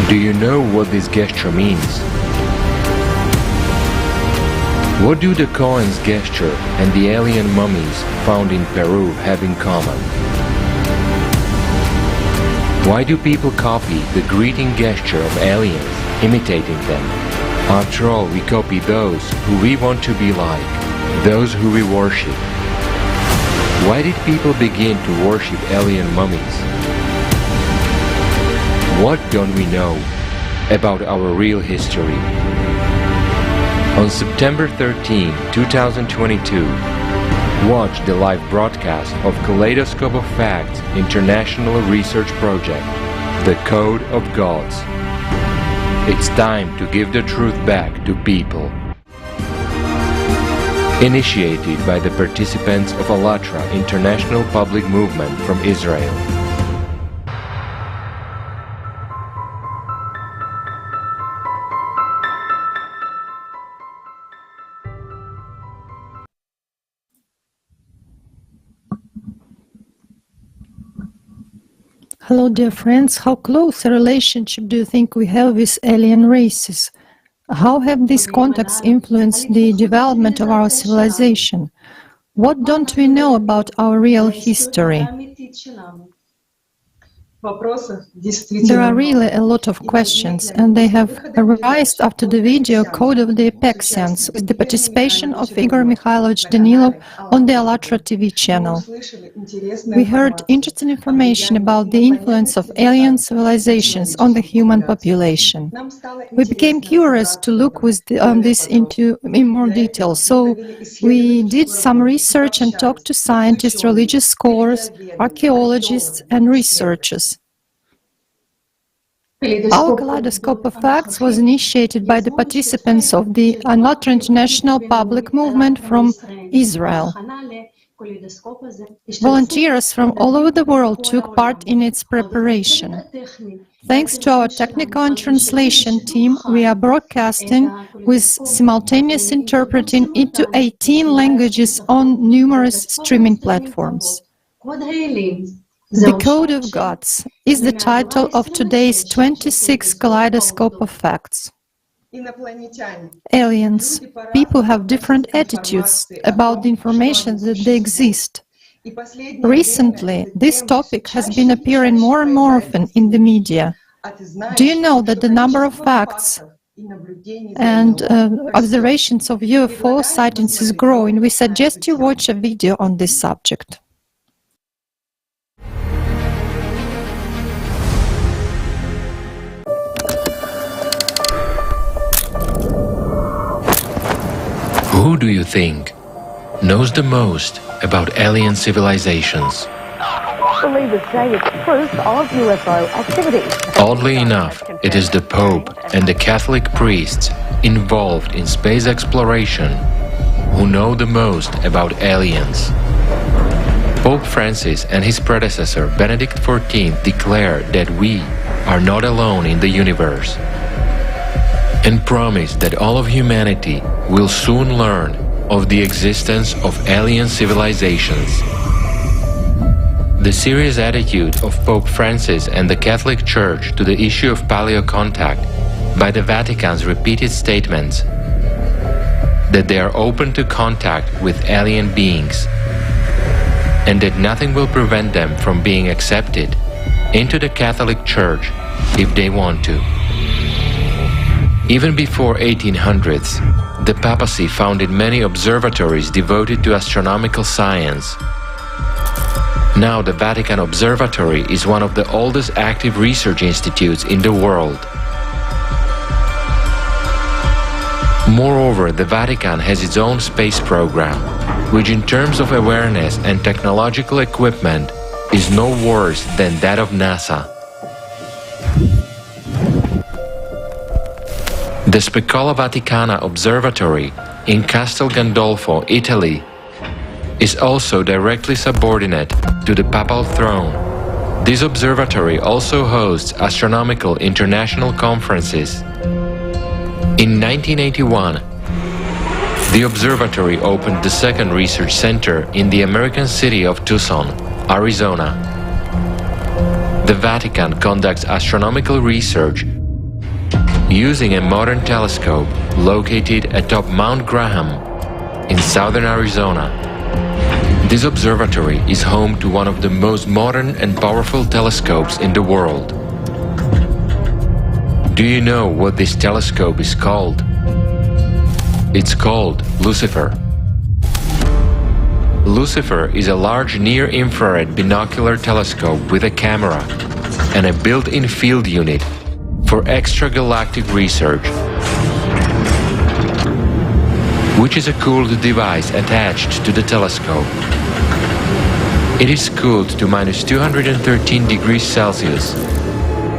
Do you know what this gesture means? What do the Cohen's gesture and the alien mummies found in Peru have in common? Why do people copy the greeting gesture of aliens, imitating them? After all, we copy those who we want to be like, those who we worship. Why did people begin to worship alien mummies? What don't we know about our real history? On September 13, 2022, watch the live broadcast of Kaleidoscope of Facts International Research Project, The Code of Gods. It's time to give the truth back to people. Initiated by the participants of ALLATRA International Public Movement from Israel. Hello, dear friends. How close a relationship do you think we have with alien races? How have these contacts influenced the development of our civilization? What don't we know about our real history? There are really a lot of questions, and they have arisen after the video Code of the Apexyans with the participation of Igor Mikhailovich Danilov on the ALLATRA TV channel. We heard interesting information about the influence of alien civilizations on the human population. We became curious to look on this in more detail, so we did some research and talked to scientists, religious scholars, archaeologists, and researchers. Our Kaleidoscope of Facts was initiated by the participants of the ALLATRA International Public Movement from Israel. Volunteers from all over the world took part in its preparation. Thanks to our technical and translation team, we are broadcasting with simultaneous interpreting into 18 languages on numerous streaming platforms. The Code of Gods is the title of today's 26th Kaleidoscope of Facts. Aliens. People have different attitudes about the information that they exist. Recently, this topic has been appearing more and more often in the media. Do you know that the number of facts and observations of UFO sightings is growing? We suggest you watch a video on this subject. Who do you think knows the most about alien civilizations? Believers say it's proof of UFO activity. Oddly enough, it is the Pope and the Catholic priests involved in space exploration who know the most about aliens. Pope Francis and his predecessor Benedict XIV declared that we are not alone in the universe, and promised that all of humanity will soon learn of the existence of alien civilizations. The serious attitude of Pope Francis and the Catholic Church to the issue of paleocontact by the Vatican's repeated statements that they are open to contact with alien beings and that nothing will prevent them from being accepted into the Catholic Church if they want to. Even before 1800s, the papacy founded many observatories devoted to astronomical science. Now the Vatican Observatory is one of the oldest active research institutes in the world. Moreover, the Vatican has its own space program, which in terms of awareness and technological equipment is no worse than that of NASA. The Spicola Vaticana Observatory in Castel Gandolfo, Italy, is also directly subordinate to the papal throne. This observatory also hosts astronomical international conferences. In 1981, The observatory opened the second research center in the American city of Tucson, Arizona. The Vatican conducts astronomical research using a modern telescope located atop Mount Graham in southern Arizona. This observatory is home to one of the most modern and powerful telescopes in the world. Do you know what this telescope is called? It's called Lucifer. Lucifer is a large near-infrared binocular telescope with a camera and a built-in field unit for extragalactic research, which is a cooled device attached to the telescope. It is cooled to minus 213 degrees Celsius,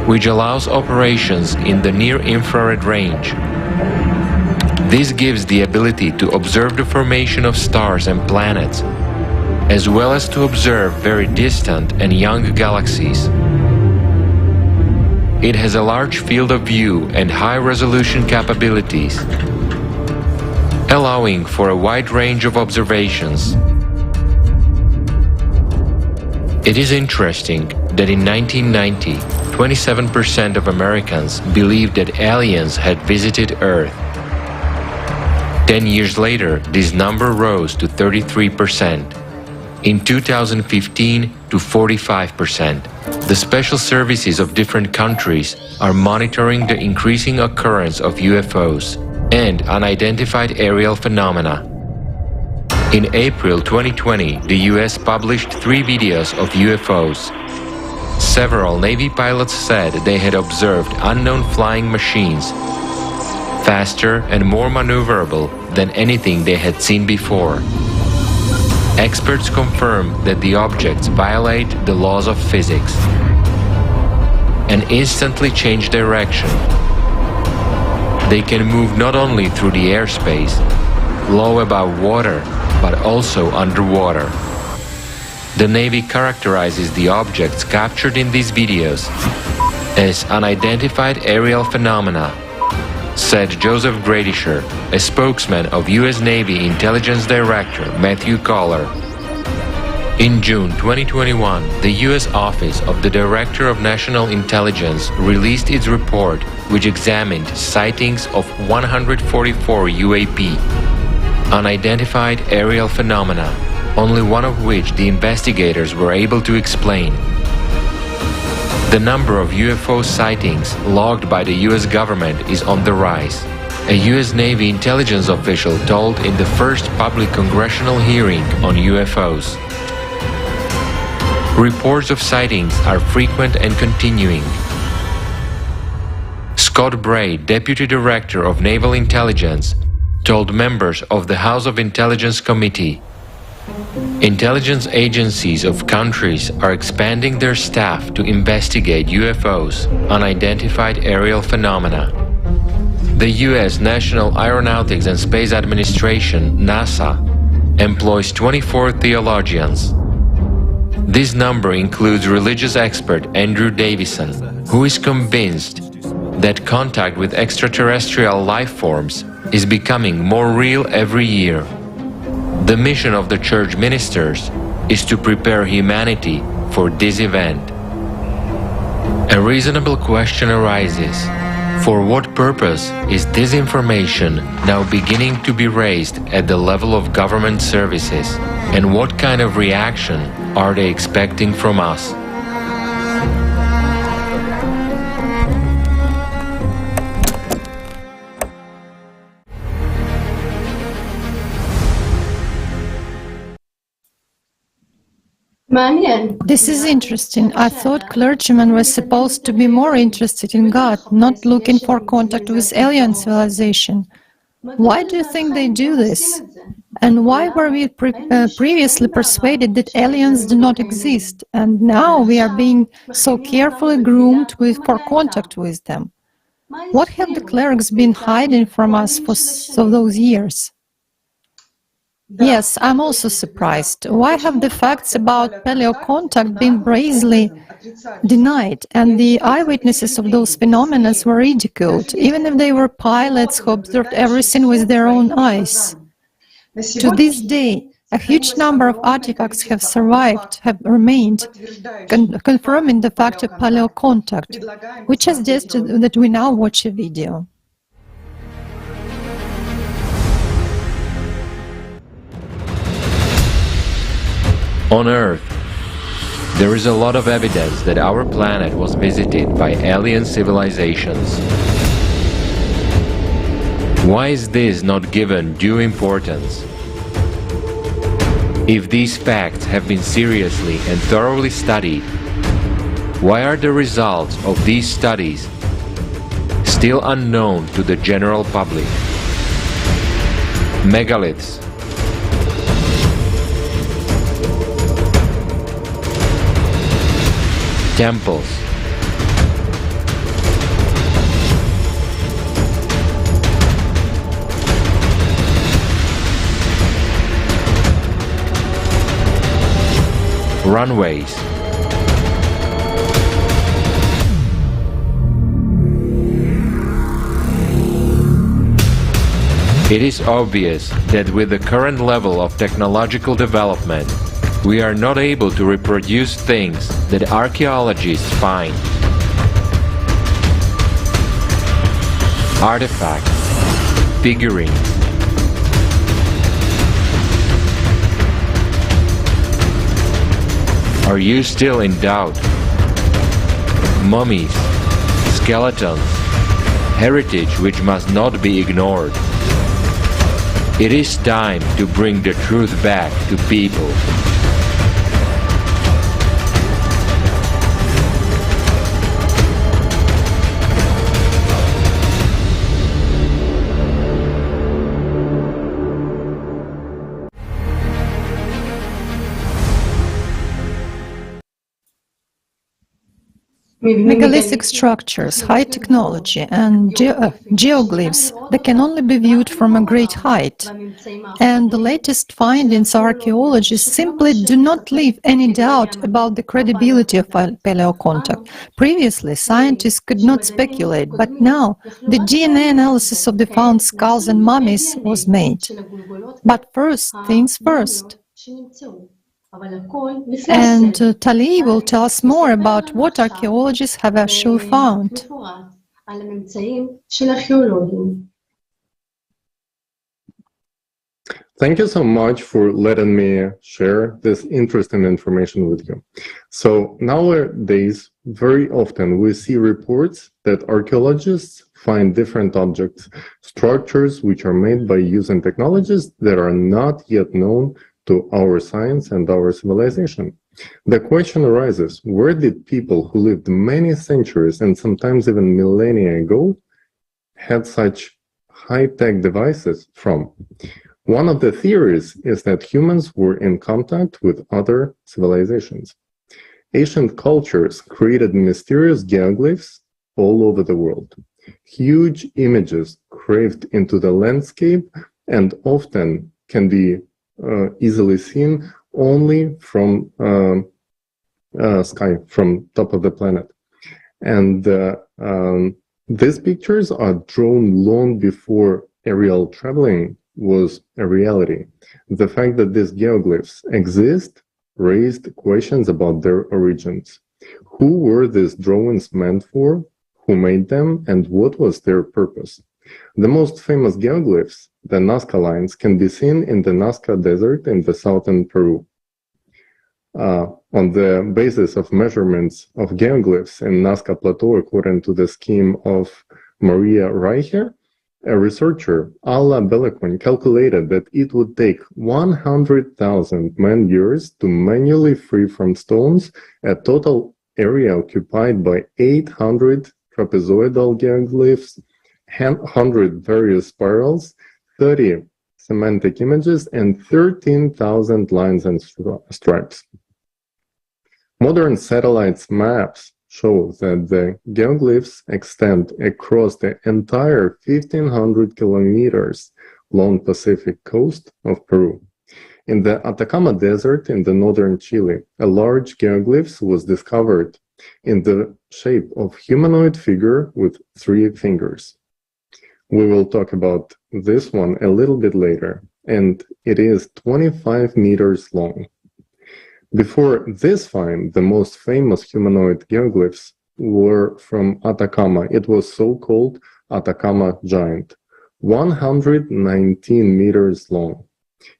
which allows operations in the near-infrared range. This gives the ability to observe the formation of stars and planets, as well as to observe very distant and young galaxies. It has a large field of view and high-resolution capabilities, allowing for a wide range of observations. It is interesting that in 1990, 27% of Americans believed that aliens had visited Earth. 10 years later, this number rose to 33%. In 2015, to 45%. The special services of different countries are monitoring the increasing occurrence of UFOs and unidentified aerial phenomena. In April 2020, the US published 3 videos of UFOs. Several Navy pilots said they had observed unknown flying machines, faster and more maneuverable than anything they had seen before. Experts confirm that the objects violate the laws of physics and instantly change direction. They can move not only through the airspace, low above water, but also underwater. The Navy characterizes the objects captured in these videos as unidentified aerial phenomena, said Joseph Gradisher, a spokesman of U.S. Navy Intelligence Director Matthew Kohler. In June 2021, the U.S. Office of the Director of National Intelligence released its report, which examined sightings of 144 UAP, unidentified aerial phenomena, only one of which the investigators were able to explain. The number of UFO sightings logged by the US government is on the rise. A US Navy intelligence official told in the first public congressional hearing on UFOs. Reports of sightings are frequent and continuing. Scott Bray, Deputy Director of Naval Intelligence, told members of the House of Intelligence Committee, intelligence agencies of countries are expanding their staff to investigate UFOs, unidentified aerial phenomena. The U.S. National Aeronautics and Space Administration, NASA, employs 24 theologians. This number includes religious expert Andrew Davison, who is convinced that contact with extraterrestrial life forms is becoming more real every year. The mission of the church ministers is to prepare humanity for this event. A reasonable question arises: for what purpose is this information now beginning to be raised at the level of government services, and what kind of reaction are they expecting from us? This is interesting. I thought clergymen were supposed to be more interested in God, not looking for contact with alien civilization. Why do you think they do this? And why were we previously persuaded that aliens do not exist, and now we are being so carefully groomed for contact with them? What have the clerics been hiding from us for those years? Yes, I'm also surprised. Why have the facts about paleo-contact been brazenly denied, and the eyewitnesses of those phenomena were ridiculed, even if they were pilots who observed everything with their own eyes? To this day, a huge number of artifacts have survived, have remained, confirming the fact of paleocontact, which suggested that we now watch a video. On Earth, there is a lot of evidence that our planet was visited by alien civilizations. Why is this not given due importance? If these facts have been seriously and thoroughly studied, why are the results of these studies still unknown to the general public? Megaliths, temples, runways, it is obvious that with the current level of technological development, we are not able to reproduce things that archaeologists find. Artifacts, figurines, are you still in doubt? Mummies, skeletons, heritage which must not be ignored. It is time to bring the truth back to people. Megalithic structures, high technology, and geoglyphs that can only be viewed from a great height. And the latest findings of archaeologists simply do not leave any doubt about the credibility of paleocontact. Previously, scientists could not speculate, but now the DNA analysis of the found skulls and mummies was made. But first things first. And Tali will tell us more about what archaeologists have actually found. Thank you so much for letting me share this interesting information with you. So nowadays, very often we see reports that archaeologists find different objects, structures which are made by using technologies that are not yet known to our science and our civilization. The question arises, where did people who lived many centuries and sometimes even millennia ago had such high-tech devices from? One of the theories is that humans were in contact with other civilizations. Ancient cultures created mysterious geoglyphs all over the world. Huge images carved into the landscape and often can be easily seen only from sky, from top of the planet. And these pictures are drawn long before aerial traveling was a reality. The fact that these geoglyphs exist raised questions about their origins. Who were these drawings meant for? Who made them? And what was their purpose? The most famous geoglyphs, the Nazca lines, can be seen in the Nazca Desert in the southern Peru. On the basis of measurements of geoglyphs in Nazca Plateau, according to the scheme of Maria Reicher, a researcher, Alla Belequin, calculated that it would take 100,000 man-years to manually free from stones a total area occupied by 800 trapezoidal geoglyphs, 100 various spirals, 30 semantic images, and 13,000 lines and stripes. Modern satellites maps show that the geoglyphs extend across the entire 1,500 kilometers long Pacific coast of Peru. In the Atacama Desert in the northern Chile, a large geoglyph was discovered in the shape of humanoid figure with 3 fingers. We will talk about this one a little bit later. and it is 25 meters long. Before this find, the most famous humanoid geoglyphs were from Atacama. It was so-called Atacama giant, 119 meters long.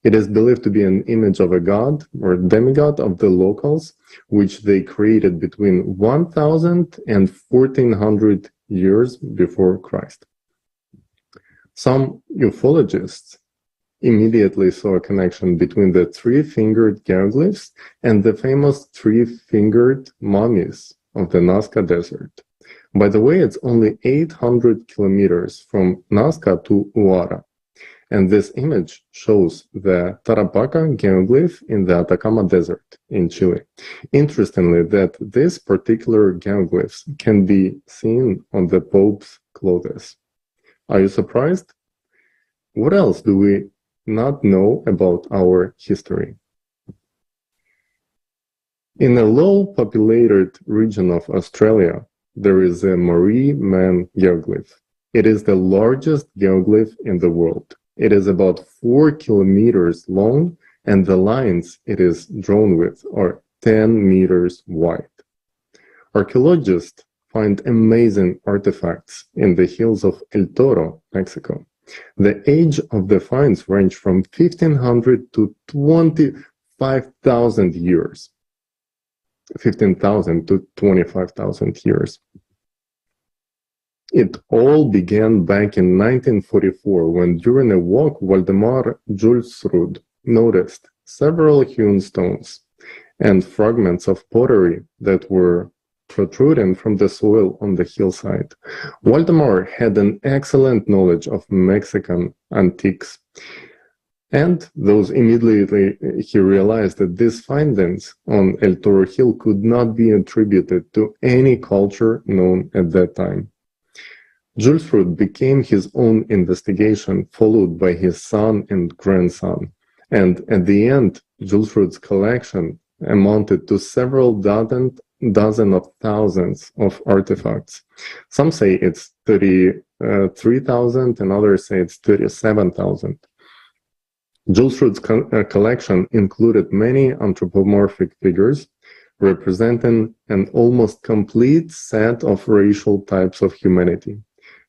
It is believed to be an image of a god or demigod of the locals, which they created between 1000 and 1400 years before Christ. Some ufologists immediately saw a connection between the three-fingered geoglyphs and the famous three-fingered mummies of the Nazca Desert. By the way, it's only 800 kilometers from Nazca to Huara. And this image shows the Tarapaca geoglyph in the Atacama Desert in Chile. Interestingly, that this particular geoglyphs can be seen on the Pope's clothes. Are you surprised? What else do we not know about our history? In a low-populated region of Australia, there is a Marie Man geoglyph. It is the largest geoglyph in the world. It is about 4 kilometers long, and the lines it is drawn with are 10 meters wide. Archaeologists find amazing artifacts in the hills of El Toro, Mexico. The age of the finds range from 1500 to 25,000 years. 15,000 to 25,000 years. It all began back in 1944 when, during a walk, Waldemar Julsrud noticed several hewn stones and fragments of pottery that were protruding from the soil on the hillside. Waldemar had an excellent knowledge of Mexican antiques, and those immediately he realized that these findings on El Toro Hill could not be attributed to any culture known at that time. Julsrud became his own investigation, followed by his son and grandson. And at the end, Julsrud's collection amounted to several dozen of thousands of artifacts. Some say it's 33,000 and others say it's 37,000. Julsrud's collection included many anthropomorphic figures representing an almost complete set of racial types of humanity.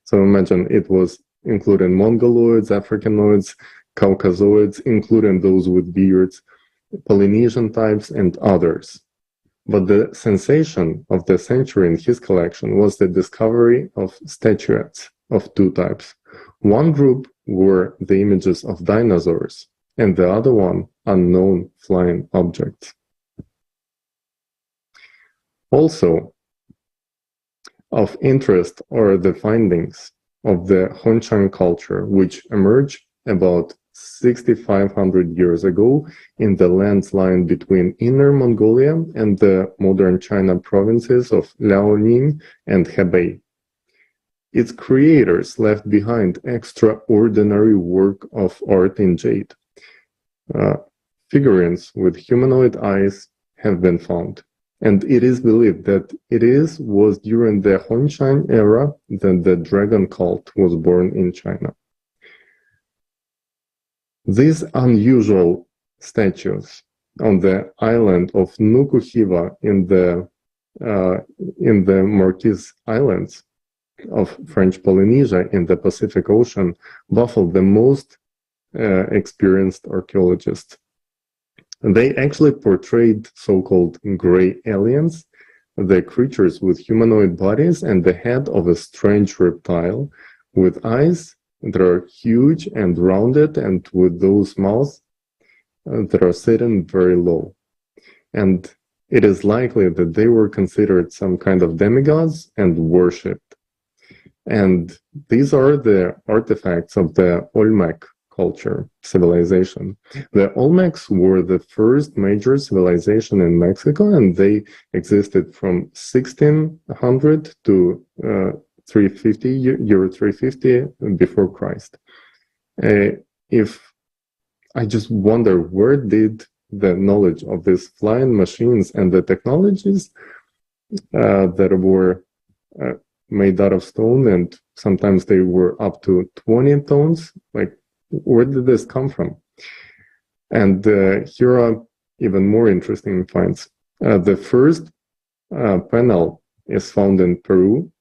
So imagine it was including Mongoloids, Africanoids, Caucasoids, including those with beards, Polynesian types, and others. But the sensation of the century in his collection was the discovery of statuettes of two types. One group were the images of dinosaurs, and the other one, unknown flying objects. Also, of interest are the findings of the Hongshan culture, which emerged about 6,500 years ago in the lands lying between Inner Mongolia and the modern China provinces of Liaoning and Hebei. Its creators left behind extraordinary work of art in jade. Figurines with humanoid eyes have been found. And it is believed that was during the Hongshan era that the dragon cult was born in China. These unusual statues on the island of Nukuhiva in the Marquise Islands of French Polynesia in the Pacific Ocean baffled the most experienced archaeologists. They actually portrayed so-called gray aliens, the creatures with humanoid bodies and the head of a strange reptile with eyes that are huge and rounded and with those mouths that are sitting very low. And it is likely that they were considered some kind of demigods and worshipped. And these are the artifacts of the Olmec culture, civilization. The Olmecs were the first major civilization in Mexico, and they existed from 1600 to 350, year 350 before Christ. If I just wonder, where did the knowledge of these flying machines and the technologies that were made out of stone, and sometimes they were up to 20 tons, like where did this come from? And here are even more interesting finds. The first panel is found in Peru,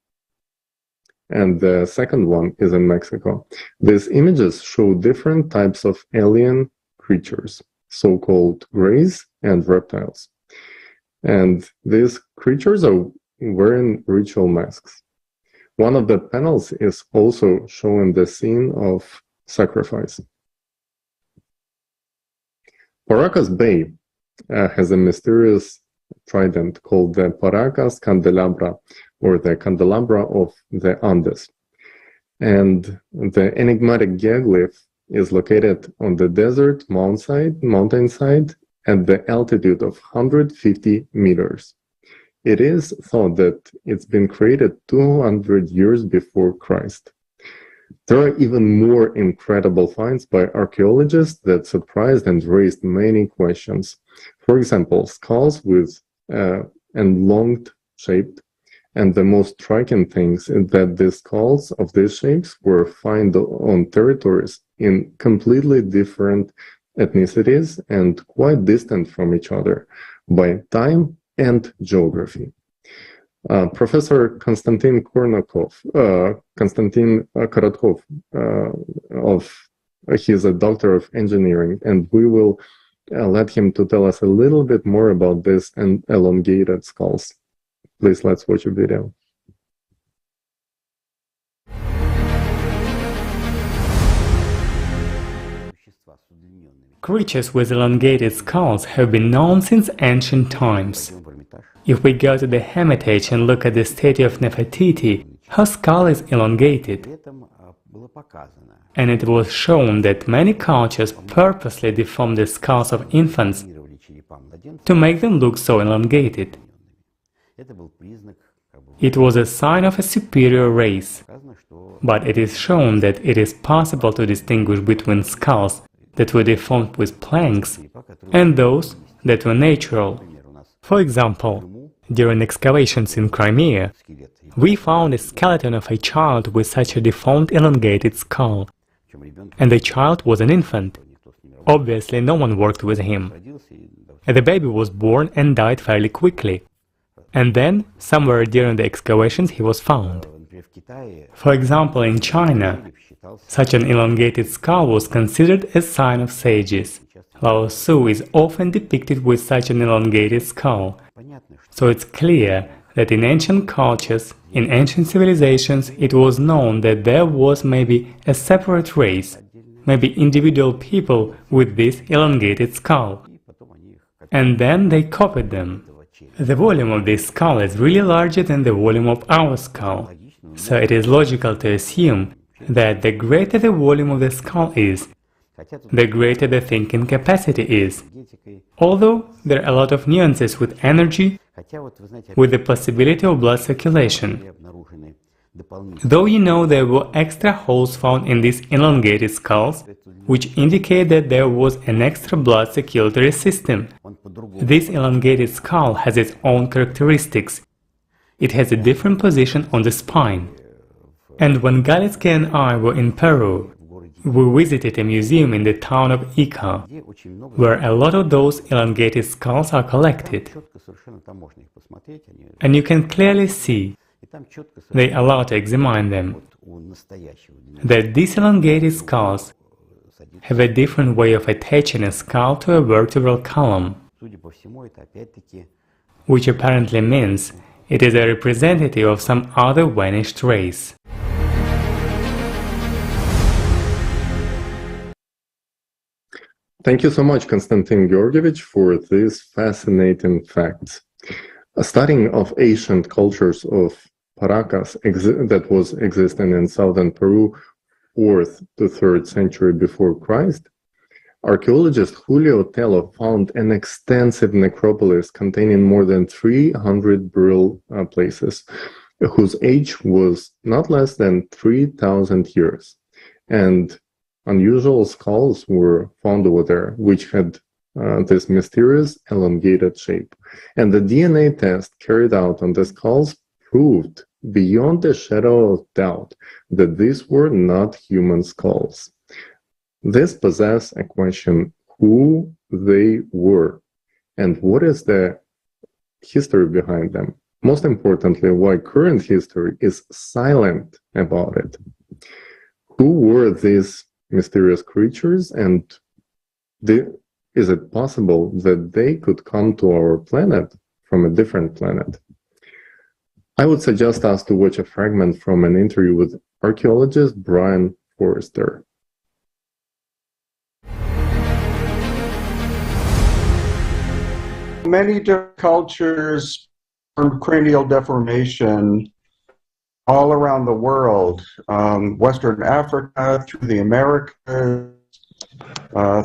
and the second one is in Mexico. These images show different types of alien creatures, so-called greys and reptiles. And these creatures are wearing ritual masks. One of the panels is also showing the scene of sacrifice. Paracas Bay has a mysterious trident called the Paracas Candelabra, or the Candelabra of the Andes. And the enigmatic geoglyph is located on the desert mountainside at the altitude of 150 meters. It is thought that it's been created 200 years before Christ. There are even more incredible finds by archaeologists that surprised and raised many questions. For example, skulls with elonged shaped, and the most striking things is that the skulls of these shapes were found on territories in completely different ethnicities and quite distant from each other by time and geography. Professor Konstantin Korotkov, he's a doctor of engineering, and we will let him to tell us a little bit more about this and elongated skulls. Please, let's watch a video. Creatures with elongated skulls have been known since ancient times. If we go to the Hermitage and look at the statue of Nefertiti, her skull is elongated. And it was shown that many cultures purposely deformed the skulls of infants to make them look so elongated. It was a sign of a superior race, but it is shown that it is possible to distinguish between skulls that were deformed with planks and those that were natural. For example, during excavations in Crimea, we found a skeleton of a child with such a deformed elongated skull, and the child was an infant. Obviously, no one worked with him. The baby was born and died fairly quickly, and then, somewhere during the excavations, he was found. For example, in China, such an elongated skull was considered a sign of sages. Lao Tzu is often depicted with such an elongated skull. So it's clear that in ancient cultures, in ancient civilizations, it was known that there was maybe a separate race, maybe individual people with this elongated skull. And then they copied them. The volume of this skull is really larger than the volume of our skull. So it is logical to assume that the greater the volume of the skull is, the greater the thinking capacity is. Although there are a lot of nuances with energy, with the possibility of blood circulation. Though you know there were extra holes found in these elongated skulls, which indicate that there was an extra blood circulatory system. This elongated skull has its own characteristics. It has a different position on the spine. And when Galitsky and I were in Peru, we visited a museum in the town of Ica, where a lot of those elongated skulls are collected. And you can clearly see, they allow to examine them, that these elongated skulls have a different way of attaching a skull to a vertebral column, which apparently means it is a representative of some other vanished race. Thank you so much, Konstantin Georgievich, for these fascinating facts. A study of ancient cultures of Paracas that was existing in southern Peru, 4th to 3rd century before Christ, archaeologist Julio Tello found an extensive necropolis containing more than 300 burial places, whose age was not less than 3,000 years. And unusual skulls were found over there, which had this mysterious elongated shape. And the DNA test carried out on the skulls proved beyond a shadow of doubt that these were not human skulls. This possesses a question who they were and what is the history behind them. Most importantly, why current history is silent about it. Who were these mysterious creatures, and is it possible that they could come to our planet from a different planet? I would suggest us to watch a fragment from an interview with archaeologist Brian Forrester. Many different cultures from cranial deformation all around the world, Western Africa, through the Americas,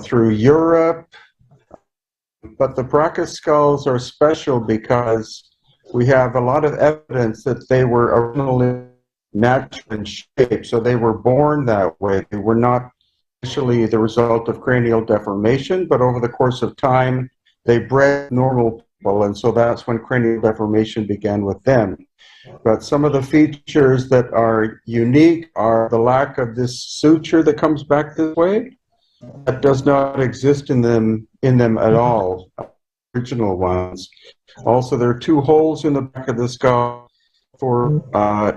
through Europe. But the bracket skulls are special because we have a lot of evidence that they were originally natural in shape, so they were born that way. They were not initially the result of cranial deformation, but over the course of time, they bred normal people, and so that's when cranial deformation began with them. But some of the features that are unique are the lack of this suture that comes back this way. That does not exist in them at all, original ones. Also, there are two holes in the back of the skull for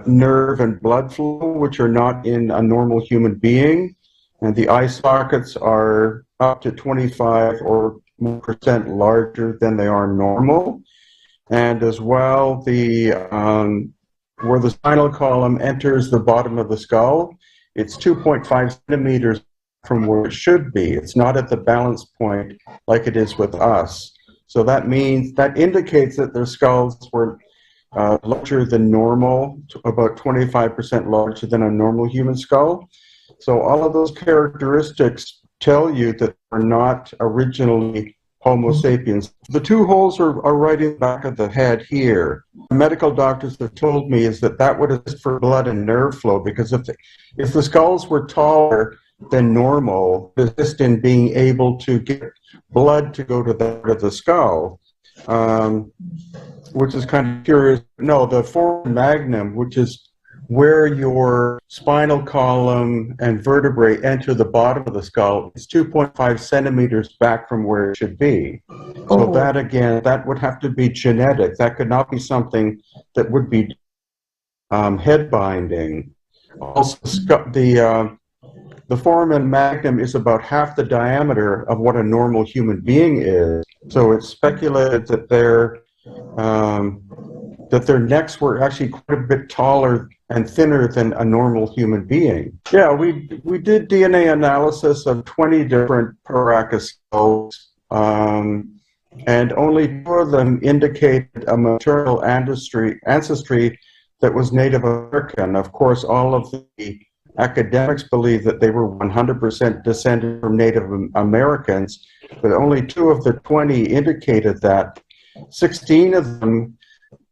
nerve and blood flow, which are not in a normal human being. And the eye sockets are up to 25 or more % larger than they are normal. And as well, the where the spinal column enters the bottom of the skull, it's 2.5 centimeters from where it should be. It's not at the balance point like it is with us. So that means, that indicates that their skulls were larger than normal, about 25% larger than a normal human skull. So all of those characteristics tell you that they're not originally Homo sapiens. The two holes are right in the back of the head here. Medical doctors have told me is that would assist for blood and nerve flow, because if the skulls were taller than normal, assist in being able to get blood to go to the skull, which is kind of curious. No, the foramen magnum, which is where your spinal column and vertebrae enter the bottom of the skull, is 2.5 centimeters back from where it should be. So that, again, that would have to be genetic. That could not be something that would be head binding. Also, the foramen magnum is about half the diameter of what a normal human being is. So it's speculated that their necks were actually quite a bit taller and thinner than a normal human being. Yeah, we did DNA analysis of 20 different Paracas skulls, and only 2 of them indicated a maternal ancestry that was Native American. Of course, all of the academics believe that they were 100% descended from Native Americans, but only 2 of the 20 indicated that. 16 of them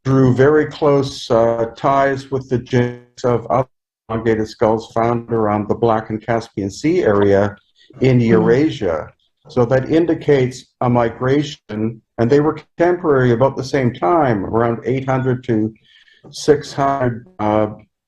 drew very close ties with the genetics of other elongated skulls found around the Black and Caspian Sea area in Eurasia. So that indicates a migration, and they were contemporary about the same time, around 800 to 600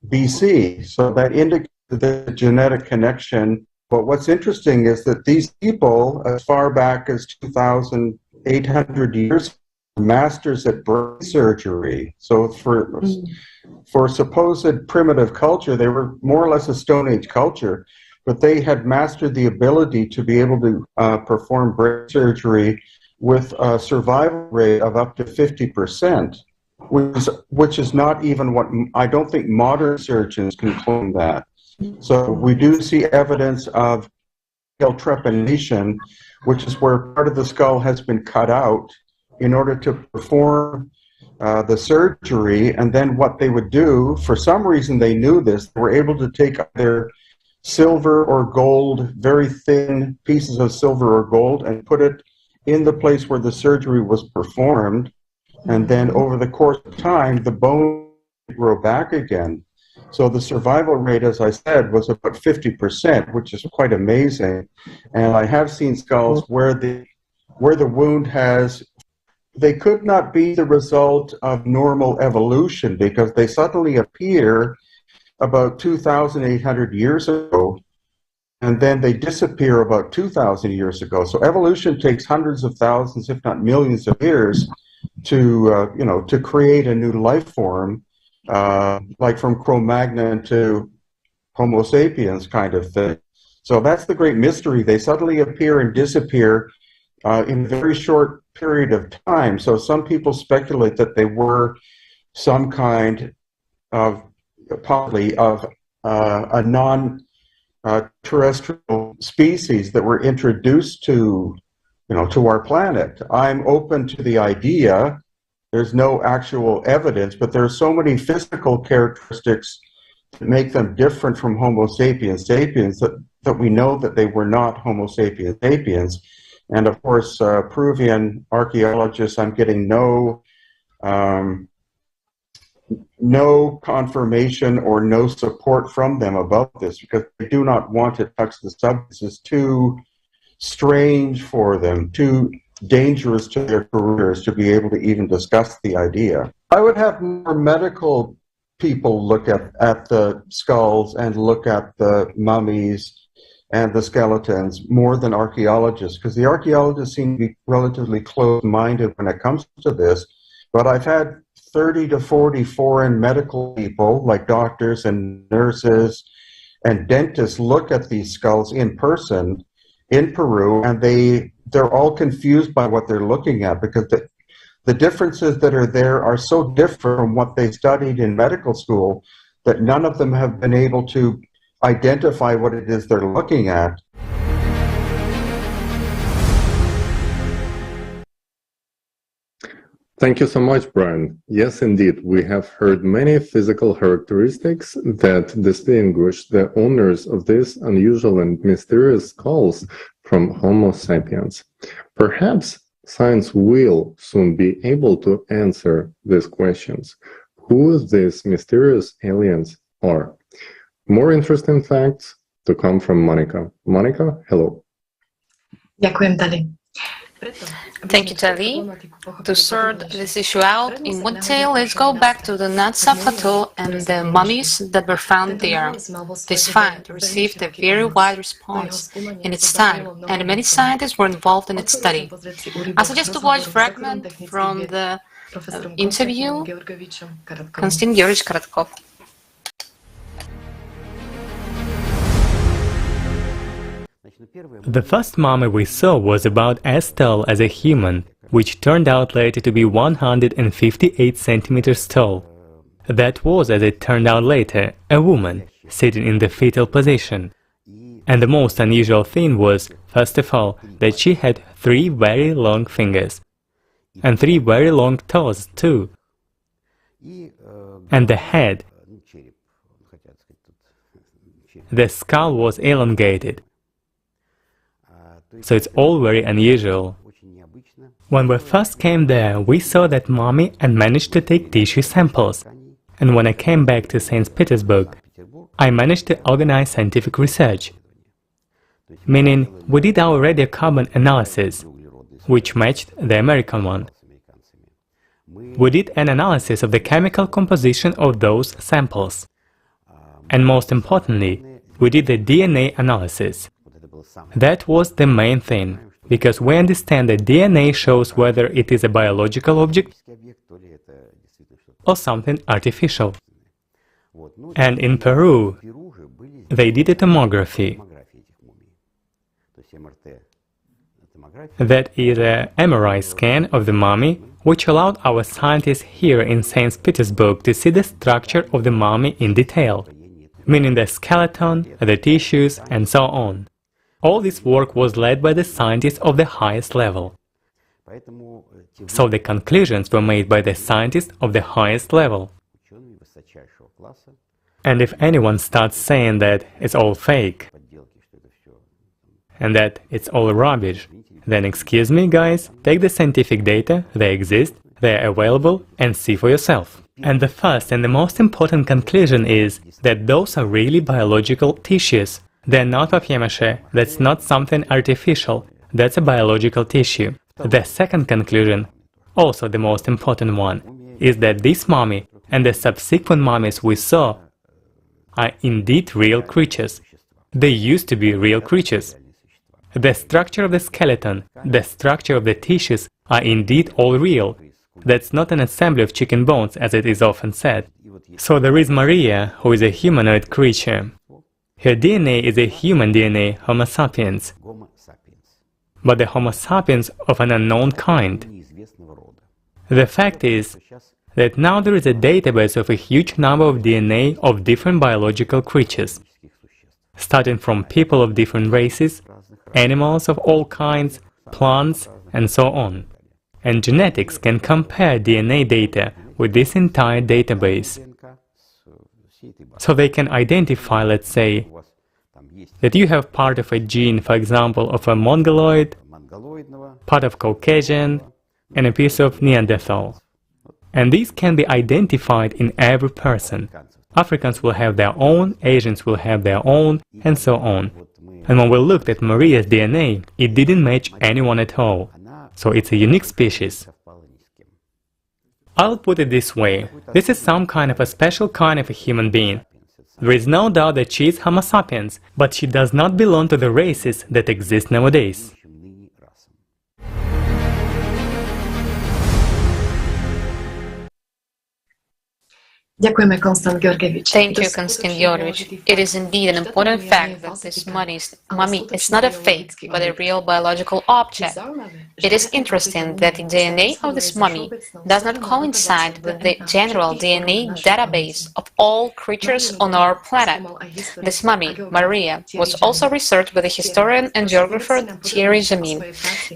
BC. So that indicates the genetic connection. But what's interesting is that these people, as far back as 2,800 years, masters at brain surgery. So for supposed primitive culture, they were more or less a Stone Age culture, but they had mastered the ability to be able to perform brain surgery with a survival rate of up to 50%, which is not even what, I don't think modern surgeons can claim that. So we do see evidence of trepanation, which is where part of the skull has been cut out in order to perform the surgery. And then what they would do, for some reason they knew this, they were able to take their silver or gold, very thin pieces of silver or gold, and put it in the place where the surgery was performed. And then over the course of time, the bone would grow back again. So the survival rate, as I said, was about 50%, which is quite amazing. And I have seen skulls where the wound has, they could not be the result of normal evolution, because they suddenly appear about 2,800 years ago and then they disappear about 2,000 years ago. So evolution takes hundreds of thousands, if not millions of years to, to create a new life form, like from Cro-Magnon to Homo sapiens kind of thing. So that's the great mystery. They suddenly appear and disappear in a very short period of time. So some people speculate that they were some kind of, partly of a non-terrestrial species that were introduced to, to our planet. I'm open to the idea. There's no actual evidence, but there are so many physical characteristics that make them different from Homo sapiens sapiens that we know that they were not Homo sapiens sapiens. And of course, Peruvian archaeologists, I'm getting no confirmation or no support from them about this, because they do not want to touch the subject. It's too strange for them, too dangerous to their careers to be able to even discuss the idea. I would have more medical people look at the skulls and look at the mummies and the skeletons more than archaeologists, because the archaeologists seem to be relatively closed-minded when it comes to this. But I've had 30 to 40 foreign medical people, like doctors and nurses and dentists, look at these skulls in person in Peru, and they're all confused by what they're looking at, because the differences that are there are so different from what they studied in medical school that none of them have been able to identify what it is they're looking at. Thank you so much, Brian. Yes, indeed, we have heard many physical characteristics that distinguish the owners of these unusual and mysterious skulls from Homo sapiens. Perhaps science will soon be able to answer these questions. Who these mysterious aliens are? More interesting facts to come from Monica. Monica, hello. Ďakujem, Tali. Thank you, Tali. To sort this issue out in one detail, let's go back to the Nazca and the mummies that were found there. This find received a very wide response in its time, and many scientists were involved in its study. I suggest to watch a fragment from the interview Konstantin Georgievich Korotkov. The first mummy we saw was about as tall as a human, which turned out later to be 158 centimeters tall. That was, as it turned out later, a woman, sitting in the fetal position. And the most unusual thing was, first of all, that she had 3 very long fingers. And 3 very long toes, too. And the head. The skull was elongated. So it's all very unusual. When we first came there, we saw that mummy and managed to take tissue samples. And when I came back to St. Petersburg, I managed to organize scientific research. Meaning, we did our radiocarbon analysis, which matched the American one. We did an analysis of the chemical composition of those samples. And most importantly, we did the DNA analysis. That was the main thing, because we understand that DNA shows whether it is a biological object or something artificial. And in Peru, they did a tomography. That is an MRI scan of the mummy, which allowed our scientists here in St. Petersburg to see the structure of the mummy in detail, meaning the skeleton, the tissues, and so on. All this work was led by the scientists of the highest level. So the conclusions were made by the scientists of the highest level. And if anyone starts saying that it's all fake, and that it's all rubbish, then excuse me, guys, take the scientific data, they exist, they're available, and see for yourself. And the first and the most important conclusion is that those are really biological tissues. They're not papier-mâché, that's not something artificial, that's a biological tissue. The second conclusion, also the most important one, is that this mummy and the subsequent mummies we saw are indeed real creatures. They used to be real creatures. The structure of the skeleton, the structure of the tissues are indeed all real. That's not an assembly of chicken bones, as it is often said. So there is Maria, who is a humanoid creature. Her DNA is a human DNA, Homo sapiens, but the Homo sapiens of an unknown kind. The fact is that now there is a database of a huge number of DNA of different biological creatures, starting from people of different races, animals of all kinds, plants, and so on. And genetics can compare DNA data with this entire database. So they can identify, let's say, that you have part of a gene, for example, of a Mongoloid, part of Caucasian, and a piece of Neanderthal. And these can be identified in every person. Africans will have their own, Asians will have their own, and so on. And when we looked at Maria's DNA, it didn't match anyone at all. So it's a unique species. I'll put it this way. This is some kind of a special kind of a human being. There is no doubt that she is Homo sapiens, but she does not belong to the races that exist nowadays. Ďakujeme, Konstant Georgievich. Thank you, Konstantin Georgievich. It is indeed an important fact that this mummy is not a fake, but a real biological object. It is interesting that the DNA of this mummy does not coincide with the general DNA database of all creatures on our planet. This mummy, Maria, was also researched by the historian and geographer Thierry Jamin.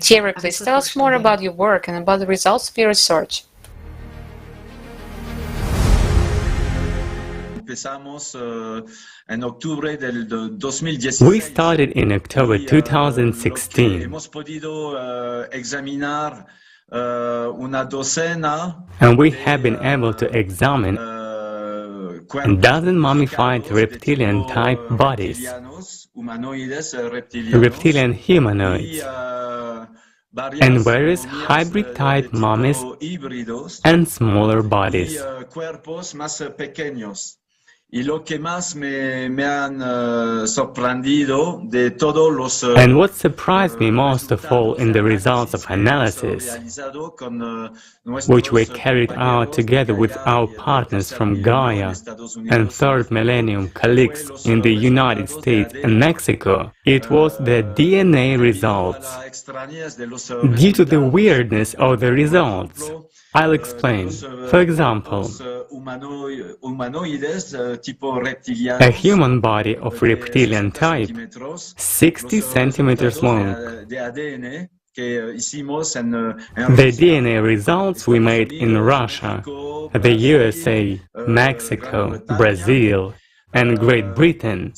Thierry, please tell us more about your work and about the results of your research. We started in October 2016, and we have been able to examine a dozen mummified reptilian-type bodies, reptilian humanoids, and various hybrid-type mummies and smaller bodies. And what surprised me most of all in the results of analysis, which were carried out together with our partners from Gaia and Third Millennium colleagues in the United States and Mexico, it was the DNA results. Due to the weirdness of the results, I'll explain. For example, a human body of reptilian type, 60 centimeters long. The DNA results we made in Russia, the USA, Mexico, Brazil, and Great Britain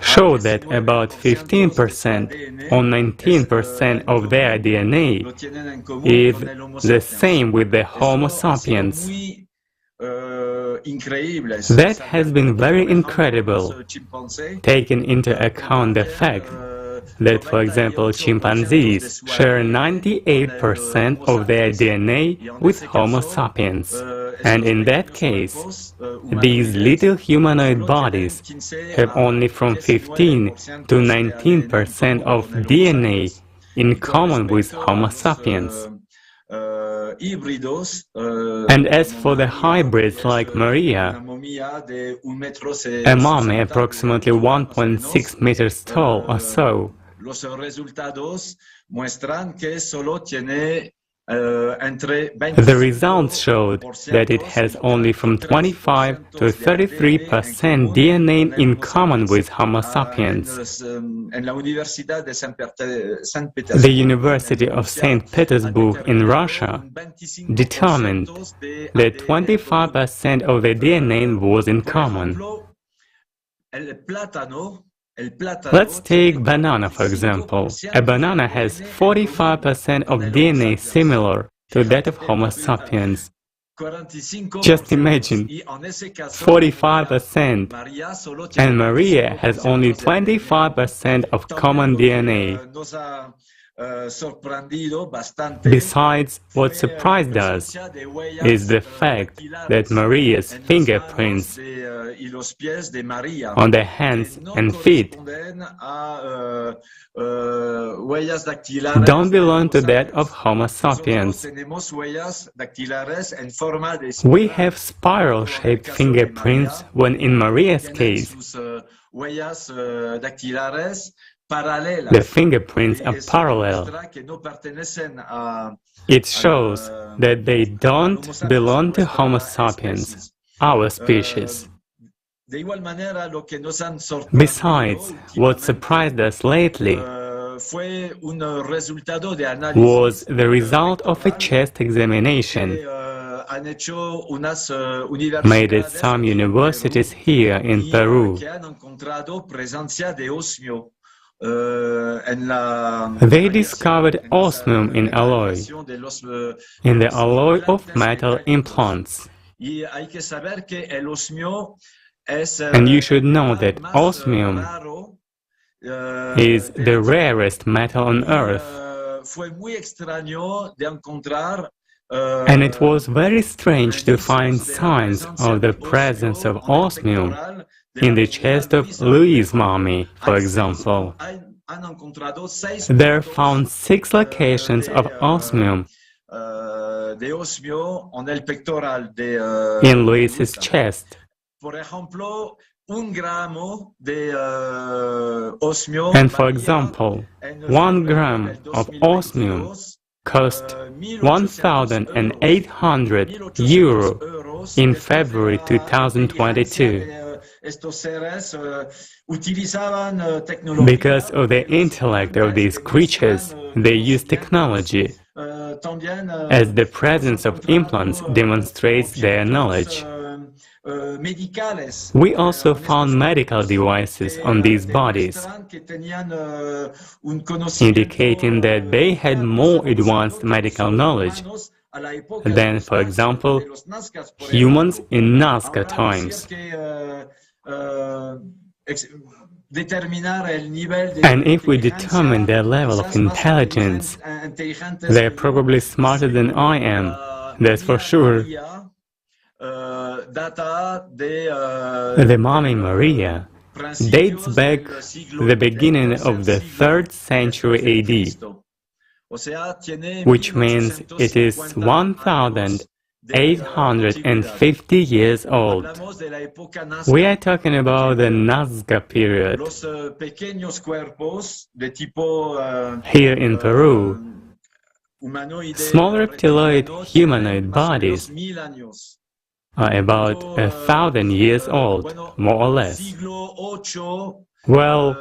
show that about 15% or 19% of their DNA is the same with the Homo sapiens. That has been very incredible, taking into account the fact that, for example, chimpanzees share 98% of their DNA with Homo sapiens. And in that case, these little humanoid bodies have only from 15 to 19% of DNA in common with Homo sapiens. And as for the hybrids like Maria, a mummy approximately 1.6 meters tall or so, the results showed that it has only from 25 to 33% DNA in common with Homo sapiens. The University of St. Petersburg in Russia determined that 25% of the DNA was in common. Let's take banana, for example. A banana has 45% of DNA similar to that of Homo sapiens. Just imagine, 45%, and Maria has only 25% of common DNA. Besides, what surprised us is the fact that Maria's fingerprints on the hands and feet don't belong to that of Homo sapiens. We have spiral-shaped fingerprints when in Maria's case, the fingerprints are parallel. It shows that they don't belong to Homo sapiens, our species. Besides, what surprised us lately was the result of a chest examination made at some universities here in Peru. They discovered osmium in the alloy of metal implants. And you should know that osmium is the rarest metal on Earth. And it was very strange to find signs of the presence of osmium in the chest of Louise' mummy, for example. There are found 6 locations of osmium in Louise's chest. And for example, 1 gram of osmium cost €1,800 in February 2022. Because of the intellect of these creatures, they use technology, as the presence of implants demonstrates their knowledge. We also found medical devices on these bodies, indicating that they had more advanced medical knowledge than, for example, humans in Nazca times. And if we determine their level of intelligence, they're probably smarter than I am, that's for sure. The Mummy Maria dates back to the beginning of the 3rd century AD, which means it is 1,850 years old. We are talking about the Nazca period. Here in Peru, small reptiloid humanoid bodies are about 1,000 years old, more or less. Well,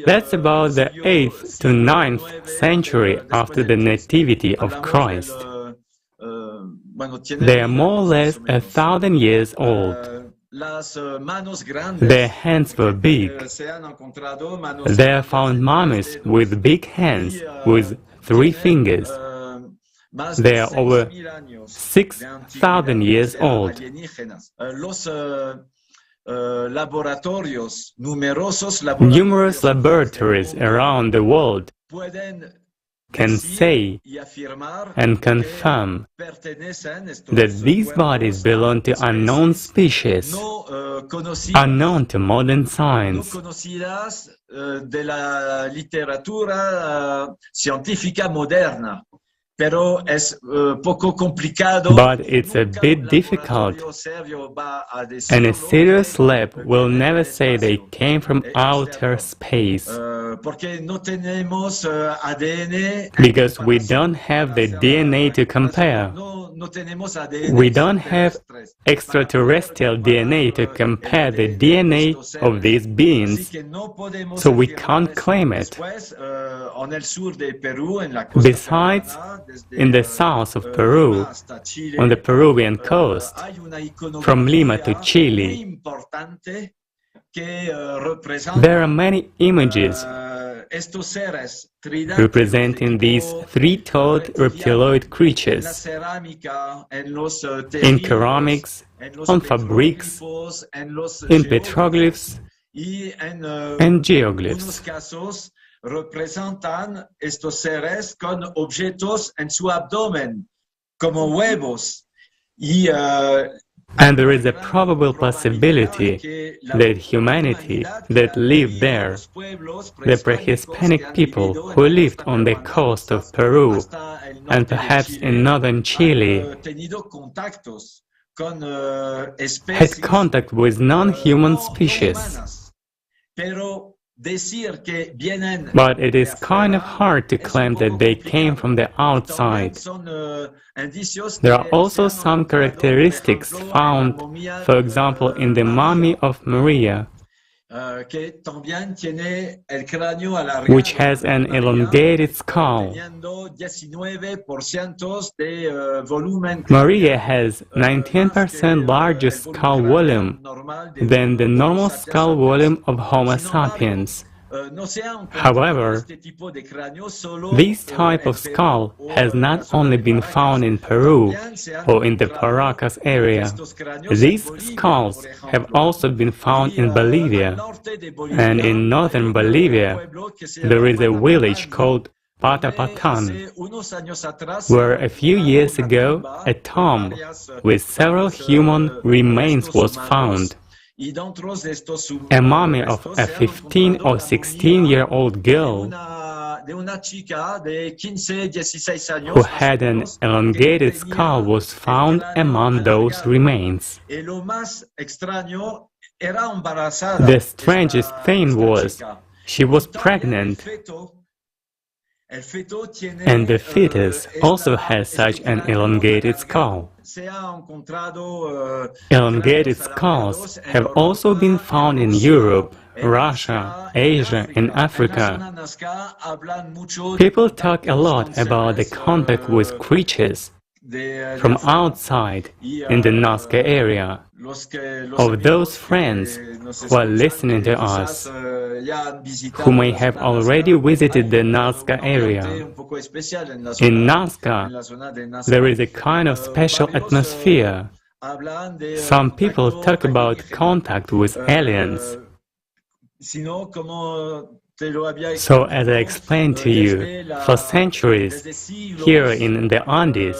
that's about the 8th to 9th century after the Nativity of Christ. They are more or less 1,000 years old. Their hands were big. There are found mummies with big hands, with 3 fingers. They are over 6,000 years old. Numerous laboratories around the world can say and confirm that these bodies belong to unknown species, unknown to modern science. But it's a bit difficult, and a serious lab will never say they came from outer space, because we don't have the DNA to compare. We don't have extraterrestrial DNA to compare the DNA of these beings, so we can't claim it. Besides, in the south of Peru, on the Peruvian coast, from Lima to Chile, there are many images representing these 3-toed reptiloid creatures in ceramics, on fabrics, in petroglyphs and geoglyphs. representan estos seres con objetos en su abdomen, como huevos. And there is a probable possibility that humanity that lived there, the pre-Hispanic people who lived on the coast of Peru and perhaps in northern Chile, had contact with non-human species. But it is kind of hard to claim that they came from the outside. There are also some characteristics found, for example, in the mummy of Maria, which has an elongated skull. Maria has 19% larger skull volume than the normal skull volume of Homo sapiens. However, this type of skull has not only been found in Peru or in the Paracas area. These skulls have also been found in Bolivia, and in northern Bolivia there is a village called Patapatan, where a few years ago a tomb with several human remains was found. A mummy of a 15 or 16-year-old girl who had an elongated skull was found among those remains. The strangest thing was she was pregnant, and the fetus also has such an elongated skull. Elongated skulls have also been found in Europe, Russia, Asia, and Africa. People talk a lot about the contact with creatures from outside in the Nazca area. Of those friends who are listening to us, who may have already visited the Nazca area, in Nazca there is a kind of special atmosphere. Some people talk about contact with aliens. So, as I explained to you, for centuries, here in the Andes,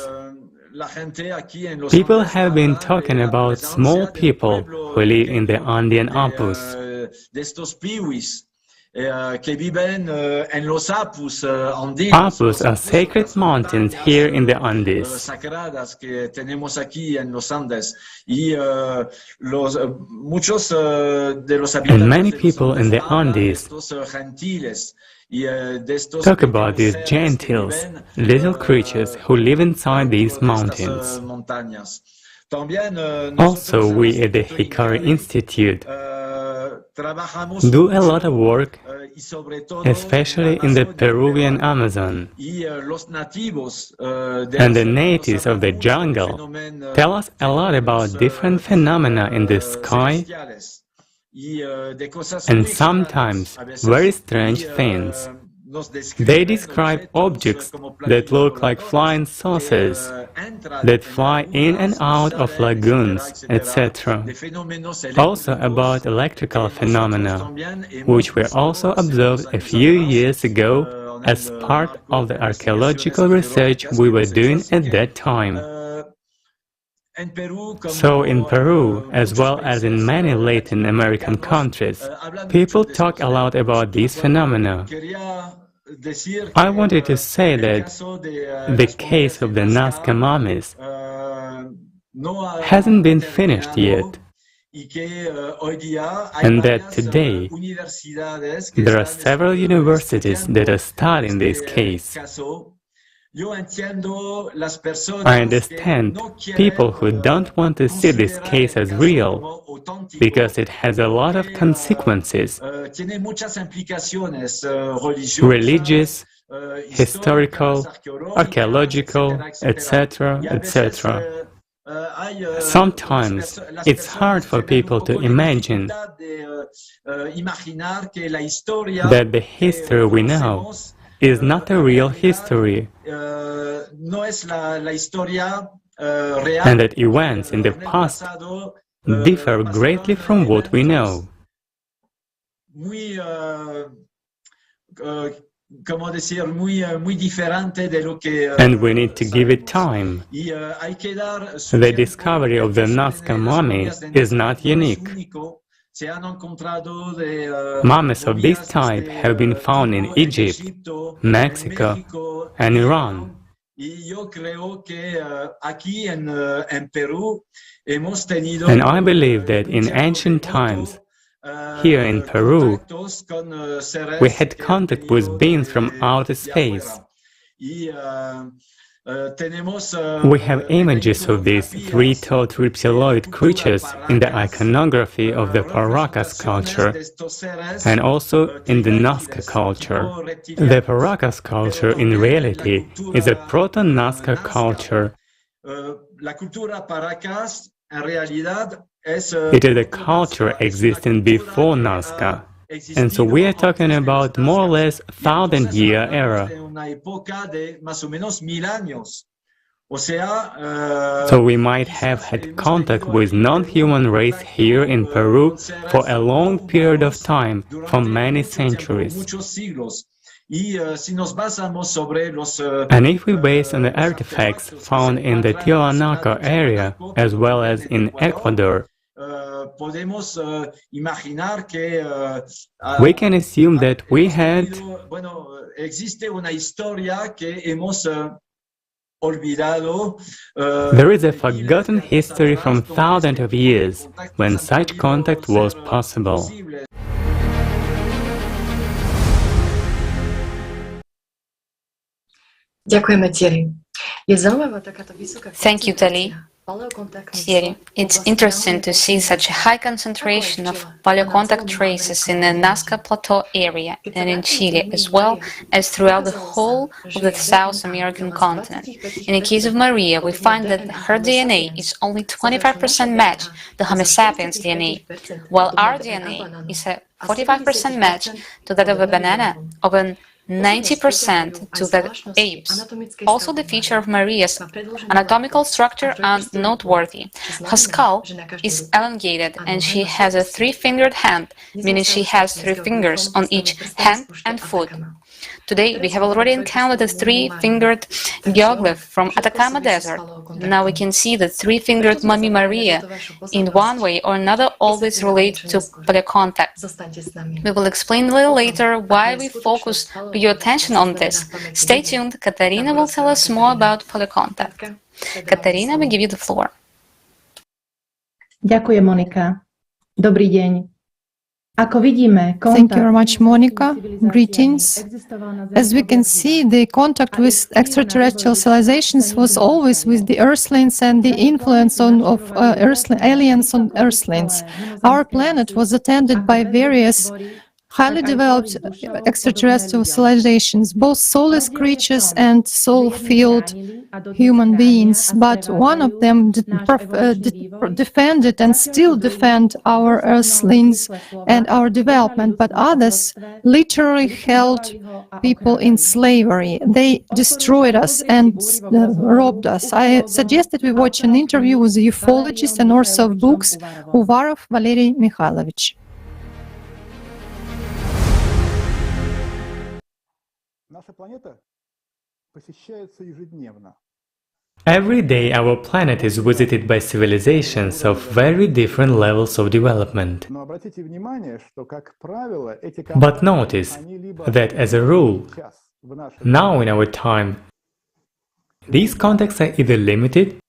people have been talking about small people who live in the Andean Apus. Apus are sacred mountains here in the Andes. And many people in the Andes talk about these gentiles, little creatures who live inside these mountains. Also, we at the Hikari Institute do a lot of work, especially in the Peruvian Amazon. And the natives of the jungle tell us a lot about different phenomena in the sky, and sometimes very strange things. They describe objects that look like flying saucers, that fly in and out of lagoons, etc. Also about electrical phenomena, which were also observed a few years ago as part of the archaeological research we were doing at that time. So in Peru, as well as in many Latin American countries, people talk a lot about these phenomena. I wanted to say that the case of the Nazca mummies hasn't been finished yet, and that today there are several universities that are studying this case. I understand people who don't want to see this case as real because it has a lot of consequences, religious, historical, archaeological, etc., etc. Sometimes it's hard for people to imagine that the history we know is not a real history, and that events in the past differ greatly from what we know. como decir, muy diferente de lo que... And we need to give it time. Hay que dar The discovery of the Nazca mummy is not unique. Mummies of this type have been found in Egypt, Mexico, and Iran. And I believe that in ancient times, here in Peru, we had contact with beings from outer space. We have images of these three-toed reptiloid creatures in the iconography of the Paracas culture and also in the Nazca culture. The Paracas culture in reality is a proto-Nazca culture. It is a culture existing before Nazca. And so we are talking about more or less 1,000-year era. So we might have had contact with non-human race here in Peru for a long period of time, for many centuries. And if we base on the artifacts found in the Tiwanaku area, as well as in Ecuador, we can assume that we had there is a forgotten history from thousands of years when such contact was possible. Thank you, Tali. Thierry, it's interesting to see such a high concentration of paleocontact traces in the Nazca Plateau area and in Chile, as well as throughout the whole of the South American continent. In the case of Maria, we find that her DNA is only 25% match the Homo sapiens DNA, while our DNA is a 45% match to that of a banana, of an 90% to the apes. Also, the feature of Maria's anatomical structure are noteworthy. Her skull is elongated and she has a three-fingered hand, meaning she has 3 fingers on each hand and foot. Today, we have already encountered a 3-fingered geoglyph from Atacama Desert. Now we can see the 3-fingered mummy Maria in one way or another always relate to paleocontact. We will explain a little later why we focus your attention on this. Stay tuned, Katarina will tell us more about paleocontact. Katarina, we give you the floor. Ďakujem, Monika. Dobrý deň. Thank you very much, Monica. Greetings. As we can see, the contact with extraterrestrial civilizations was always with the Earthlings and the influence of aliens on Earthlings. Our planet was attended by various highly developed extraterrestrial civilizations, both soulless creatures and soul-filled human beings, but one of them defended and still defend our Earthlings and our development, but others literally held people in slavery. They destroyed us and robbed us. I suggest that we watch an interview with the ufologist and author of books, Uvarov Valery Mikhailovich. Every day our planet is visited by civilizations of very different levels of development. But notice that as a rule, now in our time, these contacts are either limited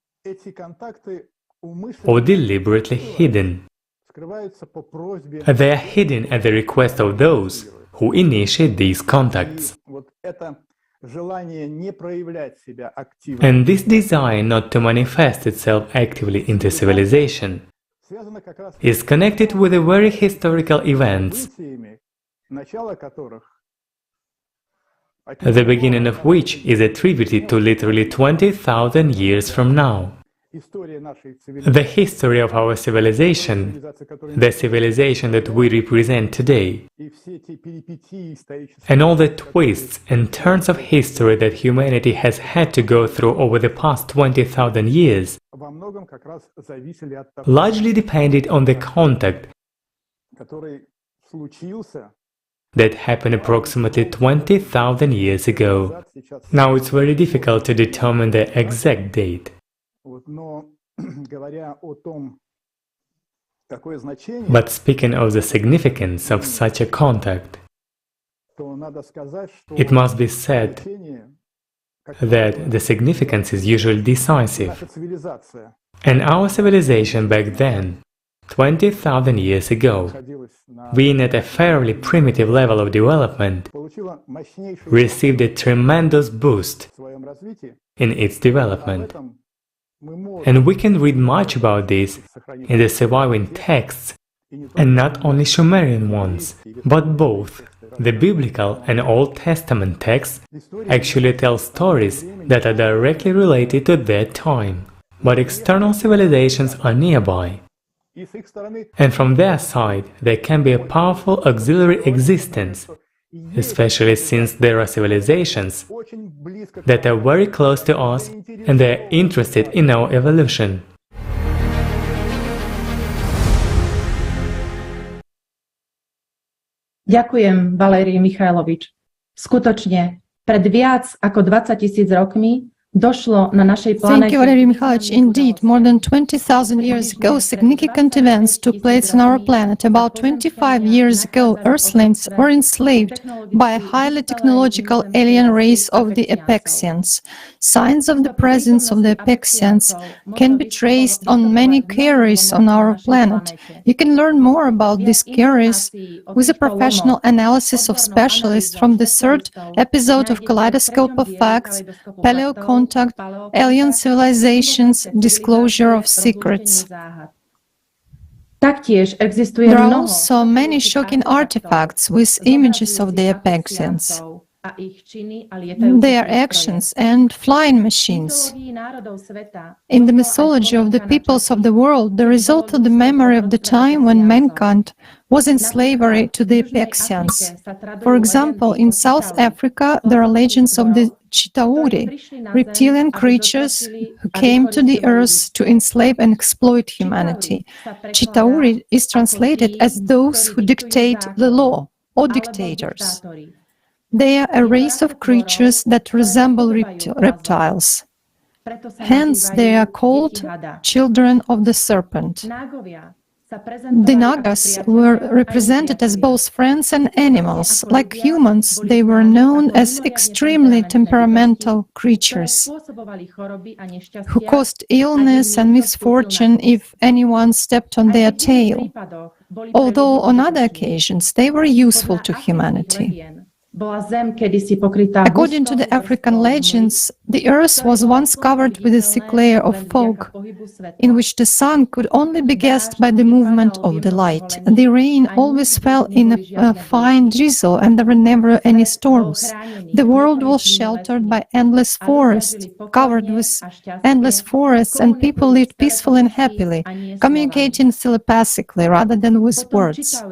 or deliberately hidden. They are hidden at the request of those who initiate these contacts. And this desire not to manifest itself actively into civilization is connected with the very historical events, the beginning of which is attributed to literally 20,000 years from now. The history of our civilization, the civilization that we represent today, and all the twists and turns of history that humanity has had to go through over the past 20,000 years, largely depended on the contact that happened approximately 20,000 years ago. Now it's very difficult to determine the exact date. But speaking of the significance of such a contact, it must be said that the significance is usually decisive. And our civilization back then, 20,000 years ago, being at a fairly primitive level of development, received a tremendous boost in its development. And we can read much about this in the surviving texts, and not only Sumerian ones, but both the Biblical and Old Testament texts actually tell stories that are directly related to that time, but external civilizations are nearby. And from their side, there can be a powerful auxiliary existence, especially since there are civilizations that are very close to us and they are interested in our evolution. Ďakujem, Valérij Michailovič. Skutočne, pred viac ako 20 000 rokmi došlo na našej planéte. Thank you, Valérij Michailovich. Indeed, more than 20,000 years ago, significant events took place on our planet. About 25 years ago, Earthlings were enslaved by a highly technological alien race of the Abeksyans. Signs of the presence of the Abeksyans can be traced on many carriers on our planet. You can learn more about these carriers with a professional analysis of specialists from the third episode of Kaleidoscope of Facts, Paleocontact, Alien Civilizations, Disclosure of Secrets. There are also many shocking artifacts with images of the Abeksyans, their actions and flying machines. In the mythology of the peoples of the world, the result of the memory of the time when mankind was in slavery to the Abeksyans. For example, in South Africa, there are legends of the Chitauri, reptilian creatures who came to the earth to enslave and exploit humanity. Chitauri is translated as those who dictate the law, or dictators. They are a race of creatures that resemble reptiles. Hence, they are called children of the serpent. The Nagas were represented as both friends and animals. Like humans, they were known as extremely temperamental creatures who caused illness and misfortune if anyone stepped on their tail, although on other occasions they were useful to humanity. According to the African legends, the earth was once covered with a thick layer of fog, in which the sun could only be guessed by the movement of the light. The rain always fell in a fine drizzle, and there were never any storms. The world was sheltered by endless forests, covered with endless forests, and people lived peacefully and happily, communicating telepathically rather than with words.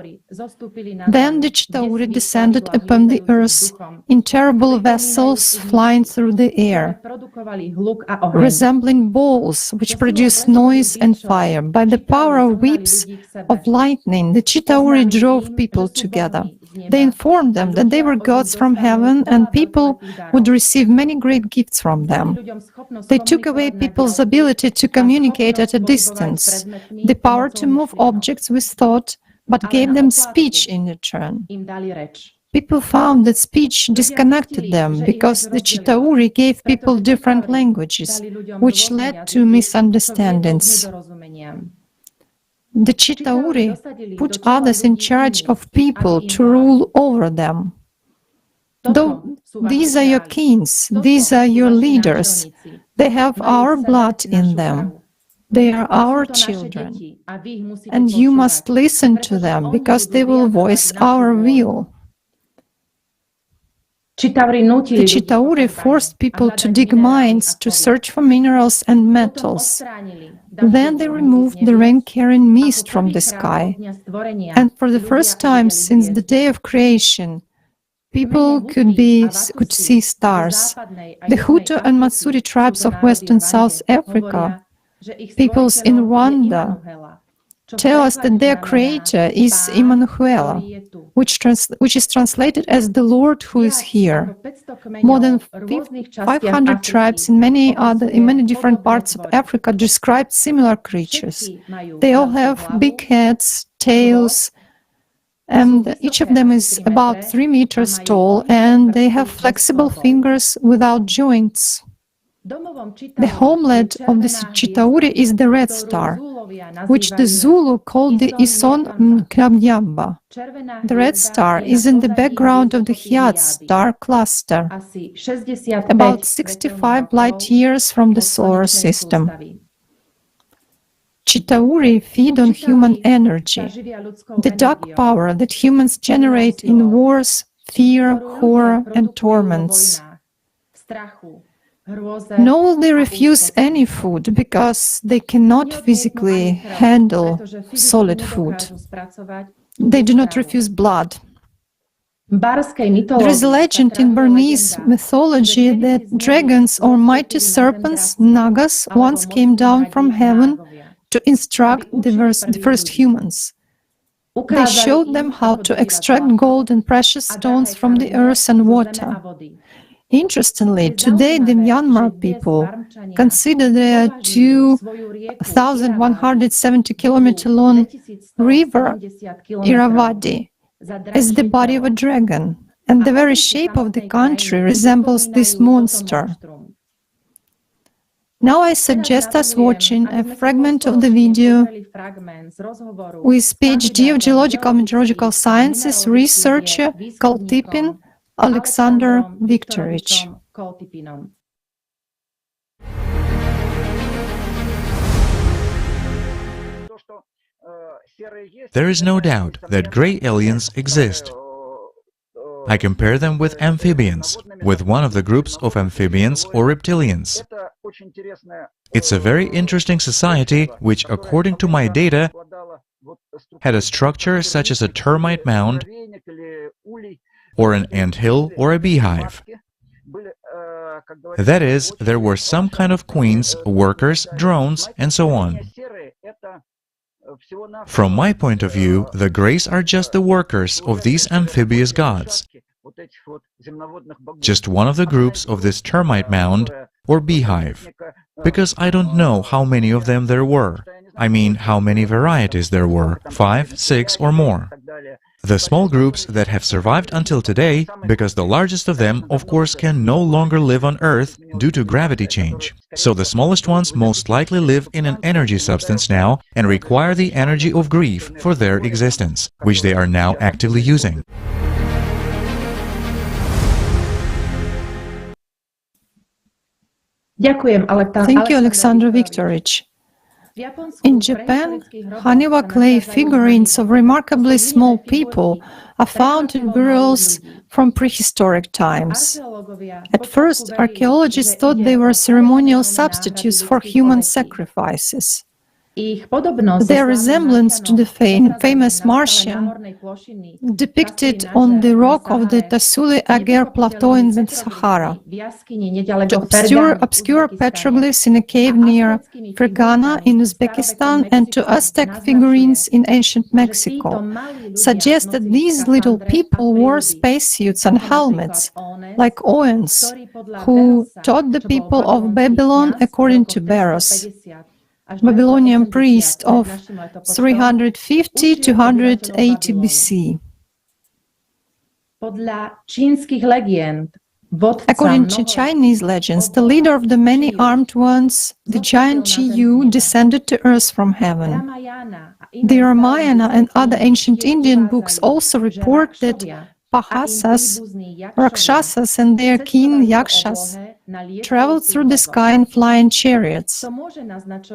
Then the Chitauri descended upon the earth in terrible vessels flying through the air, resembling balls which produce noise and fire. By the power of whips of lightning, the Chitauri drove people together. They informed them that they were gods from heaven and people would receive many great gifts from them. They took away people's ability to communicate at a distance, the power to move objects with thought, but gave them speech in return. People found that speech disconnected them because the Chitauri gave people different languages, which led to misunderstandings. The Chitauri put others in charge of people to rule over them. Though these are your kings, these are your leaders, they have our blood in them. They are our children, and you must listen to them because they will voice our will. The Chitauri forced people to dig mines to search for minerals and metals. Then they removed the rain-carrying mist from the sky. And for the first time since the day of creation, people could see stars. The Hutu and Matsuri tribes of West and South Africa, peoples in Rwanda, tell us that their creator is Immanuel, which is translated as the Lord who is here. More than 500 tribes in many different parts of Africa describe similar creatures. They all have big heads, tails, and each of them is about 3 meters tall, and they have flexible fingers without joints. The homeland of the Chitauri is the Red Star, which the Zulu called the Ison Mkanyamba. The Red Star is in the background of the Hyad star cluster, about 65 light years from the solar system. Chitauri feed on human energy, the dark power that humans generate in wars, fear, horror, and torments. Nor will they refuse any food because they cannot physically handle solid food. They do not refuse blood. There is a legend in Burmese mythology that dragons or mighty serpents, nagas, once came down from heaven to instruct the first humans. They showed them how to extract gold and precious stones from the earth and water. Interestingly, today the Myanmar people consider their 2,170-kilometer-long river Irrawaddy as the body of a dragon, and the very shape of the country resembles this monster. Now I suggest us watching a fragment of the video with PhD of Geological and Meteorological Sciences researcher Kaltipin Alexander Viktorovich. There is no doubt that gray aliens exist. I compare them with amphibians, with one of the groups of amphibians or reptilians. It's a very interesting society which, according to my data, had a structure such as a termite mound, or an anthill, or a beehive. That is, there were some kind of queens, workers, drones, and so on. From my point of view, the Greys are just the workers of these amphibious gods. Just one of the groups of this termite mound, or beehive. Because I don't know how many of them there were. I mean, how many varieties there were, 5, 6, or more. The small groups that have survived until today, because the largest of them, of course, can no longer live on Earth due to gravity change. So the smallest ones most likely live in an energy substance now and require the energy of grief for their existence, which they are now actively using. Thank you, Alexander Viktorovich. In Japan, Haniwa clay figurines of remarkably small people are found in burials from prehistoric times. At first, archaeologists thought they were ceremonial substitutes for human sacrifices. Their resemblance to the famous Martian depicted on the rock of the Tasuli Ager Plateau in the Sahara, to obscure petroglyphs in a cave near Fergana in Uzbekistan, and to Aztec figurines in ancient Mexico, suggest that these little people wore spacesuits and helmets, like Owens, who taught the people of Babylon according to Barros, Babylonian priest of 350 to 180 BC. According to Chinese legends, the leader of the many armed ones, the giant Chi-Yu, descended to earth from heaven. The Ramayana and other ancient Indian books also report that Pahasas, Rakshasas, and their kin Yakshas traveled through the sky in flying chariots.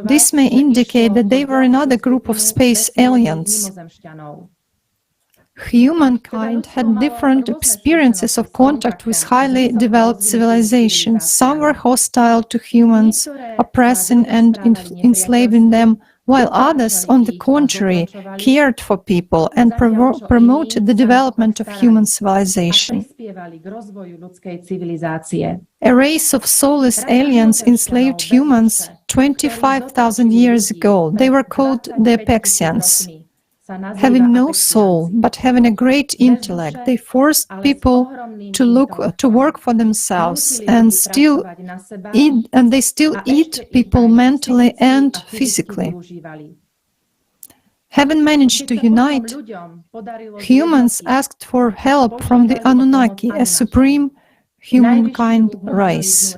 This may indicate that they were another group of space aliens. Humankind had different experiences of contact with highly developed civilizations. Some were hostile to humans, oppressing and enslaving them, while others, on the contrary, cared for people and promoted the development of human civilization. A race of soulless aliens enslaved humans 25,000 years ago. They were called the Apeksyans. Having no soul, but having a great intellect, they forced people to work for themselves and they still eat people mentally and physically. Having managed to unite, humans asked for help from the Anunnaki, a supreme humankind race,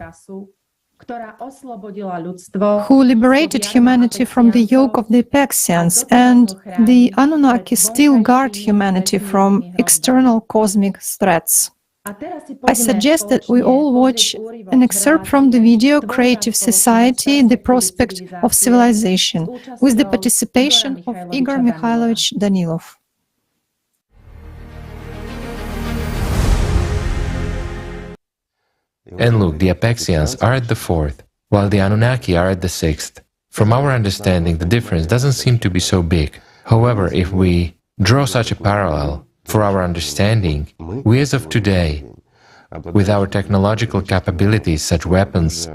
who liberated humanity from the yoke of the Apeksyans, and the Anunnaki still guard humanity from external cosmic threats. I suggest that we all watch an excerpt from the video Creative Society, the Prospect of Civilization, with the participation of Igor Mikhailovich Danilov. And look, the Apeksyans are at the fourth, while the Anunnaki are at the sixth. From our understanding, the difference doesn't seem to be so big. However, if we draw such a parallel, for our understanding, we as of today, with our technological capabilities, such weapons,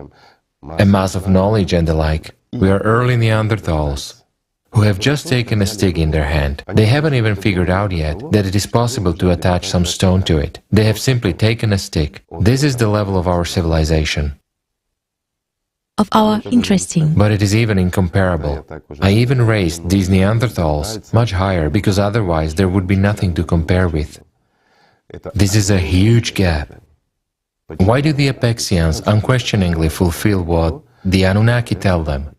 a mass of knowledge and the like, we are early Neanderthals, who have just taken a stick in their hand. They haven't even figured out yet that it is possible to attach some stone to it. They have simply taken a stick. This is the level of our civilization. Of our interesting. But it is even incomparable. I even raised these Neanderthals much higher because otherwise there would be nothing to compare with. This is a huge gap. Why do the Apeksyans unquestioningly fulfill what the Anunnaki tell them?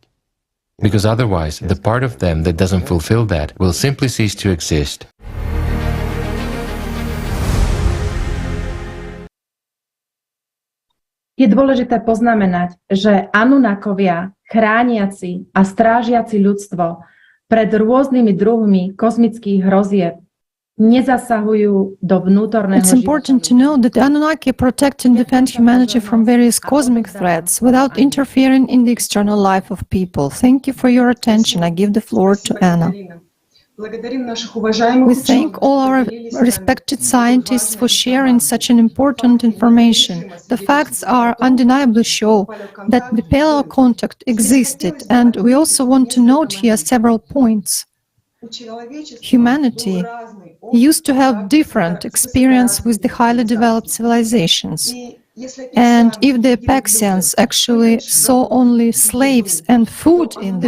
Because otherwise, the part of them that doesn't fulfill that will simply cease to exist. Je dôležité poznamenať, že Anunnakovia, chrániaci a strážiaci ľudstvo pred rôznymi druhmi kozmických hrozieb, nezasahujú do vnútorného It's important to know that the Anunnaki protect and defend humanity from various cosmic threats without interfering in the external life of people. Thank you for your attention. I give the floor to Anna. We thank all our respected scientists for sharing such an important information. The facts are undeniably show that the parallel contact existed, and we also want to note here several points. Humanity used to have different experience with the highly developed civilizations. And if the Apeksyans actually saw only slaves and food in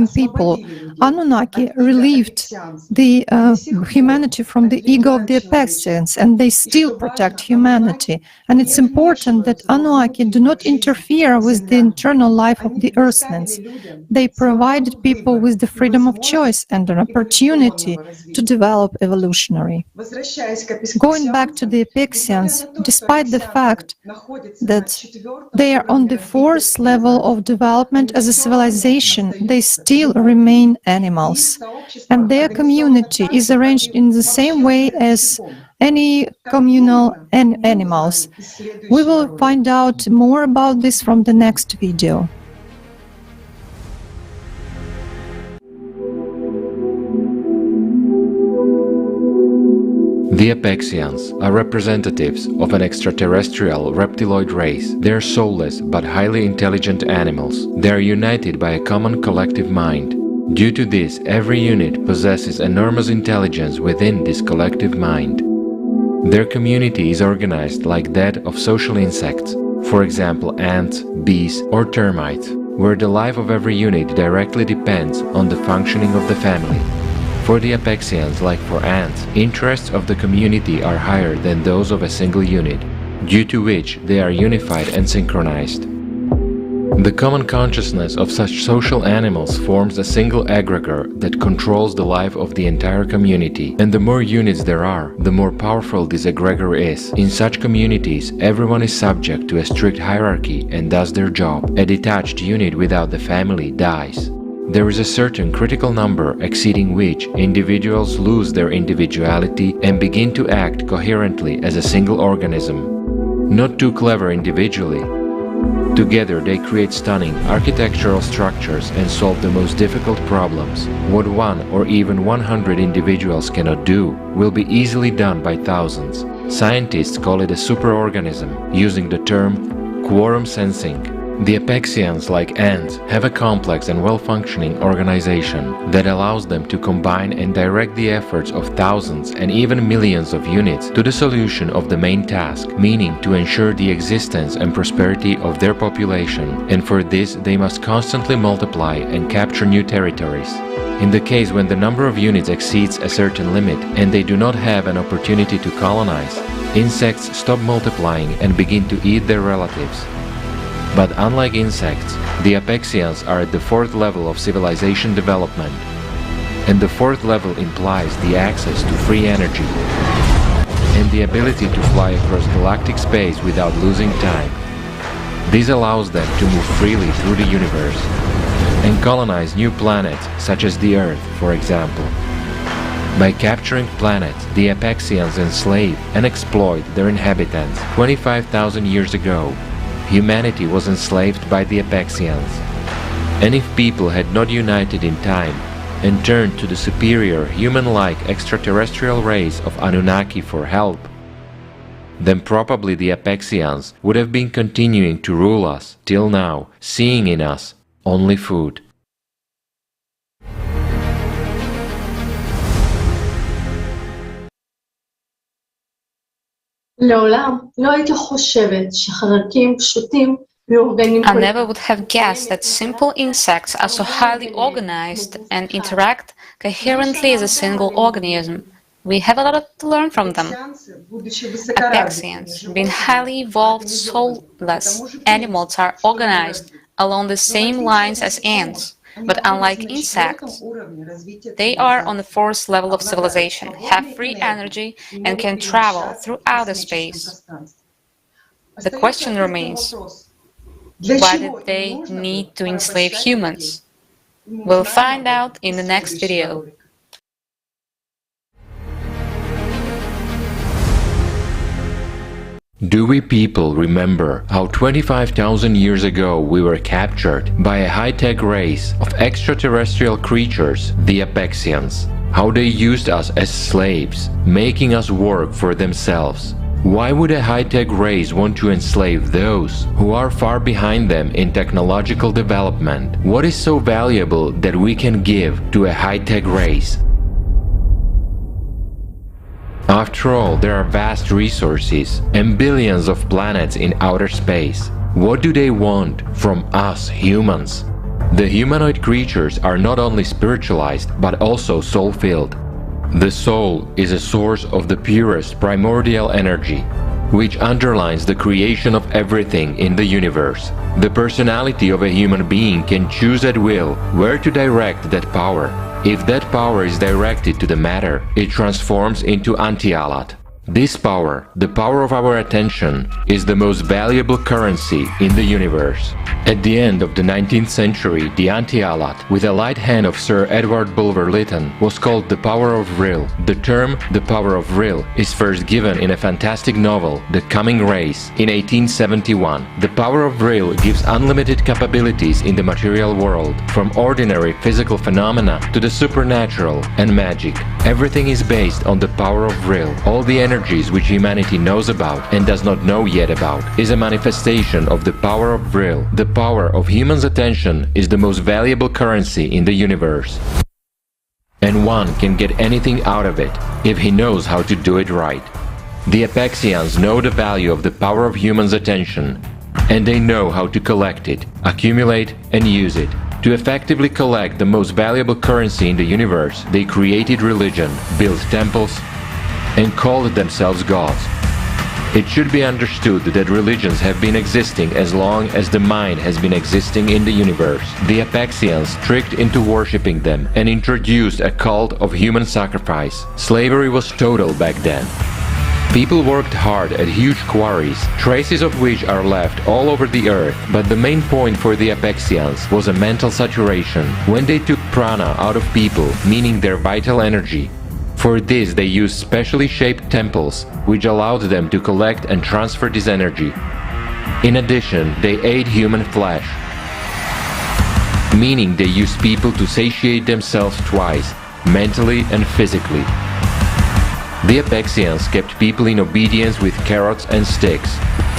people, Anunnaki relieved the humanity from the ego of the Apeksyans, and they still protect humanity. And it's important that Anunnaki do not interfere with the internal life of the Earthlings. They provided people with the freedom of choice and an opportunity to develop evolutionary. Going back to the Apeksyans, despite the fact that they are on the fourth level of development as a civilization, they still remain animals. And their community is arranged in the same way as any communal animals. We will find out more about this from the next video. The Apeksyans are representatives of an extraterrestrial reptiloid race. They are soulless but highly intelligent animals. They are united by a common collective mind. Due to this, every unit possesses enormous intelligence within this collective mind. Their community is organized like that of social insects, for example ants, bees or termites, where the life of every unit directly depends on the functioning of the family. For the Apeksyans, like for ants, interests of the community are higher than those of a single unit, due to which they are unified and synchronized. The common consciousness of such social animals forms a single egregor that controls the life of the entire community, and the more units there are, the more powerful this egregor is. In such communities, everyone is subject to a strict hierarchy and does their job. A detached unit without the family dies. There is a certain critical number exceeding which individuals lose their individuality and begin to act coherently as a single organism. Not too clever individually, Together they create stunning architectural structures and solve the most difficult problems. What one or even 100 individuals cannot do will be easily done by thousands. Scientists call it a superorganism, using the term quorum sensing. The Apeksyans, like ants, have a complex and well-functioning organization that allows them to combine and direct the efforts of thousands and even millions of units to the solution of the main task, meaning to ensure the existence and prosperity of their population, and for this they must constantly multiply and capture new territories. In the case when the number of units exceeds a certain limit and they do not have an opportunity to colonize, insects stop multiplying and begin to eat their relatives. But unlike insects, the Apeksyans are at the fourth level of civilization development. And the fourth level implies the access to free energy and the ability to fly across galactic space without losing time. This allows them to move freely through the universe and colonize new planets, such as the Earth, for example. By capturing planets, the Apeksyans enslave and exploit their inhabitants. 25,000 years ago, humanity was enslaved by the Apeksyans. And if people had not united in time and turned to the superior human-like extraterrestrial race of Anunnaki for help, then probably the Apeksyans would have been continuing to rule us till now, seeing in us only food. I never would have guessed that simple insects are so highly organized and interact coherently as a single organism. We have a lot to learn from them. Apeksyans, being highly evolved, soulless animals, are organized along the same lines as ants. But unlike insects, they are on the fourth level of civilization, have free energy, and can travel through outer space. The question remains, why did they need to enslave humans? We'll find out in the next video. Do we people remember how 25,000 years ago we were captured by a high-tech race of extraterrestrial creatures, the Apeksyans? How they used us as slaves, making us work for themselves. Why would a high-tech race want to enslave those who are far behind them in technological development? What is so valuable that we can give to a high-tech race? After all, there are vast resources and billions of planets in outer space. What do they want from us humans? The humanoid creatures are not only spiritualized but also soul-filled. The soul is a source of the purest primordial energy, which underlines the creation of everything in the universe. The personality of a human being can choose at will where to direct that power. If that power is directed to the matter, it transforms into anti-ALLAT. This power, the power of our attention, is the most valuable currency in the universe. At the end of the 19th century, the anti-ALLAT, with a light hand of Sir Edward Bulwer-Lytton, was called the power of Vril. The term the power of Vril is first given in a fantastic novel, The Coming Race, in 1871. The power of Vril gives unlimited capabilities in the material world, from ordinary physical phenomena to the supernatural and magic. Everything is based on the power of Vril. All the energies which humanity knows about and does not know yet about is a manifestation of the power of Vril. The power of humans' attention is the most valuable currency in the universe. And one can get anything out of it if he knows how to do it right. The Apeksyans know the value of the power of humans' attention, and they know how to collect it, accumulate and use it. To effectively collect the most valuable currency in the universe, they created religion, built temples, and called themselves gods. It should be understood that religions have been existing as long as the mind has been existing in the universe. The Apeksyans tricked into worshipping them and introduced a cult of human sacrifice. Slavery was total back then. People worked hard at huge quarries, traces of which are left all over the earth, but the main point for the Apeksyans was a mental saturation, when they took prana out of people, meaning their vital energy. For this they used specially shaped temples, which allowed them to collect and transfer this energy. In addition, they ate human flesh, meaning they used people to satiate themselves twice, mentally and physically. The Apeksyans kept people in obedience with carrots and sticks.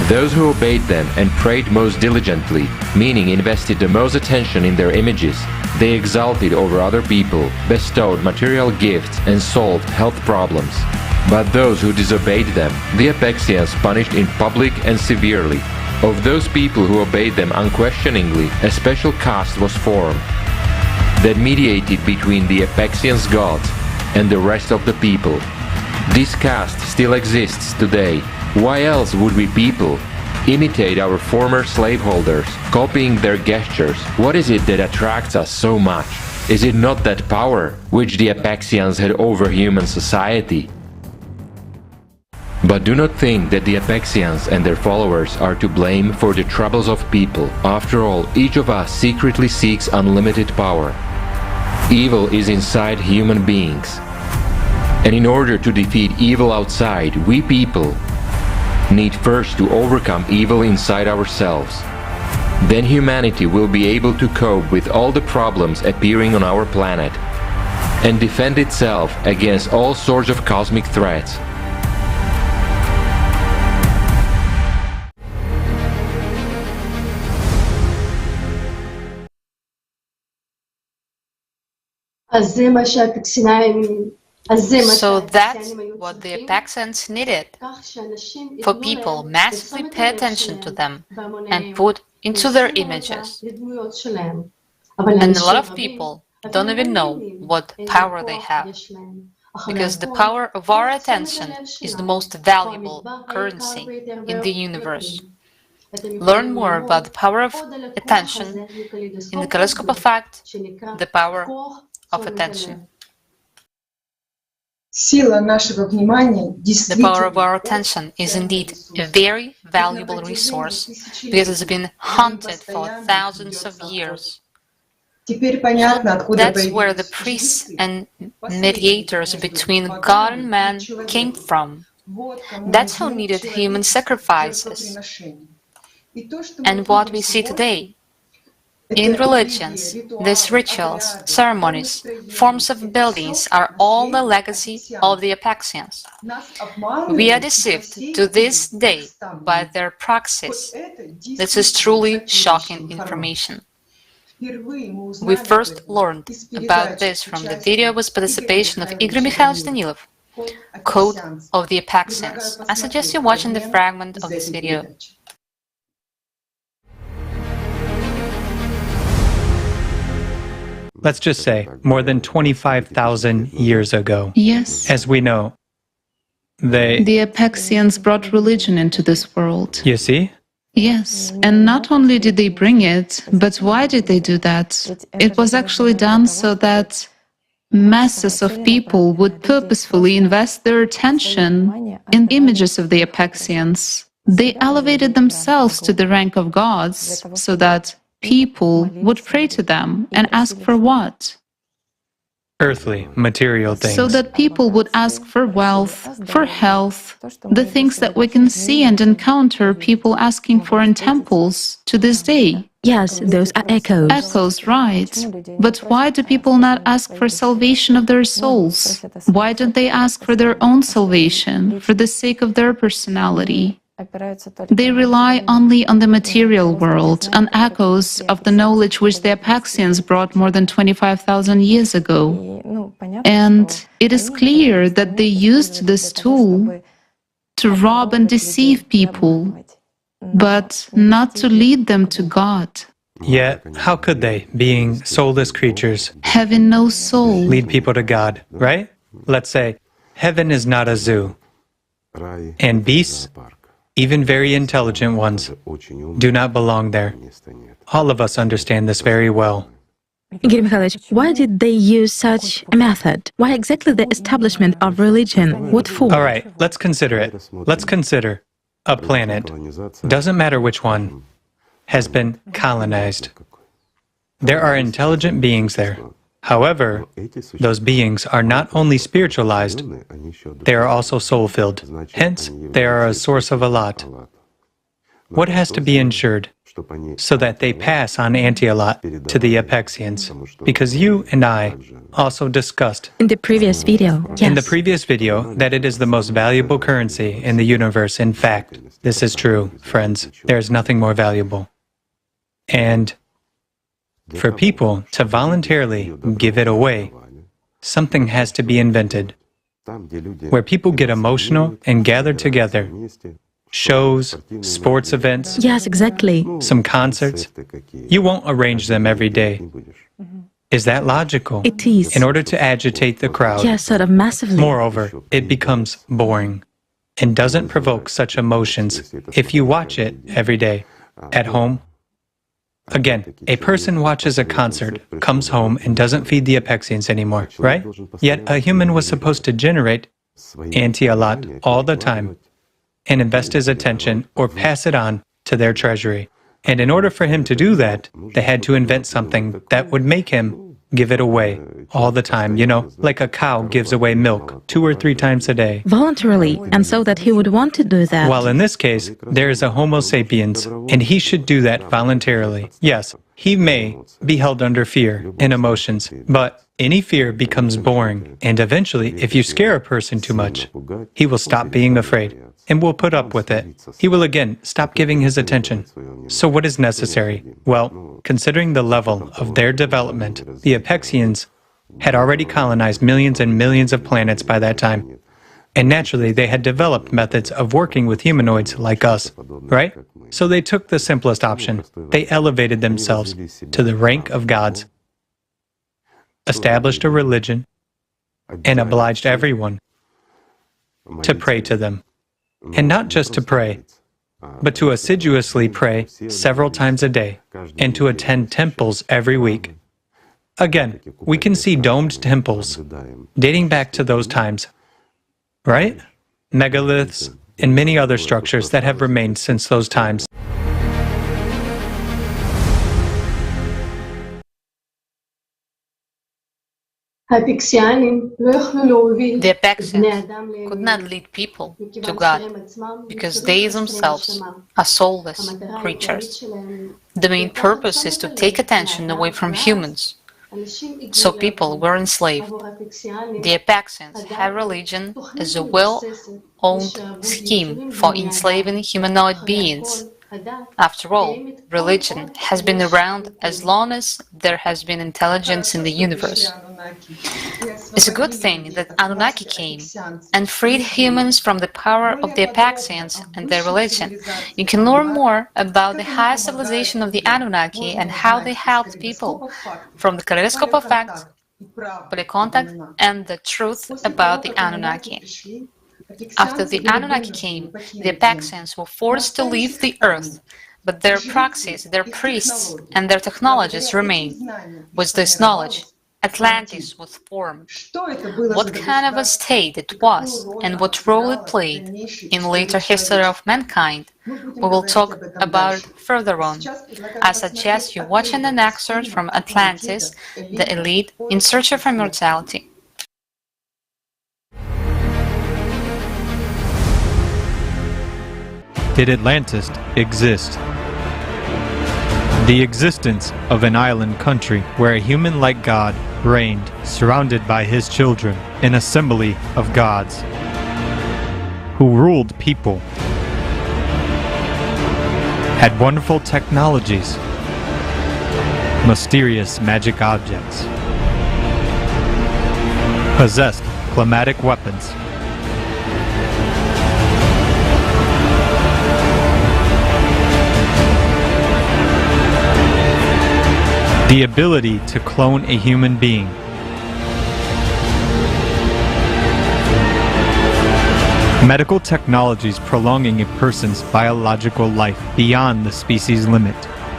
Those who obeyed them and prayed most diligently, meaning invested the most attention in their images, they exalted over other people, bestowed material gifts and solved health problems. But those who disobeyed them, the Apeksyans punished in public and severely. Of those people who obeyed them unquestioningly, a special caste was formed that mediated between the Apeksyans' gods and the rest of the people. This caste still exists today. Why else would we people imitate our former slaveholders, copying their gestures? What is it that attracts us so much? Is it not that power which the Apeksyans had over human society? But do not think that the Apeksyans and their followers are to blame for the troubles of people. After all, each of us secretly seeks unlimited power. Evil is inside human beings. And in order to defeat evil outside, we people need first to overcome evil inside ourselves. Then humanity will be able to cope with all the problems appearing on our planet and defend itself against all sorts of cosmic threats. So that's what the Apeksyans needed, for people massively pay attention to them and put into their images. And a lot of people don't even know what power they have, because the power of our attention is the most valuable currency in the universe. Learn more about the power of attention in the Telescope of Fact, the power of attention. The power of our attention is indeed a very valuable resource because it's been haunted for thousands of years. That's where the priests and mediators between God and man came from. That's how needed human sacrifices. And what we see today in religions, these rituals, ceremonies, forms of buildings are all the legacy of the Apeksyans. We are deceived to this day by their praxis. This is truly shocking information. We first learned about this from the video with participation of Igor Mikhailovich Danilov, Code of the Apeksyans. I suggest you watching the fragment of this video. Let's just say, more than 25,000 years ago. Yes. As we know, the Apeksyans brought religion into this world. You see? Yes, and not only did they bring it, but why did they do that? It was actually done so that masses of people would purposefully invest their attention in images of the Apeksyans. They elevated themselves to the rank of gods so that people would pray to them and ask for what? Earthly, material things. So that people would ask for wealth, for health, the things that we can see and encounter people asking for in temples to this day. Yes, those are echoes. Echoes, right. But why do people not ask for salvation of their souls? Why don't they ask for their own salvation, for the sake of their personality? They rely only on the material world, on echoes of the knowledge which the Apeksyans brought more than 25,000 years ago. And it is clear that they used this tool to rob and deceive people, but not to lead them to God. Yet, how could they, being soulless creatures, having no soul, lead people to God, right? Let's say, heaven is not a zoo, and beasts, even very intelligent ones, do not belong there. All of us understand this very well. Igor Mikhailovich, why did they use such a method? Why exactly the establishment of religion? What for? All right, let's consider it. Let's consider a planet, doesn't matter which one, has been colonized. There are intelligent beings there. However, those beings are not only spiritualized, they are also soul-filled. Hence, they are a source of ALLATRA. what has to be ensured so that they pass on anti-allot to the Apeksyans? Because you and I also discussed in the previous video, in the previous video that it is the most valuable currency in the universe. In fact, this is true, friends. There is nothing more valuable. And for people to voluntarily give it away, something has to be invented where people get emotional and gather together. Shows, sports events. Yes, exactly. Some concerts. You won't arrange them every day. Is that logical? It is. In order to agitate the crowd. Yes, sort of massively. Moreover, it becomes boring and doesn't provoke such emotions if you watch it every day at home. Again, a person watches a concert, comes home, and doesn't feed the Apeksyans anymore, right? Yet a human was supposed to generate anti-allot all the time and invest his attention or pass it on to their treasury. And in order for him to do that, they had to invent something that would make him give it away all the time, like a cow gives away milk 2 or 3 times a day. Voluntarily, and so that he would want to do that. While in this case, there is a Homo sapiens, and he should do that voluntarily. Yes, he may be held under fear and emotions, but any fear becomes boring, and eventually, if you scare a person too much, he will stop being afraid and will put up with it. He will again stop giving his attention. So what is necessary? Well, considering the level of their development, the Apeksyans had already colonized millions and millions of planets by that time. And naturally, they had developed methods of working with humanoids like us, right? So they took the simplest option. They elevated themselves to the rank of gods, established a religion, and obliged everyone to pray to them. And not just to pray, but to assiduously pray several times a day and to attend temples every week. Again, we can see domed temples dating back to those times, right? Megaliths and many other structures that have remained since those times. The Apeksyans could not lead people to God because they themselves are soulless creatures. The main purpose is to take attention away from humans, so people were enslaved. The Apeksyans have religion as a well-owned scheme for enslaving humanoid beings. After all, religion has been around as long as there has been intelligence in the universe. It's a good thing that Anunnaki came and freed humans from the power of the Apeksyans and their religion. You can learn more about the high civilization of the Anunnaki and how they helped people from the kaleidoscope of facts, polycontact, and the truth about the Anunnaki. After the Anunnaki came, the Apeksyans were forced to leave the Earth, but their proxies, their priests, and their technologies remained. With this knowledge, Atlantis was formed. What kind of a state it was, and what role it played in later history of mankind, we will talk about it further on. I suggest you watching an excerpt from Atlantis, the Elite in Search of Immortality. Did Atlantis exist? The existence of an island country where a human like God reigned, surrounded by his children, an assembly of gods who ruled people, had wonderful technologies, mysterious magic objects, possessed climatic weapons, the ability to clone a human being, medical technologies prolonging a person's biological life beyond the species limit,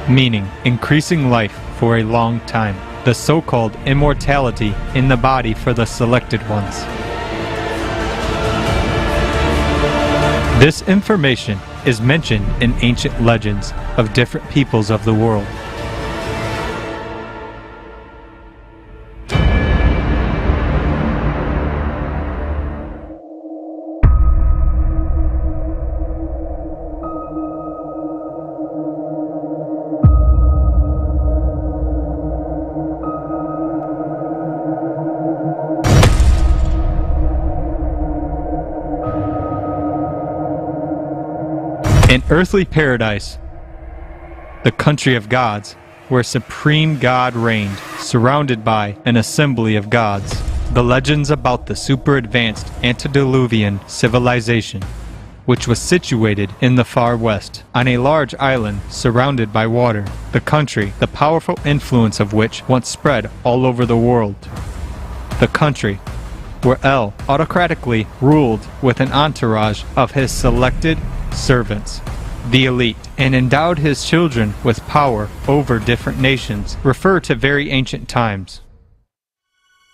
meaning increasing life for a long time, the so-called immortality in the body for the selected ones. This information is mentioned in ancient legends of different peoples of the world. An earthly paradise, the country of gods, where supreme God reigned, surrounded by an assembly of gods. The legends about the super-advanced antediluvian civilization, which was situated in the far west, on a large island surrounded by water, the country, the powerful influence of which once spread all over the world. The country where El autocratically ruled with an entourage of his selected servants, the elite, and endowed his children with power over different nations, refer to very ancient times.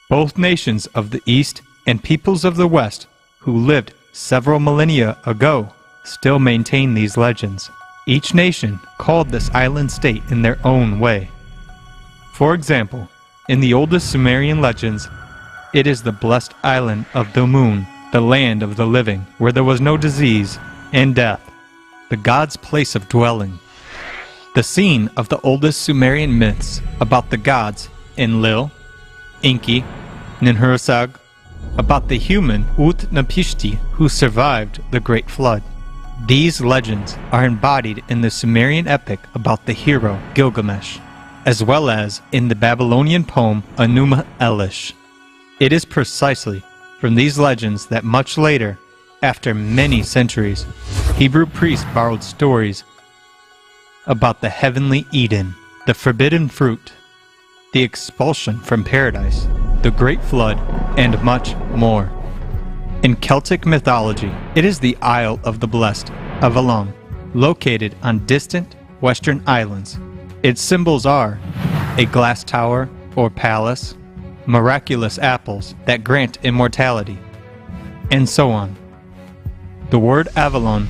Both nations of the East and peoples of the West, who lived several millennia ago, still maintain these legends. Each nation called this island state in their own way. For example, in the oldest Sumerian legends, it is the blessed island of the moon, the land of the living, where there was no disease and death, the gods' place of dwelling. The scene of the oldest Sumerian myths about the gods Enlil, Enki, Ninhursag, about the human Utnapishti who survived the Great Flood. These legends are embodied in the Sumerian epic about the hero Gilgamesh, as well as in the Babylonian poem Enuma Elish. It is precisely from these legends that much later, after many centuries, Hebrew priests borrowed stories about the heavenly Eden, the forbidden fruit, the expulsion from paradise, the Great Flood, and much more. In Celtic mythology, it is the Isle of the Blessed, Avalon, located on distant western islands. Its symbols are a glass tower or palace, miraculous apples that grant immortality, and so on. The word Avalon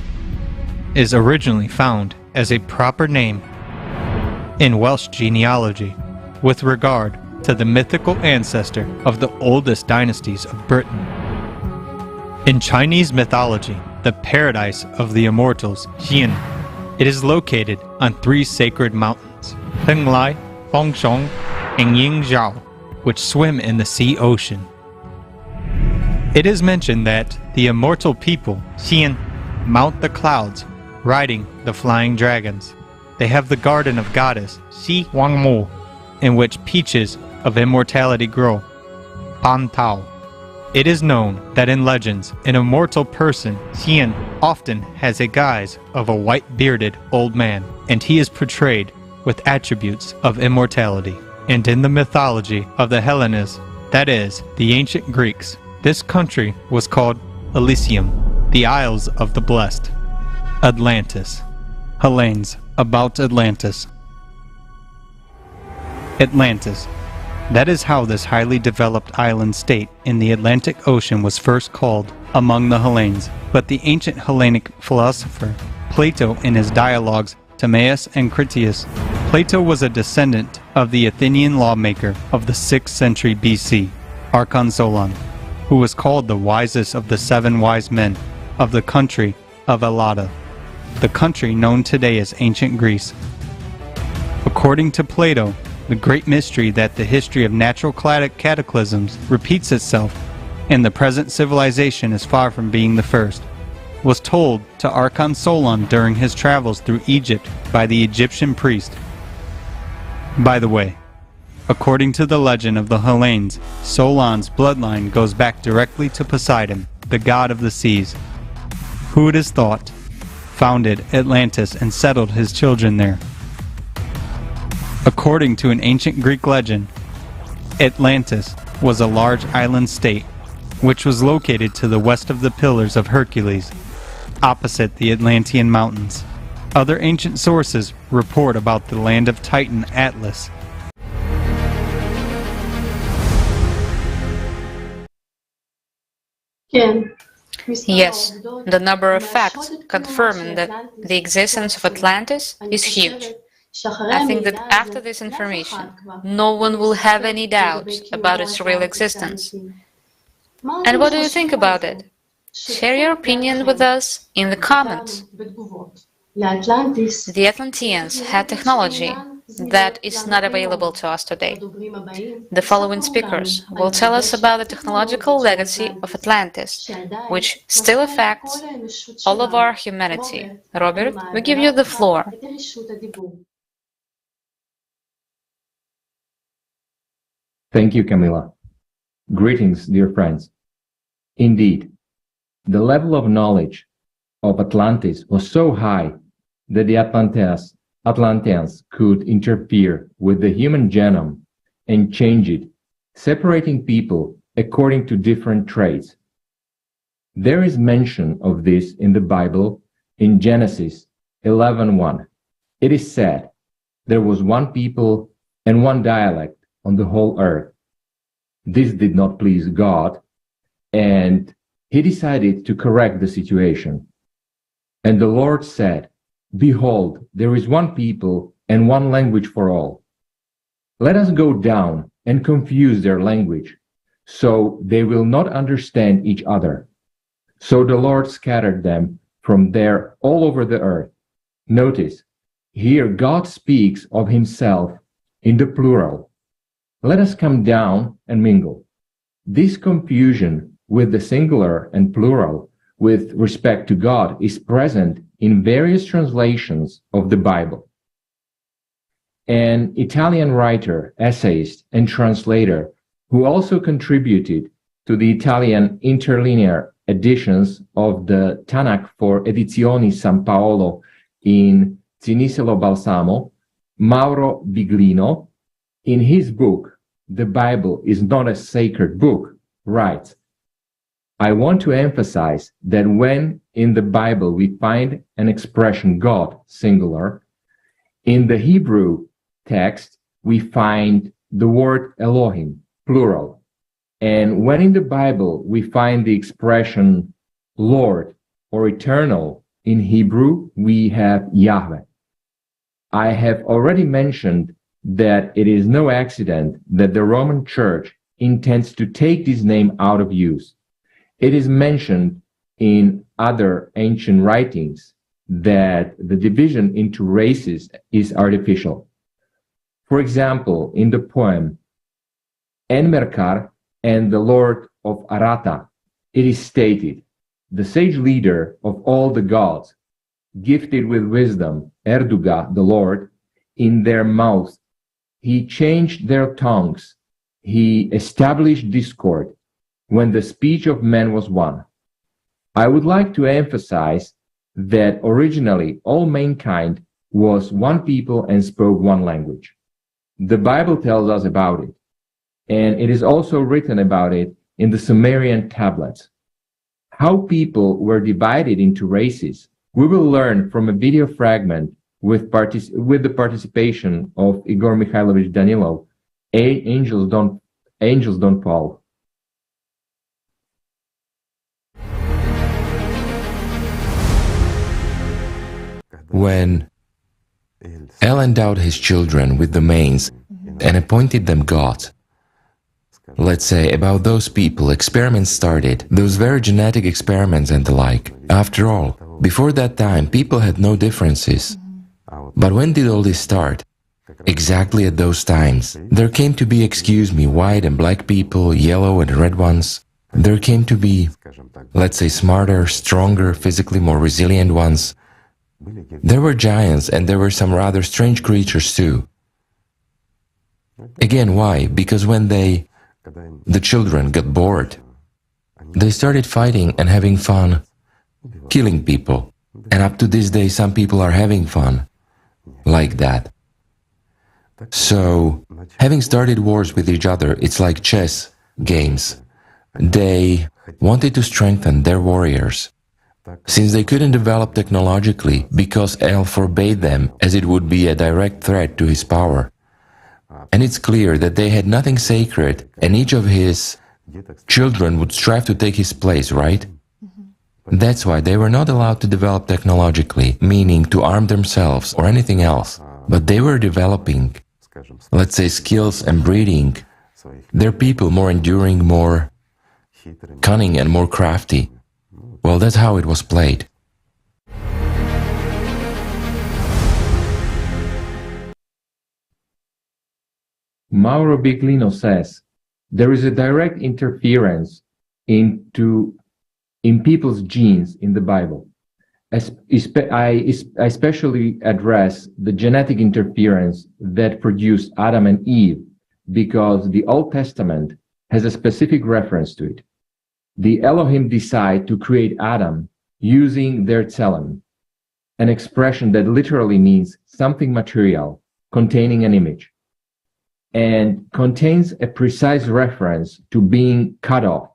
is originally found as a proper name in Welsh genealogy with regard to the mythical ancestor of the oldest dynasties of Britain. In Chinese mythology, the paradise of the immortals, Xian, it is located on 3 sacred mountains, Penglai, Fengshong, and Yingzhao, which swim in the sea ocean. It is mentioned that the immortal people, Xian, mount the clouds, riding the flying dragons. They have the garden of goddess, Xi Wangmu, in which peaches of immortality grow, Pan Tao. It is known that in legends, an immortal person, Xian, often has a guise of a white-bearded old man, and he is portrayed with attributes of immortality. And in the mythology of the Hellenes, that is, the ancient Greeks, this country was called Elysium, the Isles of the Blessed. Atlantis. Hellenes, about Atlantis. Atlantis. That is how this highly developed island state in the Atlantic Ocean was first called among the Hellenes. But the ancient Hellenic philosopher Plato, in his dialogues Timaeus and Critias, Plato was a descendant of the Athenian lawmaker of the 6th century BC, Archon Solon, who was called the wisest of the 7 wise men of the country of ALLATRA, the country known today as ancient Greece. According to Plato, the great mystery that the history of natural cataclysms repeats itself and the present civilization is far from being the first, was told to Archon Solon during his travels through Egypt by the Egyptian priest. By the way, according to the legend of the Hellenes, Solon's bloodline goes back directly to Poseidon, the god of the seas, who it is thought founded Atlantis and settled his children there. According to an ancient Greek legend, Atlantis was a large island state which was located to the west of the Pillars of Hercules, opposite the Atlantean Mountains. Other ancient sources report about the land of Titan Atlas. Yes, the number of facts confirming that the existence of Atlantis is huge. I think that after this information, no one will have any doubts about its real existence. And what do you think about it? Share your opinion with us in the comments. The Atlanteans had technology that is not available to us today. The following speakers will tell us about the technological legacy of Atlantis, which still affects all of our humanity. Robert, we give you the floor. Thank you, Camila. Greetings, dear friends. Indeed, the level of knowledge of Atlantis was so high that the Atlanteans could interfere with the human genome and change it, separating people according to different traits. There is mention of this in the Bible in Genesis 11:1. It is said, there was one people and one dialect on the whole earth. This did not please God, and he decided to correct the situation. And the Lord said, behold, there is one people and one language for all. Let us go down and confuse their language, so they will not understand each other. So the Lord scattered them from there all over the earth. Notice, here God speaks of himself in the plural. Let us come down and mingle. This confusion with the singular and plural with respect to God is present in various translations of the Bible. An Italian writer, essayist, and translator who also contributed to the Italian interlinear editions of the Tanakh for Edizioni San Paolo in Ciniselo Balsamo, Mauro Biglino, in his book, The Bible is Not a Sacred Book, writes, I want to emphasize that when in the Bible we find an expression God, singular, in the Hebrew text we find the word Elohim, plural. And when in the Bible we find the expression Lord or eternal, in Hebrew we have Yahweh. I have already mentioned that it is no accident that the Roman Church intends to take this name out of use. It is mentioned in other ancient writings that the division into races is artificial. For example, in the poem Enmerkar and the Lord of Arata, it is stated, the sage leader of all the gods, gifted with wisdom, Erduga, the Lord, in their mouths, he changed their tongues, he established discord, when the speech of men was one. I would like to emphasize that originally all mankind was one people and spoke one language. The Bible tells us about it, and it is also written about it in the Sumerian tablets. How people were divided into races, we will learn from a video fragment with the participation of Igor Mikhailovich Danilov, Angels Don't Fall. When El endowed his children with domains and appointed them gods, let's say about those people experiments started, those very genetic experiments and the like. After all, before that time people had no differences. But when did all this start? Exactly at those times. There came to be, excuse me, white and black people, yellow and red ones. There came to be, let's say, smarter, stronger, physically more resilient ones. There were giants and there were some rather strange creatures too. Again, why? Because when the children got bored, they started fighting and having fun, killing people. And up to this day, some people are having fun like that. So, having started wars with each other, it's like chess games. They wanted to strengthen their warriors. Since they couldn't develop technologically because El forbade them, as it would be a direct threat to his power. And it's clear that they had nothing sacred, and each of his children would strive to take his place, right? That's why they were not allowed to develop technologically, meaning to arm themselves or anything else. But they were developing, let's say, skills and breeding their people more enduring, more cunning and more crafty. Well, that's how it was played. Mauro Biglino says, there is a direct interference in people's genes in the Bible. I especially address the genetic interference that produced Adam and Eve because the Old Testament has a specific reference to it. The Elohim decide to create Adam using their tselem, an expression that literally means something material containing an image, and contains a precise reference to being cut off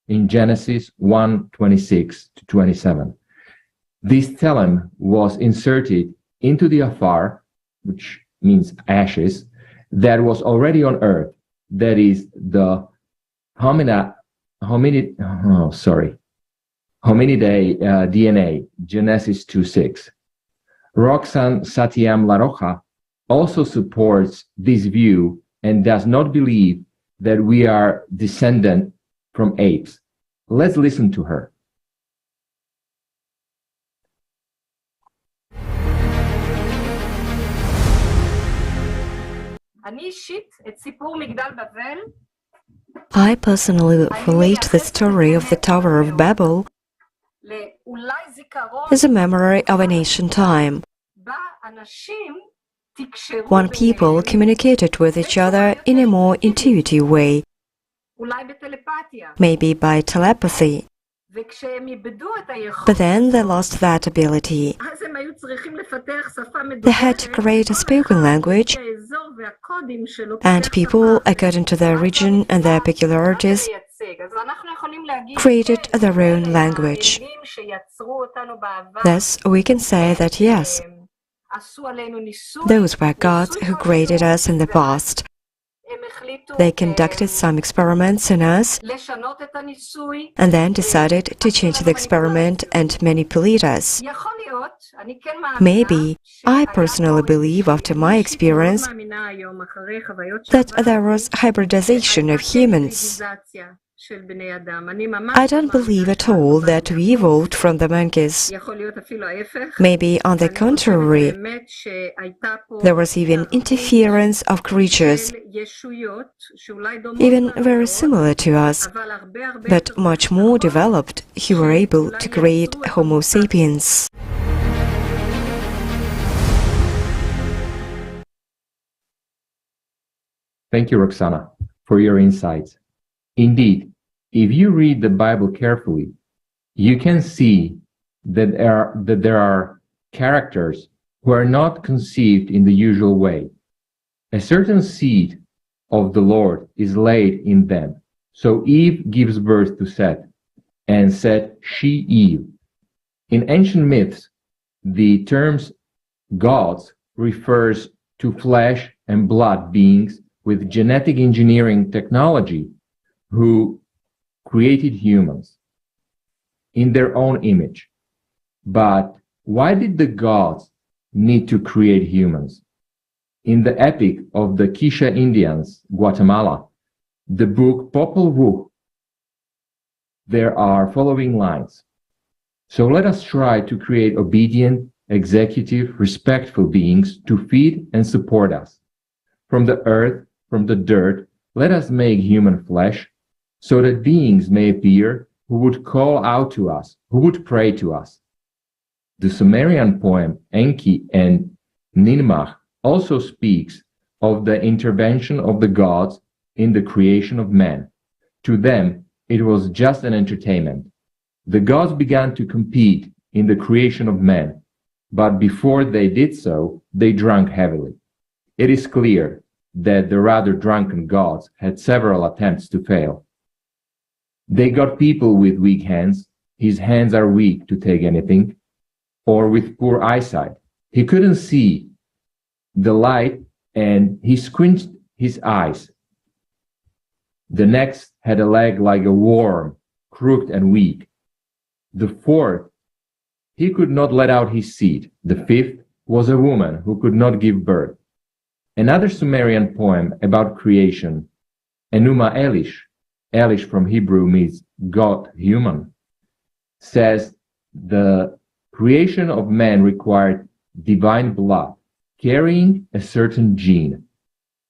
in Genesis 1:26-27. This tselem was inserted into the afar, which means ashes, that was already on earth, that is the hominidae DNA, Genesis 2:6. Roxanne Satyam Laroja also supports this view and does not believe that we are descendant from apes. Let's listen to her. I personally relate the story of the Tower of Babel as a memory of an ancient time, when people communicated with each other in a more intuitive way, maybe by telepathy. But then they lost that ability. They had to create a spoken language, and people, according to their region and their peculiarities, created their own language. Thus, we can say that yes, those were gods who created us in the past. They conducted some experiments on us and then decided to change the experiment and manipulate us. Maybe, I personally believe after my experience that there was hybridization of humans. I don't believe at all that we evolved from the monkeys. Maybe on the contrary, there was even interference of creatures, even very similar to us, but much more developed, who were able to create Homo sapiens. Thank you, Roxana, for your insights. Indeed, if you read the Bible carefully, you can see that there are characters who are not conceived in the usual way. A certain seed of the Lord is laid in them. So Eve gives birth to Seth, and Seth she-Eve. In ancient myths, the terms gods refers to flesh and blood beings with genetic engineering technology who created humans in their own image. But why did the gods need to create humans? In the epic of the Quiché Indians, Guatemala, the book Popol Vuh, there are following lines. So let us try to create obedient, executive, respectful beings to feed and support us. From the earth, from the dirt, let us make human flesh, so that beings may appear who would call out to us, who would pray to us. The Sumerian poem Enki and Ninmah also speaks of the intervention of the gods in the creation of man. To them, it was just an entertainment. The gods began to compete in the creation of man, but before they did so, they drank heavily. It is clear that the rather drunken gods had several attempts to fail. They got people with weak hands. His hands are weak to take anything, or with poor eyesight. He couldn't see the light and he squinted his eyes. The next had a leg like a worm, crooked and weak. The fourth, he could not let out his seed. The fifth was a woman who could not give birth. Another Sumerian poem about creation, Enuma Elish, Elish from Hebrew means God, human, says the creation of man required divine blood, carrying a certain gene.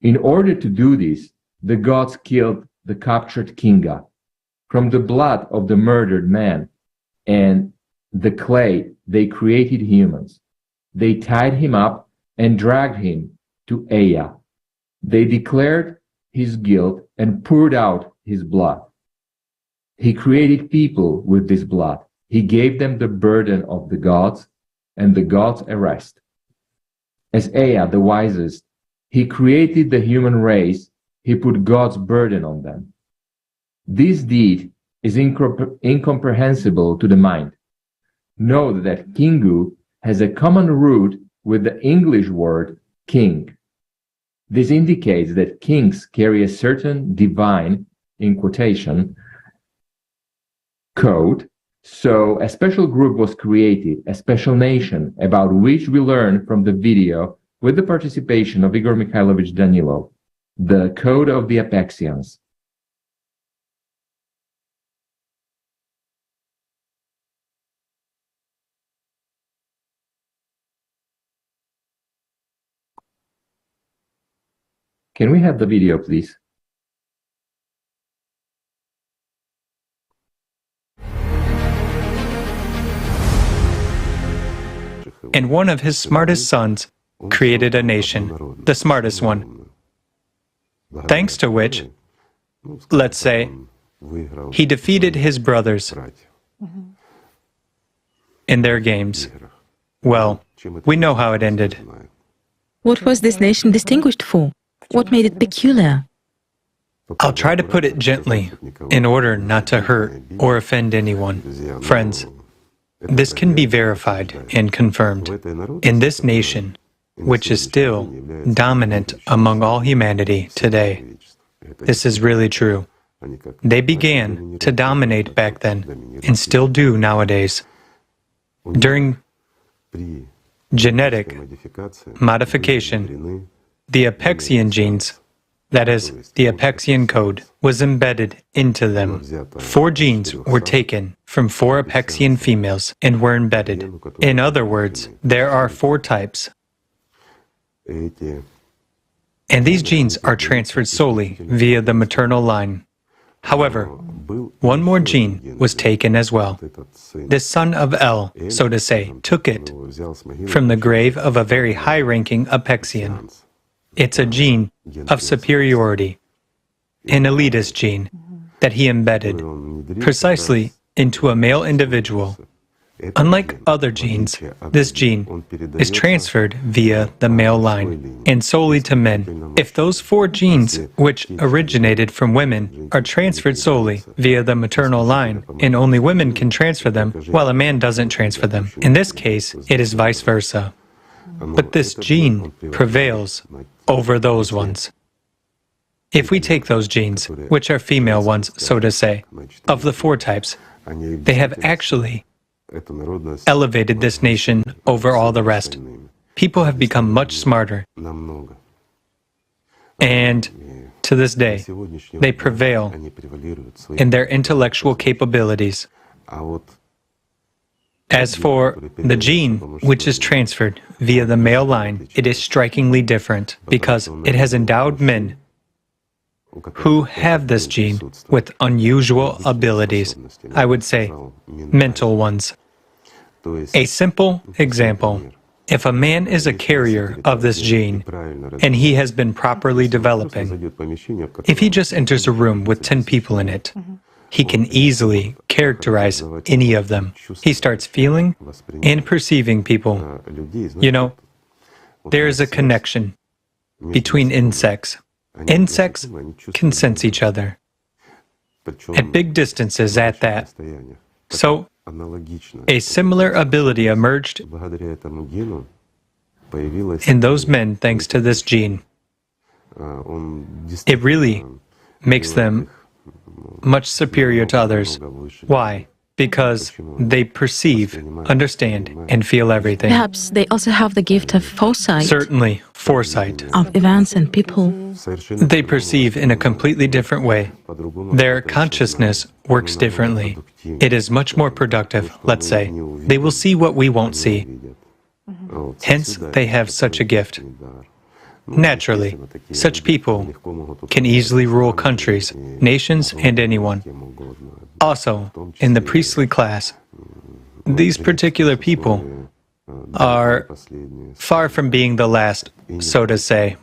In order to do this, the gods killed the captured Kinga. From the blood of the murdered man and the clay, they created humans. They tied him up and dragged him to Ea. They declared his guilt and poured out his blood. He created people with this blood. He gave them the burden of the gods and the gods' arrest. As Ea, the wisest, he created the human race. He put God's burden on them. This deed is incomprehensible to the mind. Note that Kingu has a common root with the English word king. This indicates that kings carry a certain divine, in quotation, code. So a special group was created, a special nation, about which we learn from the video with the participation of Igor Mikhailovich Danilov, the Code of the Apeksyans. Can we have the video, please? And one of his smartest sons created a nation, the smartest one, thanks to which, let's say, he defeated his brothers in their games. Well, we know how it ended. What was this nation distinguished for? What made it peculiar? I'll try to put it gently, in order not to hurt or offend anyone. Friends, this can be verified and confirmed. In this nation, which is still dominant among all humanity today, this is really true. They began to dominate back then, and still do nowadays. During genetic modification, the Apeksyans genes, that is, the Apeksyans code, was embedded into them. 4 genes were taken from 4 Apeksyans females and were embedded. In other words, there are 4 types. And these genes are transferred solely via the maternal line. However, one more gene was taken as well. The son of El, so to say, took it from the grave of a very high-ranking Apeksyans. It's a gene of superiority, an elitist gene that he embedded precisely into a male individual. Unlike other genes, this gene is transferred via the male line and solely to men. If those 4 genes, which originated from women, are transferred solely via the maternal line, and only women can transfer them, while a man doesn't transfer them. In this case, it is vice versa. But this gene prevails over those ones. If we take those genes, which are female ones, so to say, of the 4 types, they have actually elevated this nation over all the rest. People have become much smarter. And to this day, they prevail in their intellectual capabilities. As for the gene, which is transferred via the male line, it is strikingly different because it has endowed men who have this gene with unusual abilities, I would say, mental ones. A simple example. If a man is a carrier of this gene, and he has been properly developing, if he just enters a room with 10 people in it, he can easily characterize any of them. He starts feeling and perceiving people. You know, there is a connection between insects. Insects can sense each other at big distances at that. So, a similar ability emerged in those men thanks to this gene. It really makes them much superior to others. Why? Because they perceive, understand, and feel everything. Perhaps they also have the gift of foresight. Certainly, foresight. Of events and people. They perceive in a completely different way. Their consciousness works differently. It is much more productive, let's say. They will see what we won't see. Hence, they have such a gift. Naturally, such people can easily rule countries, nations, and anyone. Also, in the priestly class, these particular people are far from being the last, so to say.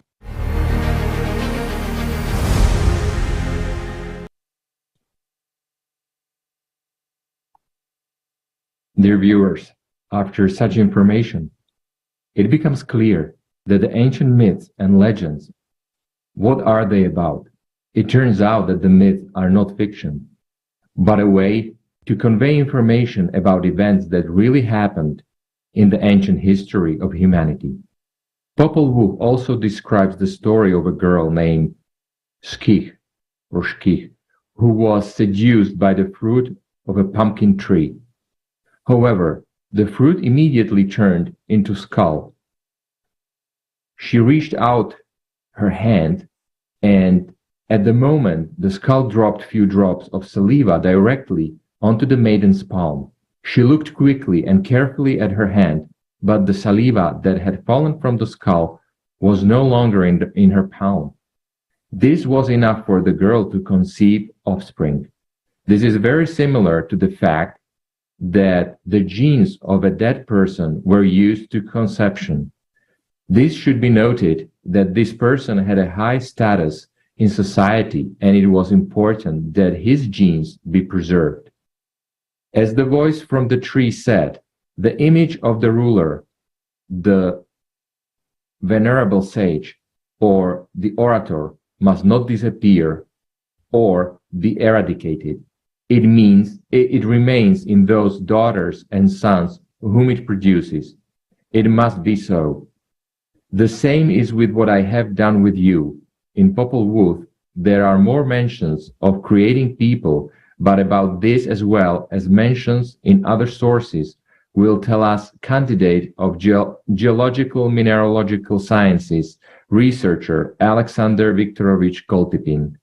Dear viewers, after such information, it becomes clear that the ancient myths and legends, what are they about? It turns out that the myths are not fiction, but a way to convey information about events that really happened in the ancient history of humanity. Popol Vuh also describes the story of a girl named Skich, who was seduced by the fruit of a pumpkin tree. However, the fruit immediately turned into skull. She reached out her hand, and at the moment, the skull dropped few drops of saliva directly onto the maiden's palm. She looked quickly and carefully at her hand, but the saliva that had fallen from the skull was no longer in her palm. This was enough for the girl to conceive offspring. This is very similar to the fact that the genes of a dead person were used to conception. This should be noted that this person had a high status in society, and it was important that his genes be preserved. As the voice from the tree said, the image of the ruler, the venerable sage, or the orator must not disappear or be eradicated. It means it remains in those daughters and sons whom it produces. It must be so. The same is with what I have done with you. In Popol Vuh, there are more mentions of creating people, but about this as well as mentions in other sources will tell us candidate of geological mineralogical sciences, researcher Alexander Viktorovich Koltipin.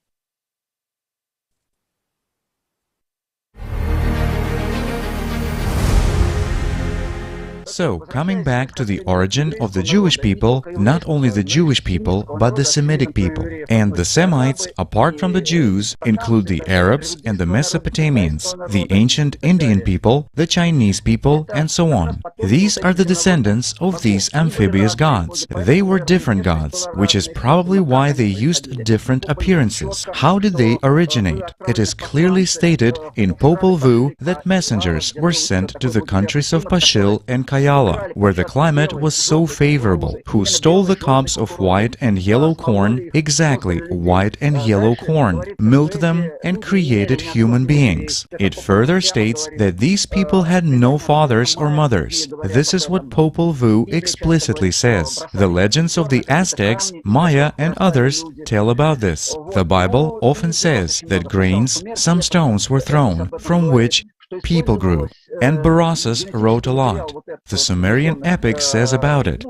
So, coming back to the origin of the Jewish people, not only the Jewish people, but the Semitic people. And the Semites, apart from the Jews, include the Arabs and the Mesopotamians, the ancient Indian people, the Chinese people, and so on. These are the descendants of these amphibious gods. They were different gods, which is probably why they used different appearances. How did they originate? It is clearly stated in Popol Vuh that messengers were sent to the countries of Pashil and Kayala, where the climate was so favorable, who stole the cobs of white and yellow corn, exactly white and yellow corn, milled them, and created human beings. It further states that these people had no fathers or mothers. This is what Popol Vuh explicitly says. The legends of the Aztecs, Maya, and others tell about this. The Bible often says that grains, some stones were thrown, from which people grew, and Berossus wrote a lot. The Sumerian epic says about it,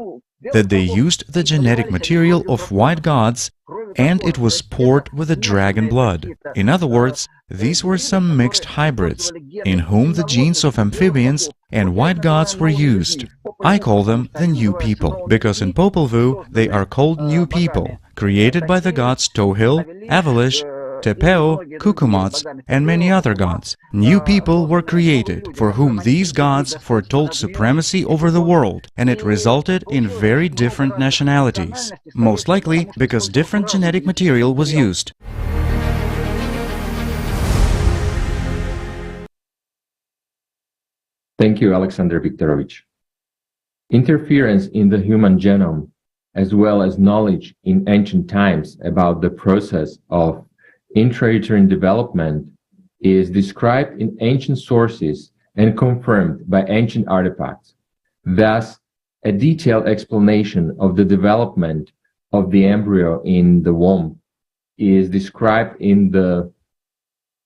that they used the genetic material of white gods and it was poured with the dragon blood. In other words, these were some mixed hybrids, in whom the genes of amphibians and white gods were used. I call them the new people, because in Popol Vuh they are called new people, created by the gods Tohil, Avalish, Tepeo, Kukumats, and many other gods. New people were created, for whom these gods foretold supremacy over the world, and it resulted in very different nationalities, most likely because different genetic material was used. Thank you, Alexander Viktorovich. Interference in the human genome, as well as knowledge in ancient times about the process of intrauterine development, is described in ancient sources and confirmed by ancient artifacts. Thus, a detailed explanation of the development of the embryo in the womb is described in the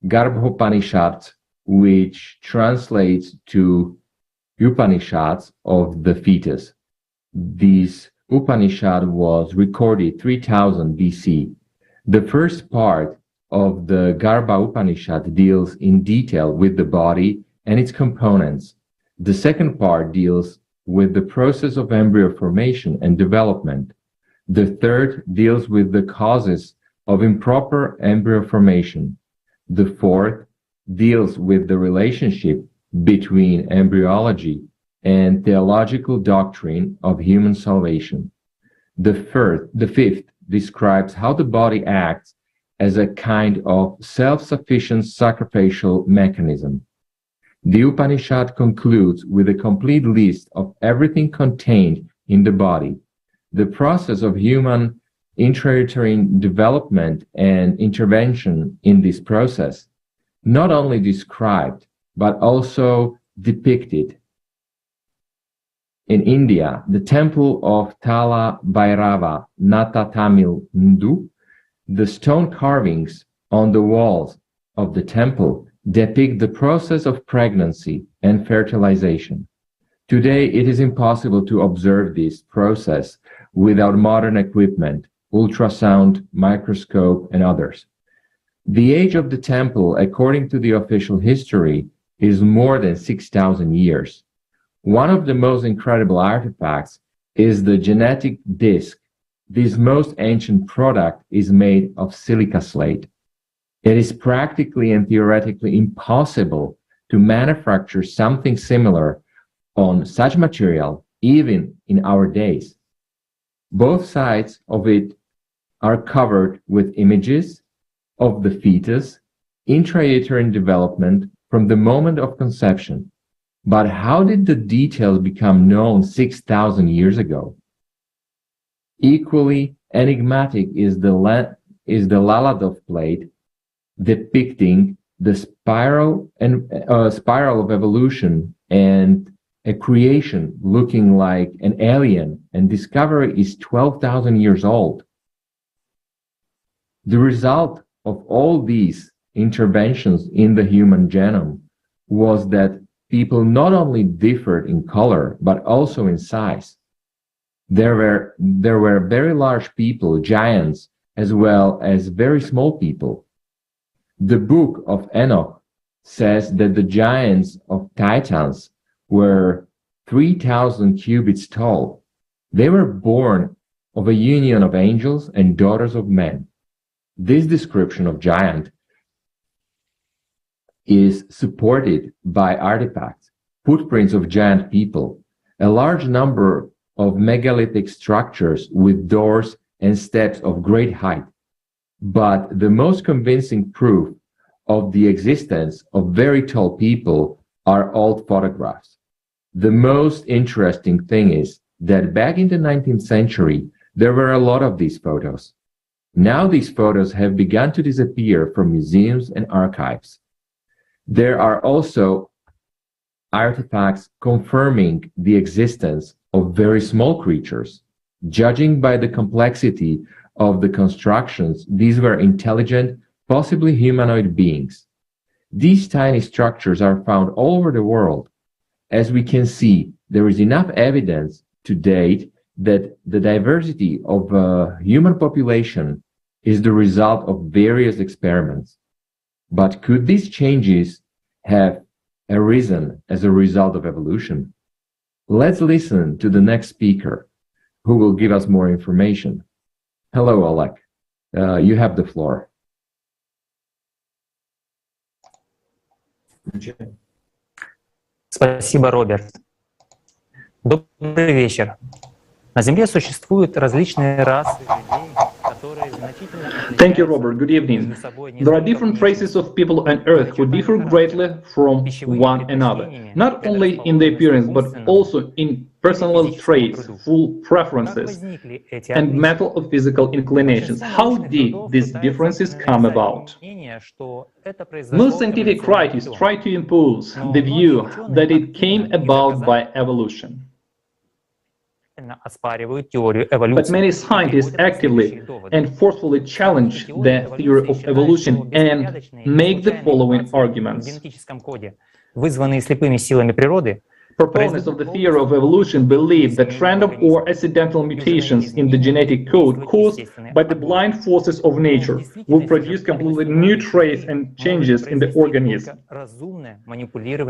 Garbhopanishads, which translates to Upanishads of the fetus. This Upanishad was recorded 3000 BC. The first part of the Garbha Upanishad deals in detail with the body and its components. The second part deals with the process of embryo formation and development. The third deals with the causes of improper embryo formation. The fourth deals with the relationship between embryology and theological doctrine of human salvation. The fifth describes how the body acts as a kind of self-sufficient sacrificial mechanism. The Upanishad concludes with a complete list of everything contained in the body. The process of human intrauterine development and intervention in this process, not only described, but also depicted. In India, the temple of Tala Bhairava Nata Tamil Ndu, the stone carvings on the walls of the temple depict the process of pregnancy and fertilization. Today, it is impossible to observe this process without modern equipment, ultrasound, microscope, and others. The age of the temple, according to the official history, is more than 6,000 years. One of the most incredible artifacts is the genetic disc. This most ancient product is made of silica slate. It is practically and theoretically impossible to manufacture something similar on such material, even in our days. Both sides of it are covered with images of the fetus, intrauterine development from the moment of conception. But how did the details become known 6,000 years ago? Equally enigmatic is the Laladov plate depicting the spiral of evolution and a creation looking like an alien, and discovery is 12,000 years old. The result of all these interventions in the human genome was that people not only differed in color, but also in size. There were very large people, giants, as well as very small people. The book of Enoch says that the giants of Titans were 3,000 cubits tall. They were born of a union of angels and daughters of men. This description of giant is supported by artifacts, footprints of giant people, a large number of megalithic structures with doors and steps of great height. But the most convincing proof of the existence of very tall people are old photographs. The most interesting thing is that back in the 19th century, there were a lot of these photos. Now these photos have begun to disappear from museums and archives. There are also artifacts confirming the existence of very small creatures. Judging by the complexity of the constructions, these were intelligent, possibly humanoid beings. These tiny structures are found all over the world. As we can see, there is enough evidence to date that the diversity of a human population is the result of various experiments. But could these changes have arisen as a result of evolution? Let's listen to the next speaker, who will give us more information. Hello, Oleg. You have the floor. Спасибо, Роберт. Добрый вечер. На Земле существуют различные расы людей, которые значительно Thank you, Robert. Good evening. There are different races of people on Earth who differ greatly from one another, not only in the appearance, but also in personal traits, full preferences, and mental or physical inclinations. How did these differences come about? Most scientific writers try to impose the view that it came about by evolution. But many scientists actively and forcefully challenge the theory of evolution and make the following arguments. вызванные слепыми силами природы, Proponents of the theory of evolution believe that random or accidental mutations in the genetic code caused by the blind forces of nature will produce completely new traits and changes in the organism.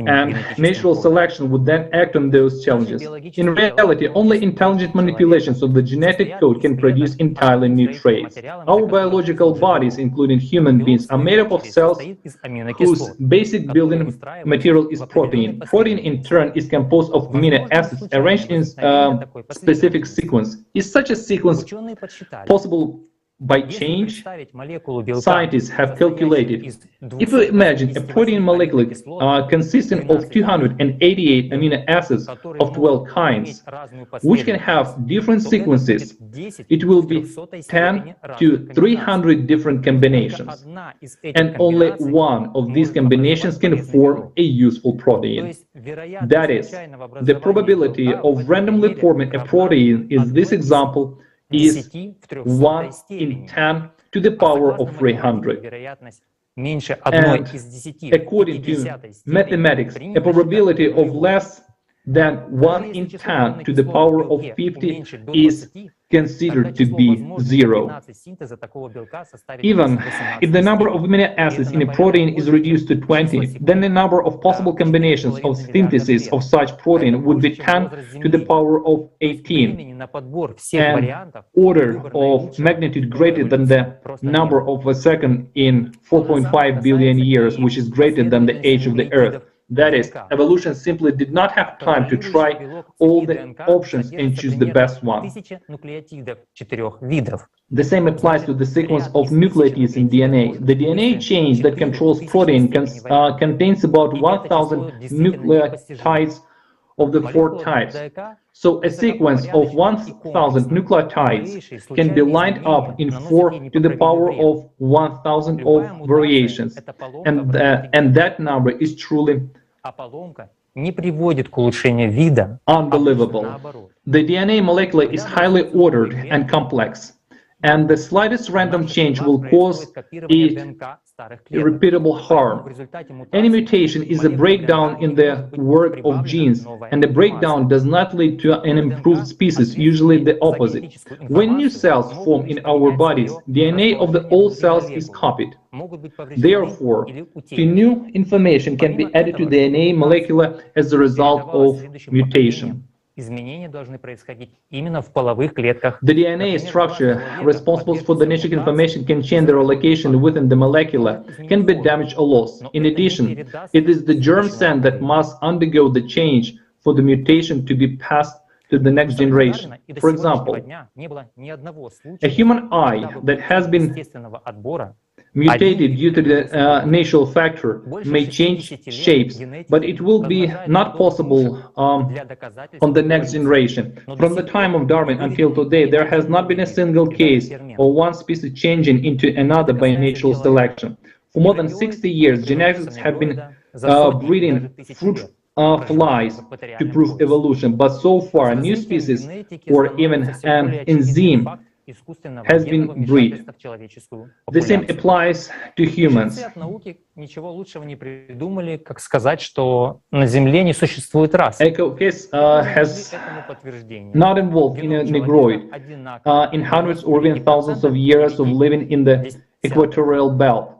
And natural selection would then act on those challenges. In reality, only intelligent manipulations of the genetic code can produce entirely new traits. Our biological bodies, including human beings, are made up of cells whose basic building material is protein. Protein, in turn, is composed of amino acids arranged in specific sequence. Is such a sequence possible by change? Scientists have calculated, if we imagine a protein molecule consisting of 288 amino acids of 12 kinds, which can have different sequences, it will be 10 to 300 different combinations, and only one of these combinations can form a useful protein. That is, the probability of randomly forming a protein in this example is 1 in 10 to the power of 300. And according to mathematics, a probability of less than 1 in 10 to the power of 50 is considered to be 0. Even if the number of amino acids in a protein is reduced to 20, then the number of possible combinations of synthesis of such protein would be 10 to the power of 18, an order of magnitude greater than the number of a second in 4.5 billion years, which is greater than the age of the Earth. That is, evolution simply did not have time to try all the options and choose the best one. The same applies to the sequence of nucleotides in DNA. The DNA change that controls protein contains about 1,000 nucleotides of the 4 types. So a sequence of 1,000 nucleotides can be lined up in 4 to the power of 1,000 of variations, and that number is truly unbelievable. The DNA molecule is highly ordered and complex, and the slightest random change will cause it irreparable harm. Any mutation is a breakdown in the work of genes, and the breakdown does not lead to an improved species, usually the opposite. When new cells form in our bodies, DNA of the old cells is copied. Therefore, new information can be added to the DNA molecule as a result of mutation. The DNA structure responsible for the genetic information can change their location within the molecule, can be damaged or lost. In addition, it is the germ cell that must undergo the change for the mutation to be passed to the next generation. For example, a human eye that has been mutated due to the natural factor may change shapes, but it will be not possible on the next generation. From the time of Darwin until today, there has not been a single case of one species changing into another by natural selection. For more than 60 years, genetics have been breeding fruit flies to prove evolution, but so far, new species or even an enzyme has been bred. The same applies to humans. Case has not involved in a negroid in hundreds or even thousands of years of living in the equatorial belt.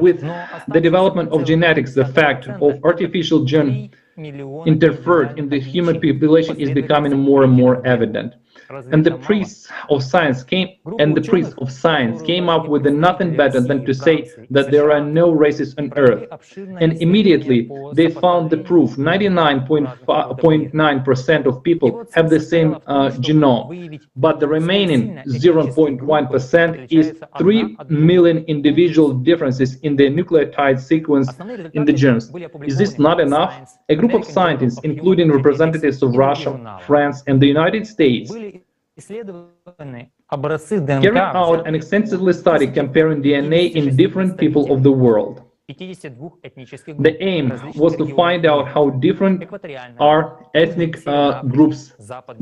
With the development of genetics, the fact of artificial gene interfered in the human population is becoming more and more evident. And the priests of science came up with nothing better than to say that there are no races on Earth. And immediately they found the proof. 99.9% of people have the same genome, but the remaining 0.1% is 3 million individual differences in the nucleotide sequence in the genes. Is this not enough? A group of scientists, including representatives of Russia, France, and the United States, carried out an extensive study comparing DNA in different people of the world. The aim was to find out how different are ethnic groups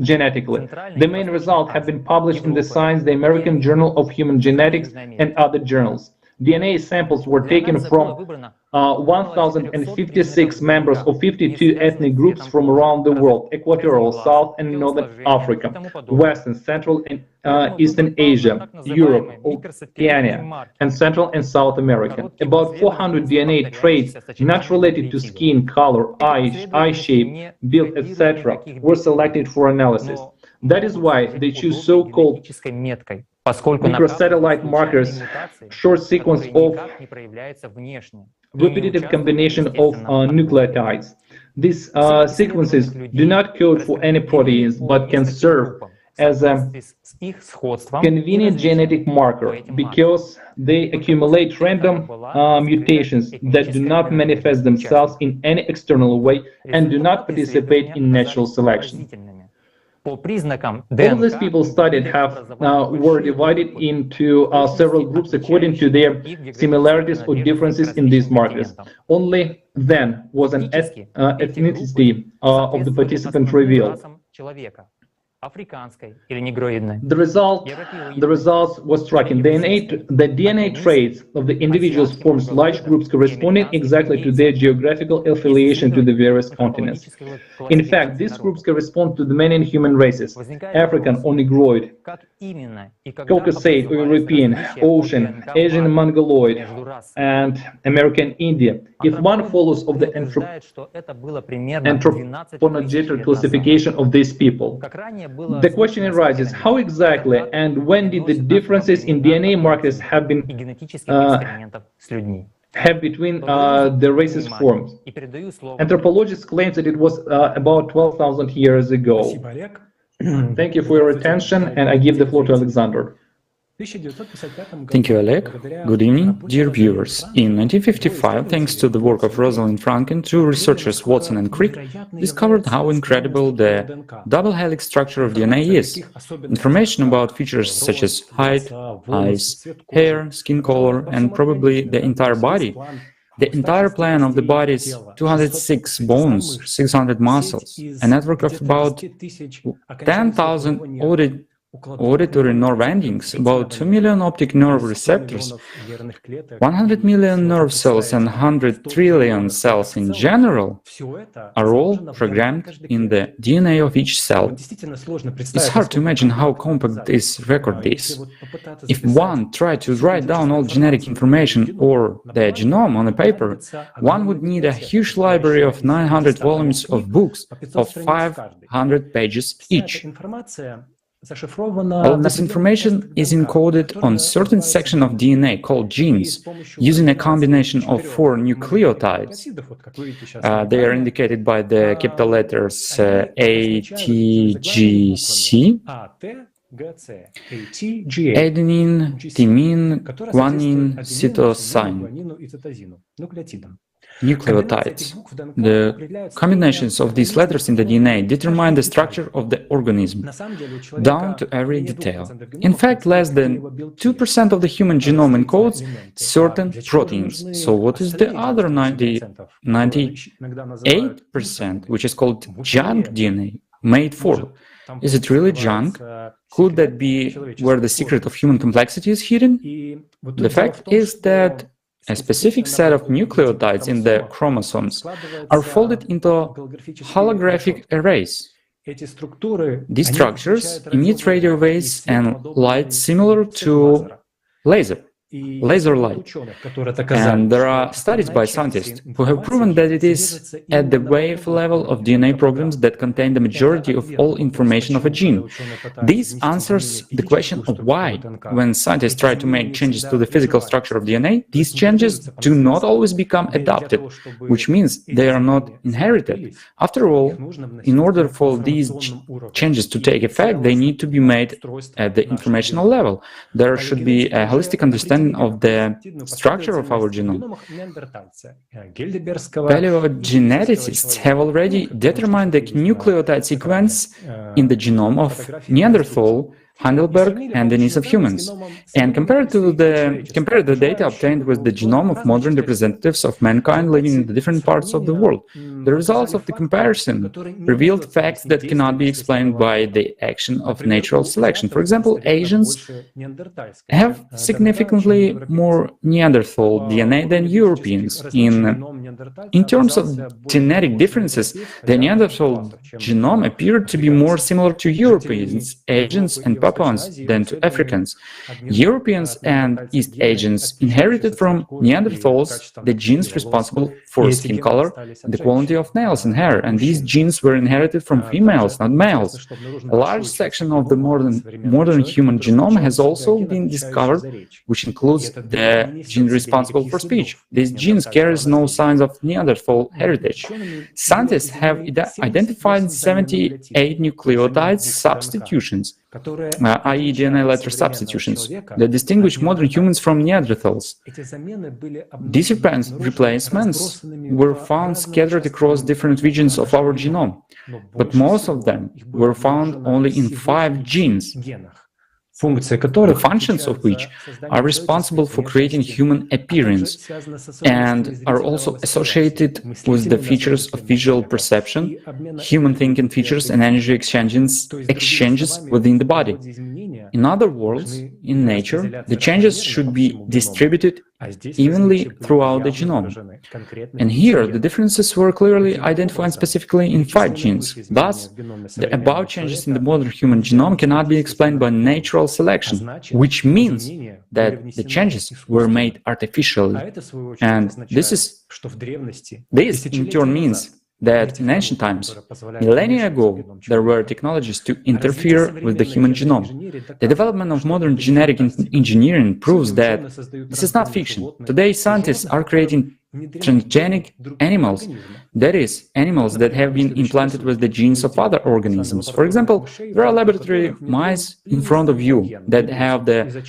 genetically. The main results have been published in the Science, the American Journal of Human Genetics, and other journals. DNA samples were taken from 1,056 members of 52 ethnic groups from around the world: Equatorial, South and Northern Africa, Western, Central and Eastern Asia, Europe, Oceania, and Central and South America. About 400 DNA traits not related to skin color, eye shape, build, etc. were selected for analysis. That is why they choose so-called microsatellite markers, short sequence of repetitive combination of nucleotides. These sequences do not code for any proteins, but can serve as a convenient genetic marker because they accumulate random mutations that do not manifest themselves in any external way and do not participate in natural selection. All of these people studied were divided into several groups according to their similarities or differences in these markers. Only then was an ethnicity of the participant revealed. The results was striking. The DNA traits of the individuals forms large groups corresponding exactly to their geographical affiliation to the various continents. In fact, these groups correspond to the main human races: African or Negroid, Caucasian or European, Ocean, Asian Mongoloid, and American India. If one follows of the anthropogenetic classification of these people, the question arises: how exactly and when did the differences in DNA markers have between the races formed? Anthropologists claim that it was about 12,000 years ago. Thank you for your attention, and I give the floor to Alexander. Thank you, Oleg. Good evening, dear viewers. In 1955, thanks to the work of Rosalind Franklin, two researchers, Watson and Crick, discovered how incredible the double helix structure of DNA is. Information about features such as height, eyes, hair, skin color, and probably the entire body. The entire plan of the body is 206 bones, 600 muscles, a network of about 10,000 auditory nerve endings, about 2 million optic nerve receptors, 100 million nerve cells and 100 trillion cells in general are all programmed in the DNA of each cell. It's hard to imagine how compact this record is. If one tried to write down all genetic information or the genome on a paper, one would need a huge library of 900 volumes of books of 500 pages each. All this information is encoded on a certain section of DNA called genes, using a combination of 4 nucleotides. They are indicated by the capital letters A, T, G, C, adenine, thymine, guanine, cytosine. Nucleotides. The combinations of these letters in the DNA determine the structure of the organism, down to every detail. In fact, less than 2% of the human genome encodes certain proteins. So what is the other 98%, which is called junk DNA, made for? Is it really junk? Could that be where the secret of human complexity is hidden? The fact is that a specific set of nucleotides in the chromosomes are folded into holographic arrays. These structures emit radio waves and light similar to laser light. And there are studies by scientists who have proven that it is at the wave level of DNA programs that contain the majority of all information of a gene. This answers the question of why, when scientists try to make changes to the physical structure of DNA, these changes do not always become adopted, which means they are not inherited. After all, in order for these changes to take effect, they need to be made at the informational level. There should be a holistic understanding of the structure of our genome. Paleogeneticists have already determined the nucleotide sequence in the genome of Neanderthal Heidelberg and the needs of humans, and compared the data obtained with the genome of modern representatives of mankind living in the different parts of the world. The results of the comparison revealed facts that cannot be explained by the action of natural selection. For example, Asians have significantly more Neanderthal DNA than Europeans. In terms of genetic differences, the Neanderthal genome appeared to be more similar to Europeans, Asians, and Papuans than to Africans. Europeans and East Asians inherited from Neanderthals the genes responsible for skin color and the quality of nails and hair, and these genes were inherited from females, not males. A large section of the modern human genome has also been discovered, which includes the gene responsible for speech. These genes carry no signs of Neanderthal heritage. Scientists have identified 78 nucleotide substitutions, i.e. DNA letter substitutions, that distinguish modern humans from Neanderthals. These replacements were found scattered across different regions of our genome, but most of them were found only in 5 genes, the functions of which are responsible for creating human appearance and are also associated with the features of visual perception, human thinking features, and energy exchanges within the body. In other words, in nature, the changes should be distributed evenly throughout the genome. And here, the differences were clearly identified specifically in 5 genes. Thus, the above changes in the modern human genome cannot be explained by natural selection, which means that the changes were made artificially. And this in turn means that in ancient times, millennia ago, there were technologies to interfere with the human genome. The development of modern genetic engineering proves that this is not fiction. Today, scientists are creating transgenic animals, that is, animals that have been implanted with the genes of other organisms. For example, there are laboratory mice in front of you that have the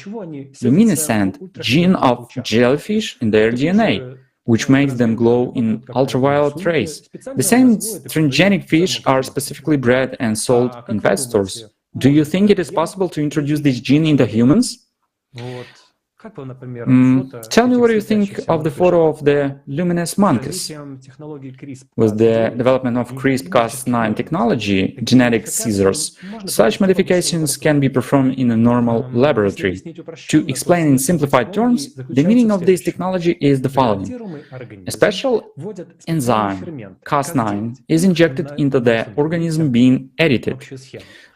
luminescent gene of jellyfish in their DNA, which makes them glow in ultraviolet rays. The same transgenic fish are specifically bred and sold in pet stores. Do you think it is possible to introduce this gene into humans? Tell me what you think of the photo of the luminous monkeys. With the development of CRISPR-Cas9 technology, genetic scissors, such modifications can be performed in a normal laboratory. To explain in simplified terms, the meaning of this technology is the following. A special enzyme, Cas9, is injected into the organism being edited.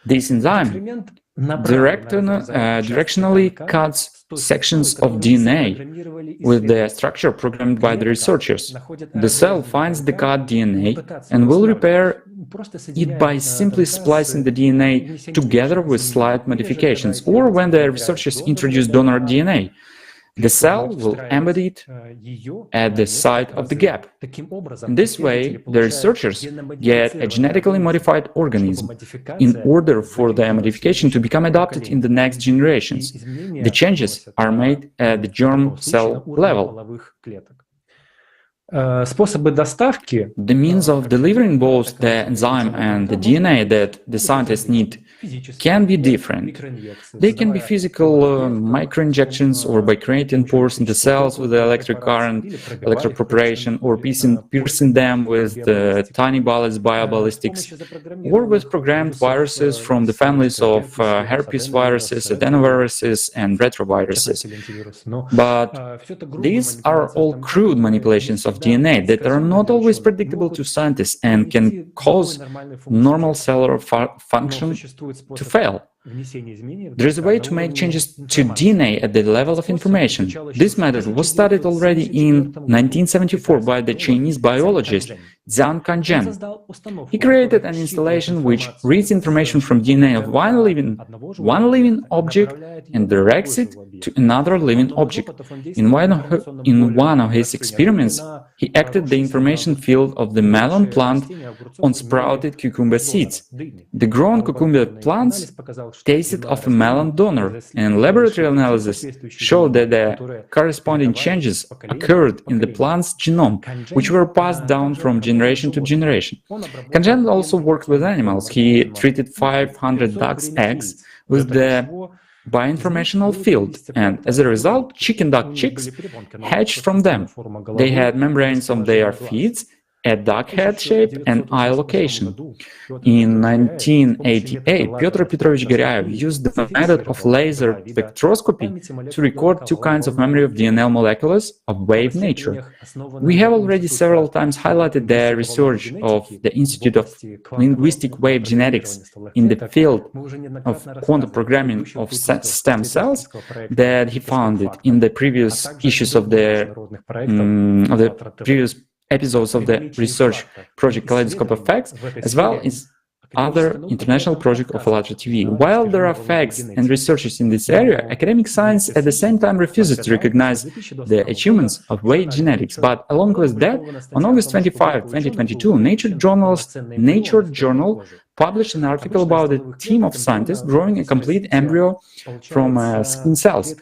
This enzyme directionally cuts sections of DNA with the structure programmed by the researchers. The cell finds the cut DNA and will repair it by simply splicing the DNA together with slight modifications, or when the researchers introduce donor DNA. The cell will embed it at the site of the gap. In this way, the researchers get a genetically modified organism in order for the modification to become adopted in the next generations. The changes are made at the germ cell level. The means of delivering both the enzyme and the DNA that the scientists need can be different. They can be physical microinjections, or by creating pores in the cells with the electric current, electroporation, or piercing them with the tiny bullets, bioballistics, or with programmed viruses from the families of herpes viruses, adenoviruses, and retroviruses. But these are all crude manipulations of DNA that are not always predictable to scientists and can cause normal cellular function to fail. There is a way to make changes to DNA at the level of information. This method was studied already in 1974 by the Chinese biologist Zhang Kanzhen. He created an installation which reads information from DNA of one living object and directs it to another living object. In one of his experiments, he acted the information field of the melon plant on sprouted cucumber seeds. The grown cucumber plants tasted of a melon donor, and laboratory analysis showed that the corresponding changes occurred in the plant's genome, which were passed down from generation to generation. Kanzhen also worked with animals. He treated 500 ducks' eggs with the bioinformational field, and as a result, chicken duck chicks hatched from them. They had membranes on their feet, a duck head shape, and eye location. In 1988, Pyotr Petrovich Goryaev used the method of laser spectroscopy to record two kinds of memory of DNA molecules of wave nature. We have already several times highlighted the research of the Institute of Linguistic Wave Genetics in the field of quantum programming of stem cells that he founded in the previous issues of the previous episodes of the research project Kaleidoscope of Facts, as well as other international project of ALLATRA TV. While there are facts and researchers in this area, academic science at the same time refuses to recognize the achievements of wave genetics. But along with that, on August 25, 2022, Nature Journal published an article about a team of scientists growing a complete embryo from skin cells.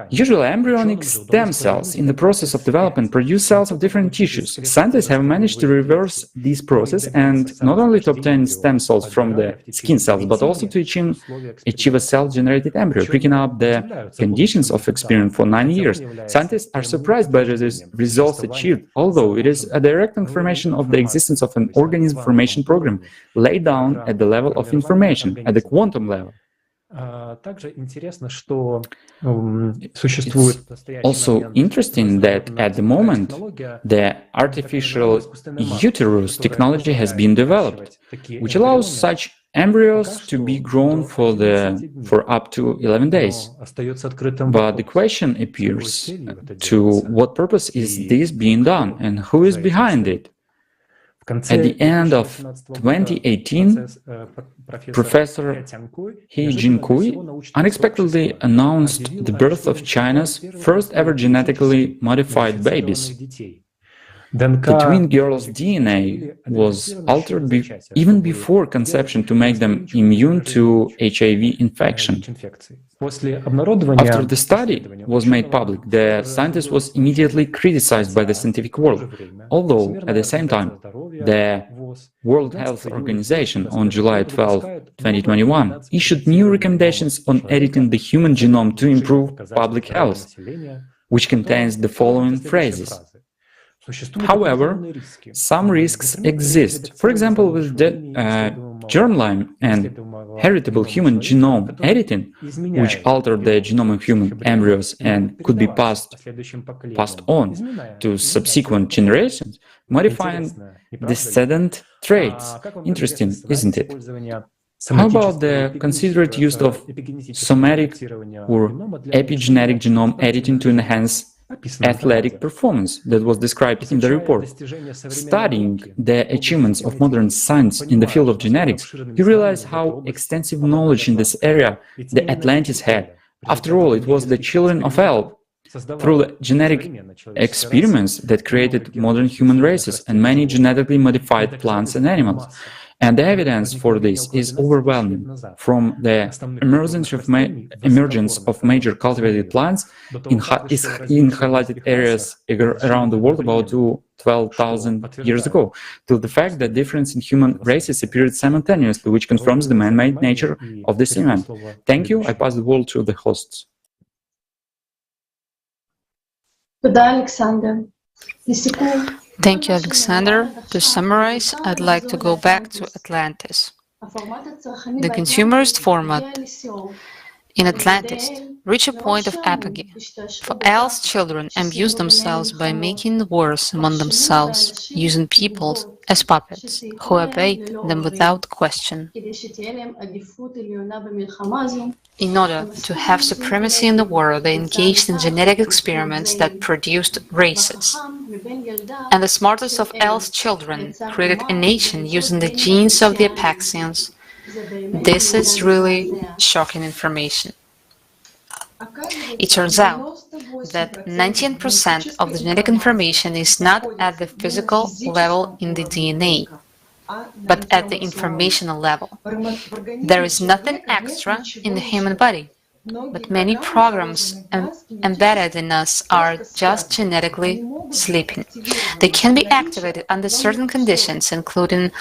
Usually, embryonic stem cells in the process of development produce cells of different tissues. Scientists have managed to reverse this process and not only to obtain stem cells from the skin cells, but also to achieve a cell-generated embryo, picking up the conditions of experiment for 9 years. Scientists are surprised by the results achieved, although it is a direct confirmation of the existence of an organism formation program laid down at the level of information, at the quantum level. It's also interesting that at the moment the artificial uterus technology has been developed, which allows such embryos to be grown for up to 11 days. But the question appears, to what purpose is this being done and who is behind it? At the end of 2018, Professor He Jinkui unexpectedly announced the birth of China's first ever genetically modified babies. The twin girls' DNA was altered even before conception to make them immune to HIV infection. After the study was made public, the scientist was immediately criticized by the scientific world, although at the same time, the World Health Organization on July 12, 2021 issued new recommendations on editing the human genome to improve public health, which contains the following phrases. However, some risks exist. For example, with germline and heritable human genome editing, which alter the genome of human embryos and could be passed on to subsequent generations, modifying descendant traits. Interesting, isn't it? How about the considerate use of somatic or epigenetic genome editing to enhance athletic performance that was described in the report? Studying the achievements of modern science in the field of genetics, you realize how extensive knowledge in this area the Atlantis had. After all, it was the children of El, through the genetic experiments, that created modern human races and many genetically modified plants and animals. And the evidence for this is overwhelming, from the emergence of major cultivated plants in highlighted areas around the world about 12,000 years ago, to the fact that difference in human races appeared simultaneously, which confirms the man-made nature of this event. Thank you. I pass the word to the hosts. Thank you, Alexander. To summarize, I'd like to go back to Atlantis. The consumerist format in Atlantis reached a point of apogee, for El's children abused themselves by making wars among themselves, using people as puppets who obeyed them without question. In order to have supremacy in the world, they engaged in genetic experiments that produced races. And the smartest of El's children created a nation using the genes of the Apeksyans. This is really shocking information. It turns out that 19% of the genetic information is not at the physical level in the DNA, but at the informational level. There is nothing extra in the human body, but many programs embedded in us are just genetically sleeping. They can be activated under certain conditions, including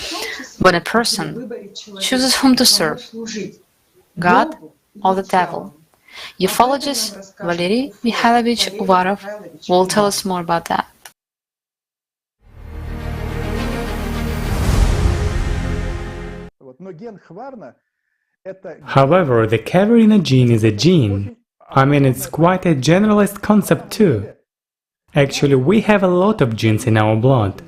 when a person chooses whom to serve, God or the devil? Ufologist Valery Mikhailovich Uvarov will tell us more about that. However, the carrier gene is a gene. I mean, it's quite a generalist concept too. Actually, we have a lot of genes in our blood.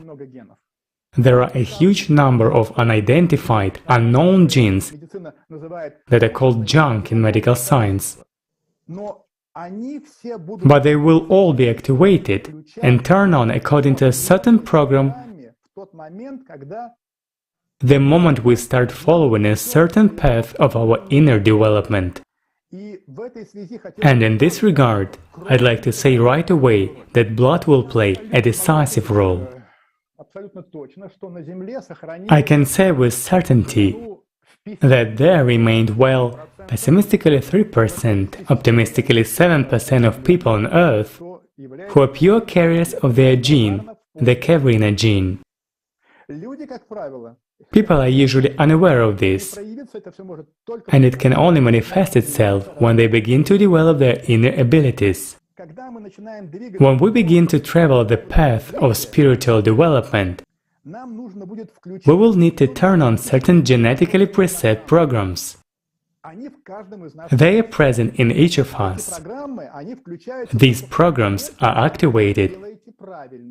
There are a huge number of unidentified, unknown genes that are called junk in medical science. But they will all be activated and turn on according to a certain program the moment we start following a certain path of our inner development. And in this regard, I'd like to say right away that blood will play a decisive role. I can say with certainty that there remained, well, pessimistically 3%, optimistically 7% of people on Earth who are pure carriers of their gene, the carrier gene. People are usually unaware of this, and it can only manifest itself when they begin to develop their inner abilities. When we begin to travel the path of spiritual development, we will need to turn on certain genetically preset programs. They are present in each of us. These programs are activated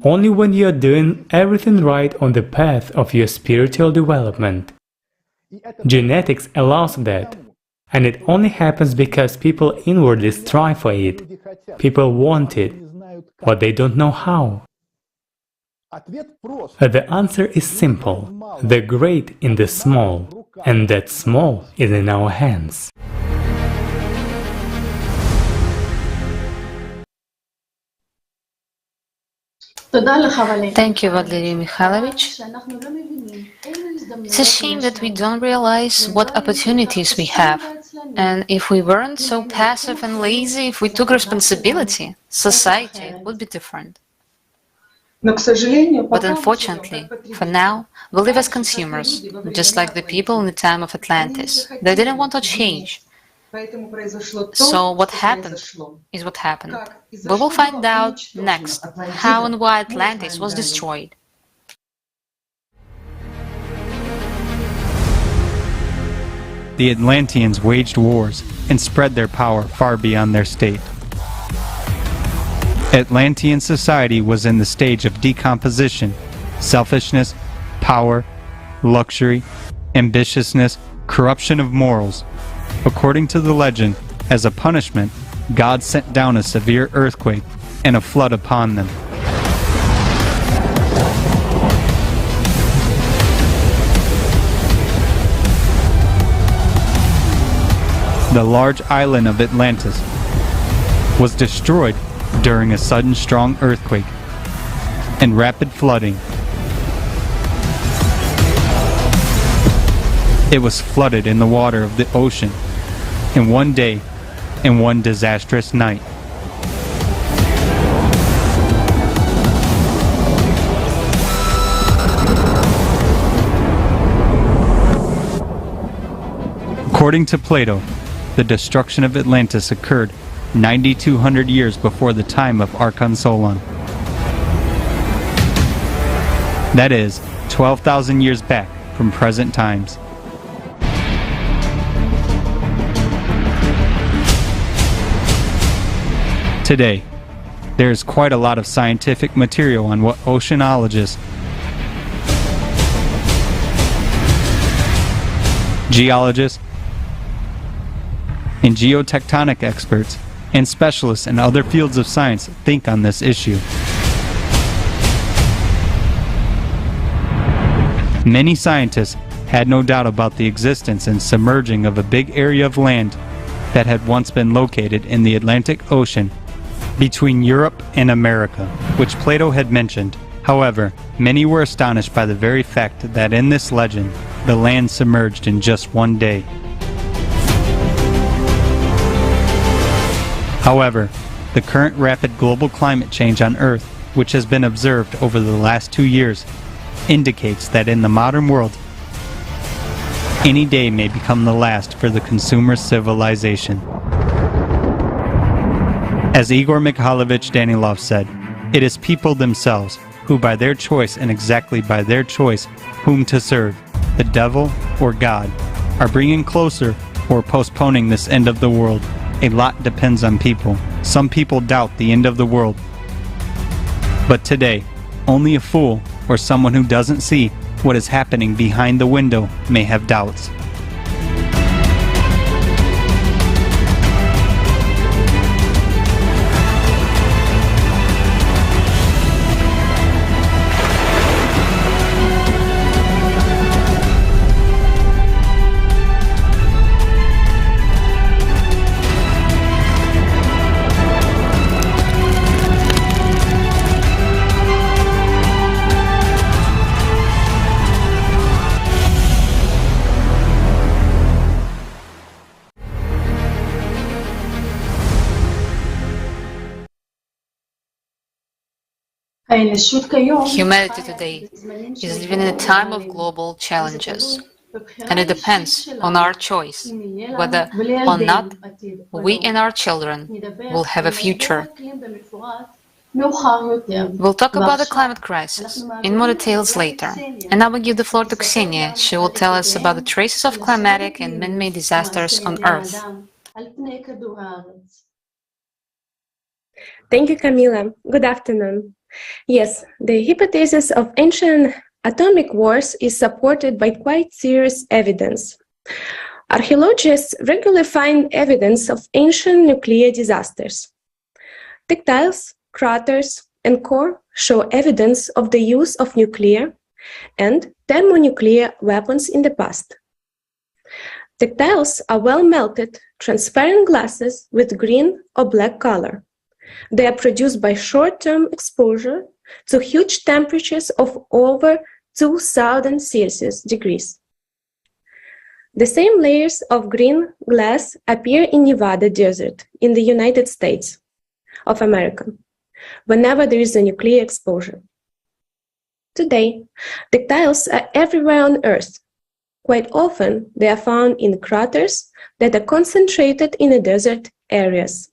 only when you are doing everything right on the path of your spiritual development. Genetics allows that, and it only happens because people inwardly strive for it. People want it, but they don't know how. The answer is simple: the great in the small, and that small is in our hands. Thank you, Valery Mikhailovich. It's a shame that we don't realize what opportunities we have. And if we weren't so passive and lazy, if we took responsibility, society would be different. But unfortunately, for now, we live as consumers, just like the people in the time of Atlantis. They didn't want to change. So what happened is what happened. We will find out next how and why Atlantis was destroyed. The Atlanteans waged wars and spread their power far beyond their state. Atlantean society was in the stage of decomposition. Selfishness, power, luxury, ambitiousness, corruption of morals. According to the legend, as a punishment, God sent down a severe earthquake and a flood upon them. The large island of Atlantis was destroyed during a sudden strong earthquake and rapid flooding. It was flooded in the water of the ocean in one day and one disastrous night. According to Plato, the destruction of Atlantis occurred 9,200 years before the time of Archon Solon. That is, 12,000 years back from present times. Today, there is quite a lot of scientific material on what oceanologists, geologists, and geotectonic experts and specialists in other fields of science think on this issue. Many scientists had no doubt about the existence and submerging of a big area of land that had once been located in the Atlantic Ocean between Europe and America, which Plato had mentioned. However, many were astonished by the very fact that in this legend, the land submerged in just one day. However, the current rapid global climate change on Earth, which has been observed over the last 2 years, indicates that in the modern world, Any day may become the last for the consumer civilization. As Igor Mikhailovich Danilov said, it is people themselves who by their choice and exactly by their choice whom to serve, the devil or God, are bringing closer or postponing this end of the world. A lot depends on people. Some people doubt the end of the world. But today, only a fool or someone who doesn't see what is happening behind the window may have doubts. Humanity today is living in a time of global challenges, and it depends on our choice whether or not we and our children will have a future. We'll talk about the climate crisis in more details later, and I will give the floor to Ksenia. She will tell us about the traces of climatic and man-made disasters on Earth. Thank you, Camila. Good afternoon. Yes, the hypothesis of ancient atomic wars is supported by quite serious evidence. Archaeologists regularly find evidence of ancient nuclear disasters. Textiles, craters, and core show evidence of the use of nuclear and thermonuclear weapons in the past. Textiles are well-melted, transparent glasses with green or black color. They are produced by short-term exposure to huge temperatures of over 2000 Celsius degrees. The same layers of green glass appear in Nevada desert in the United States of America, whenever there is a nuclear exposure. Today, textiles are everywhere on Earth. Quite often, they are found in craters that are concentrated in the desert areas.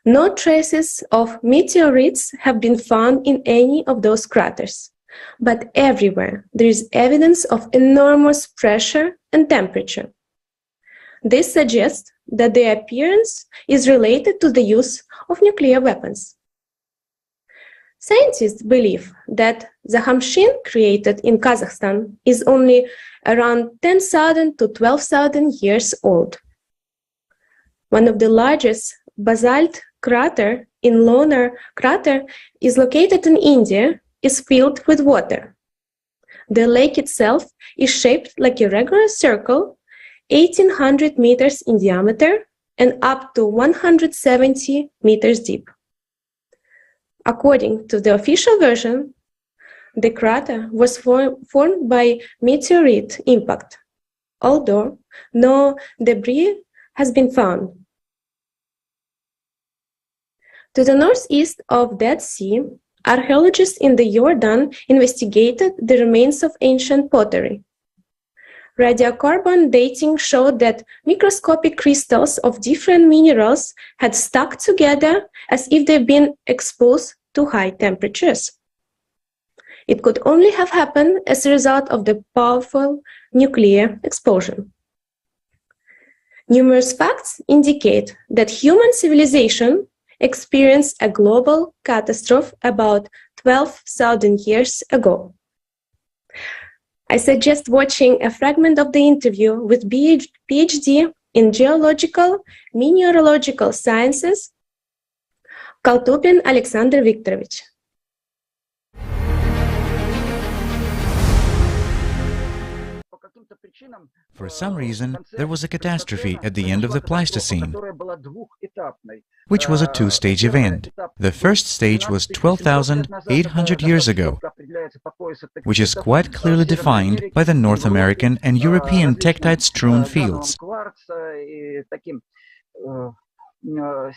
No traces of meteorites have been found in any of those craters, but everywhere there is evidence of enormous pressure and temperature. This suggests that their appearance is related to the use of nuclear weapons. Scientists believe that the Hamshin created in Kazakhstan is only around 10,000 to 12,000 years old. One of the largest basalt crater in lunar crater is located in India, is filled with water. The lake itself is shaped like a regular circle, 1,800 meters in diameter and up to 170 meters deep. According to the official version, the crater was formed by meteorite impact, although no debris has been found. To the northeast of Dead Sea, archaeologists in the Jordan investigated the remains of ancient pottery. Radiocarbon dating showed that microscopic crystals of different minerals had stuck together as if they'd been exposed to high temperatures. It could only have happened as a result of the powerful nuclear explosion. Numerous facts indicate that human civilization experienced a global catastrophe about 12,000 years ago. I suggest watching a fragment of the interview with PhD in geological mineralogical sciences, Kaltupin Alexander Viktorovich. For some reason, there was a catastrophe at the end of the Pleistocene, which was a two-stage event. The first stage was 12,800 years ago, which is quite clearly defined by the North American and European tektite-strewn fields.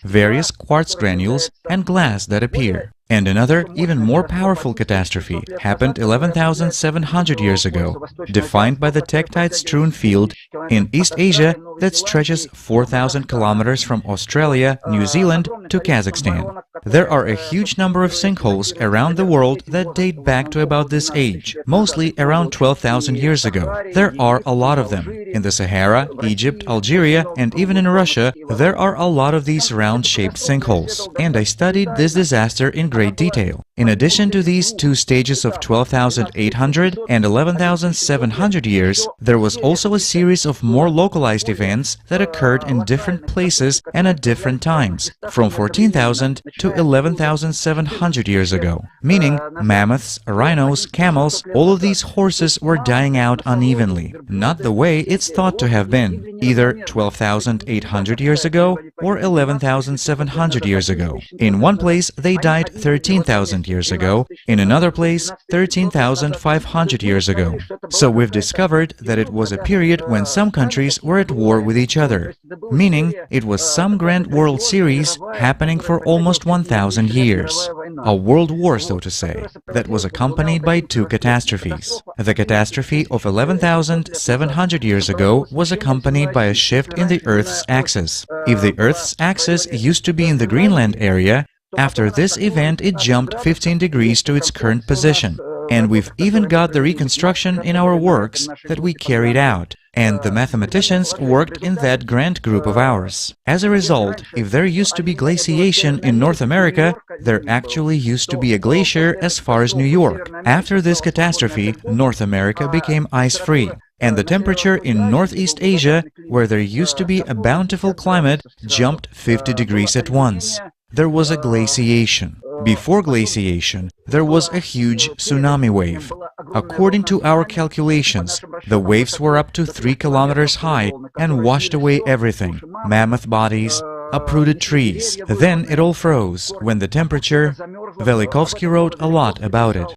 Various quartz granules and glass that appear. And another, even more powerful catastrophe happened 11,700 years ago, defined by the tektite-strewn field in East Asia that stretches 4,000 kilometers from Australia, New Zealand to Kazakhstan. There are a huge number of sinkholes around the world that date back to about this age, mostly around 12,000 years ago. There are a lot of them. In the Sahara, Egypt, Algeria, and even in Russia, there are a lot of these round-shaped sinkholes. And I studied this disaster in great detail. In addition to these two stages of 12,800 and 11,700 years, there was also a series of more localized events that occurred in different places and at different times, from 14,000 to 11,700 years ago. Meaning, mammoths, rhinos, camels, all of these horses were dying out unevenly, not the way it's thought to have been, either 12,800 years ago or 11,700 years ago. In one place, they died 13,000 years ago, in another place, 13,500 years ago. So we've discovered that it was a period when some countries were at war with each other, meaning it was some grand world series happening for almost 1,000 years. A world war, so to say, that was accompanied by two catastrophes. The catastrophe of 11,700 years ago was accompanied by a shift in the Earth's axis. If the Earth's axis used to be in the Greenland area, after this event it jumped 15 degrees to its current position. And we've even got the reconstruction in our works that we carried out, and the mathematicians worked in that grand group of ours. As a result, if there used to be glaciation in North America, there actually used to be a glacier as far as New York. After this catastrophe, North America became ice-free, and the temperature in Northeast Asia, where there used to be a bountiful climate, jumped 50 degrees at once. There was a glaciation. Before glaciation, there was a huge tsunami wave. According to our calculations, the waves were up to 3 kilometers high and washed away everything: mammoth bodies, uprooted trees. Then it all froze when the temperature... Velikovsky wrote a lot about it.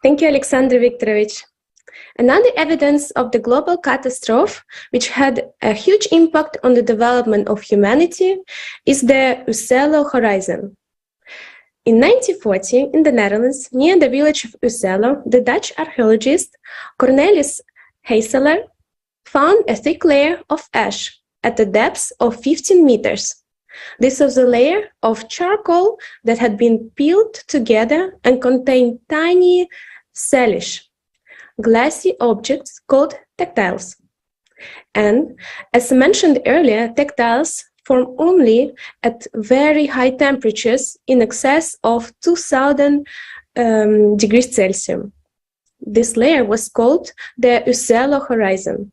Thank you, Alexander Viktorovich. Another evidence of the global catastrophe, which had a huge impact on the development of humanity, is the Uselo horizon. In 1940, in the Netherlands, near the village of Uselo, the Dutch archaeologist Cornelis Heysseler found a thick layer of ash at a depth of 15 meters. This was a layer of charcoal that had been peeled together and contained tiny cellish, glassy objects called tectiles. And as mentioned earlier, tectiles form only at very high temperatures in excess of 2000 degrees Celsius. This layer was called the Uselo horizon.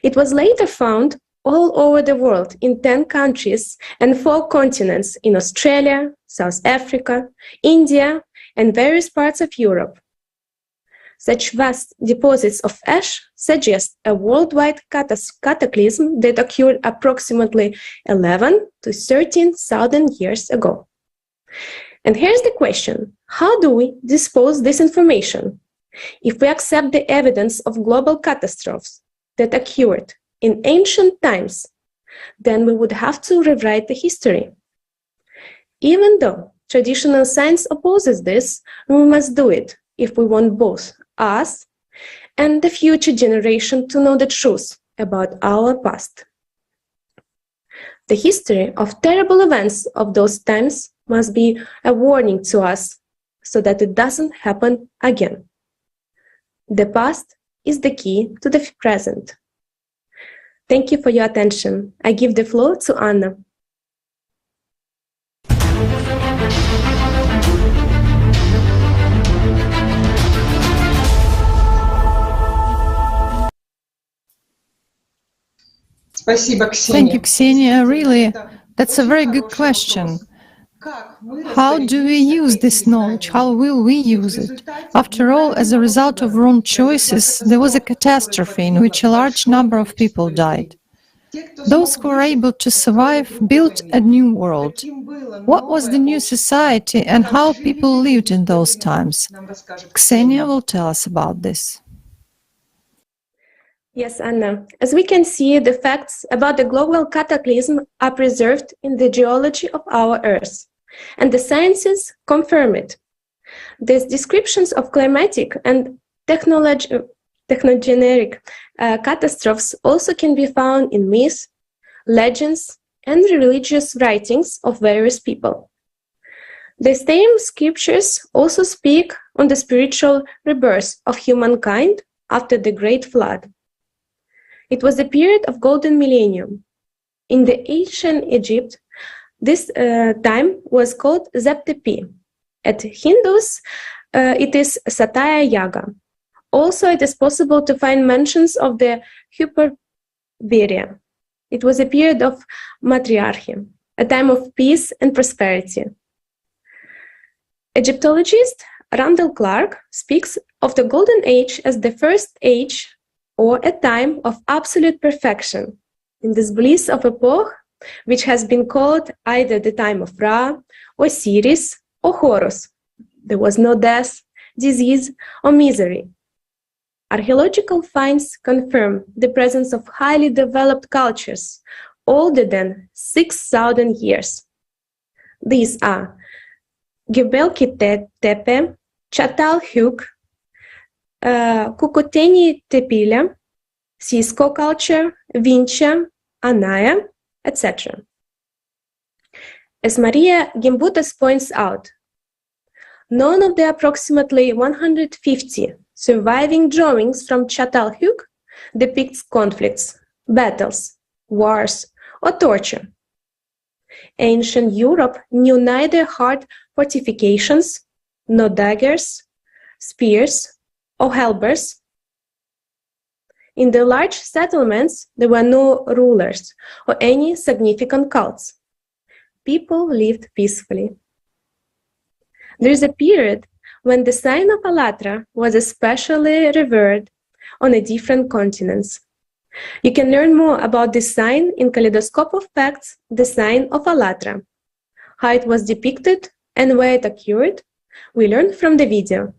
It was later found all over the world in 10 countries and 4 continents in Australia, South Africa, India, and various parts of Europe. Such vast deposits of ash suggest a worldwide cataclysm that occurred approximately 11 to 13,000 years ago. And here's the question: how do we dispose this information? If we accept the evidence of global catastrophes that occurred in ancient times, then we would have to rewrite the history. Even though traditional science opposes this, we must do it if we want both us and the future generation to know the truth about our past. The history of terrible events of those times must be a warning to us so that it doesn't happen again. The past is the key to the present. Thank you for your attention. I give the floor to Anna. Thank you, Ksenia. Really, that's a very good question. How do we use this knowledge? How will we use it? After all, as a result of wrong choices, there was a catastrophe in which a large number of people died. Those who were able to survive built a new world. What was the new society and how people lived in those times? Ksenia will tell us about this. Yes, Anna. As we can see, the facts about the global cataclysm are preserved in the geology of our Earth, and the sciences confirm it. These descriptions of climatic and technogeneric catastrophes also can be found in myths, legends, and religious writings of various people. The same scriptures also speak on the spiritual rebirth of humankind after the Great Flood. It was a period of golden millennium. In the ancient Egypt, this time was called Zeptepi. At Hindus, it is Satya Yaga. Also, it is possible to find mentions of the Hyperborea. It was a period of matriarchy, a time of peace and prosperity. Egyptologist Randall Clark speaks of the Golden Age as the first age or a time of absolute perfection in this bliss of epoch, which has been called either the time of Ra, Osiris, or Horus. There was no death, disease, or misery. Archaeological finds confirm the presence of highly developed cultures older than 6,000 years. These are Göbekli Tepe, Çatalhöyük, Kukuteni Tepile, Sisko culture, Vinča, Anaya, etc. As Maria Gimbutas points out, none of the approximately 150 surviving drawings from Çatalhöyük depicts conflicts, battles, wars, or torture. Ancient Europe knew neither hard fortifications, nor daggers, spears, or halberds. In the large settlements, there were no rulers or any significant cults. People lived peacefully. There is a period when the sign of ALLATRA was especially revered on the different continents. You can learn more about this sign in Kaleidoscope of Facts, the sign of ALLATRA. How it was depicted and where it occurred, we learned from the video.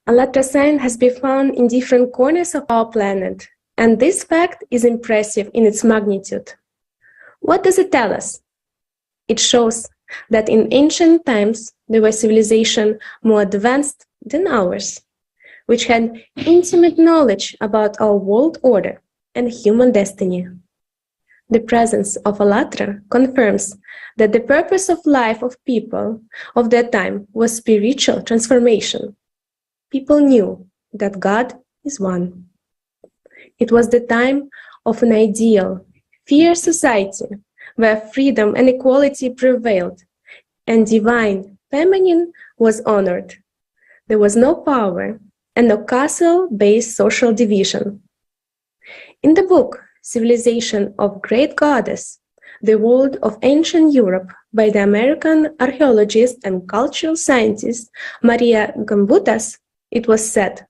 ALLATRA sign has been found in different corners of our planet, and this fact is impressive in its magnitude. What does it tell us? It shows that in ancient times there was civilization more advanced than ours, which had intimate knowledge about our world order and human destiny. The presence of ALLATRA confirms that the purpose of life of people of that time was spiritual transformation. People knew that God is one. It was the time of an ideal, fair society where freedom and equality prevailed and divine feminine was honored. There was no power and no castle-based social division. In the book Civilization of Great Goddess, The World of Ancient Europe by the American archaeologist and cultural scientist Maria Gimbutas, it was said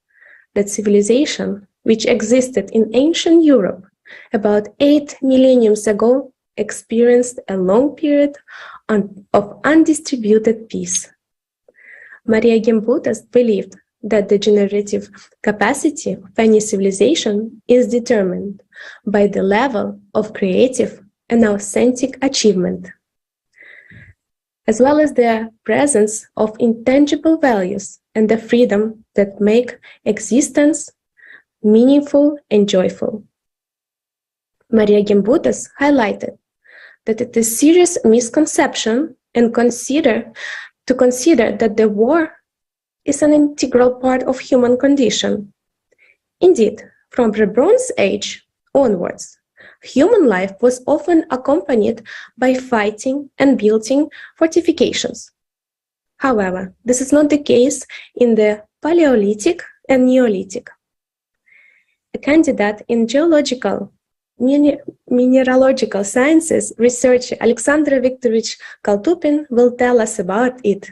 that civilization which existed in ancient Europe about 8 millennia ago experienced a long period of undistributed peace. Maria Gimbutas believed that the generative capacity of any civilization is determined by the level of creative and authentic achievement, as well as the presence of intangible values and the freedom that make existence meaningful and joyful. Maria Gimbutas highlighted that it is a serious misconception and consider that the war is an integral part of human condition. Indeed, from the Bronze Age onwards, human life was often accompanied by fighting and building fortifications. However, this is not the case in the Paleolithic and Neolithic. A candidate in geological, mineralogical sciences, researcher Alexander Viktorovich Kaltupin will tell us about it.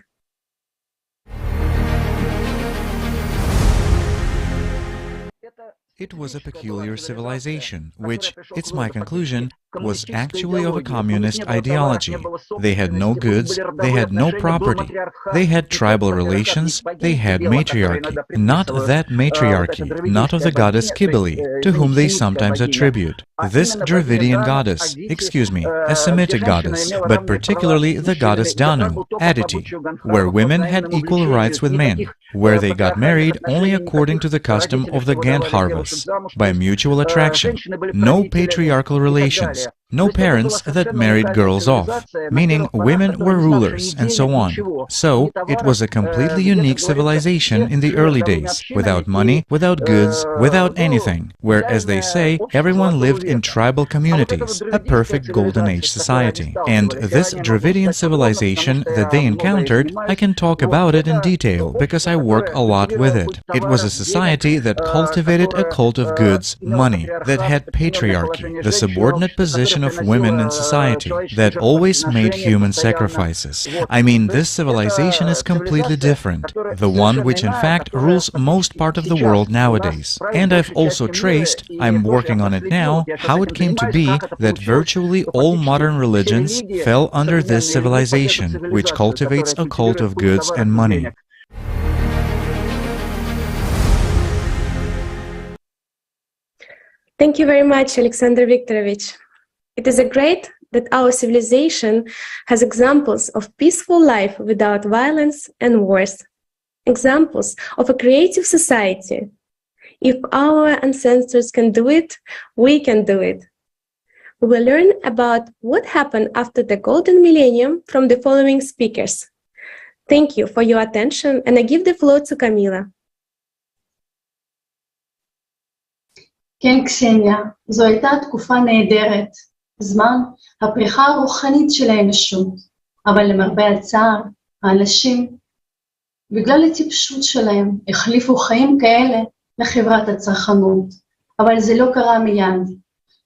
It was a peculiar civilization, which, it's my conclusion, was actually of a communist ideology. They had no goods, they had no property, they had tribal relations, they had matriarchy. Not that matriarchy, not of the goddess Cybele, to whom they sometimes attribute. This Dravidian goddess, a Semitic goddess, but particularly the goddess Danu, Aditi, where women had equal rights with men, where they got married only according to the custom of the Ghent harvest, by mutual attraction, no patriarchal relations, no parents that married girls off, meaning women were rulers, and so on. So, it was a completely unique civilization in the early days, without money, without goods, without anything, where, as they say, everyone lived in tribal communities, a perfect Golden Age society. And this Dravidian civilization that they encountered, I can talk about it in detail, because I work a lot with it. It was a society that cultivated a cult of goods, money, that had patriarchy, the subordinate position of women in society, that always made human sacrifices. I mean, this civilization is completely different, the one which in fact rules most part of the world nowadays. And I've also traced, I'm working on it now, how it came to be that virtually all modern religions fell under this civilization, which cultivates a cult of goods and money. Thank you very much, Alexander Viktorovich. It is great that our civilization has examples of peaceful life without violence and wars, examples of a creative society. If our ancestors can do it, we can do it. We will learn about what happened after the Golden Millennium from the following speakers. Thank you for your attention, and I give the floor to Camila. כן, קסניה, זו הייתה תקופה נהדרת, זמן הפריחה הרוחנית של האנושות, אבל למרבה הצער, האנשים, בגלל הטיפשות שלהם, החליפו חיים כאלה לחברת הצרכנות, אבל זה לא קרה מיד.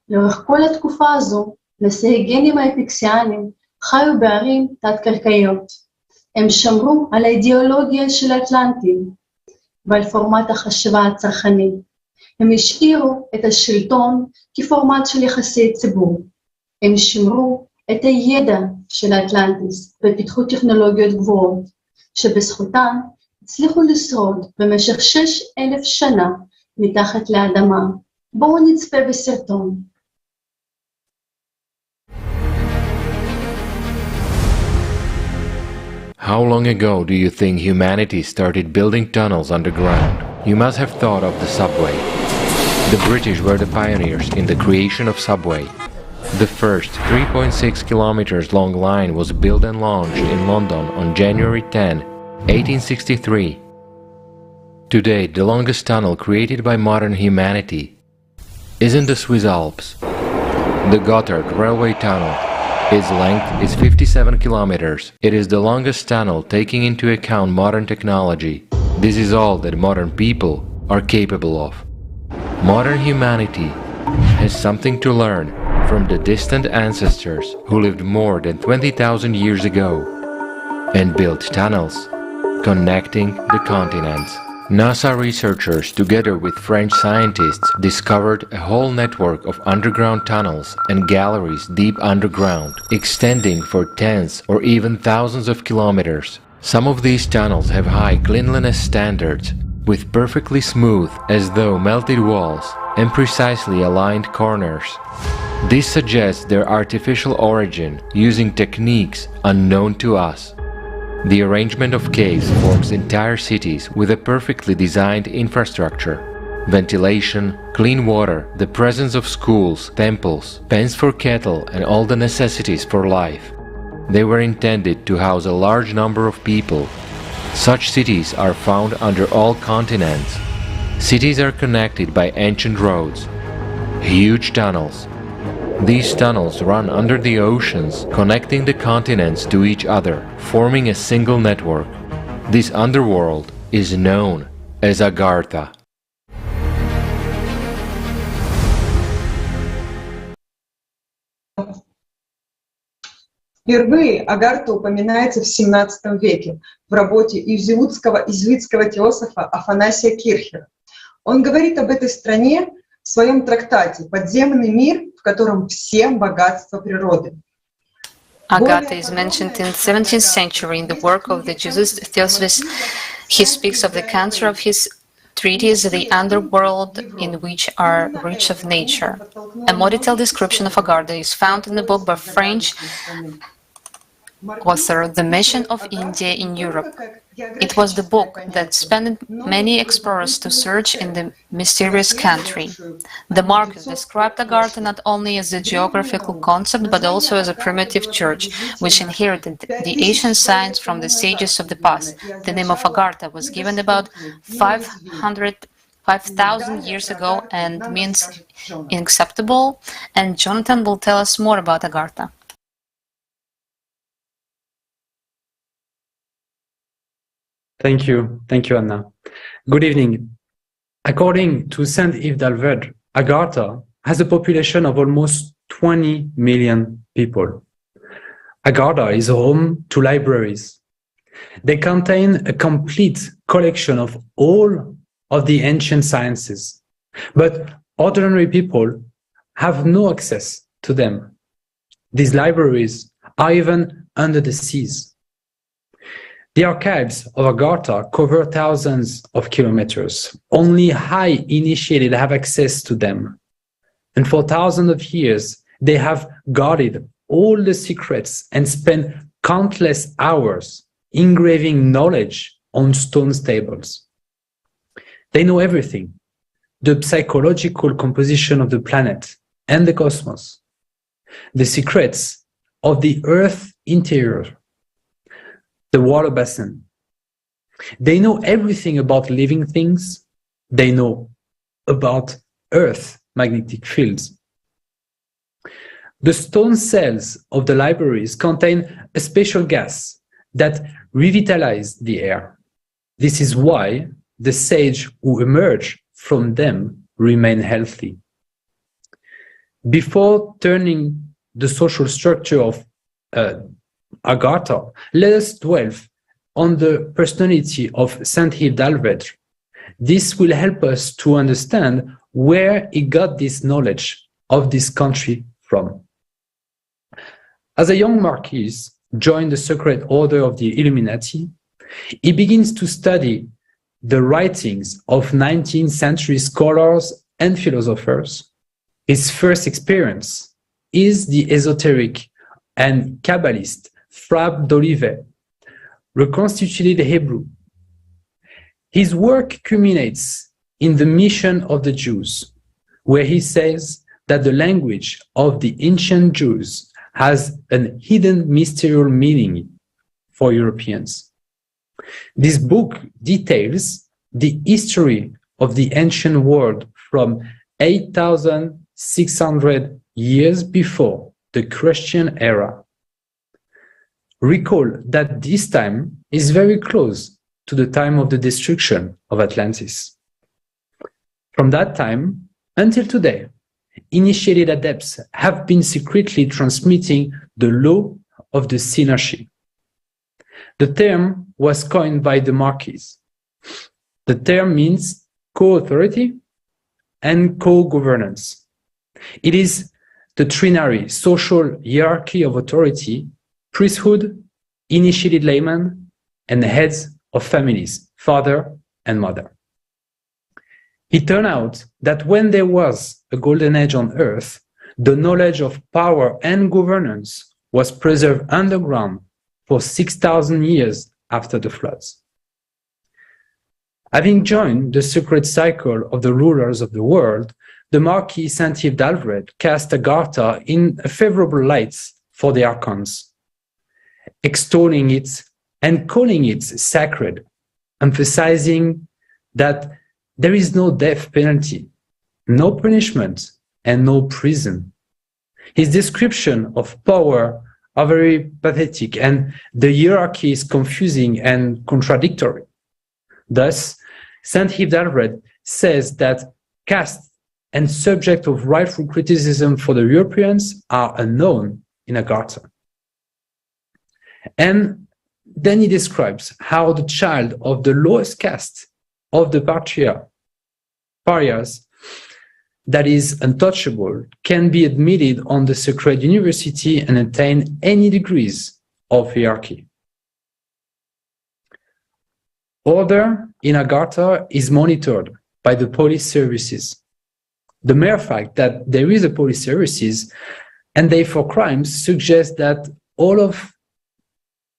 לאורך כל התקופה הזו, נשיאי גנים האפקסיאנים חיו בערים תת-קרקעיות. הם שמרו על האידיאולוגיה של האטלנטים ועל פורמט החשיבה הצרכנית. הם השאירו את השלטון כפורמט של יחסי ציבור. הם שמרו את הידע של האטלנטיס ופיתחו טכנולוגיות גבוהות, שבזכותן הצליחו לשרוד במשך 6,000 שנה מתחת לאדמה. בואו נצפה בסרטון. How long ago do you think humanity started building tunnels underground? You must have thought of the subway. The British were the pioneers in the creation of subway. The first 3.6 kilometers long line was built and launched in London on January 10, 1863. Today, the longest tunnel created by modern humanity is in the Swiss Alps. The Gotthard railway tunnel. Its length is 57 kilometers. It is the longest tunnel taking into account modern technology. This is all that modern people are capable of. Modern humanity has something to learn from the distant ancestors who lived more than 20,000 years ago and built tunnels connecting the continents. NASA researchers, together with French scientists, discovered a whole network of underground tunnels and galleries deep underground, extending for tens or even thousands of kilometers. Some of these tunnels have high cleanliness standards, with perfectly smooth, as though melted walls, and precisely aligned corners. This suggests their artificial origin, using techniques unknown to us. The arrangement of caves forms entire cities with a perfectly designed infrastructure. Ventilation, clean water, the presence of schools, temples, pens for cattle, and all the necessities for life. They were intended to house a large number of people. Such cities are found under all continents. Cities are connected by ancient roads, huge tunnels. These tunnels run under the oceans, connecting the continents to each other, forming a single network. This underworld is known as Agartha. Впервые Агарта упоминается в XVII веке в работе иезуитского теософа Афанасия Кирхера. Он говорит об этой стране в своем трактате «Подземный мир, в котором все богатства природы». Agartha is mentioned in the 17th century in the work of the Jesuit theosophist. He speaks of the cancer of his treatise, The Underworld, in which are rich of nature. A more detailed description of Agartha is found in the book by French author The Mission of India in Europe. It was the book that spanned many explorers to search in the mysterious country. The Marquis described Agartha not only as a geographical concept, but also as a primitive church, which inherited the ancient science from the sages of the past. The name of Agartha was given about 5,000 years ago and means inacceptable, and Jonathan will tell us more about Agartha. Thank you, Anna. Good evening. According to Saint-Yves d'Alvèdre, Agartha has a population of almost 20 million people. Agartha is home to libraries. They contain a complete collection of all of the ancient sciences, but ordinary people have no access to them. These libraries are even under the seas. The archives of Agartha cover thousands of kilometers. Only high initiated have access to them. And for thousands of years, they have guarded all the secrets and spent countless hours engraving knowledge on stone tables. They know everything: the psychological composition of the planet and the cosmos, the secrets of the Earth's interior, the water basin. They know everything about living things. They know about Earth's magnetic fields. The stone cells of the libraries contain a special gas that revitalizes the air. This is why the sage who emerge from them remain healthy. Before turning the social structure of Agartha, let us dwell on the personality of Saint-Yves d'Alvèdre. This will help us to understand where he got this knowledge of this country from. As a young Marquis joined the secret order of the Illuminati, he begins to study the writings of 19th century scholars and philosophers. His first experience is the esoteric and Kabbalist Frab d'Olivet, reconstituted Hebrew. His work culminates in the Mission of the Jews, where he says that the language of the ancient Jews has an hidden mystical meaning for Europeans. This book details the history of the ancient world from 8,600 years before the Christian era. Recall that this time is very close to the time of the destruction of Atlantis. From that time until today, initiated adepts have been secretly transmitting the law of the synarchy. The term was coined by the Marquis. The term means co-authority and co-governance. It is the trinary social hierarchy of authority, priesthood, initiated laymen, and heads of families, father and mother. It turned out that when there was a golden age on earth, the knowledge of power and governance was preserved underground for 6,000 years after the floods. Having joined the secret cycle of the rulers of the world, the Marquis Saint-Yves d'Alfred cast Agartha in a favorable light for the archons, extolling it and calling it sacred, emphasizing that there is no death penalty, no punishment, and no prison. His description of power are very pathetic, and the hierarchy is confusing and contradictory. Thus, Saint-Yves d'Alfred says that caste and subject of rightful criticism for the Europeans are unknown in Agartha. And then he describes how the child of the lowest caste of the pariahs, that is untouchable, can be admitted on the sacred university and attain any degrees of hierarchy. Order in Agartha is monitored by the police services. The mere fact that there is a police services and therefore crimes suggests that all of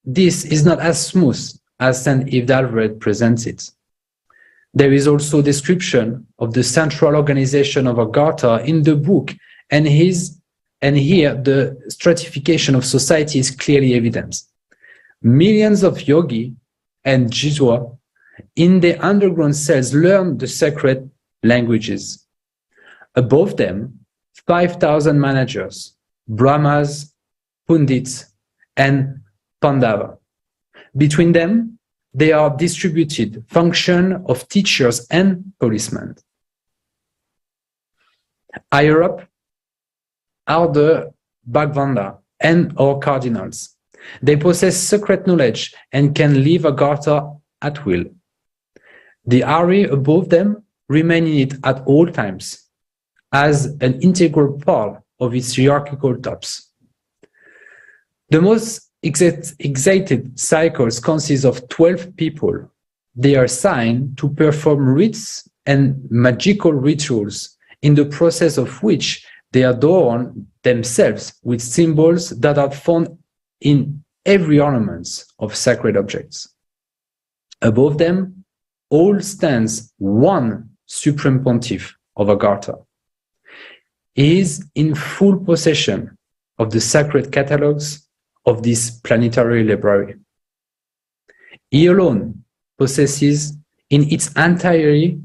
this is not as smooth as Saint-Yves d'Alfred presents it. There is also a description of the central organization of Agartha in the book, and here the stratification of society is clearly evident. Millions of yogi and jiswa in the underground cells learn the sacred languages. Above them, 5,000 managers, brahmas, pundits, and pandava. Between them, they are distributed function of teachers and policemen. Higher up are the Bhagwanda and or cardinals. They possess secret knowledge and can leave Agartha at will. The Ari above them remain in it at all times as an integral part of its hierarchical tops. The most excited cycles consist of 12 people. They are assigned to perform rites and magical rituals, in the process of which they adorn themselves with symbols that are found in every ornament of sacred objects. Above them, all stands one supreme pontiff of Agartha. He is in full possession of the sacred catalogues of this planetary library. He alone possesses in its entirety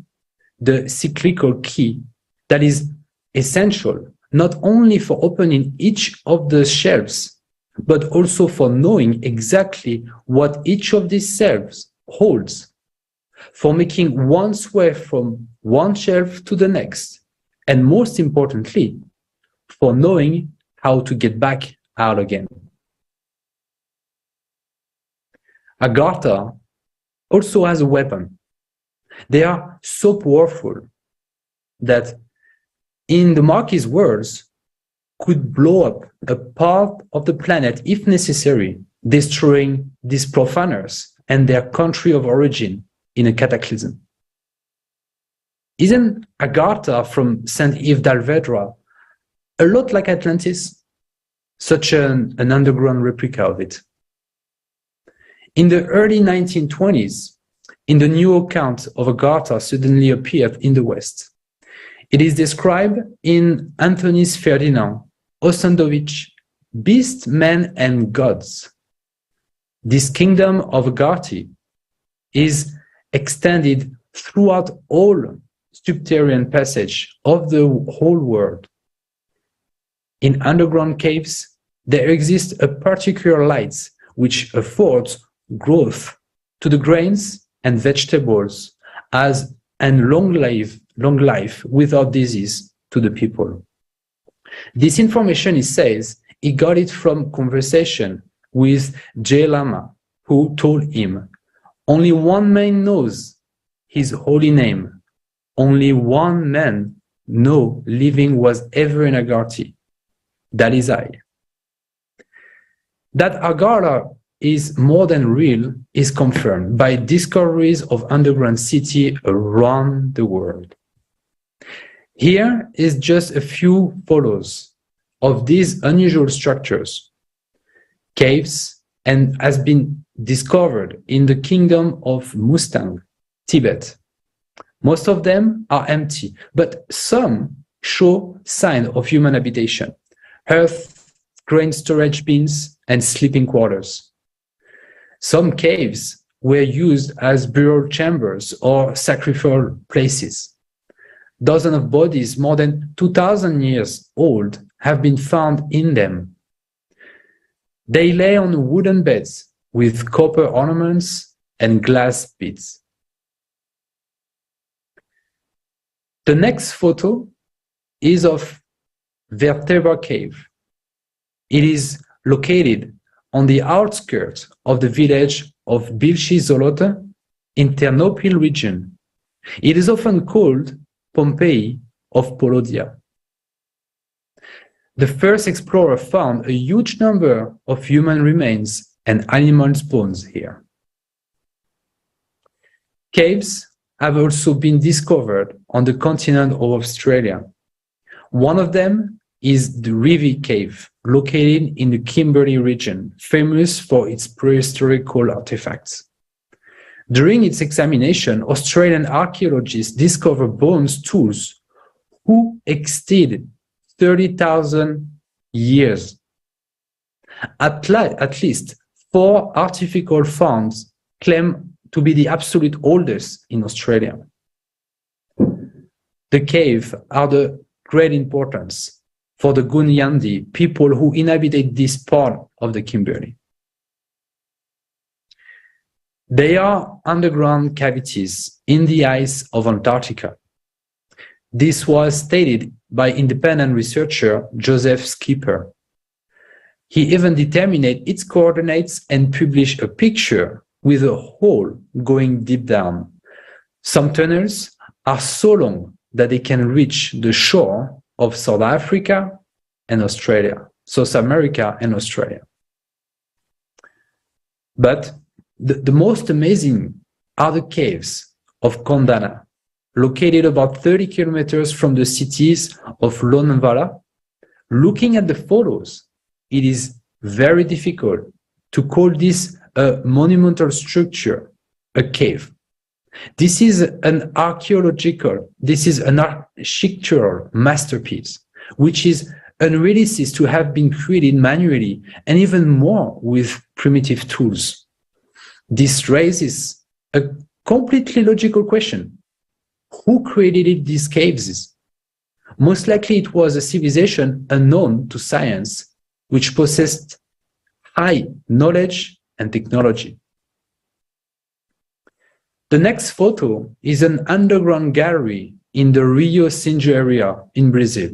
the cyclical key that is essential not only for opening each of the shelves, but also for knowing exactly what each of these shelves holds, for making one's way from one shelf to the next, and most importantly, for knowing how to get back out again. Agartha also has a weapon. They are so powerful that, in the Marquis' words, could blow up a part of the planet if necessary, destroying these profaners and their country of origin in a cataclysm. Isn't Agartha from Saint-Yves d'Alfred a lot like Atlantis? Such an underground replica of it. In the early 1920s, in the new account of Agartha suddenly appeared in the West. It is described in Anthony's Ferdinand, Osandovich, Beasts, Men, and Gods. This kingdom of Agartha is extended throughout all subterranean passage of the whole world. In underground caves, there exists a particular light which affords growth to the grains and vegetables and long life without disease to the people. This information, he says, he got it from conversation with J. Lama, who told him, "Only one man knows his holy name. Only one man living was ever in Agartha. That is I." That Agartha is more than real is confirmed by discoveries of underground cities around the world. Here is just a few photos of these unusual structures, caves, and has been discovered in the kingdom of Mustang, Tibet. Most of them are empty, but some show signs of human habitation, earth, grain storage bins, and sleeping quarters. Some caves were used as burial chambers or sacrificial places. Dozens of bodies more than 2,000 years old have been found in them. They lay on wooden beds with copper ornaments and glass beads. The next photo is of Vertebra Cave. It is located on the outskirts of the village of Bilshi Zolote in Ternopil region. It is often called Pompeii of Polodia. The first explorer found a huge number of human remains and animal bones here. Caves have also been discovered on the continent of Australia. One of them is the Rivi Cave, located in the Kimberley region, famous for its prehistorical artifacts. During its examination, Australian archaeologists discovered bones tools who exceeded 30,000 years. At least 4 artificial founds claim to be the absolute oldest in Australia. The caves are of great importance for the Gunyandi people who inhabited this part of the Kimberley. They are underground cavities in the ice of Antarctica. This was stated by independent researcher Joseph Skipper. He even determined its coordinates and published a picture with a hole going deep down. Some tunnels are so long that they can reach the shore of South Africa and Australia, South America and Australia. But the most amazing are the caves of Kondana, located about 30 kilometers from the cities of Lonvala. Looking at the photos, it is very difficult to call this a monumental structure, a cave. This is an archaeological masterpiece, which is unrealistic to have been created manually and even more with primitive tools. This raises a completely logical question. Who created these caves? Most likely it was a civilization unknown to science, which possessed high knowledge and technology. The next photo is an underground gallery in the Rio Cinco area in Brazil.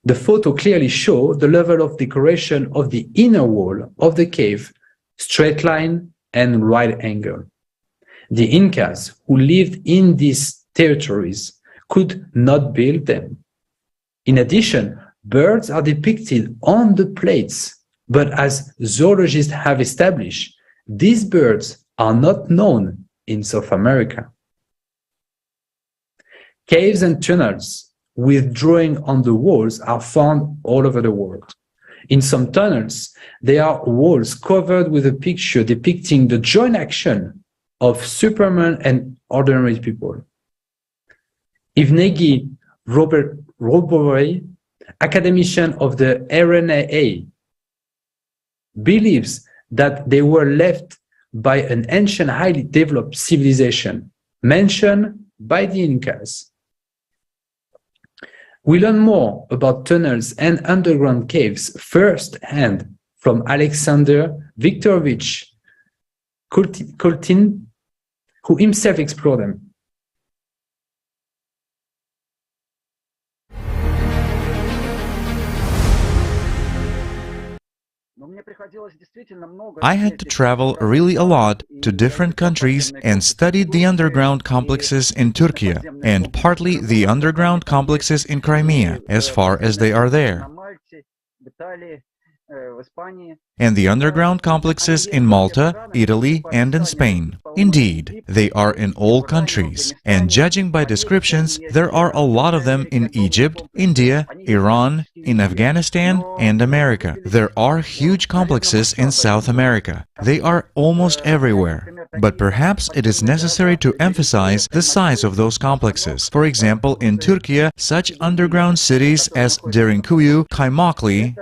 The photo clearly shows the level of decoration of the inner wall of the cave, straight line and right angle. The Incas who lived in these territories could not build them. In addition, birds are depicted on the plates, but as zoologists have established, these birds are not known in South America. Caves and tunnels with drawing on the walls are found all over the world. In some tunnels, there are walls covered with a picture depicting the joint action of Superman and ordinary people. Ivnegi Robovay, academician of the RNAA, believes that they were left by an ancient, highly developed civilization mentioned by the Incas. We learn more about tunnels and underground caves firsthand from Alexander Viktorovich Kultin, who himself explored them. I had to travel really a lot to different countries and studied the underground complexes in Turkey and partly the underground complexes in Crimea, as far as they are there, and the underground complexes in Malta, Italy, and in Spain. Indeed, they are in all countries, and judging by descriptions, there are a lot of them in Egypt, India, Iran, in Afghanistan, and America. There are huge complexes in South America. They are almost everywhere. But perhaps it is necessary to emphasize the size of those complexes. For example, in Turkey, such underground cities as Derinkuyu, Kaymakli,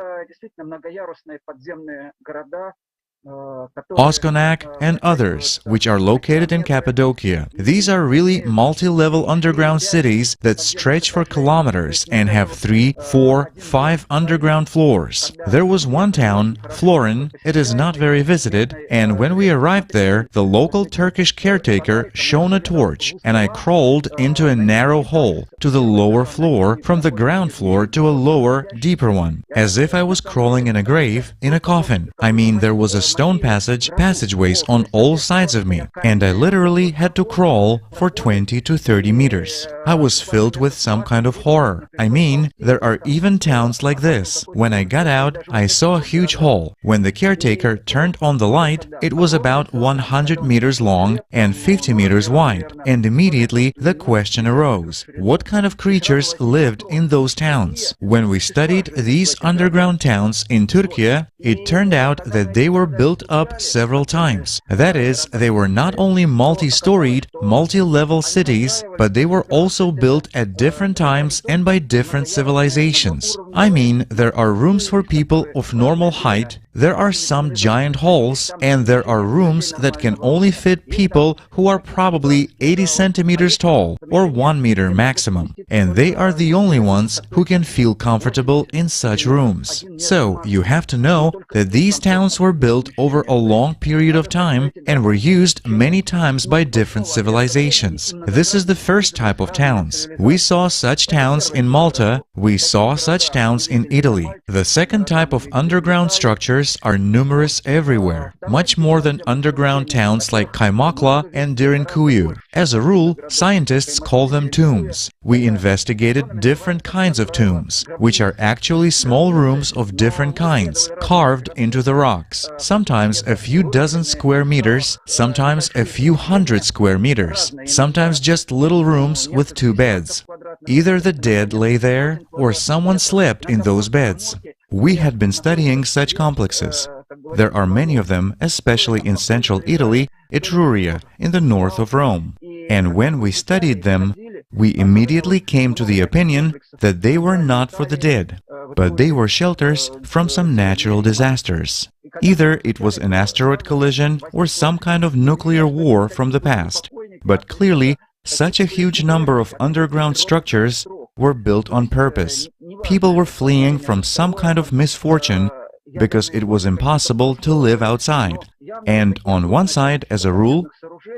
Oskonak, and others, which are located in Cappadocia. These are really multi-level underground cities that stretch for kilometers and have 3, 4, 5 underground floors. There was one town, Florin. It is not very visited, and when we arrived there, the local Turkish caretaker shone a torch, and I crawled into a narrow hole to the lower floor, from the ground floor to a lower, deeper one, as if I was crawling in a grave, in a coffin. I mean, there was a stone passageways on all sides of me, and I literally had to crawl for 20 to 30 meters. I was filled with some kind of horror. I mean, there are even towns like this. When I got out, I saw a huge hole. When the caretaker turned on the light, it was about 100 meters long and 50 meters wide, and immediately the question arose, what kind of creatures lived in those towns? When we studied these underground towns in Turkey, it turned out that they were built up several times. That is, they were not only multi-storied, multi-level cities, but they were also built at different times and by different civilizations. I mean, there are rooms for people of normal height, there are some giant halls, and there are rooms that can only fit people who are probably 80 centimeters tall, or 1 meter maximum, and they are the only ones who can feel comfortable in such rooms. So, you have to know that these towns were built over a long period of time and were used many times by different civilizations. This is the first type of towns. We saw such towns in Malta, we saw such towns in Italy. The second type of underground structures are numerous everywhere, much more than underground towns like Kaymakla and Derinkuyu. As a rule, scientists call them tombs. We investigated different kinds of tombs, which are actually small rooms of different kinds, carved into the rocks, sometimes a few dozen square meters, sometimes a few hundred square meters, sometimes just little rooms with 2 beds. Either the dead lay there, or someone slept in those beds. We had been studying such complexes. There are many of them, especially in central Italy, Etruria, in the north of Rome. And when we studied them, we immediately came to the opinion that they were not for the dead, but they were shelters from some natural disasters. Either it was an asteroid collision or some kind of nuclear war from the past. But clearly, such a huge number of underground structures were built on purpose. People were fleeing from some kind of misfortune because it was impossible to live outside. And on one side, as a rule,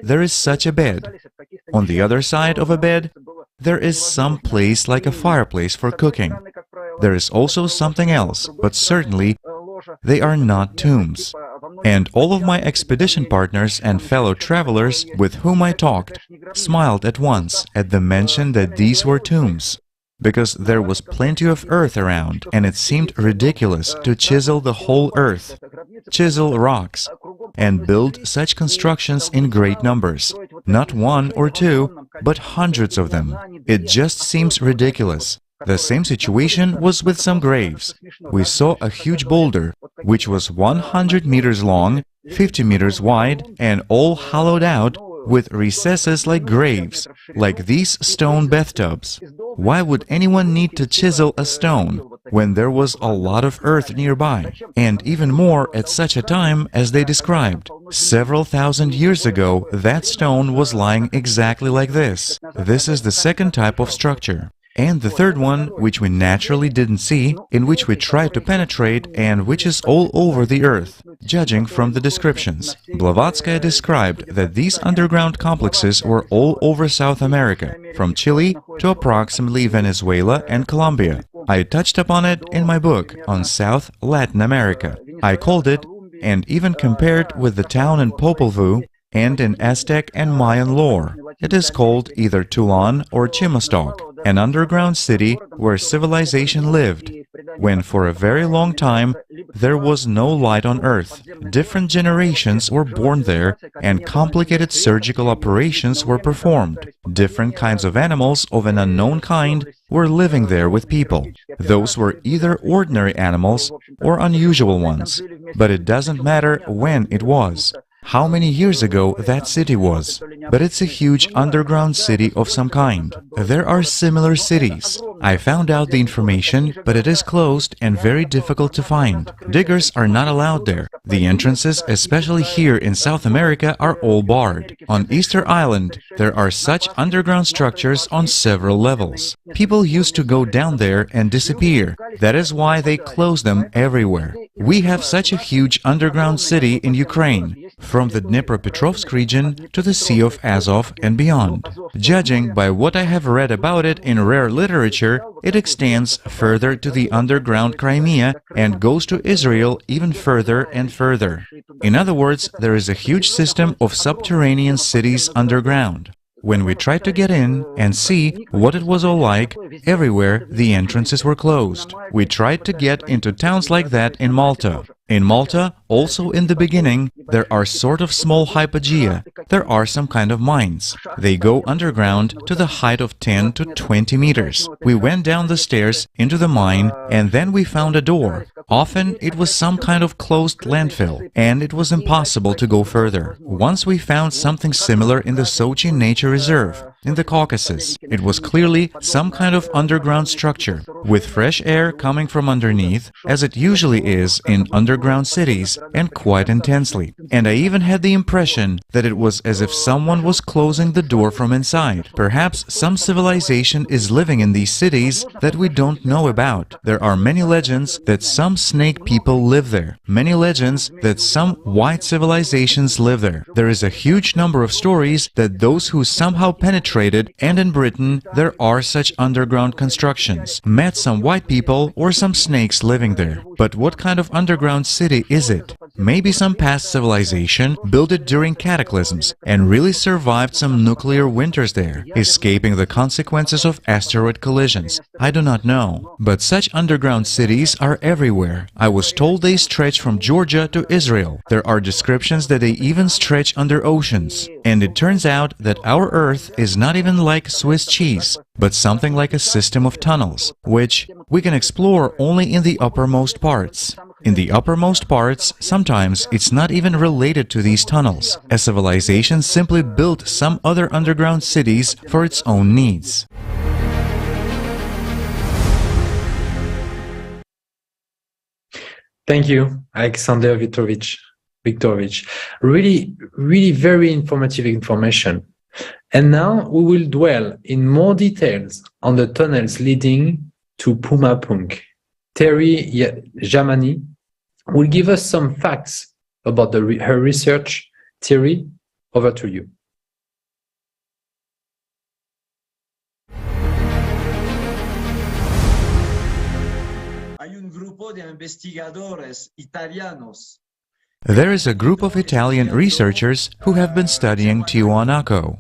there is such a bed. On the other side of a bed, there is some place like a fireplace for cooking. There is also something else, but certainly they are not tombs. And all of my expedition partners and fellow travelers with whom I talked smiled at once at the mention that these were tombs, because there was plenty of earth around, and it seemed ridiculous to chisel the whole earth, chisel rocks, and build such constructions in great numbers, not 1 or 2, but hundreds of them. It just seems ridiculous. The same situation was with some graves. We saw a huge boulder, which was 100 meters long, 50 meters wide, and all hollowed out, with recesses like graves, like these stone bathtubs. Why would anyone need to chisel a stone? when there was a lot of earth nearby, and even more at such a time as they described. Several thousand years ago, that stone was lying exactly like this. This is the second type of structure. And the third one, which we naturally didn't see, in which we tried to penetrate and which is all over the earth, judging from the descriptions. Blavatsky described that these underground complexes were all over South America, from Chile to approximately Venezuela and Colombia. I touched upon it in my book on South Latin America. I called it, and even compared with the town in Popol Vuh and in Aztec and Mayan lore. It is called either Tulan or Chimastok, an underground city where civilization lived, when for a very long time there was no light on Earth. Different generations were born there and complicated surgical operations were performed. Different kinds of animals of an unknown kind were living there with people. Those were either ordinary animals or unusual ones, but it doesn't matter when it was, how many years ago that city was, but it's a huge underground city of some kind. There are similar cities. I found out the information, but it is closed and very difficult to find. Diggers are not allowed there. The entrances, especially here in South America, are all barred. On Easter Island, there are such underground structures on several levels. People used to go down there and disappear. That is why they close them everywhere. We have such a huge underground city in Ukraine, from the Dnipropetrovsk region to the Sea of Azov and beyond. Judging by what I have read about it in rare literature, it extends further to the underground Crimea and goes to Israel even further and further. In other words, there is a huge system of subterranean cities underground. When we tried to get in and see what it was all like, everywhere the entrances were closed. We tried to get into towns like that in Malta. In Malta, also in the beginning, there are sort of small hypogea. There are some kind of mines. They go underground to the height of 10 to 20 meters. We went down the stairs into the mine and then we found a door. Often it was some kind of closed landfill, and it was impossible to go further. Once we found something similar in the Sochi Nature Reserve, in the Caucasus. It was clearly some kind of underground structure, with fresh air coming from underneath, as it usually is in underground cities, and quite intensely. And I even had the impression that it was as if someone was closing the door from inside. Perhaps some civilization is living in these cities that we don't know about. There are many legends that some snake people live there. Many legends that some white civilizations live there. There is a huge number of stories that those who somehow penetrated, and in Britain there are such underground constructions, met some white people or some snakes living there. But what kind of underground city is it? Maybe some past civilization built it during cataclysms and really survived some nuclear winters there, escaping the consequences of asteroid collisions. I do not know. But such underground cities are everywhere. I was told they stretch from Georgia to Israel. There are descriptions that they even stretch under oceans. And it turns out that our Earth is not even like Swiss cheese, but something like a system of tunnels, which we can explore only in the uppermost parts. In the uppermost parts, sometimes it's not even related to these tunnels. A civilization simply built some other underground cities for its own needs. Thank you, Alexander Viktorovich. Really very informative information. And now we will dwell in more details on the tunnels leading to Pumapunk. Terry Jamani will give us some facts about her research. Terry, over to you. There is a group of Italian researchers who have been studying Tiwanaku,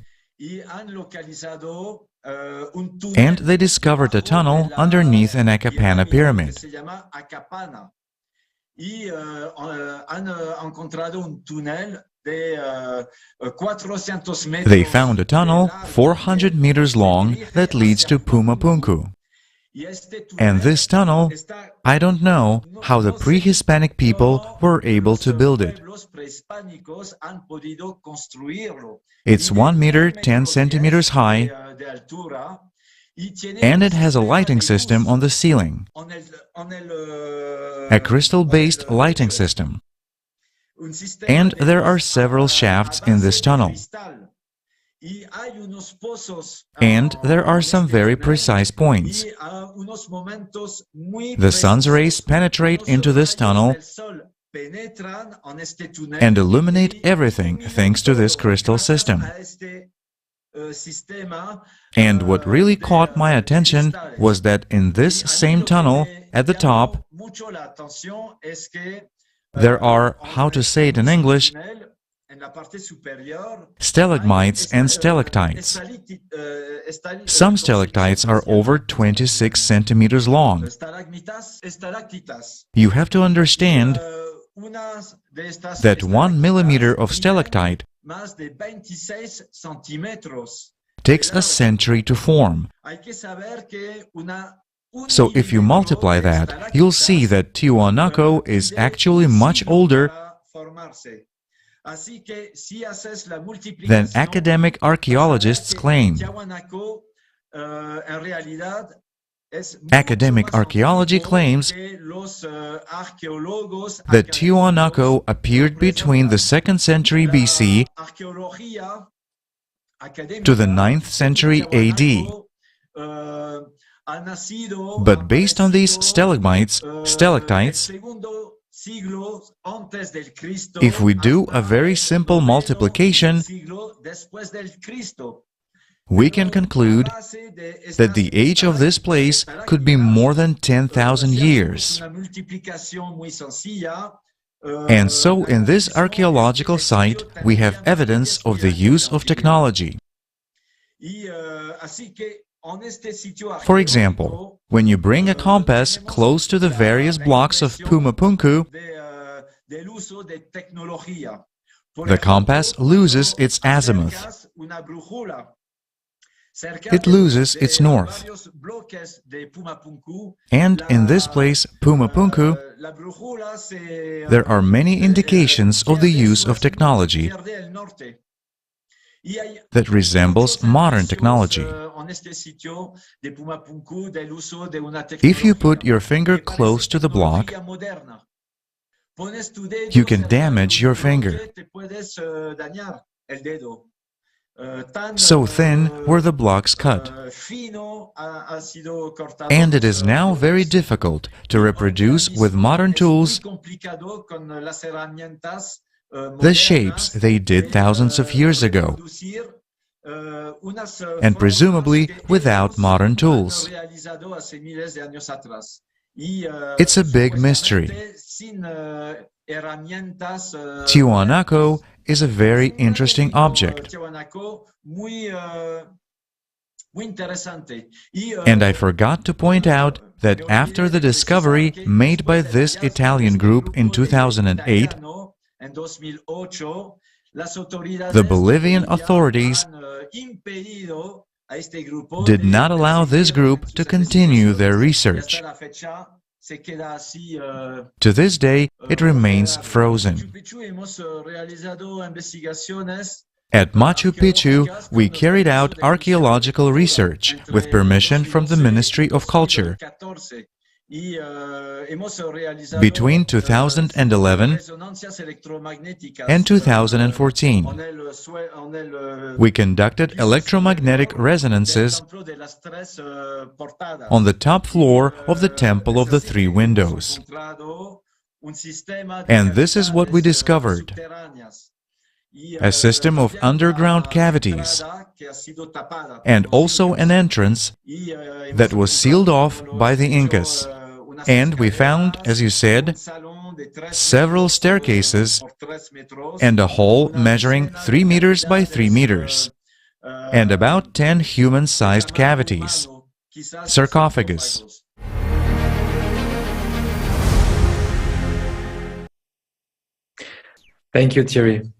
and they discovered a tunnel underneath an Akapana pyramid. They found a tunnel 400 meters long that leads to Pumapunku. And this tunnel, I don't know how the pre-Hispanic people were able to build it. It's 1 meter 10 centimeters high, And it has a lighting system on the ceiling, a crystal-based lighting system. And there are several shafts in this tunnel. And there are some very precise points. The sun's rays penetrate into this tunnel and illuminate everything thanks to this crystal system. And what really caught my attention was that in this same tunnel, at the top, there are, how to say it in English, stalagmites and stalactites. Some stalactites are over 26 centimeters long. You have to understand that 1 millimeter of stalactite takes a century to form. So if you multiply that, you'll see that Tiwanaku is actually much older than academic archaeologists claim. Academic archaeology claims that Tiwanaku appeared between the 2nd century BC to the 9th century AD. But based on these stalagmites, stalactites, if we do a very simple multiplication, we can conclude that the age of this place could be more than 10,000 years. And so in this archaeological site, we have evidence of the use of technology. For example, when you bring a compass close to the various blocks of Pumapunku, the compass loses its azimuth. It loses its north. And in this place, Pumapunku, there are many indications of the use of technology that resembles modern technology. If you put your finger close to the block, you can damage your finger. So thin were the blocks cut. And it is now very difficult to reproduce with modern tools the shapes they did thousands of years ago, and presumably without modern tools. It's a big mystery. Tiwanaku is a very interesting object. And I forgot to point out that after the discovery made by this Italian group in 2008, the Bolivian authorities did not allow this group to continue their research. To this day, it remains frozen. At Machu Picchu, we carried out archaeological research with permission from the Ministry of Culture. Between 2011 and 2014, we conducted electromagnetic resonances on the top floor of the Temple of the Three Windows. And this is what we discovered: a system of underground cavities, and also an entrance that was sealed off by the Incas. And we found, as you said, several staircases and a hall measuring 3 meters by 3 meters, and about 10 human-sized cavities, sarcophagus. Thank you, Thierry.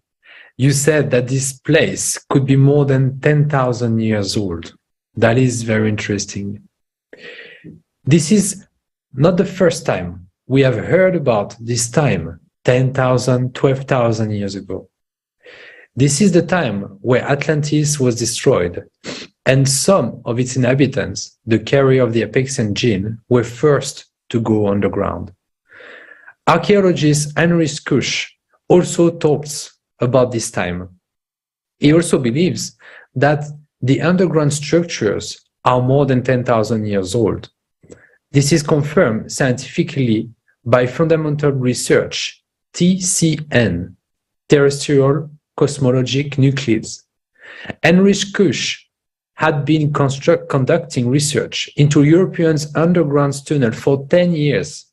You said that this place could be more than 10,000 years old. That is very interesting. This is not the first time we have heard about this time, 10,000, 12,000 years ago. This is the time where Atlantis was destroyed, and some of its inhabitants, the carrier of the Apeksan gene, were first to go underground. Archaeologist Heinrich Kusch also talks about this time. He also believes that the underground structures are more than 10,000 years old. This is confirmed scientifically by fundamental research, TCN, terrestrial cosmologic nuclides. Heinrich Kusch had been conducting research into Europeans' underground tunnel for 10 years.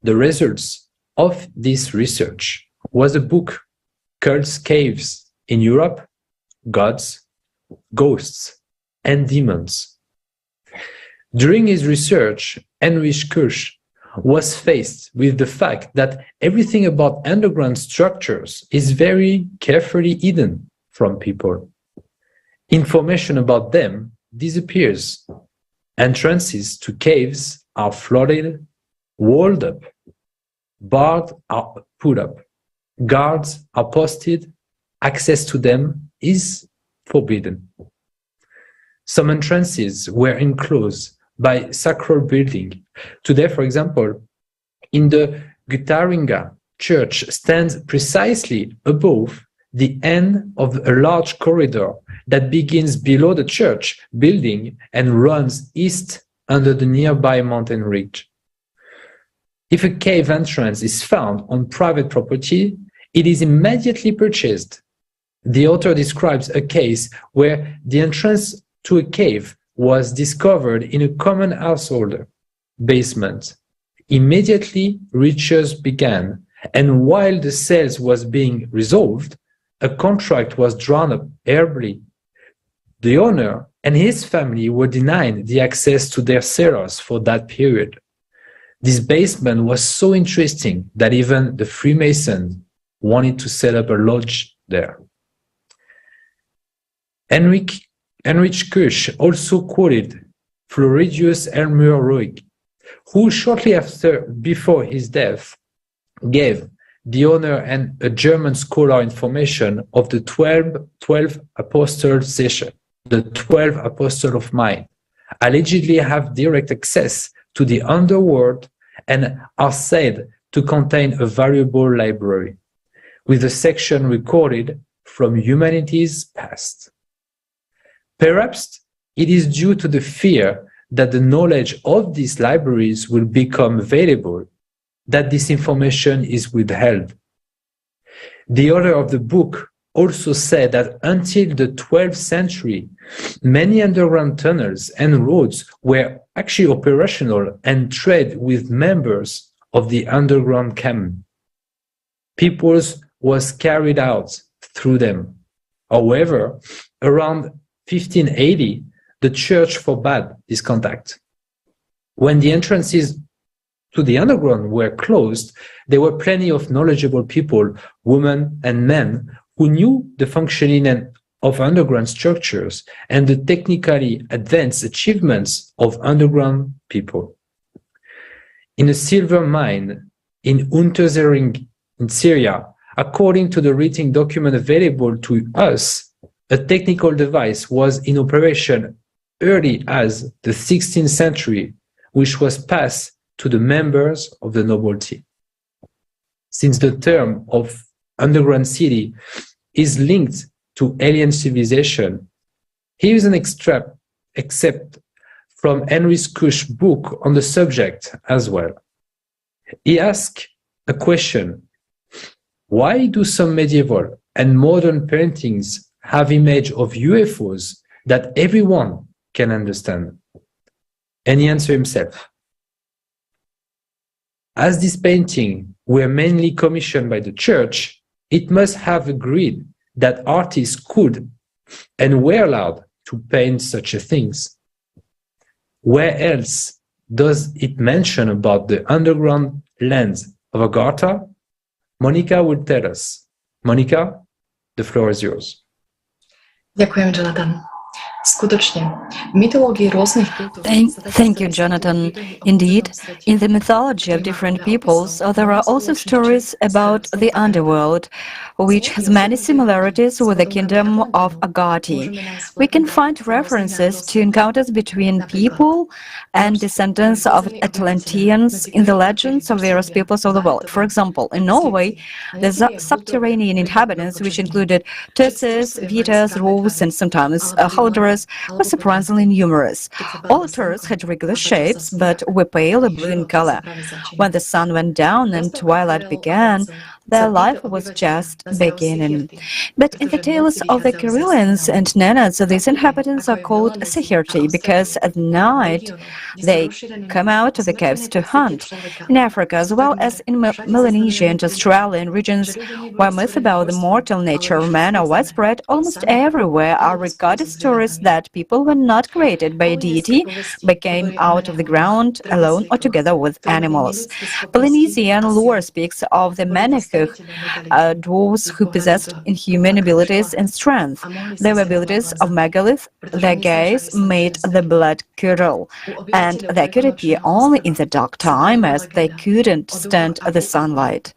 The results of this research was a book called Caves in Europe, Gods, Ghosts, and Demons. During his research, Heinrich Kusch was faced with the fact that everything about underground structures is very carefully hidden from people. Information about them disappears. Entrances to caves are flooded, walled up, bars are put up, guards are posted, access to them is forbidden. Some entrances were enclosed by sacred building. Today, for example, in the Guttaringa church stands precisely above the end of a large corridor that begins below the church building and runs east under the nearby mountain ridge. If a cave entrance is found on private property, it is immediately purchased. The author describes a case where the entrance to a cave was discovered in a common household basement. Immediately, riches began, and while the sales was being resolved, a contract was drawn up early. The owner and his family were denied the access to their cellars for that period. This basement was so interesting that even the Freemasons wanted to set up a lodge there. Heinrich Kusch also quoted Floridius Elmer Roig, who shortly before his death gave the owner and a German scholar information of the 12 Apostles session, the 12 Apostles of Mind, allegedly have direct access to the underworld and are said to contain a valuable library, with a section recorded from humanity's past. Perhaps it is due to the fear that the knowledge of these libraries will become available that this information is withheld. The author of the book also said that until the 12th century, many underground tunnels and roads were actually operational and trade with members of the underground camp. Peoples was carried out through them. However, around 1580, the church forbade this contact. When the entrances to the underground were closed, there were plenty of knowledgeable people, women and men, who knew the functioning of underground structures and the technically advanced achievements of underground people. In a silver mine in Unterzering in Syria, according to the written document available to us, a technical device was in operation early as the 16th century, which was passed to the members of the nobility. Since the term of underground city is linked to alien civilization, here is an excerpt from Heinrich Kusch's book on the subject as well. He asks a question: why do some medieval and modern paintings have images of UFOs that everyone can understand? And he answers himself: as these paintings were mainly commissioned by the church, it must have agreed that artists could and were allowed to paint such things. Where else does it mention about the underground lands of Agartha? Monica will tell us. Monica, the floor is yours. Ďakujem, Jonathan. Thank you, Jonathan. Indeed, in the mythology of different peoples, there are also stories about the underworld, which has many similarities with the kingdom of Agati. We can find references to encounters between people and descendants of Atlanteans in the legends of various peoples of the world. For example, in Norway, the subterranean inhabitants, which included Turses, Vitas, Roos, and sometimes Haldras, were surprisingly numerous. All tours had regular shapes, but were pale or blue in color. When the sun went down and twilight began, their life was just beginning. But in the tales of the Karelians and Nenads, these inhabitants are called Sehirti because at night they come out of the caves to hunt. In Africa, as well as in Melanesia and Australian regions, where myths about the mortal nature of man are widespread, almost everywhere are recorded stories that people were not created by a deity, but came out of the ground alone or together with animals. Polynesian lore speaks of the Manihuk, dwarves who possessed inhuman abilities and strength. Their abilities of megalith, their gaze made the blood curdle, and they could appear only in the dark time as they couldn't stand the sunlight.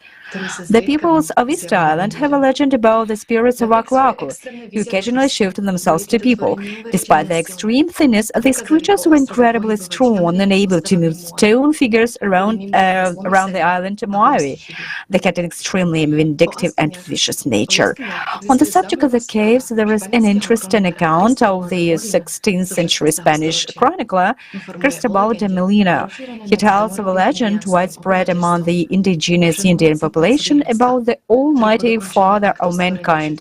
The peoples of Easter Island have a legend about the spirits of Aku Aku, who occasionally showed themselves to people. Despite their extreme thinness, these creatures were incredibly strong and able to move stone figures around the island to Maui. They had an extremely vindictive and vicious nature. On the subject of the caves, there is an interesting account of the 16th century Spanish chronicler Cristobal de Molina. He tells of a legend widespread among the indigenous Indian population about the Almighty Father of mankind,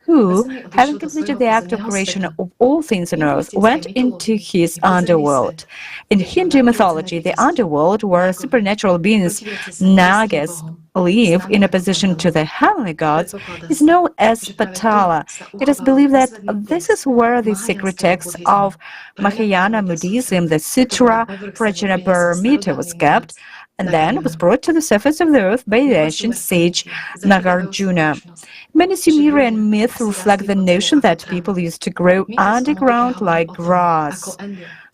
who, having completed the act of creation of all things on earth, went into his underworld. In Hindu mythology, the underworld, where supernatural beings, Nagas, live in opposition to the heavenly gods, is known as Patala. It is believed that this is where the secret text of Mahayana Buddhism, the Sutra Prajnaparamita, was kept, and then was brought to the surface of the earth by the ancient sage Nagarjuna. Many Sumerian myths reflect the notion that people used to grow underground like grass.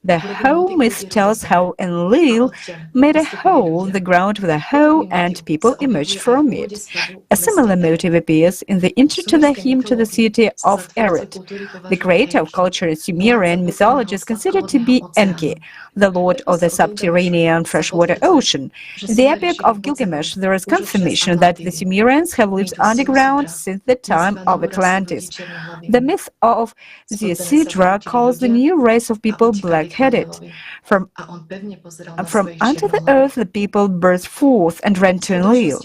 The hoe myth tells how Enlil made a hole in the ground with a hoe and people emerged from it. A similar motive appears in the intro to the hymn to the city of Erid. The creator of culture in Sumerian mythology is considered to be Enki, the lord of the subterranean freshwater ocean. In the epic of Gilgamesh, there is confirmation that the Sumerians have lived underground since the time of Atlantis. The myth of the Sidra calls the new race of people black-headed. From under the earth the people burst forth and ran to Enlil,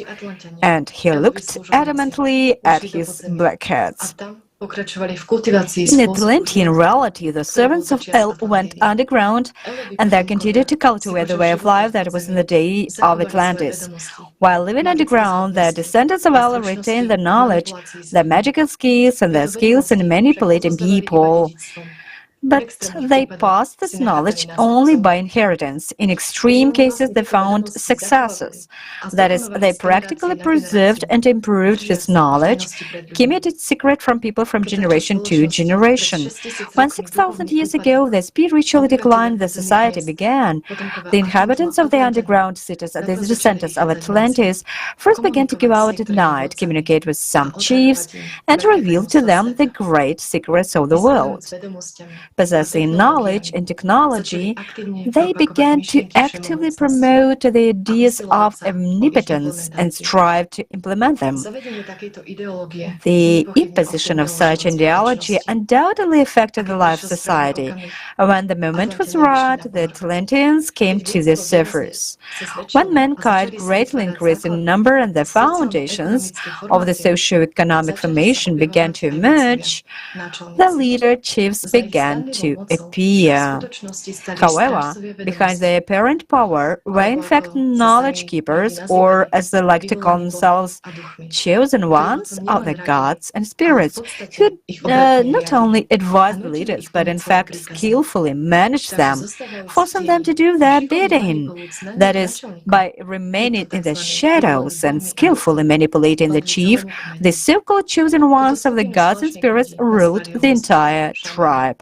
and he looked adamantly at his black heads. In Atlantean reality, the servants of El went underground and they continued to cultivate the way of life that was in the day of Atlantis. While living underground, the descendants of El retained their knowledge, their magical skills, and their skills in manipulating people. But they passed this knowledge only by inheritance. In extreme cases, they found successors. That is, they practically preserved and improved this knowledge, keeping it secret from people from generation to generation. When 6,000 years ago the spiritual decline of the society began, the inhabitants of the underground cities, the descendants of Atlantis, first began to go out at night, communicate with some chiefs, and reveal to them the great secrets of the world. Possessing knowledge and technology, they began to actively promote the ideas of omnipotence and strive to implement them. The imposition of such ideology undoubtedly affected the life of society. When the moment was right, the Atlanteans came to the surface. When mankind greatly increased in number and the foundations of the socio-economic formation began to emerge, the leader chiefs began began to appear. However, behind the apparent power were in fact knowledge keepers, or as they like to call themselves, chosen ones of the gods and spirits, who not only advised the leaders, but in fact skillfully managed them, forcing them to do their bidding. That is, by remaining in the shadows and skillfully manipulating the chief, the so-called chosen ones of the gods and spirits ruled the entire tribe.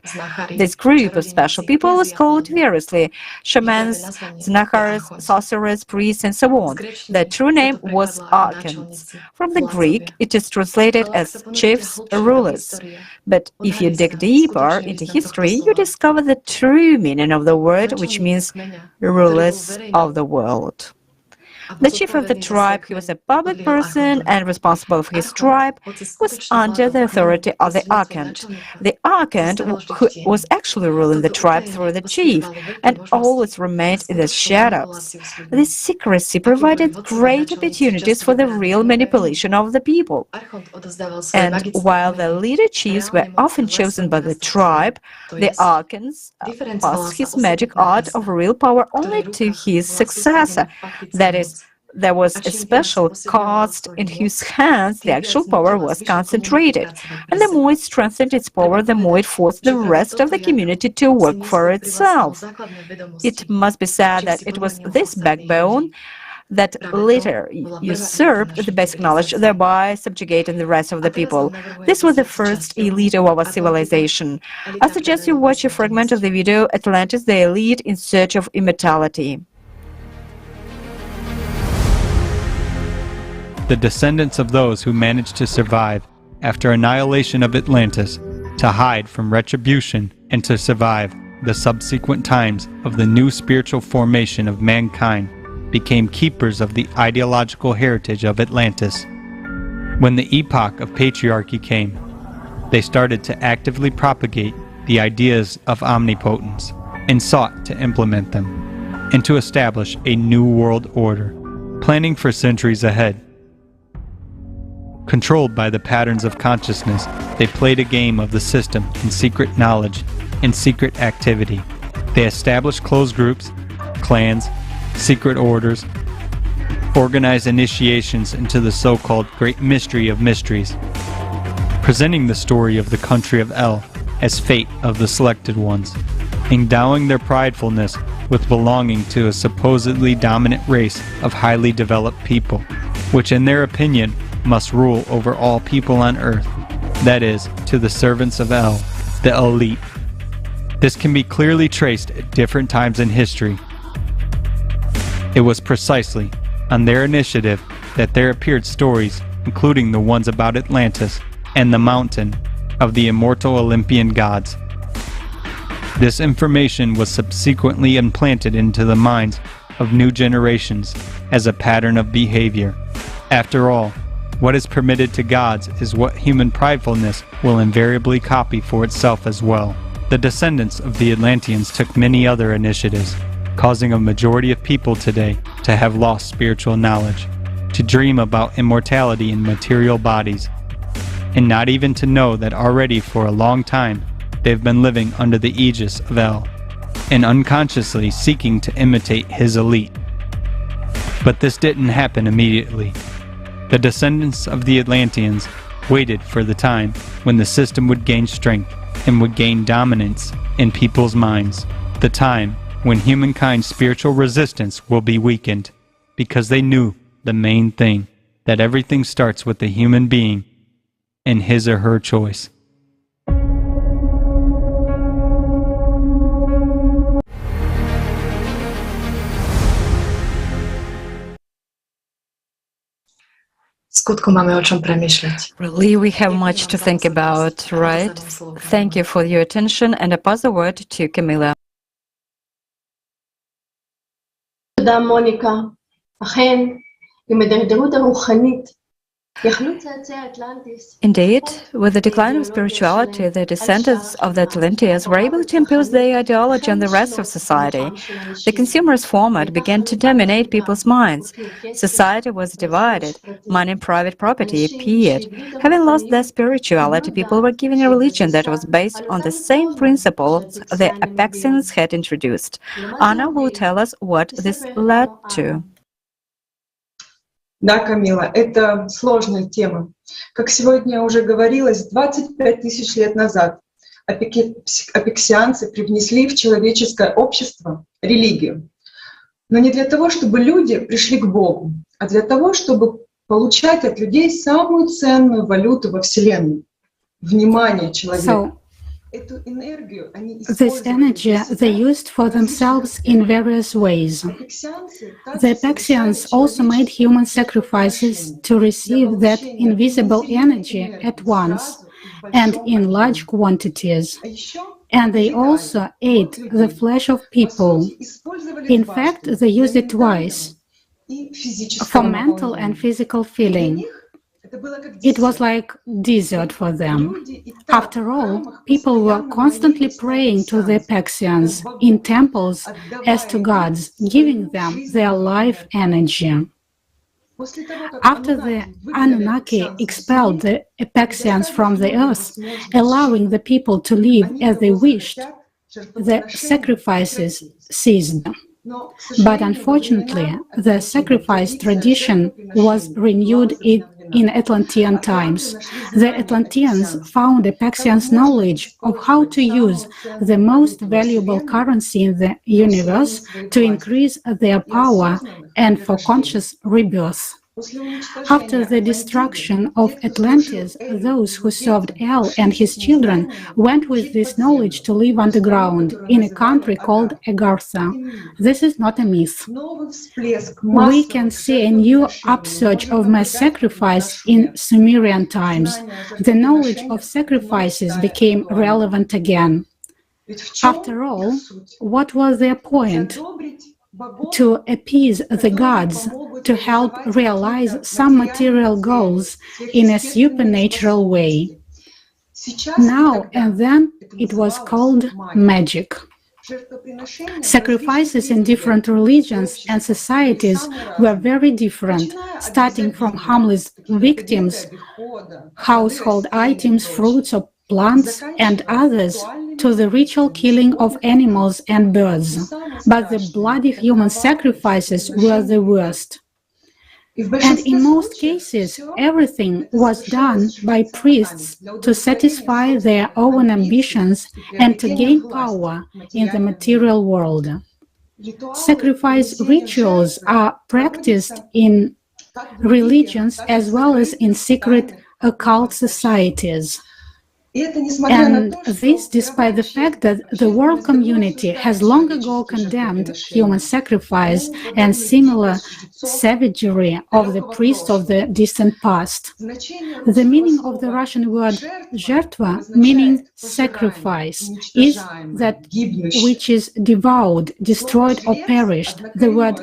This group of special people was called variously shamans, znachars, sorcerers, priests, and so on. Their true name was archons. From the Greek, it is translated as chiefs, rulers. But if you dig deeper into history, you discover the true meaning of the word, which means rulers of the world. The chief of the tribe, who was a public person and responsible for his tribe, was under the authority of the archon. The archon, who was actually ruling the tribe through the chief, and always remained in the shadows. This secrecy provided great opportunities for the real manipulation of the people. And while the leader chiefs were often chosen by the tribe, the archon passed his magic art of real power only to his successor. That is, there was a special caste in whose hands the actual power was concentrated, and the more it strengthened its power, the more it forced the rest of the community to work for itself. It must be said that it was this backbone that later usurped the basic knowledge, thereby subjugating the rest of the people. This was the first elite of our civilization. I suggest you watch a fragment of the video, Atlantis, the Elite in Search of Immortality. The descendants of those who managed to survive after annihilation of Atlantis, to hide from retribution and to survive the subsequent times of the new spiritual formation of mankind, became keepers of the ideological heritage of Atlantis. When the epoch of patriarchy came, they started to actively propagate the ideas of omnipotence and sought to implement them, and to establish a new world order, planning for centuries ahead. Controlled by the patterns of consciousness, they played a game of the system in secret knowledge and secret activity. They established closed groups, clans, secret orders, organized initiations into the so-called Great Mystery of Mysteries, presenting the story of the country of El as fate of the selected ones, endowing their pridefulness with belonging to a supposedly dominant race of highly developed people, which in their opinion must rule over all people on earth, that is, to the servants of El, the elite. This can be clearly traced at different times in history. It was precisely on their initiative that there appeared stories, including the ones about Atlantis and the mountain of the immortal Olympian gods. This information was subsequently implanted into the minds of new generations as a pattern of behavior. After all, what is permitted to gods is what human pridefulness will invariably copy for itself as well. The descendants of the Atlanteans took many other initiatives, causing a majority of people today to have lost spiritual knowledge, to dream about immortality in material bodies, and not even to know that already for a long time they've been living under the aegis of El, and unconsciously seeking to imitate his elite. But this didn't happen immediately. The descendants of the Atlanteans waited for the time when the system would gain strength and would gain dominance in people's minds, the time when humankind's spiritual resistance will be weakened, because they knew the main thing, that everything starts with the human being and his or her choice. Really, we have much to think about, right? Thank you for your attention, and I pass the word to Camilla. תודה, מוניקה. אכן, עם הדרדרות הרוחנית Indeed, with the decline of spirituality, the descendants of the Atlanteans were able to impose their ideology on the rest of society. The consumerist format began to dominate people's minds. Society was divided. Money and private property appeared. Having lost their spirituality, people were given a religion that was based on the same principles the Abeksyans had introduced. Anna will tell us what this led to. Да, Камила, это сложная тема. Как сегодня уже говорилось, 25 тысяч лет назад апексианцы привнесли в человеческое общество религию. Но не для того, чтобы люди пришли к Богу, а для того, чтобы получать от людей самую ценную валюту во Вселенной — внимание человека. This energy they used for themselves in various ways. The Abeksyans also made human sacrifices to receive that invisible energy at once and in large quantities. And they also ate the flesh of people. In fact, they used it twice for mental and physical feeling. It was like desert for them. After all, people were constantly praying to the Abeksyans in temples as to gods, giving them their life energy. After the Anunnaki expelled the Abeksyans from the earth, allowing the people to live as they wished, the sacrifices ceased. But unfortunately, the sacrifice tradition was renewed in Atlantean times. The Atlanteans found Abeksyans' knowledge of how to use the most valuable currency in the universe to increase their power and for conscious rebirth. After the destruction of Atlantis, those who served El and his children went with this knowledge to live underground in a country called Agartha. This is not a myth. We can see a new upsurge of mass sacrifice in Sumerian times. The knowledge of sacrifices became relevant again. After all, what was their point? To appease the gods, to help realize some material goals in a supernatural way. Now and then it was called magic. Sacrifices in different religions and societies were very different, starting from harmless victims, household items, fruits or plants, and others, to the ritual killing of animals and birds. But the bloody human sacrifices were the worst. And in most cases, everything was done by priests to satisfy their own ambitions and to gain power in the material world. Sacrifice rituals are practiced in religions as well as in secret occult societies. And this despite the fact that the world community has long ago condemned human sacrifice and similar savagery of the priests of the distant past. The meaning of the Russian word "жертва," meaning sacrifice, is that which is devoured, destroyed or perished. The word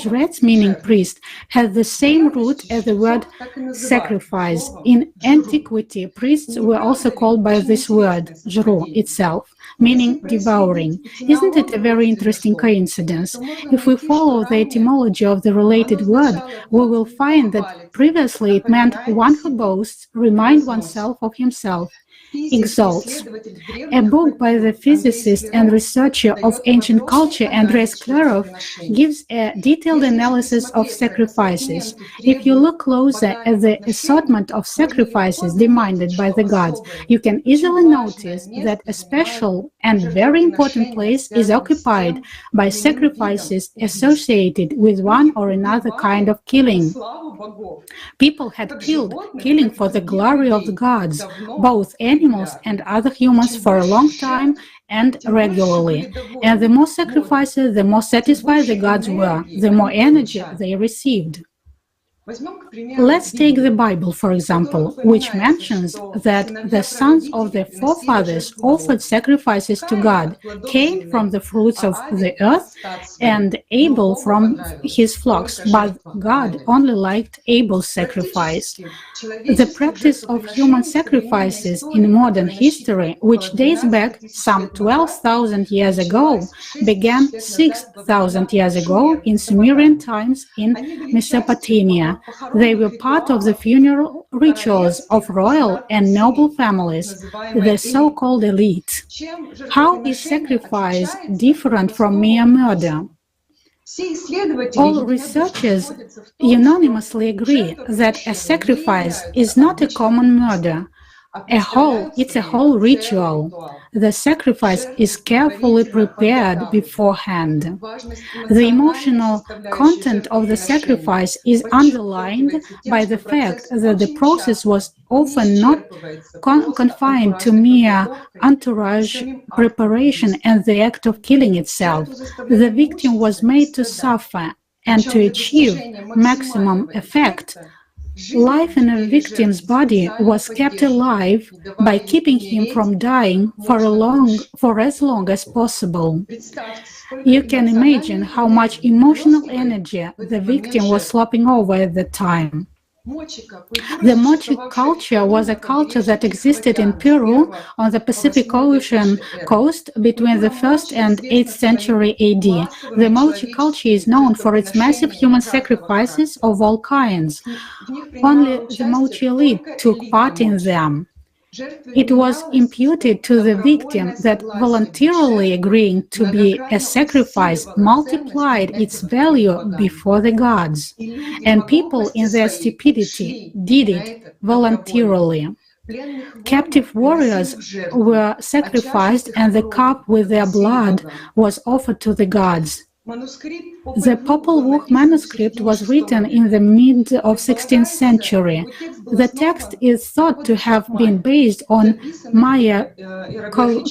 "жрец," meaning priest, has the same root as the word sacrifice. In antiquity, priests were also called by this word, "жру" itself, meaning devouring. Isn't it a very interesting coincidence? If we follow the etymology of the related word, we will find that previously it meant one who boasts, reminds oneself of himself, exalts. A book by the physicist and researcher of ancient culture Andrei Sklerov gives a detailed analysis of sacrifices. If you look closer at the assortment of sacrifices demanded by the gods, you can easily notice that a special and very important place is occupied by sacrifices associated with one or another kind of killing. People had killed, killing for the glory of the gods, both animals and other humans for a long time and regularly. And the more sacrifices, the more satisfied the gods were, the more energy they received. Let's take the Bible, for example, which mentions that the sons of their forefathers offered sacrifices to God, Cain from the fruits of the earth and Abel from his flocks, but God only liked Abel's sacrifice. The practice of human sacrifices in modern history, which dates back some 12,000 years ago, began 6,000 years ago in Sumerian times in Mesopotamia. They were part of the funeral rituals of royal and noble families, the so-called elite. How is sacrifice different from mere murder? All researchers unanimously agree that a sacrifice is not a common murder. It's a whole ritual. The sacrifice is carefully prepared beforehand. The emotional content of the sacrifice is underlined by the fact that the process was often not confined to mere entourage preparation and the act of killing itself. The victim was made to suffer and to achieve maximum effect. Life in a victim's body was kept alive by keeping him from dying for as long as possible. You can imagine how much emotional energy the victim was slopping over at the time. The Mochi culture was a culture that existed in Peru on the Pacific Ocean coast between the 1st and 8th century AD. The Mochi culture is known for its massive human sacrifices of all kinds. Only the Mochi elite took part in them. It was imputed to the victim that voluntarily agreeing to be a sacrifice multiplied its value before the gods, and people in their stupidity did it voluntarily. Captive warriors were sacrificed and the cup with their blood was offered to the gods. The Popol Vuh manuscript was written in the mid of 16th century. The text is thought to have been based on Maya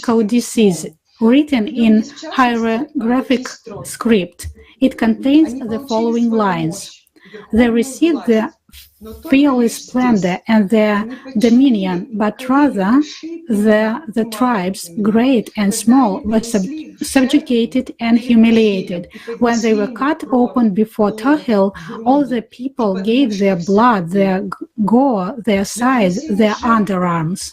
codices, written in hieroglyphic script. It contains the following lines. They received the fearless splendor and their dominion, but rather the tribes, great and small, were subjugated and humiliated. When they were cut open before Tohil, all the people gave their blood, their gore, their sides, their underarms.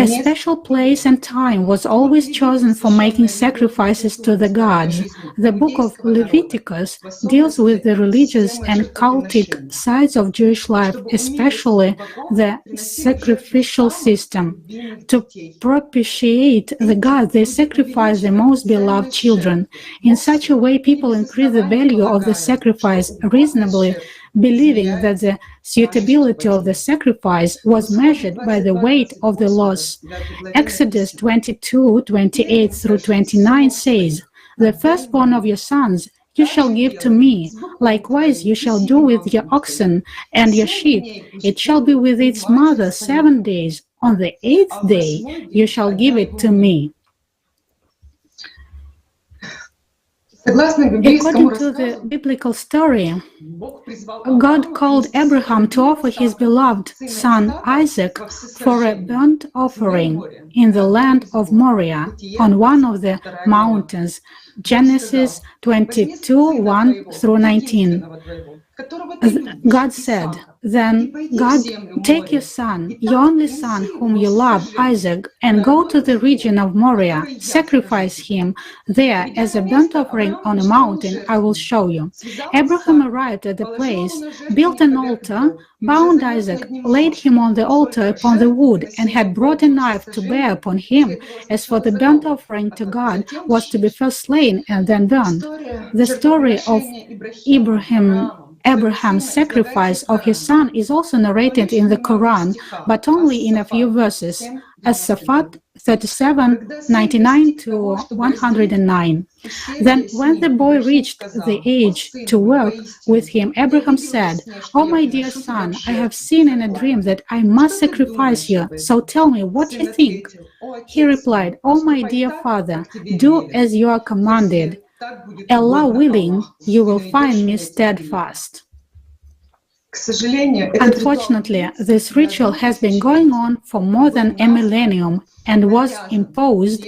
A special place and time was always chosen for making sacrifices to the gods. The book of Leviticus deals with the religious and cultic sides of Jewish life, especially the sacrificial system. To propitiate the gods, they sacrificed the most beloved children. In such a way, people increased the value of the sacrifice reasonably, believing that the suitability of the sacrifice was measured by the weight of the loss. Exodus 22:28-29 says, "The firstborn of your sons you shall give to me. Likewise you shall do with your oxen and your sheep. It shall be with its mother 7 days. On the 8th day you shall give it to me." According to the biblical story, God called Abraham to offer his beloved son Isaac for a burnt offering in the land of Moriah on one of the mountains. Genesis 22:1-19. God said, "Then God, take your son, your only son whom you love, Isaac, and go to the region of Moriah, sacrifice him there as a burnt offering on a mountain I will show you." Abraham arrived at the place, built an altar, bound Isaac, laid him on the altar upon the wood, and had brought a knife to bear upon him. As for the burnt offering to God was to be first slain and then burned. The story of Abraham's sacrifice of his son is also narrated in the Quran, but only in a few verses, as Safat 37:99-109. Then when the boy reached the age to work with him, Abraham said, "Oh my dear son, I have seen in a dream that I must sacrifice you, so tell me what you think." He replied, "Oh my dear father, do as you are commanded." Allah willing, you will find me steadfast. Unfortunately, this ritual has been going on for more than a millennium and was imposed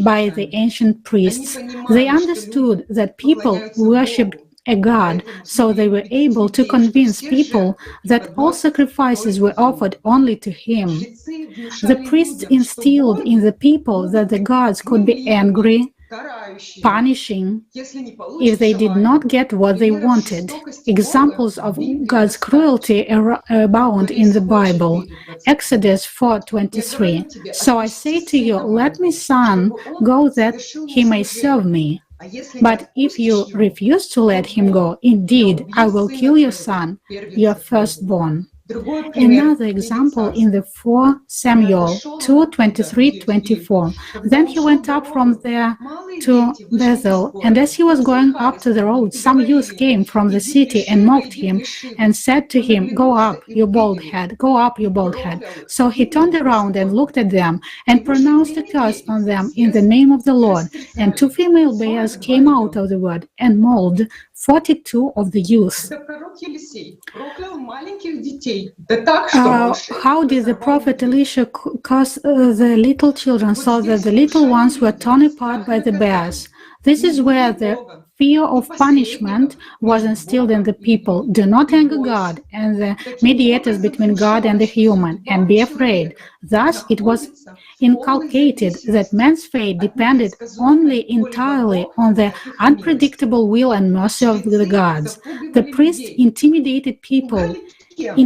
by the ancient priests. They understood that people worshipped a god, so they were able to convince people that all sacrifices were offered only to him. The priests instilled in the people that the gods could be angry, punishing if they did not get what they wanted. Examples of God's cruelty abound in the Bible. Exodus 4:23. So I say to you, let my son go that he may serve me. But if you refuse to let him go, indeed, I will kill your son, your firstborn. Another example in the 4 Samuel 2:23-24. Then he went up from there to Bethel, and as he was going up to the road, some youth came from the city and mocked him and said to him, "Go up, you bald head, go up, you bald head." So he turned around and looked at them and pronounced a curse on them in the name of the Lord. And 2 female bears came out of the wood and mauled 42 of the youth. How did the prophet Elisha curse the little children so that the little ones were torn apart by the bears? This is where the fear of punishment was instilled in the people. Do not anger God and the mediators between God and the human, and be afraid. Thus it was inculcated that man's fate depended only entirely on the unpredictable will and mercy of the gods. The priests intimidated people.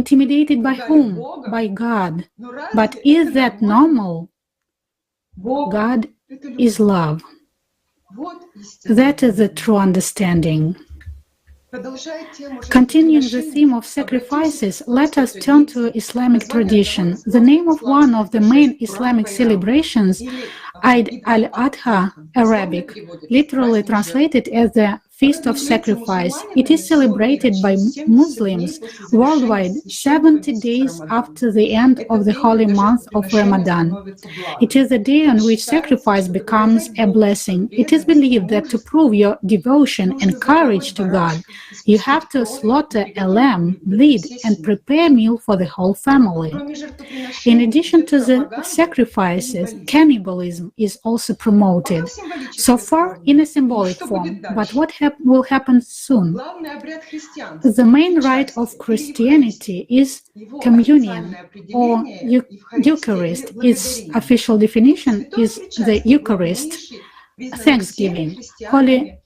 Intimidated by whom? By God. But is that normal? God is love. That is the true understanding. Continuing the theme of sacrifices, let us turn to Islamic tradition. The name of one of the main Islamic celebrations, Eid al-Adha, Arabic, literally translated as the Feast of Sacrifice. It is celebrated by Muslims worldwide 70 days after the end of the holy month of Ramadan. It is a day on which sacrifice becomes a blessing. It is believed that to prove your devotion and courage to God, you have to slaughter a lamb, bleed, and prepare a meal for the whole family. In addition to the sacrifices, cannibalism is also promoted, so far in a symbolic form. But what will happen soon? The main rite of Christianity is communion or Eucharist. Its official definition is the Eucharist, Thanksgiving. Holy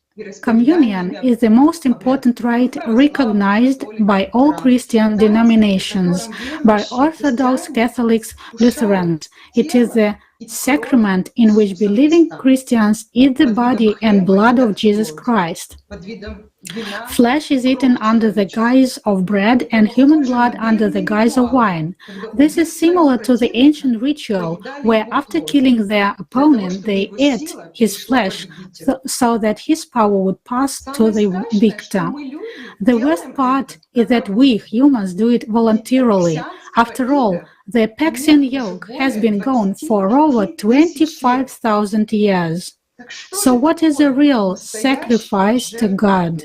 Communion is the most important rite recognized by all Christian denominations, by Orthodox, Catholics, Lutherans. It is the sacrament in which believing Christians eat the body and blood of Jesus Christ. Flesh is eaten under the guise of bread and human blood under the guise of wine. This is similar to the ancient ritual where after killing their opponent they ate his flesh so that his power would pass to the victor. The worst part is that we humans do it voluntarily. After all, the Apexan yoke has been gone for over 25,000 years. So what is a real sacrifice to God?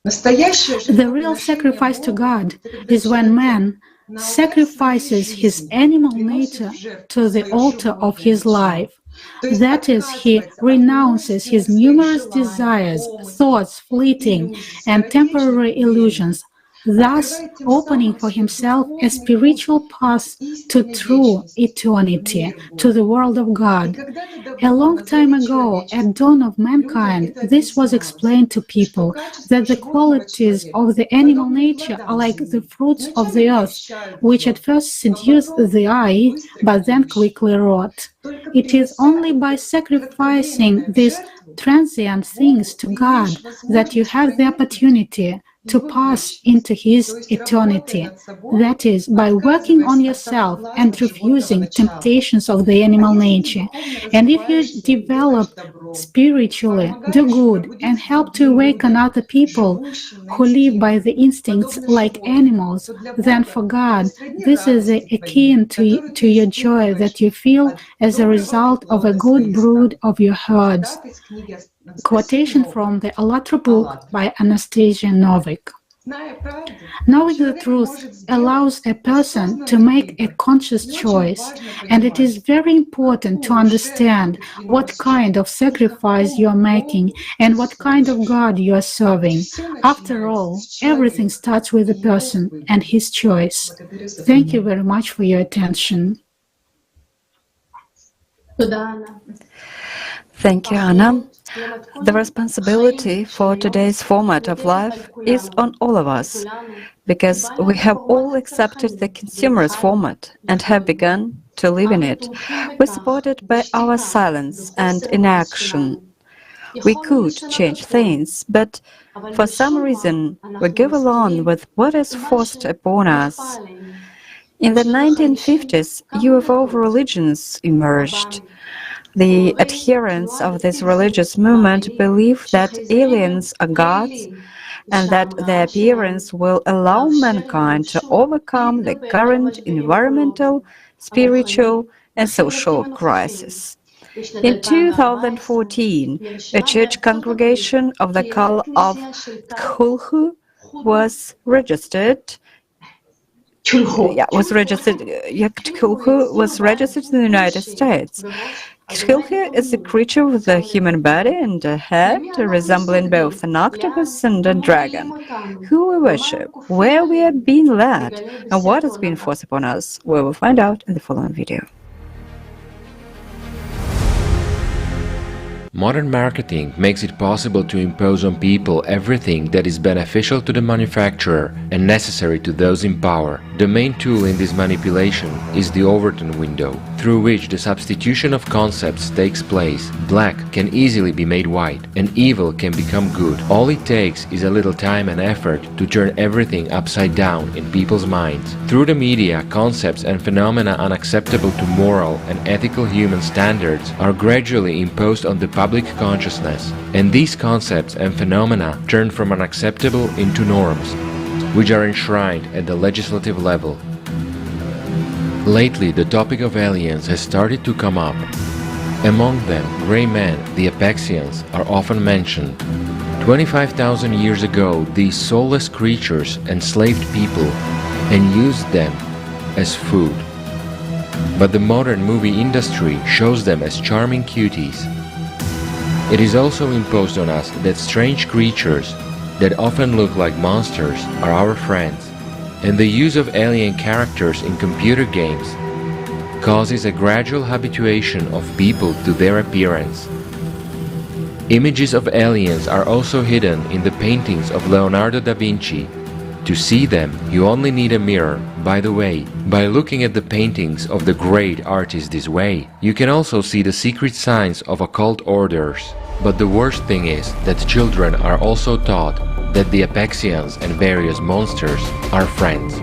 The real sacrifice to God is when man sacrifices his animal nature to the altar of his life. That is, he renounces his numerous desires, thoughts, fleeting and temporary illusions, thus opening for himself a spiritual path to true eternity, to the world of God. A long time ago, at dawn of mankind, this was explained to people, that the qualities of the animal nature are like the fruits of the earth, which at first seduce the eye, but then quickly rot. It is only by sacrificing these transient things to God that you have the opportunity to pass into his eternity. That is, by working on yourself and refusing temptations of the animal nature. And if you develop spiritually, do good, and help to awaken other people who live by the instincts like animals, then for God, this is akin to your joy that you feel as a result of a good brood of your herds. Quotation from the ALLATRA book by Anastasia Novik. Knowing the truth allows a person to make a conscious choice, and it is very important to understand what kind of sacrifice you are making and what kind of God you are serving. After all, everything starts with the person and his choice. Thank you very much for your attention. Thank you, Anna. The responsibility for today's format of life is on all of us, because we have all accepted the consumerist format and have begun to live in it. We support it by our silence and inaction. We could change things, but for some reason we go along with what is forced upon us. In the 1950s, UFO religions emerged. The adherents of this religious movement believe that aliens are gods and that their appearance will allow mankind to overcome the current environmental, spiritual, and social crisis. In 2014, a church congregation of the cult of Cthulhu was registered. Cthulhu was registered in the United States. Cthulhu is a creature with a human body and a head, resembling both an octopus and a dragon, who we worship, where we are being led, and what is being forced upon us. We will find out in the following video. Modern marketing makes it possible to impose on people everything that is beneficial to the manufacturer and necessary to those in power. The main tool in this manipulation is the Overton window, through which the substitution of concepts takes place. Black can easily be made white, and evil can become good. All it takes is a little time and effort to turn everything upside down in people's minds. Through the media, concepts and phenomena unacceptable to moral and ethical human standards are gradually imposed on the public consciousness, and these concepts and phenomena turn from unacceptable into norms, which are enshrined at the legislative level. Lately, the topic of aliens has started to come up. Among them, grey men, the Abeksyans, are often mentioned. 25,000 years ago, these soulless creatures enslaved people and used them as food. But the modern movie industry shows them as charming cuties. It is also imposed on us that strange creatures that often look like monsters are our friends, and the use of alien characters in computer games causes a gradual habituation of people to their appearance. Images of aliens are also hidden in the paintings of Leonardo da Vinci. To see them, you only need a mirror. By the way, by looking at the paintings of the great artists this way, you can also see the secret signs of occult orders. But the worst thing is that children are also taught that the Abeksyans and various monsters are friends.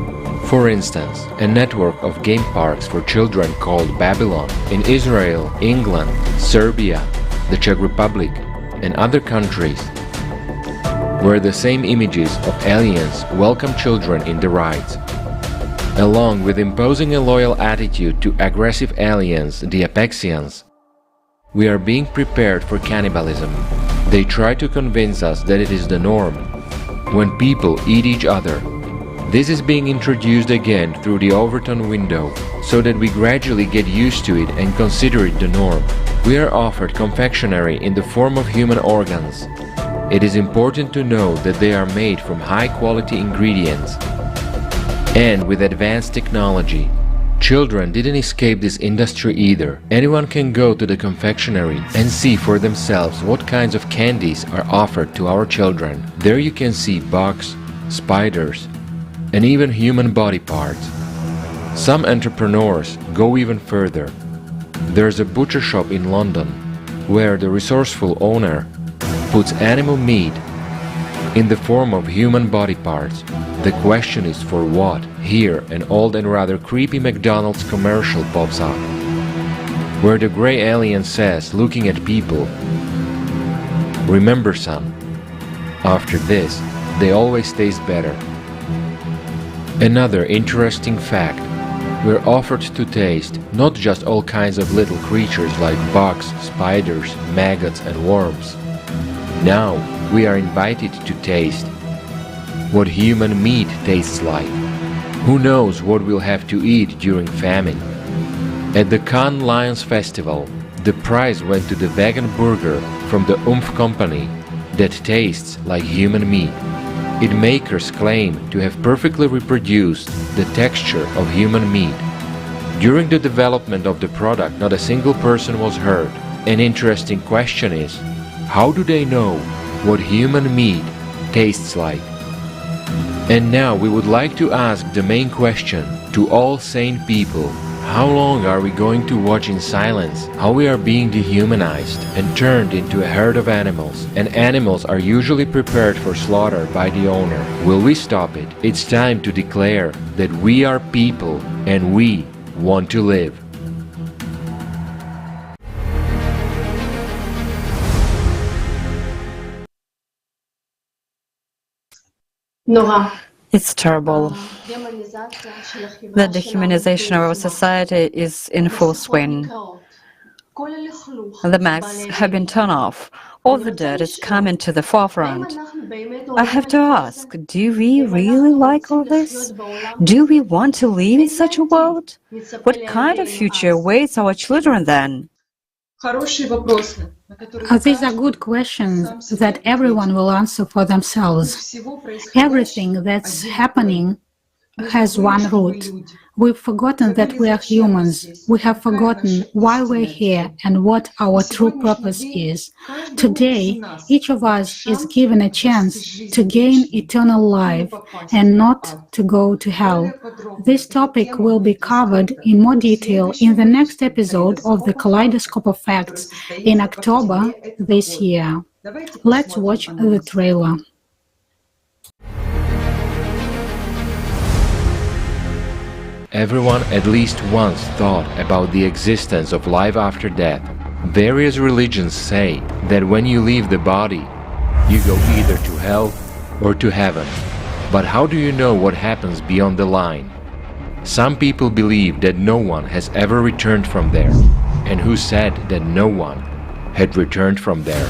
For instance, a network of game parks for children called Babylon in Israel, England, Serbia, the Czech Republic, and other countries, where the same images of aliens welcome children in the rides. Along with imposing a loyal attitude to aggressive aliens, the Abeksyans, we are being prepared for cannibalism. They try to convince us that it is the norm, when people eat each other. This is being introduced again through the Overton window, so that we gradually get used to it and consider it the norm. We are offered confectionery in the form of human organs. It is important to know that they are made from high-quality ingredients and with advanced technology. Children didn't escape this industry either. Anyone can go to the confectionery and see for themselves what kinds of candies are offered to our children. There you can see bugs, spiders, and even human body parts. Some entrepreneurs go even further. There's a butcher shop in London where the resourceful owner puts animal meat in the form of human body parts. The question is for what? Here, an old and rather creepy McDonald's commercial pops up, where the grey alien says, looking at people, "Remember, son, after this, they always taste better." Another interesting fact, we're offered to taste not just all kinds of little creatures like bugs, spiders, maggots and worms, Now we are invited to taste what human meat tastes like. Who knows what we'll have to eat during famine? At the Cannes Lions Festival, the prize went to the vegan burger from the company that tastes like human meat. Its makers claim to have perfectly reproduced the texture of human meat. During the development of the product, not a single person was hurt. An interesting question is, how do they know what human meat tastes like? And now we would like to ask the main question to all sane people. How long are we going to watch in silence how we are being dehumanized and turned into a herd of animals, and animals are usually prepared for slaughter by the owner? Will we stop it? It's time to declare that we are people and we want to live. It's terrible. The dehumanization of our society is in full swing. The masks have been turned off. All the dirt is coming to the forefront. I have to ask, do we really like all this? Do we want to live in such a world? What kind of future awaits our children then? These are good questions that everyone will answer for themselves. Everything that's happening has one root. We've forgotten that we are humans. We have forgotten why we're here and what our true purpose is. Today, each of us is given a chance to gain eternal life and not to go to hell. This topic will be covered in more detail in the next episode of the Kaleidoscope of Facts in October this year. Let's watch the trailer. Everyone at least once thought about the existence of life after death. Various religions say that when you leave the body, you go either to hell or to heaven. But how do you know what happens beyond the line? Some people believe that no one has ever returned from there, and who said that no one had returned from there?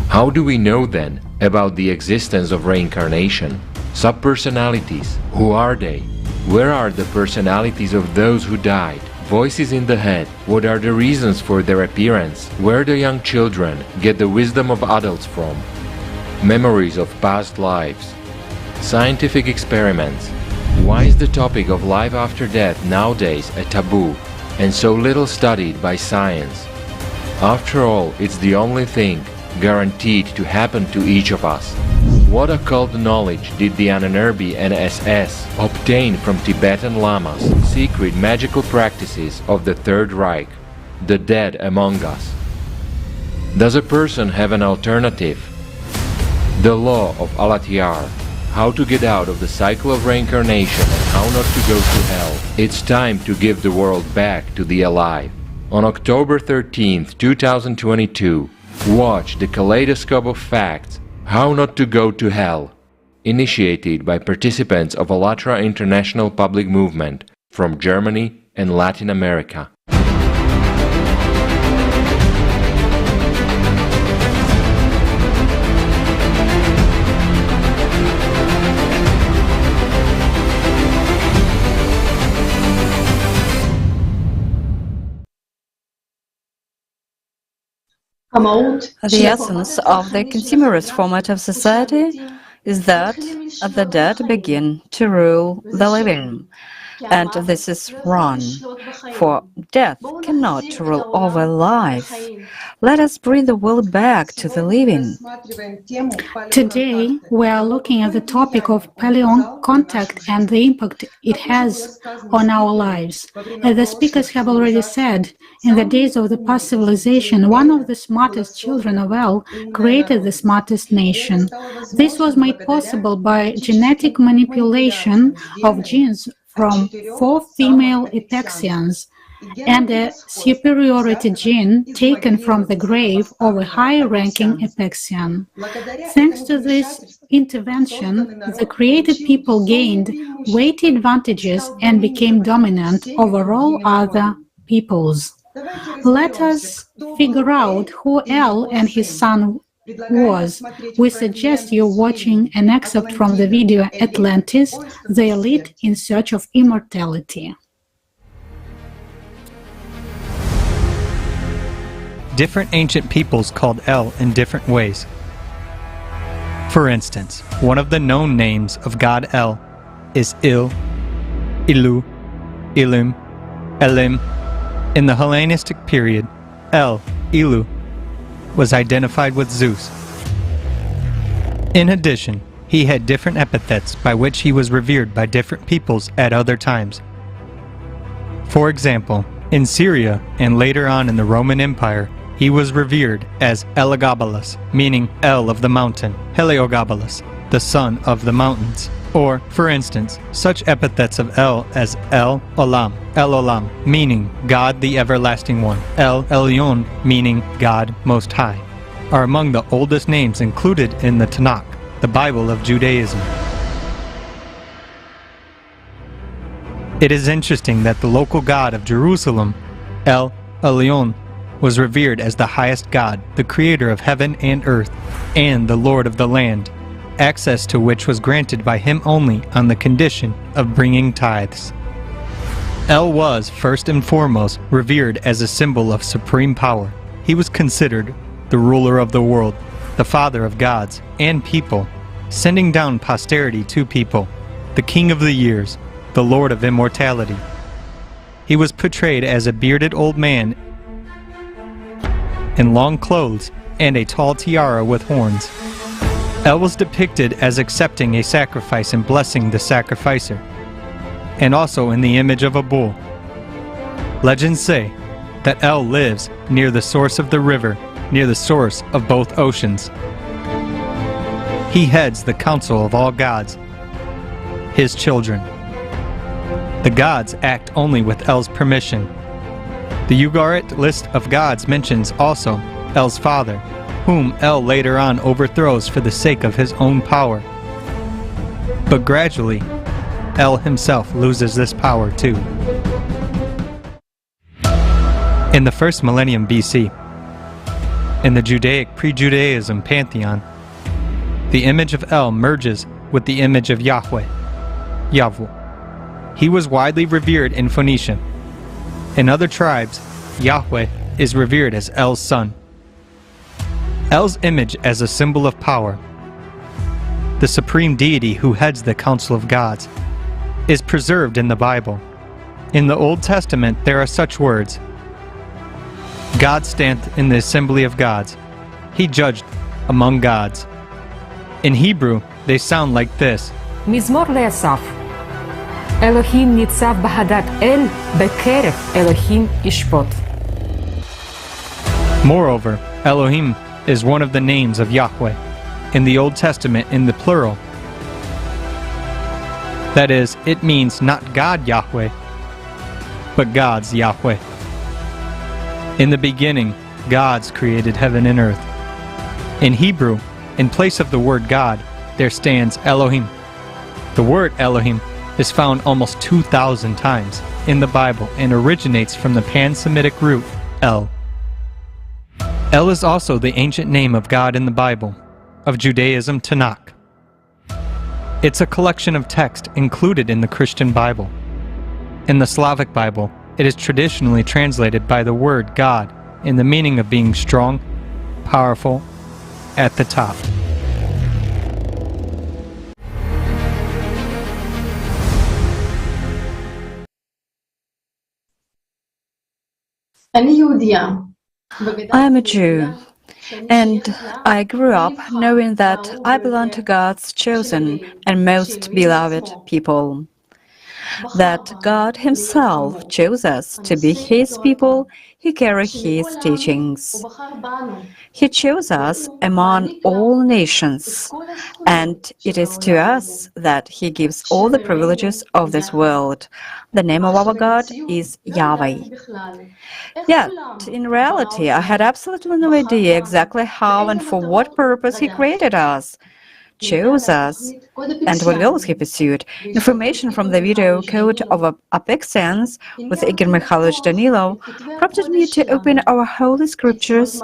How do we know then about the existence of reincarnation? Subpersonalities, who are they? Where are the personalities of those who died? Voices in the head, what are the reasons for their appearance? Where do young children get the wisdom of adults from? Memories of past lives. Scientific experiments. Why is the topic of life after death nowadays a taboo and so little studied by science? After all, it's the only thing guaranteed to happen to each of us. What occult knowledge did the Anunnaki and SS obtain from Tibetan lamas, secret magical practices of the Third Reich, the dead among us? Does a person have an alternative? The law of ALLATRA, how to get out of the cycle of reincarnation and how not to go to hell. It's time to give the world back to the alive. On October 13th, 2022, watch the Kaleidoscope of Facts, How Not to Go to Hell, initiated by participants of ALLATRA International Public Movement from Germany and Latin America. The essence of the consumerist format of society is that the dead begin to rule the living. And this is wrong, for death cannot rule over life. Let us bring the world back to the living. Today, we are looking at the topic of paleo contact and the impact it has on our lives. As the speakers have already said, in the days of the past civilization, one of the smartest children of all created the smartest nation. This was made possible by genetic manipulation of genes from 4 female Apeksyans and a superiority gene taken from the grave of a high-ranking Apeksian. Thanks to this intervention, the created people gained weighty advantages and became dominant over all other peoples. Let us figure out who El and his son was. We suggest you watching an excerpt from the video Atlantis, the Elite in Search of Immortality. Different ancient peoples called El in different ways. For instance, one of the known names of God El is Il, Ilu, Ilim, Elim. In the Hellenistic period, El, Ilu, was identified with Zeus. In addition, he had different epithets by which he was revered by different peoples at other times. For example, in Syria and later on in the Roman Empire, he was revered as Elagabalus, meaning El of the mountain, Heliogabalus, the son of the mountains. Or, for instance, such epithets of El as El Olam, meaning God the Everlasting One, El Elyon, meaning God Most High, are among the oldest names included in the Tanakh, the Bible of Judaism. It is interesting that the local god of Jerusalem, El Elyon, was revered as the highest God, the creator of heaven and earth, and the Lord of the land, access to which was granted by him only on the condition of bringing tithes. El was, first and foremost, revered as a symbol of supreme power. He was considered the ruler of the world, the father of gods and people, sending down posterity to people, the king of the years, the lord of immortality. He was portrayed as a bearded old man in long clothes and a tall tiara with horns. El was depicted as accepting a sacrifice and blessing the sacrificer, and also in the image of a bull. Legends say that El lives near the source of the river, near the source of both oceans. He heads the council of all gods, his children. The gods act only with El's permission. The Ugarit list of gods mentions also El's father, whom El later on overthrows for the sake of his own power. But gradually, El himself loses this power too. In the first millennium BC, in the Judaic pre-Judaism pantheon, the image of El merges with the image of Yahweh, Yahweh. He was widely revered in Phoenicia. In other tribes, Yahweh is revered as El's son. El's image as a symbol of power, the supreme deity who heads the council of gods, is preserved in the Bible. In the Old Testament there are such words: God standeth in the assembly of gods. He judged among gods. In Hebrew, they sound like this: מזמור לאסף. אלוהים ניצב בהדת אל, בקרב אלוהים ישפוט. Moreover, Elohim is one of the names of Yahweh in the Old Testament in the plural. That is, it means not God Yahweh, but gods Yahweh. In the beginning, gods created heaven and earth. In Hebrew, in place of the word God, there stands Elohim. The word Elohim is found almost 2,000 times in the Bible and originates from the Pan-Semitic root El. El is also the ancient name of God in the Bible, of Judaism Tanakh. It's a collection of text included in the Christian Bible. In the Slavic Bible, it is traditionally translated by the word God in the meaning of being strong, powerful, at the top. I am a Jew, and I grew up knowing that I belong to God's chosen and most beloved people, that God Himself chose us to be His people who carry His teachings. He chose us among all nations, and it is to us that He gives all the privileges of this world. The name of our God is Yahweh. Yet, in reality, I had absolutely no idea exactly how and for what purpose He created us. chose us and what goals he pursued. Information from the video code of Abekseans with Igor Mikhailovich Danilov prompted me to open our holy scriptures,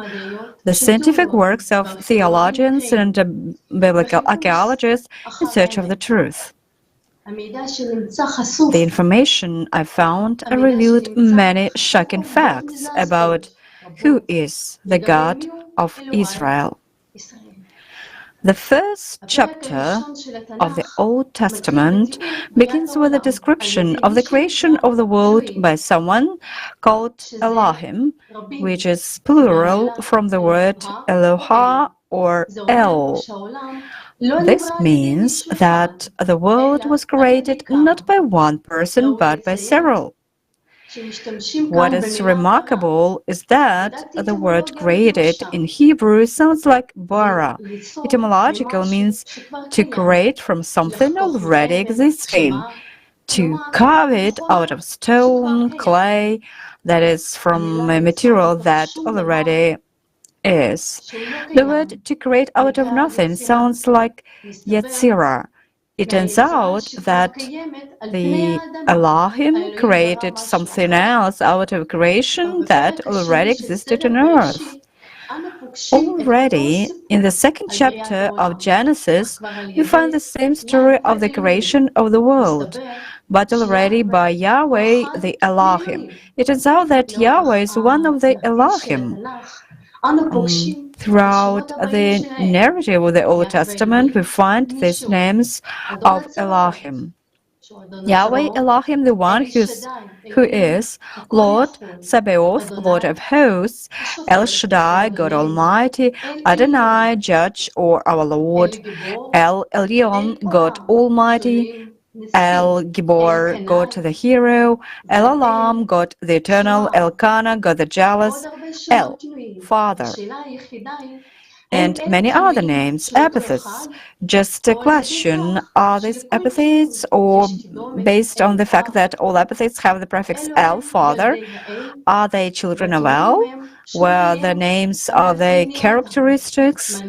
the scientific works of theologians and biblical archaeologists in search of the truth. The information I found revealed many shocking facts about who is the God of Israel. The first chapter of the Old Testament begins with a description of the creation of the world by someone called Elohim, which is plural from the word Eloha or El. This means that the world was created not by one person but by several. What is remarkable is that the word created in Hebrew sounds like bara. Etymological means to create from something already existing, to carve it out of stone, clay, that is, from a material that already is. The word to create out of nothing sounds like yetzira. It turns out that the Elohim created something else out of creation that already existed on earth. Already in the second chapter of Genesis, we find the same story of the creation of the world, but already by Yahweh the Elohim. It turns out that Yahweh is one of the Elohim. Throughout the narrative of the Old Testament, we find these names of Elohim. Yahweh Elohim, the one who is Lord Sabaoth, Lord of hosts, El Shaddai, God Almighty, Adonai, Judge or our Lord, El Elyon, God Almighty, El Gibor, God the hero, El Olam, God the eternal, El Kana, God the jealous, El, Father, and many other names, epithets. Just a question, are these epithets or based on the fact that all epithets have the prefix El, Father? Are they children of El? Were the names are the characteristics?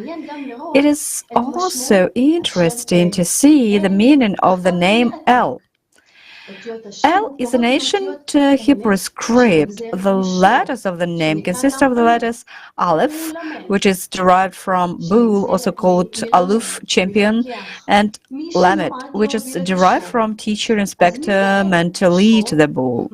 It is also interesting to see the meaning of the name El. El is an ancient Hebrew script. The letters of the name consist of the letters Aleph, which is derived from Bull, also called Aluf, champion, and Lamed, which is derived from teacher, inspector, meant to lead the bull.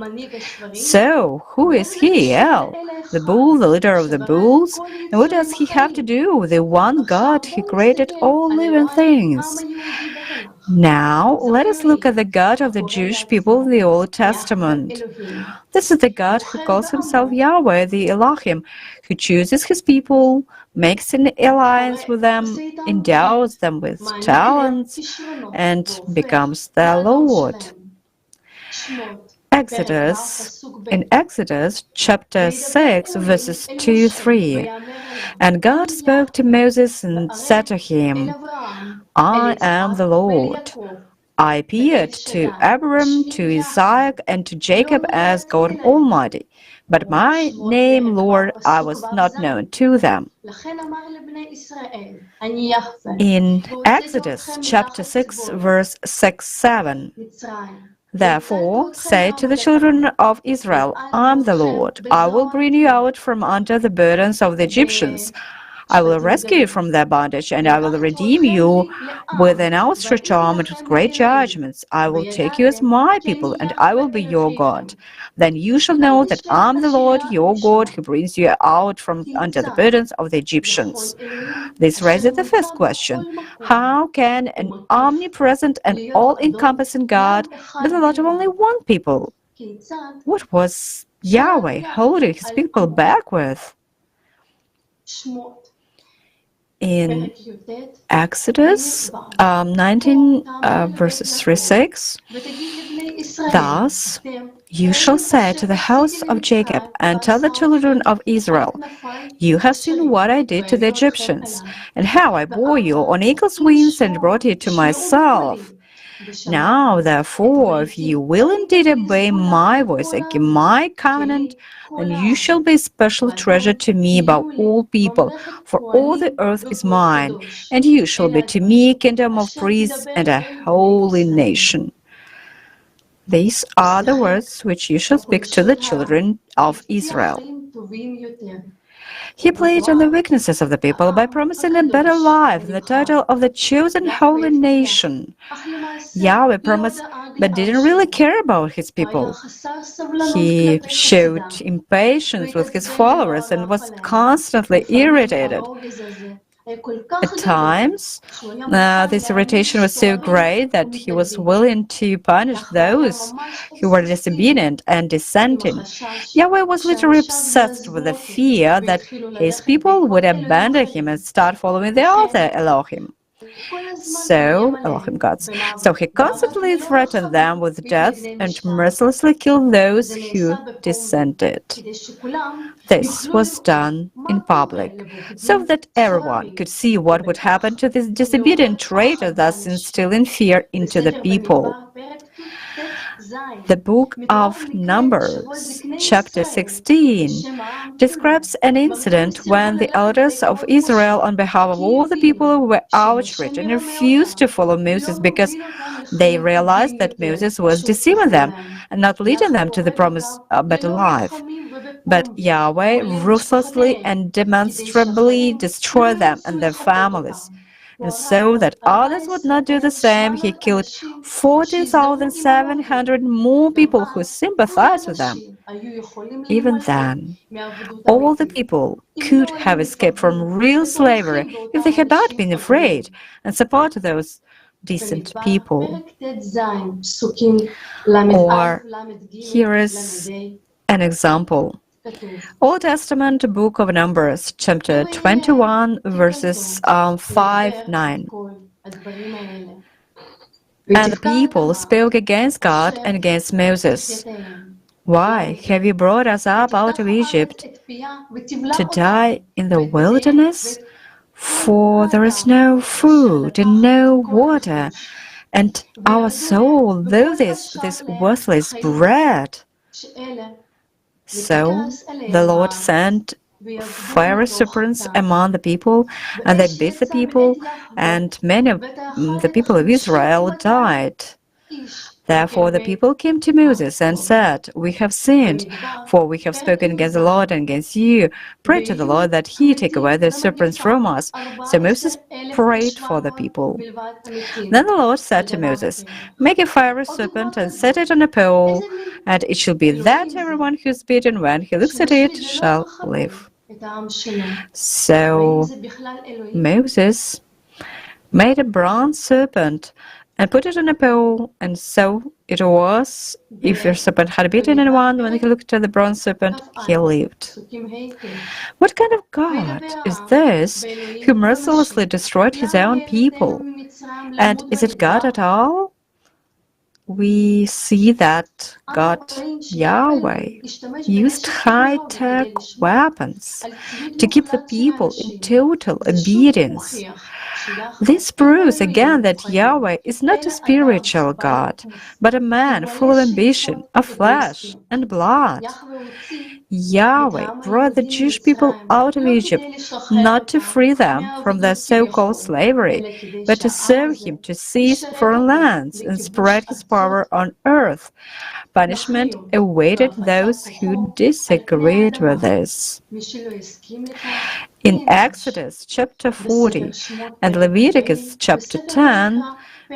So, who is he, El? The bull, the leader of the bulls? And what does he have to do with the one God who created all living things? Now, let us look at the God of the Jewish people in the Old Testament. This is the God who calls himself Yahweh, the Elohim, who chooses his people, makes an alliance with them, endows them with talents, and becomes their Lord. In Exodus chapter 6, verses 2-3, and God spoke to Moses and said to him, I am the Lord. I appeared to Abraham, to Isaac, and to Jacob as God Almighty, but my name, Lord, I was not known to them. In Exodus chapter 6, verse 6-7, therefore, say to the children of Israel, I am the Lord. I will bring you out from under the burdens of the Egyptians. I will rescue you from their bondage, and I will redeem you with an outstretched arm and with great judgments. I will take you as my people, and I will be your God. Then you shall know that I am the Lord, your God, who brings you out from under the burdens of the Egyptians. This raises the first question. How can an omnipresent and all-encompassing God be the Lord of only one people? What was Yahweh holding his people back with? In Exodus 19, verses 3-6, thus you shall say to the house of Jacob and tell the children of Israel, you have seen what I did to the Egyptians, and how I bore you on eagle's wings and brought you to myself. Now, therefore, if you will indeed obey my voice and keep my covenant, then you shall be a special treasure to me above all people, for all the earth is mine, and you shall be to me a kingdom of priests and a holy nation. These are the words which you shall speak to the children of Israel. He played on the weaknesses of the people by promising a better life and the title of the chosen holy nation. Yahweh promised, but didn't really care about his people. He showed impatience with his followers and was constantly irritated. At times, this irritation was so great that he was willing to punish those who were disobedient and dissenting. Yahweh was literally obsessed with the fear that his people would abandon him and start following the other Elohim. Elohim gods. So he constantly threatened them with death and mercilessly killed those who dissented. This was done in public, so that everyone could see what would happen to this disobedient traitor, thus instilling fear into the people. The book of Numbers, chapter 16, describes an incident when the elders of Israel, on behalf of all the people, were outraged and refused to follow Moses because they realized that Moses was deceiving them and not leading them to the promised better life. But Yahweh ruthlessly and demonstrably destroyed them and their families. And so that others would not do the same, he killed 40,700 more people who sympathized with them. Even then, all the people could have escaped from real slavery if they had not been afraid and supported those decent people. Or here is an example. Old Testament book of Numbers, chapter 21, verses 5-9. And the people spoke against God and against Moses. Why have you brought us up out of Egypt to die in the wilderness? For there is no food and no water, and our soul loathes this worthless bread. So the Lord sent fiery serpents among the people, and they bit the people, and many of the people of Israel died. Therefore the people came to Moses and said, "We have sinned, for we have spoken against the Lord and against you. Pray to the Lord that he take away the serpents from us." So Moses prayed for the people. Then the Lord said to Moses, "Make a fiery serpent and set it on a pole, and it shall be that everyone who is bitten, when he looks at it, shall live." So Moses made a bronze serpent and put it on a pole, and so it was. If your serpent had bitten anyone, when he looked at the bronze serpent, he lived. What kind of God is this who mercilessly destroyed his own people? And is it God at all? We see that God, Yahweh, used high-tech weapons to keep the people in total obedience. This proves again that Yahweh is not a spiritual God, but a man full of ambition, of flesh and blood. Yahweh brought the Jewish people out of Egypt not to free them from their so-called slavery, but to serve him, to seize foreign lands and spread his power on earth. Punishment awaited those who disagreed with this. In Exodus chapter 40 and Leviticus chapter 10,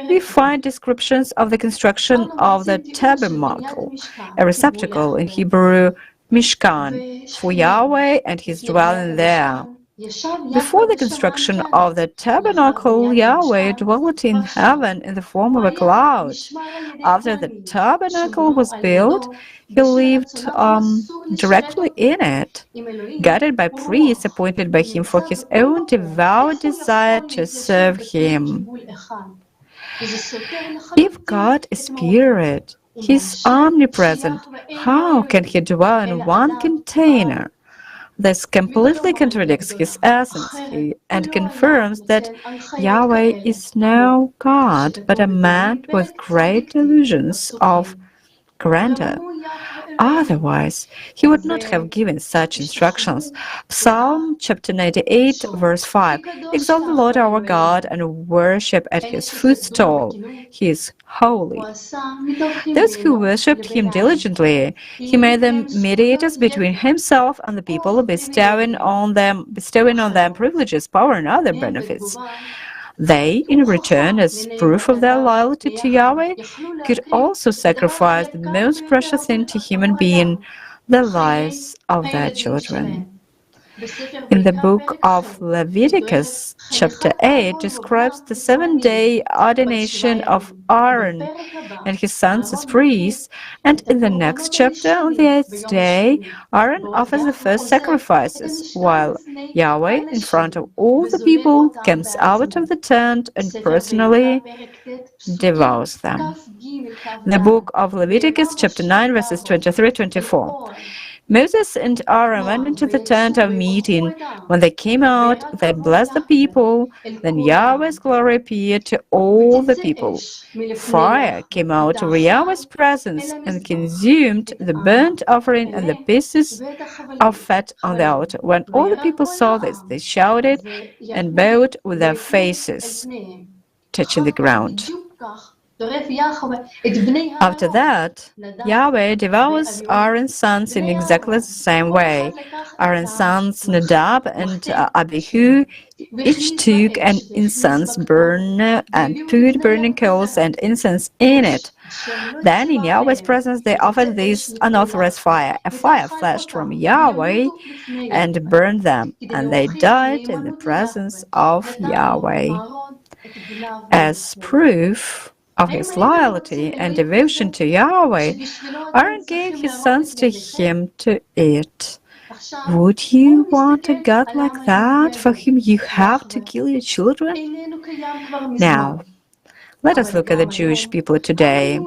we find descriptions of the construction of the tabernacle, a receptacle in Hebrew, Mishkan, for Yahweh and his dwelling there. Before the construction of the tabernacle, Yahweh dwelt in heaven in the form of a cloud. After the tabernacle was built, he lived directly in it, guided by priests appointed by him for his own devout desire to serve him. If God is spirit, he is omnipresent. How can he dwell in one container? This completely contradicts his essence and confirms that Yahweh is no God, but a man with great delusions of grandeur. Otherwise, he would not have given such instructions. Psalm chapter 98, verse 5. Exalt the Lord our God and worship at his footstool. He is holy. Those who worshipped him diligently, he made them mediators between himself and the people, bestowing on them privileges, power, and other benefits. They, in return, as proof of their loyalty to Yahweh, could also sacrifice the most precious thing to human being, the lives of their children. In the book of Leviticus, chapter 8 describes the 7-day ordination of Aaron and his sons as priests, and in the next chapter, on the 8th day, Aaron offers the first sacrifices, while Yahweh, in front of all the people, comes out of the tent and personally devours them. The book of Leviticus, chapter 9, verses 23-24. Moses and Aaron went into the tent of meeting. When they came out, they blessed the people. Then Yahweh's glory appeared to all the people. Fire came out of Yahweh's presence and consumed the burnt offering and the pieces of fat on the altar. When all the people saw this, they shouted and bowed with their faces touching the ground. After that, Yahweh devours Aaron's sons in exactly the same way. Aaron's sons Nadab and Abihu each took an incense burner and put burning coals and incense in it. Then in Yahweh's presence they offered this unauthorized fire. A fire flashed from Yahweh and burned them, and they died in the presence of Yahweh. As proof of his loyalty and devotion to Yahweh, Aaron gave his sons to him to eat. Would you want a God like that, for whom you have to kill your children? Now, let us look at the Jewish people today.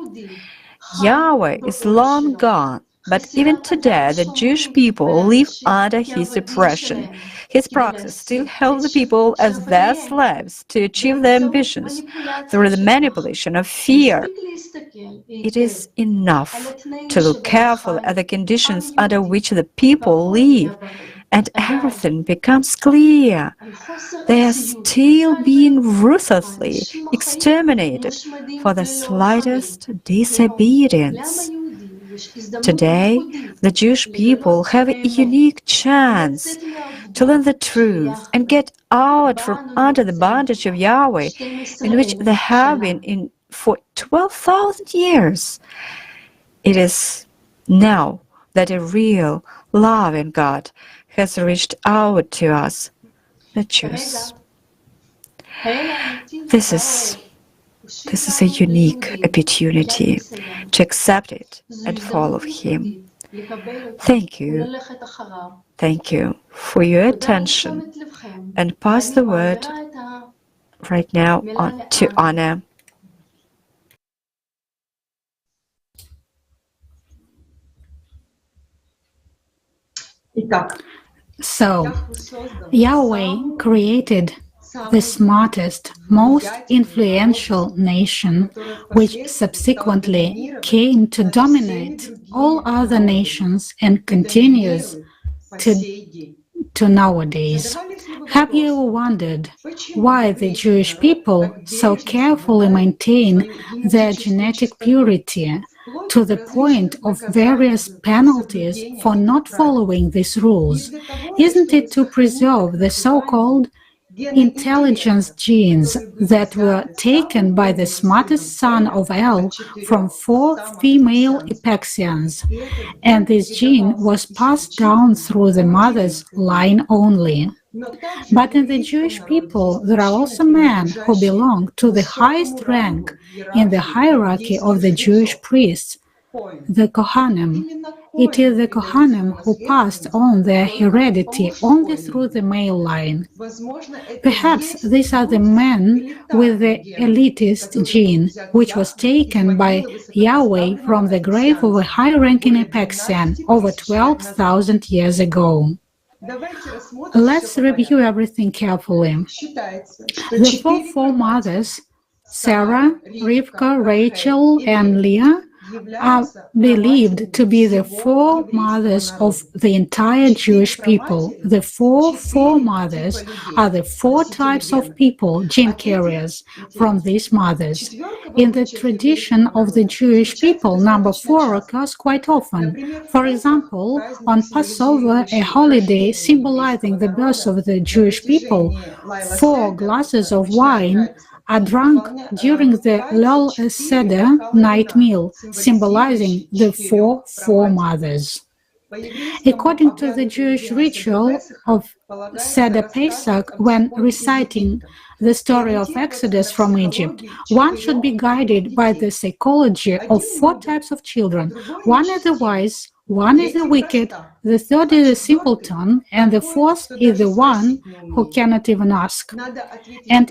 Yahweh is long gone, but even today the Jewish people live under his oppression. His proxies still held the people as their slaves to achieve their ambitions through the manipulation of fear. It is enough to look carefully at the conditions under which the people live, and everything becomes clear. They are still being ruthlessly exterminated for the slightest disobedience. Today, the Jewish people have a unique chance to learn the truth and get out from under the bondage of Yahweh, in which they have been for 12,000 years. It is now that a real, loving God has reached out to us, the Jews. This is a unique opportunity to accept it and follow him. Thank you. Thank you for your attention, and pass the word right now on to Anna. So, Yahweh created the smartest, most influential nation, which subsequently came to dominate all other nations and continues to nowadays. Have you ever wondered why the Jewish people so carefully maintain their genetic purity to the point of various penalties for not following these rules? Isn't it to preserve the so-called intelligence genes that were taken by the smartest son of El from 4 female Apeksyans, and this gene was passed down through the mother's line only? But in the Jewish people, there are also men who belong to the highest rank in the hierarchy of the Jewish priests, the Kohanim. It is the Kohanim who passed on their heredity only through the male line. Perhaps these are the men with the elitist gene, which was taken by Yahweh from the grave of a high-ranking Apeksyan over 12,000 years ago. Let's review everything carefully. The four foremothers, Sarah, Rivka, Rachel, and Leah, are believed to be the foremothers of the entire Jewish people. The four foremothers are the four types of people, gene carriers, from these mothers. In the tradition of the Jewish people, number 4 occurs quite often. For example, on Passover, a holiday symbolizing the birth of the Jewish people, 4 glasses of wine are drunk during the Lol Seder night meal, symbolizing the four foremothers. According to the Jewish ritual of Seder Pesach, when reciting the story of Exodus from Egypt, one should be guided by the psychology of 4 types of children. One is the wise, one is the wicked, the third is the simpleton, and the fourth is the one who cannot even ask. And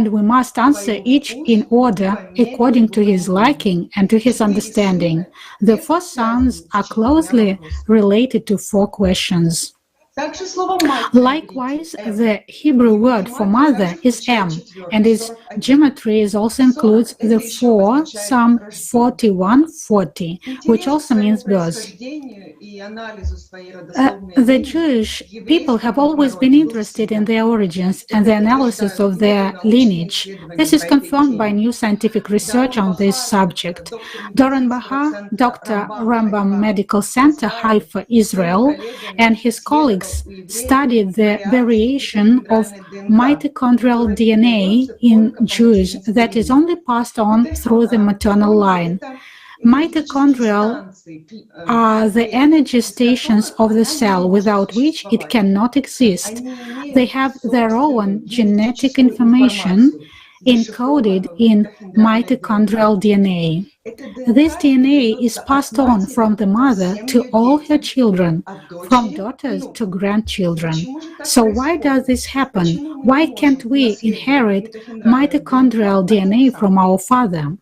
we must answer each in order according to his liking and to his understanding. The 4 sons are closely related to 4 questions. Likewise, the Hebrew word for mother is M, and its gematry also includes the 4, Psalm 41:40, which also means birth. The Jewish people have always been interested in their origins and the analysis of their lineage. This is confirmed by new scientific research on this subject. Doron Bahar, Dr. Rambam Medical Center, Haifa, Israel, and his colleagues studied the variation of mitochondrial DNA in Jews that is only passed on through the maternal line. Mitochondria are the energy stations of the cell, without which it cannot exist. They have their own genetic information encoded in mitochondrial DNA. This DNA is passed on from the mother to all her children, from daughters to grandchildren. So why does this happen? Why can't we inherit mitochondrial DNA from our father?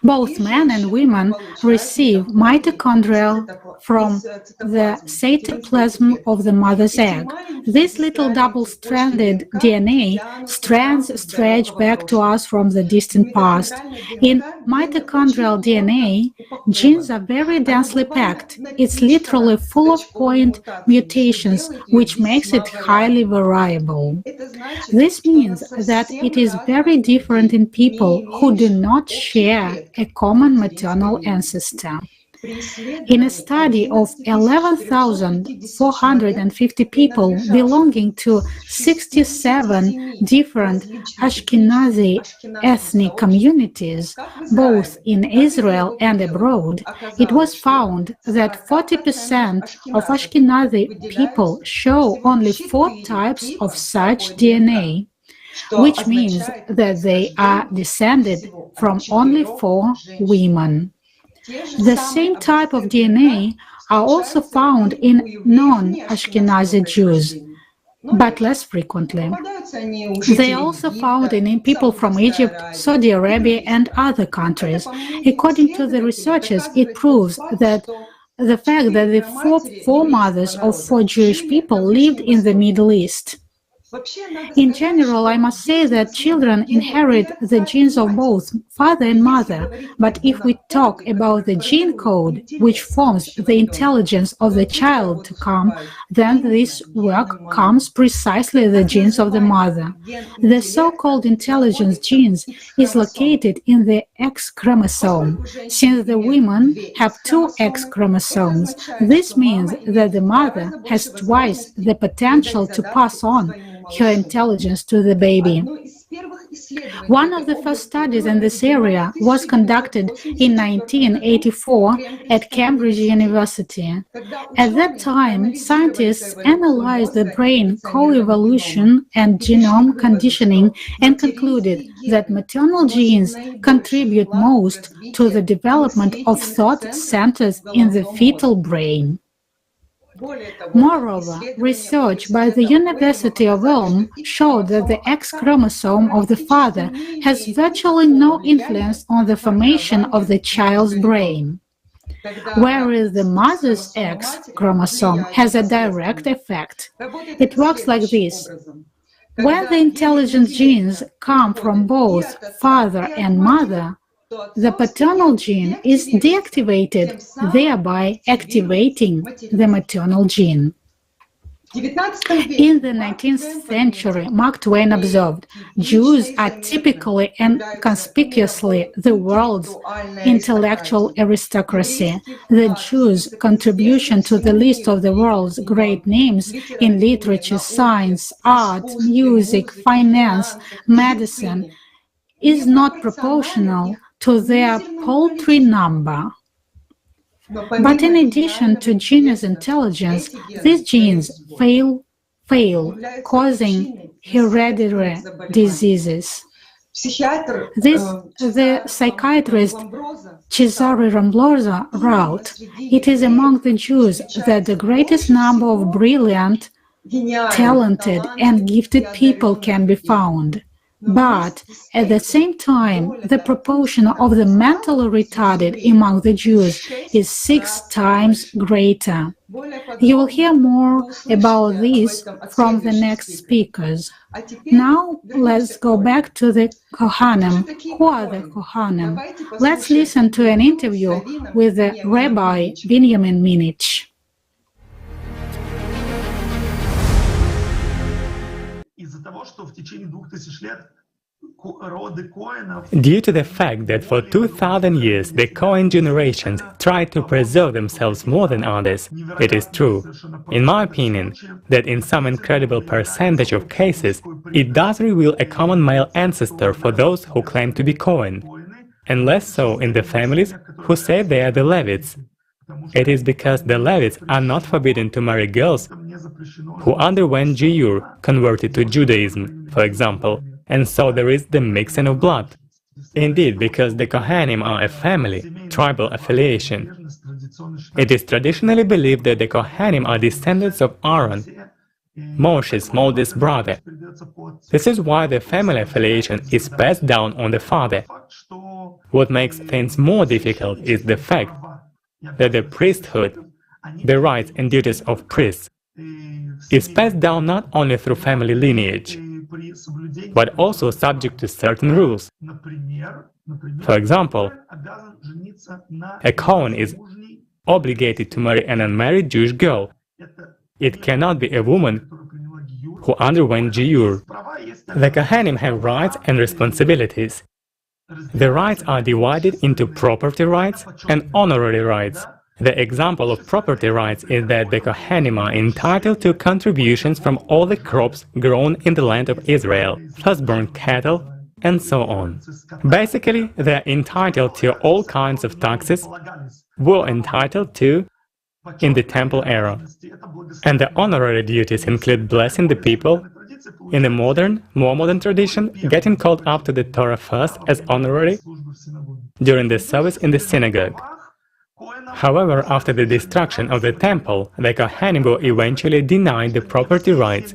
Both men and women receive mitochondrial from the cytoplasm of the mother's egg. This little double-stranded DNA strands stretch back to us from the distant past. In mitochondrial DNA, genes are very densely packed. It's literally full of point mutations, which makes it highly variable. This means that it is very different in people who do not share a common maternal ancestor. In a study of 11,450 people belonging to 67 different Ashkenazi ethnic communities, both in Israel and abroad, it was found that 40% of Ashkenazi people show only 4 types of such DNA, which means that they are descended from only 4 women. The same type of DNA are also found in non-Ashkenazi Jews, but less frequently. They are also found in people from Egypt, Saudi Arabia, and other countries. According to the researchers, it proves that the fact that the 4 foremothers of 4 Jewish people lived in the Middle East. In general, I must say that children inherit the genes of both father and mother, but if we talk about the gene code, which forms the intelligence of the child to come, then this work comes precisely the genes of the mother. The so-called intelligence genes is located in the X chromosome. Since the women have 2 X chromosomes, this means that the mother has twice the potential to pass on her intelligence to the baby. One of the first studies in this area was conducted in 1984 at Cambridge University. At that time, scientists analyzed the brain co-evolution and genome conditioning and concluded that maternal genes contribute most to the development of thought centers in the fetal brain. Moreover, research by the University of Ulm showed that the X chromosome of the father has virtually no influence on the formation of the child's brain. whereas the mother's X chromosome has a direct effect. It works like this. When the intelligent genes come from both father and mother, the paternal gene is deactivated, thereby activating the maternal gene. In the 19th century, Mark Twain observed, Jews are typically and conspicuously the world's intellectual aristocracy. The Jews' contribution to the list of the world's great names in literature, science, art, music, finance, medicine is not proportional to their paltry number. But in addition to genius intelligence, these genes fail, causing hereditary diseases. The psychiatrist Cesare Ramblosa wrote, "It is among the Jews that the greatest number of brilliant, talented, and gifted people can be found. But at the same time, the proportion of the mentally retarded among the Jews is 6 times greater." You will hear more about this from the next speakers. Now, let's go back to the Kohanim. Who are the Kohanim? Let's listen to an interview with the Rabbi Benjamin Minich. Due to the fact that for 2,000 years the Cohen generations tried to preserve themselves more than others, it is true, in my opinion, that in some incredible percentage of cases it does reveal a common male ancestor for those who claim to be Cohen, and less so in the families who say they are the Levites. It is because the Levites are not forbidden to marry girls who underwent Giyur, converted to Judaism, for example, and so there is the mixing of blood. Indeed, because the Kohanim are a family, tribal affiliation. It is traditionally believed that the Kohanim are descendants of Aaron, Moshe's oldest brother. This is why the family affiliation is passed down on the father. What makes things more difficult is the fact that the priesthood, the rights and duties of priests, is passed down not only through family lineage, but also subject to certain rules. For example, a Cohen is obligated to marry an unmarried Jewish girl. It cannot be a woman who underwent Giyur. The Kohanim have rights and responsibilities. The rights are divided into property rights and honorary rights. The example of property rights is that the Kohanim are entitled to contributions from all the crops grown in the land of Israel, firstborn cattle, and so on. Basically, they are entitled to all kinds of taxes were entitled to in the temple era. And the honorary duties include blessing the people. In the more modern tradition, getting called up to the Torah first as honorary during the service in the synagogue. However, after the destruction of the temple, the Kohanim were eventually denied the property rights,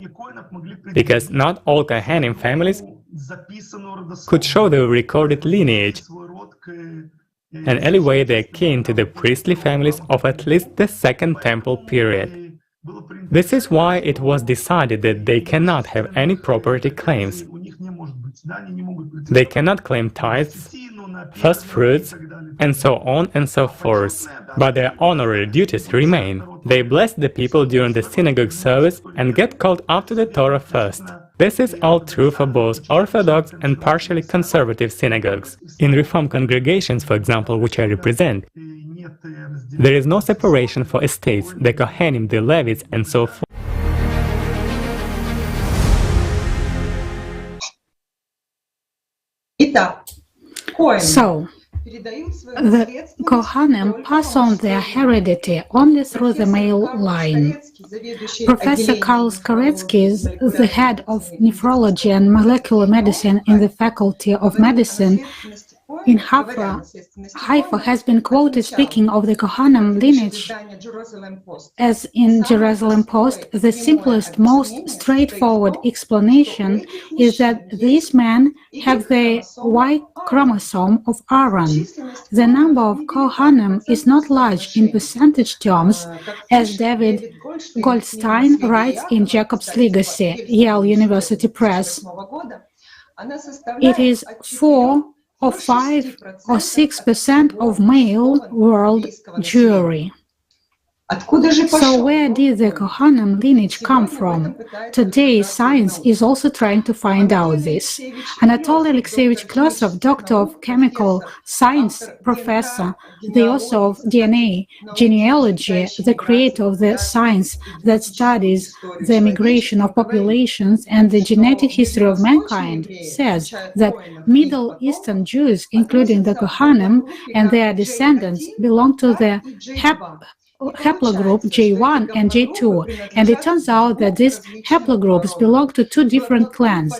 because not all Kohanim families could show their recorded lineage and elevate their kin to the priestly families of at least the Second Temple period. This is why it was decided that they cannot have any property claims. They cannot claim tithes, first fruits, and so on and so forth. But their honorary duties remain. They bless the people during the synagogue service and get called up to the Torah first. This is all true for both Orthodox and partially conservative synagogues. In Reform congregations, for example, which I represent, there is no separation for estates, the Kohanim, the Levites, and so forth. So, the Kohanim pass on their heredity only through the male line. Professor Karl Skoretsky is the head of nephrology and molecular medicine in the Faculty of Medicine in Haifa has been quoted speaking of the Kohanim lineage as in Jerusalem Post. The simplest, most straightforward explanation is that these men have the Y chromosome of Aaron. The number of Kohanim is not large in percentage terms, as David Goldstein writes in Jacob's Legacy, Yale University Press. It is 4 or 5 or 6% of male world Jewry. So where did the Kohanim lineage come from? Today, science is also trying to find out this. Anatoly Alexeyevich Klosov, doctor of chemical science, professor, the author of DNA, genealogy, the creator of the science that studies the migration of populations and the genetic history of mankind, says that Middle Eastern Jews, including the Kohanim and their descendants, belong to the haplogroup J1 and J2, and it turns out that these haplogroups belong to two different clans.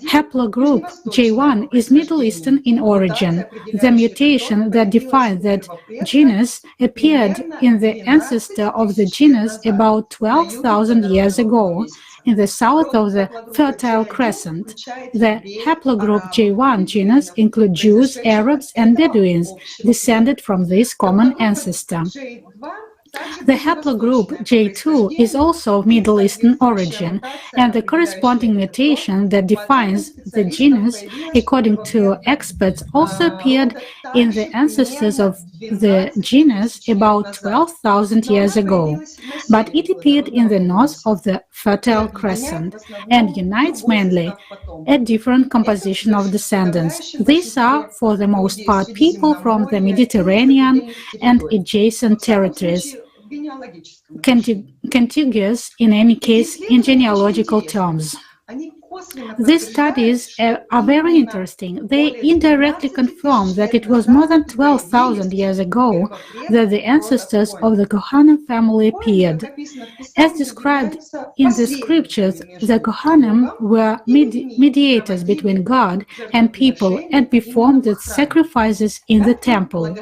Haplogroup J1 is Middle Eastern in origin. The mutation that defines that genus appeared in the ancestor of the genus about 12,000 years ago in the south of the Fertile Crescent. The haplogroup J1 genus includes Jews, Arabs, and Bedouins descended from this common ancestor. The haplogroup J2 is also of Middle Eastern origin, and the corresponding mutation that defines the genus, according to experts, also appeared in the ancestors of the genus about 12,000 years ago. But it appeared in the north of the Fertile Crescent and unites mainly a different composition of descendants. These are, for the most part, people from the Mediterranean and adjacent territories, contiguous in any case in genealogical terms. These studies are very interesting. They indirectly confirm that it was more than 12,000 years ago that the ancestors of the Kohanim family appeared. As described in the scriptures, the Kohanim were mediators between God and people and performed the sacrifices in the temple.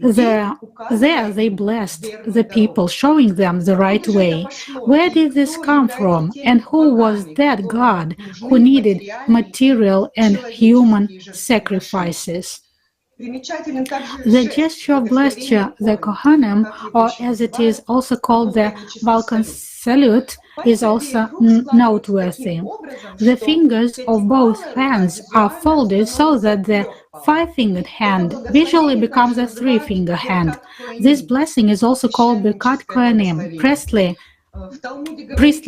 There they blessed the people, showing them the right way. Where did this come from, and who was that God who needed material and human sacrifices? The gesture of blessure, the Kohanim, or as it is also called the Balkan salute, is also noteworthy. The fingers of both hands are folded so that the five-fingered hand visually becomes a three-finger hand. This blessing is also called Birkat Kohanim, priestly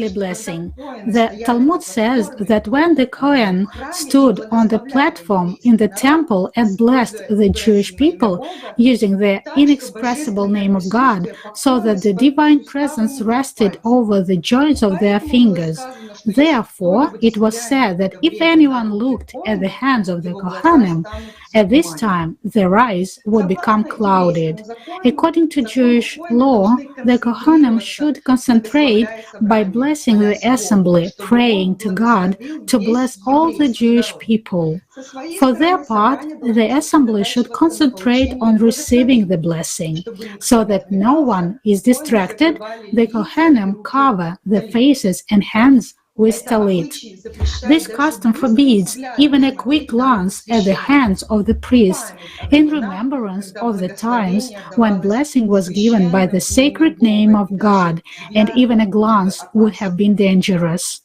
blessing. The Talmud says that when the Kohen stood on the platform in the temple and blessed the Jewish people using the inexpressible name of God, so that the divine presence rested over the joints of their fingers. Therefore, it was said that if anyone looked at the hands of the Kohanim, at this time their eyes would become clouded. According to Jewish law, the Kohanim should concentrate by blessing the assembly, praying to God to bless all the Jewish people. For their part, the assembly should concentrate on receiving the blessing. So that no one is distracted, the Kohanim cover the faces and hands with talit. This custom forbids even a quick glance at the hands of the priests, in remembrance of the times when blessing was given by the sacred name of God, and even a glance would have been dangerous.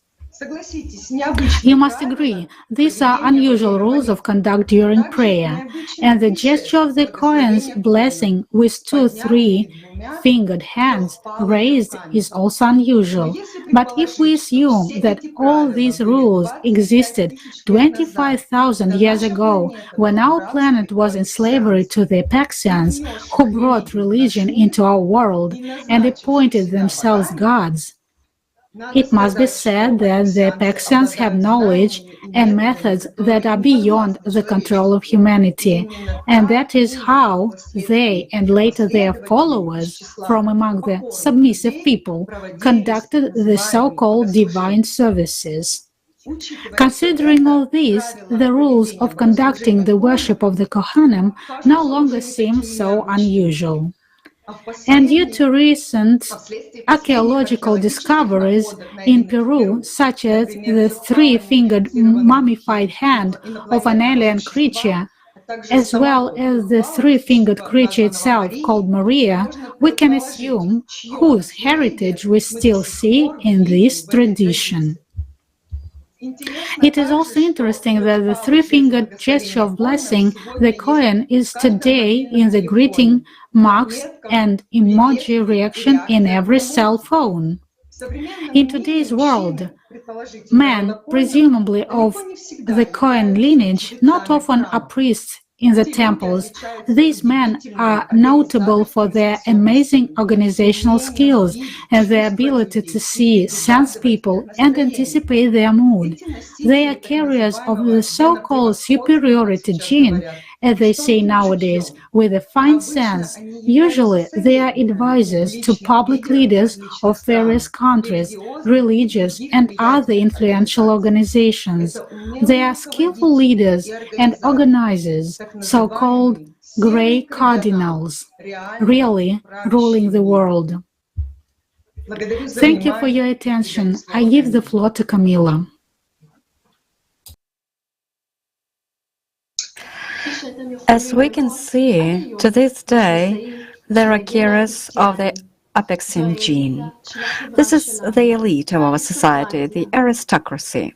You must agree, these are unusual rules of conduct during prayer, and the gesture of the Kohen's blessing with 2 3-fingered hands raised is also unusual. But if we assume that all these rules existed 25,000 years ago, when our planet was in slavery to the Abksyans, who brought religion into our world and appointed themselves gods, it must be said that the Abksyans have knowledge and methods that are beyond the control of humanity, and that is how they and later their followers from among the submissive people conducted the so-called divine services. Considering all this, the rules of conducting the worship of the Kohanim no longer seem so unusual. And due to recent archaeological discoveries in Peru, such as the three-fingered mummified hand of an alien creature, as well as the three-fingered creature itself called Maria, we can assume whose heritage we still see in this tradition. It is also interesting that the three-fingered gesture of blessing, the kohen, is today in the greeting marks and emoji reaction in every cell phone. In today's world, men, presumably of the kohen lineage, not often are priests in the temples. These men are notable for their amazing organizational skills and their ability to see, sense people, and anticipate their mood. They are carriers of the so-called superiority gene, as they say nowadays, with a fine sense. Usually, they are advisors to public leaders of various countries, religious and other influential organizations. They are skillful leaders and organizers, so-called gray cardinals, really ruling the world. Thank you for your attention. I give the floor to Camila. As we can see, to this day, there are carriers of the Apexin gene. This is the elite of our society, the aristocracy.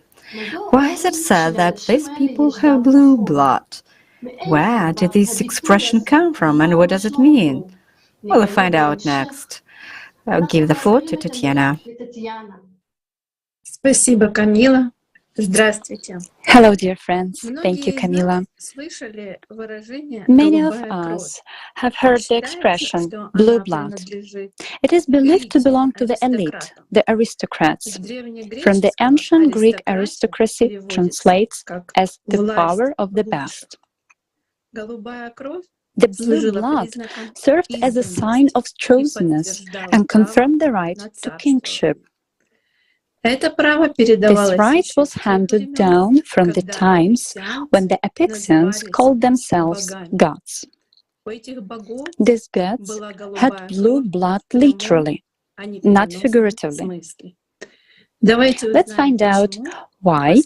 Why is it said that these people have blue blood? Where did this expression come from and what does it mean? We'll find out next. I'll give the floor to Tatiana. Спасибо, Камила. Здравствуйте. Hello, dear friends. Thank you, Camila. Many of us have heard the expression blue blood. It is believed to belong to the elite, the aristocrats. From the ancient Greek, aristocracy translates as the power of the best. The blue blood served as a sign of chosenness and confirmed the right to kingship. This right was handed down from the times when the Apeksyans called themselves gods. These gods had blue blood literally, not figuratively. Let's find out why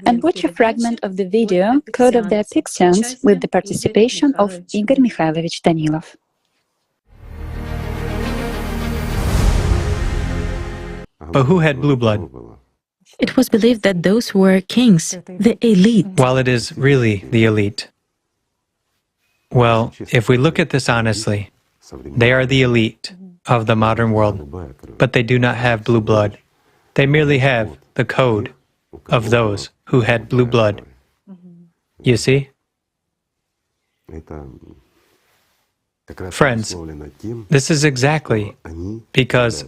and watch a fragment of the video Code of the Apeksyans with the participation of Igor Mikhailovich Danilov. But who had blue blood? It was believed that those who were kings, the elite. While it is really the elite. Well, if we look at this honestly, they are the elite of the modern world, but they do not have blue blood. They merely have the code of those who had blue blood. You see? Friends, this is exactly because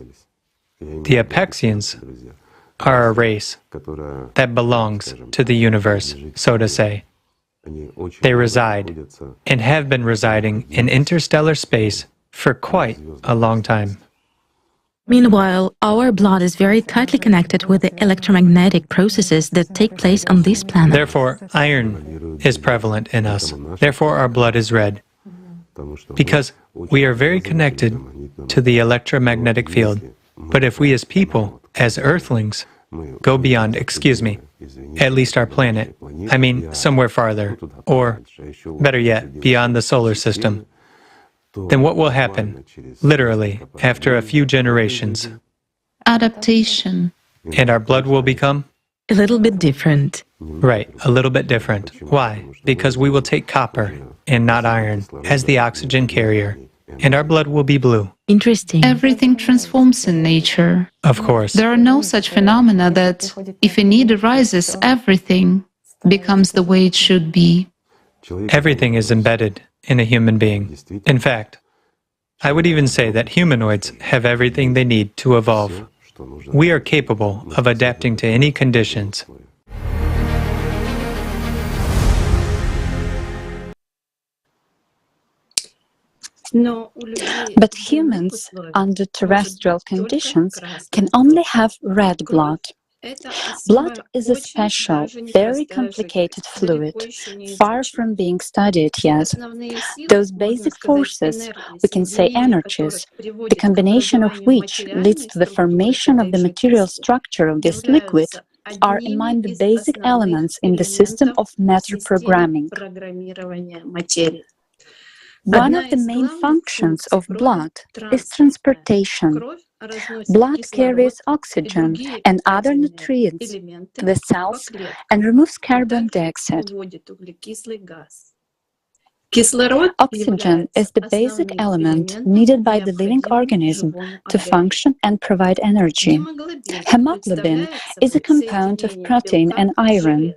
the Apeksyans are a race that belongs to the universe, so to say. They reside and have been residing in interstellar space for quite a long time. Meanwhile, our blood is very tightly connected with the electromagnetic processes that take place on this planet. Therefore, iron is prevalent in us. Therefore, our blood is red. Because we are very connected to the electromagnetic field. But if we as people, as earthlings, go beyond, at least our planet, I mean somewhere farther, or better yet, beyond the solar system, then what will happen, literally, after a few generations? Adaptation. And our blood will become? A little bit different. Right, a little bit different. Why? Because we will take copper, and not iron, as the oxygen carrier, and our blood will be blue. Interesting. Everything transforms in nature. Of course. There are no such phenomena that, if a need arises, everything becomes the way it should be. Everything is embedded in a human being. In fact, I would even say that humanoids have everything they need to evolve. We are capable of adapting to any conditions. But humans, under terrestrial conditions, can only have red blood. Blood is a special, very complicated fluid, far from being studied yet. Those basic forces, we can say energies, the combination of which leads to the formation of the material structure of this liquid, are among the basic elements in the system of matter programming. One of the main functions of blood is transportation. Blood carries oxygen and other nutrients to the cells and removes carbon dioxide. Oxygen is the basic element needed by the living organism to function and provide energy. Hemoglobin is a compound of protein and iron.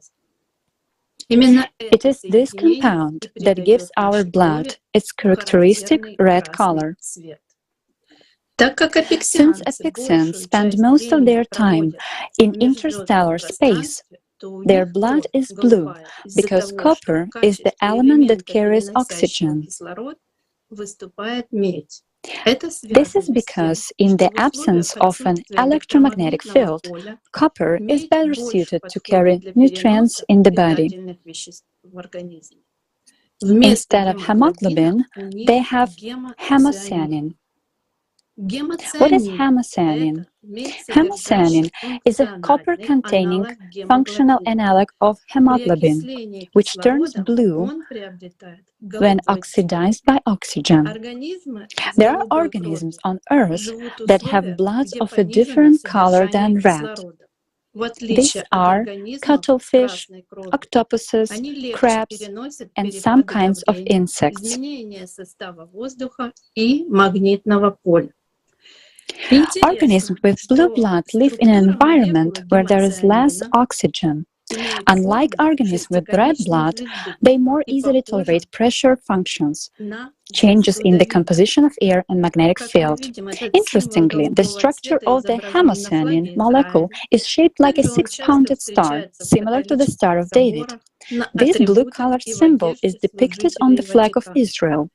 It is this compound that gives our blood its characteristic red color. Since Abksyans spend most of their time in interstellar space, their blood is blue because copper is the element that carries oxygen. This is because in the absence of an electromagnetic field, copper is better suited to carry nutrients in the body. Instead of hemoglobin, they have hemocyanin. What is hemocyanin? Hemocyanin is a copper-containing functional analog of hemoglobin, which turns blue when oxidized by oxygen. There are organisms on Earth that have blood of a different color than red. These are cuttlefish, octopuses, crabs, and some kinds of insects. Organisms with blue blood live in an environment where there is less oxygen. Unlike organisms with red blood, they more easily tolerate pressure functions, changes in the composition of air and magnetic field. Interestingly, the structure of the hemocyanin molecule is shaped like a six-pointed star, similar to the Star of David. This blue-colored symbol is depicted on the flag of Israel.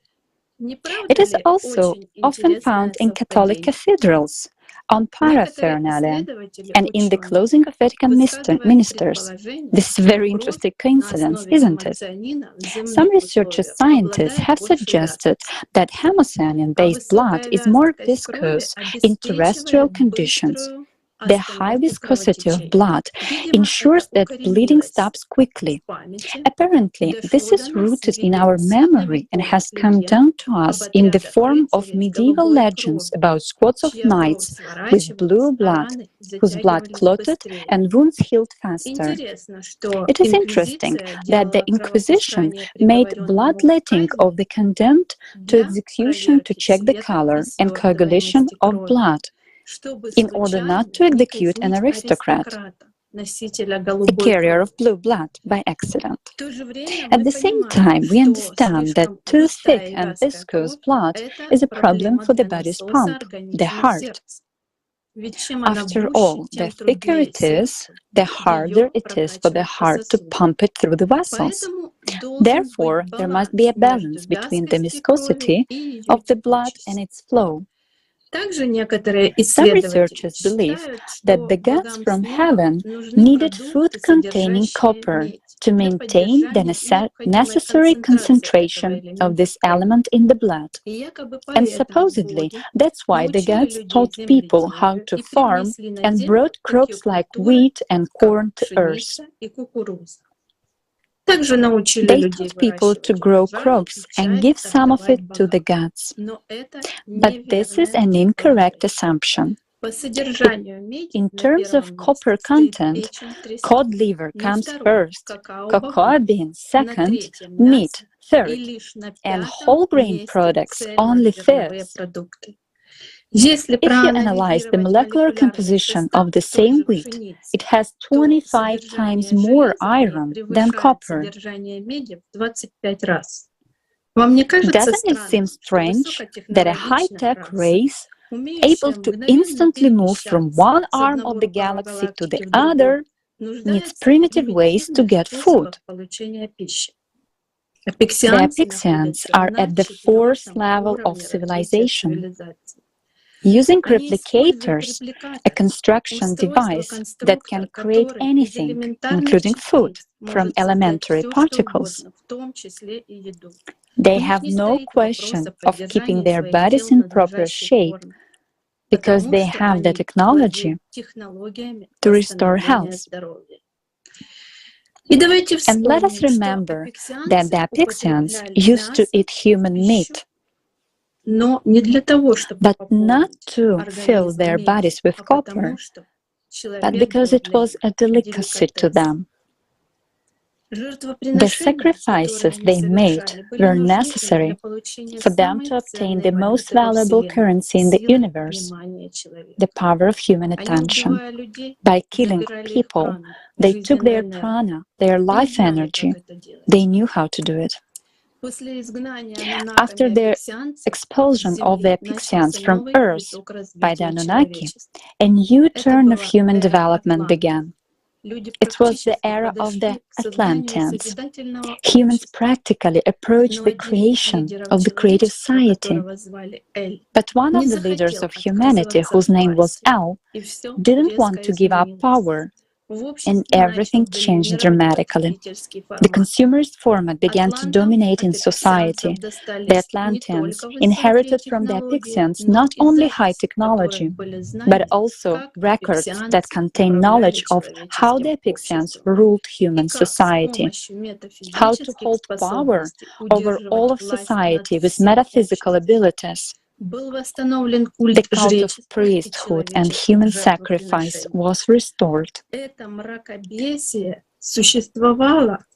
It is also often found in Catholic cathedrals, on paraphernalia, and in the clothing of Vatican ministers. This is a very interesting coincidence, isn't it? Some researchers, scientists have suggested that hemocyanin-based blood is more viscous in terrestrial conditions. The high viscosity of blood ensures that bleeding stops quickly. Apparently, this is rooted in our memory and has come down to us in the form of medieval legends about squads of knights with blue blood, whose blood clotted and wounds healed faster. It is interesting that the Inquisition made bloodletting of the condemned to execution to check the color and coagulation of blood, in order not to execute an aristocrat, a carrier of blue blood, by accident. At the same time, we understand that too thick and viscous blood is a problem for the body's pump, the heart. After all, the thicker it is, the harder it is for the heart to pump it through the vessels. Therefore, there must be a balance between the viscosity of the blood and its flow. Some researchers believe that the gods from heaven needed food containing copper to maintain the necessary concentration of this element in the blood. And supposedly, that's why the gods taught people how to farm and brought crops like wheat and corn to earth. They taught people to grow crops and give some of it to the gods. But this is an incorrect assumption. In terms of copper content, cod liver comes first, cocoa beans second, meat third, and whole grain products only fifth. If you analyze the molecular composition of the same wheat, it has 25 times more iron than copper. Doesn't it seem strange that a high-tech race, able to instantly move from one arm of the galaxy to the other, needs primitive ways to get food? The Abksyans are at the fourth level of civilization. using replicators, a construction device that can create anything, including food, from elementary particles. They have no question of keeping their bodies in proper shape because they have the technology to restore health. And let us remember that the Apexyans used to eat human meat, but not to fill their bodies with copper, but because it was a delicacy to them. The sacrifices they made were necessary for them to obtain the most valuable currency in the universe, the power of human attention. By killing people, they took their prana, their life energy. They knew how to do it. After the expulsion of the Apexyans from Earth by the Anunnaki, a new turn of human development began. It was the era of the Atlanteans. Humans practically approached the creation of the creative society. But one of the leaders of humanity, whose name was El, didn't want to give up power, and everything changed dramatically. The consumerist format began to dominate in society. The Atlanteans inherited from the Apexyans not only high technology, but also records that contain knowledge of how the Apexyans ruled human society, how to hold power over all of society with metaphysical abilities. The cult of priesthood and human sacrifice was restored.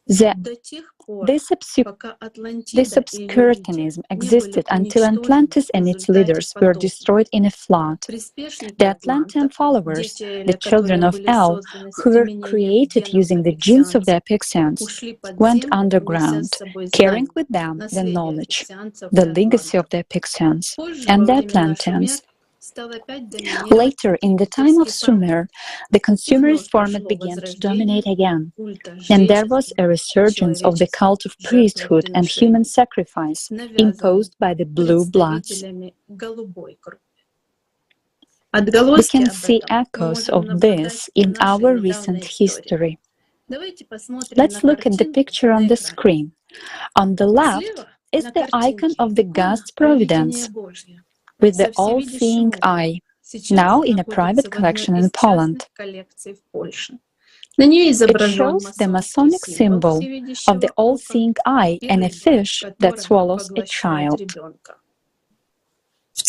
This obscurantism existed until Atlantis and its leaders were destroyed in a flood. The Atlantean followers, the children of El, who were created using the genes of the Apexyans, went underground, carrying with them the knowledge, the legacy of the Apexyans and the Atlanteans. Later, in the time of Sumer, the consumerist format began to dominate again, and there was a resurgence of the cult of priesthood and human sacrifice imposed by the blue bloods. We can see echoes of this in our recent history. Let's look at the picture on the screen. On the left is the icon of the God's providence, with the all-seeing eye, now in a private collection in Poland. It shows the Masonic symbol of the all-seeing eye and a fish that swallows a child.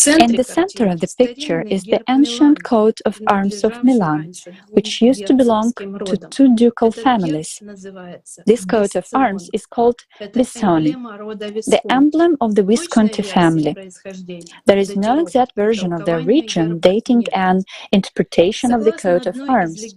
In the center of the picture is the ancient coat of arms of Milan, which used to belong to two ducal families. This coat of arms is called Visoni, the emblem of the Visconti family. There is no exact version of their region dating an interpretation of the coat of arms.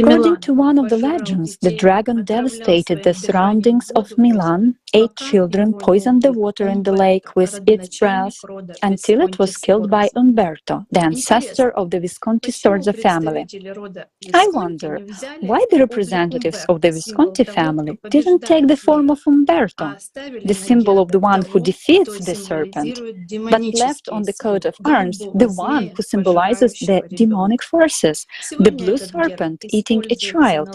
According to one of the legends, the dragon devastated the surroundings of Milan, ate children, poisoned the water in the lake with its breath, until it was killed by Umberto, the ancestor of the Visconti Sforza family. I wonder why the representatives of the Visconti family didn't take the form of Umberto, the symbol of the one who defeats the serpent, but left on the coat of arms the one who symbolizes the demonic forces, the blue serpent eating a child.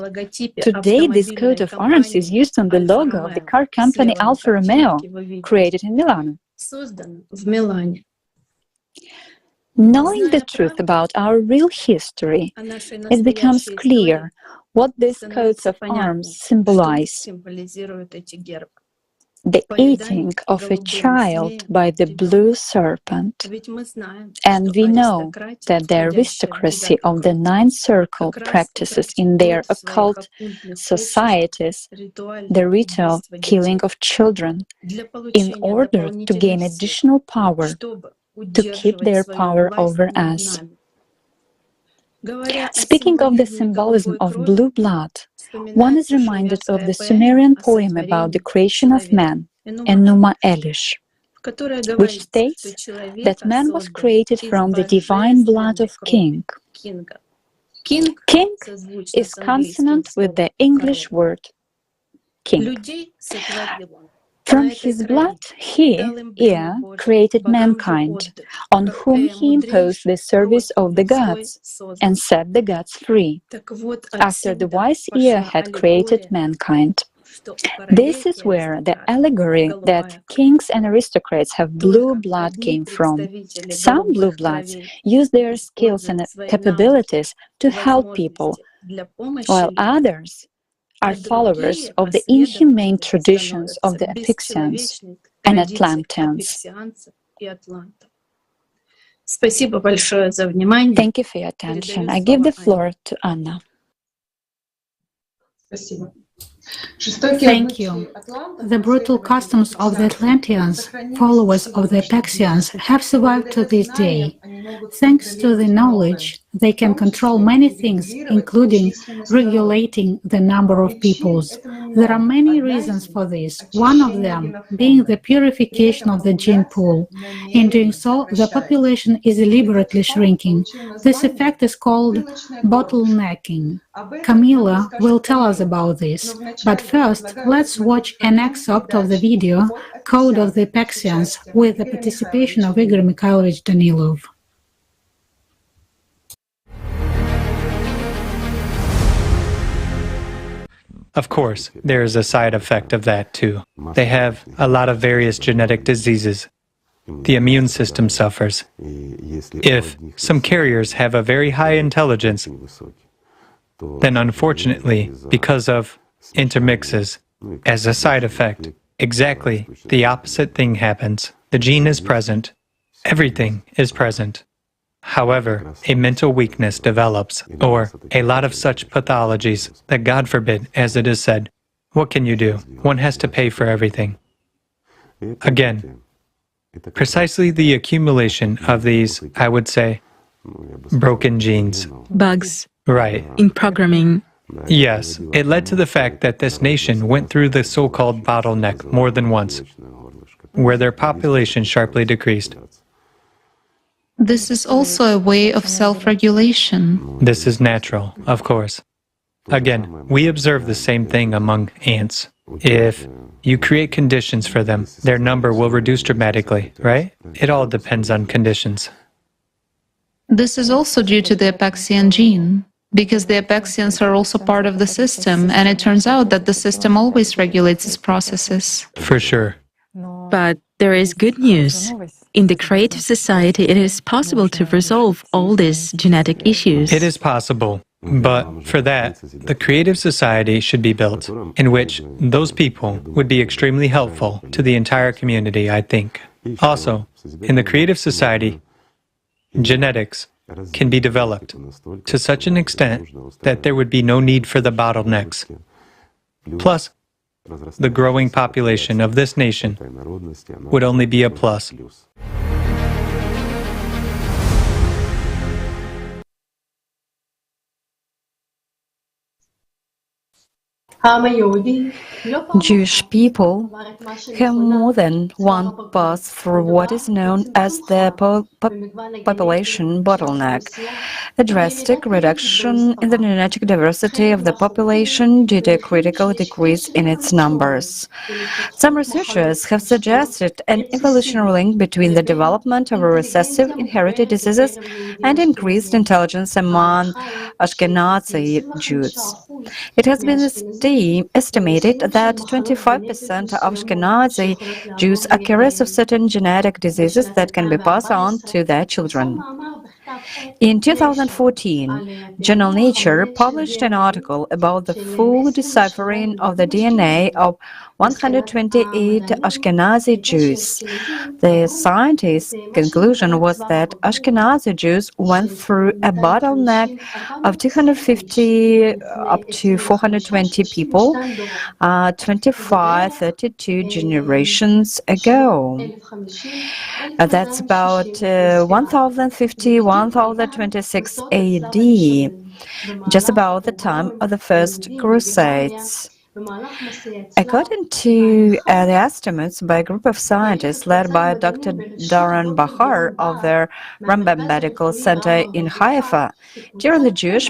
Today, this coat of arms is used on the logo of the car company Alfa Romeo, created in Milan. Knowing the truth about our real history, it becomes clear what these coats of arms symbolize. The eating of a child by the blue serpent. And we know that the aristocracy of the Ninth Circle practices in their occult societies the ritual killing of children in order to gain additional power, to keep their power over us. Speaking of the symbolism of blue blood, one is reminded of the Sumerian poem about the creation of man, Enuma Elish, which states that man was created from the divine blood of king. King is consonant with the English word king. From his blood, he, Ea, created mankind, on whom he imposed the service of the gods, and set the gods free, after the wise Ea had created mankind. This is where the allegory that kings and aristocrats have blue blood came from. Some blue bloods use their skills and capabilities to help people, while others are followers of the inhumane traditions of the Abksyans and Atlanteans. Thank you for your attention. I give the floor to Anna. Thank you. The brutal customs of the Atlanteans, followers of the Abksyans, have survived to this day. Thanks to the knowledge, they can control many things, including regulating the number of peoples. There are many reasons for this, one of them being the purification of the gene pool. In doing so, the population is deliberately shrinking. This effect is called bottlenecking. Camila will tell us about this. But first, let's watch an excerpt of the video Code of the Abksyans with the participation of Igor Mikhailovich Danilov. Of course, there is a side effect of that too. They have a lot of various genetic diseases. The immune system suffers. If some carriers have a very high intelligence, then unfortunately, because of intermixes, as a side effect, exactly the opposite thing happens. The gene is present, everything is present. However, a mental weakness develops, or a lot of such pathologies that, God forbid, as it is said, what can you do? One has to pay for everything. Again, precisely the accumulation of these, I would say, broken genes. Bugs. Right. In programming. Yes, it led to the fact that this nation went through the so-called bottleneck more than once, where their population sharply decreased. This is also a way of self-regulation. This is natural, of course. Again, we observe the same thing among ants. If you create conditions for them, their number will reduce dramatically, right? It all depends on conditions. This is also due to the Abksyans gene, because the Abksyans are also part of the system, and it turns out that the system always regulates its processes. For sure. But there is good news. In the creative society, it is possible to resolve all these genetic issues. It is possible, but for that, the creative society should be built, in which those people would be extremely helpful to the entire community, I think. Also, in the creative society, genetics can be developed to such an extent that there would be no need for the bottlenecks. Plus, the growing population of this nation would only be a plus. Jewish people have more than one pass through what is known as the population bottleneck, a drastic reduction in the genetic diversity of the population due to a critical decrease in its numbers. Some researchers have suggested an evolutionary link between the development of recessive inherited diseases and increased intelligence among Ashkenazi Jews. It has been estimated that 25% of Ashkenazi Jews are carriers of certain genetic diseases that can be passed on to their children. In 2014, journal Nature published an article about the full deciphering of the DNA of 128 Ashkenazi Jews. The scientists' conclusion was that Ashkenazi Jews went through a bottleneck of 250 up to 420 people 25-32 generations ago. That's about 1050-1026 AD, just about the time of the First Crusades. According to the estimates by a group of scientists led by Dr. Doron Bahar of the Rambam Medical Center in Haifa, during the Jewish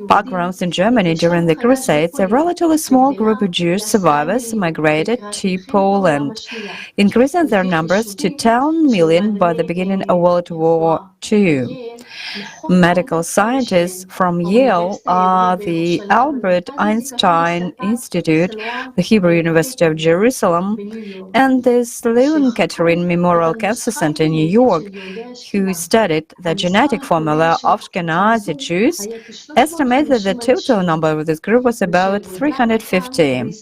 pogroms in Germany during the Crusades, a relatively small group of Jewish survivors migrated to Poland, increasing their numbers to 10 million by the beginning of World War II. Medical scientists from Yale, the Albert Einstein Institute, the Hebrew University of Jerusalem, and the Sloan Kettering Memorial Cancer Center in New York, who studied the genetic formula of Ashkenazi Jews, estimate that the total number of this group was about 350.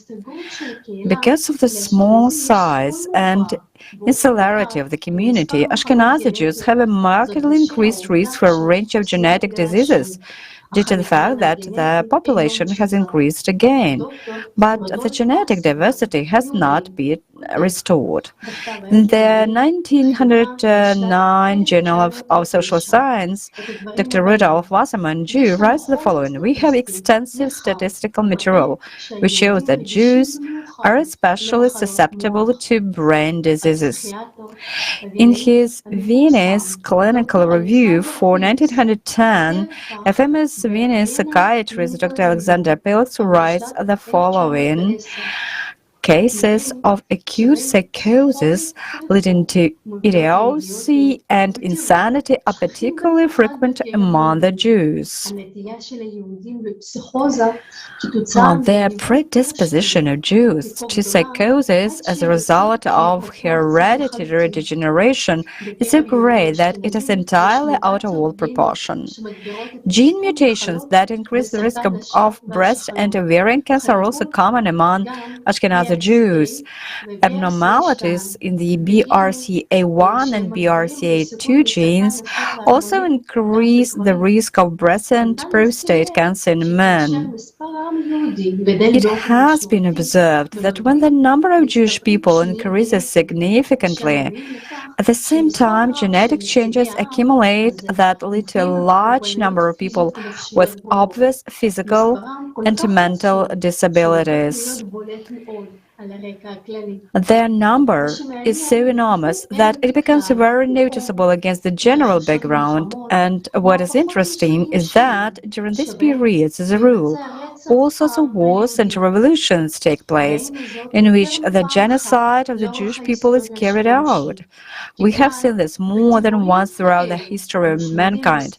Because of the small size and insularity of the community, Ashkenazi Jews have a markedly increased risk for a range of genetic diseases due to the fact that the population has increased again, but the genetic diversity has not been restored. In the 1909 Journal of Social Science, Dr. Rudolf Wasserman, Jew, writes the following: "We have extensive statistical material which shows that Jews are especially susceptible to brain diseases." In his Venice Clinical Review for 1910, a famous Venice psychiatrist, Dr. Alexander Pilz, writes the following: "Cases of acute psychosis leading to idiocy and insanity are particularly frequent among the Jews." The predisposition of Jews to psychosis as a result of hereditary degeneration is so great that it is entirely out of all proportion. Gene mutations that increase the risk of breast and ovarian cancer are also common among Ashkenazi Jews. Abnormalities in the BRCA1 and BRCA2 genes also increase the risk of breast and prostate cancer in men. It has been observed that when the number of Jewish people increases significantly, at the same time genetic changes accumulate that lead to a large number of people with obvious physical and mental disabilities. Their number is so enormous that it becomes very noticeable against the general background, and what is interesting is that during these periods, as a rule, all sorts of wars and revolutions take place, in which the genocide of the Jewish people is carried out. We have seen this more than once throughout the history of mankind.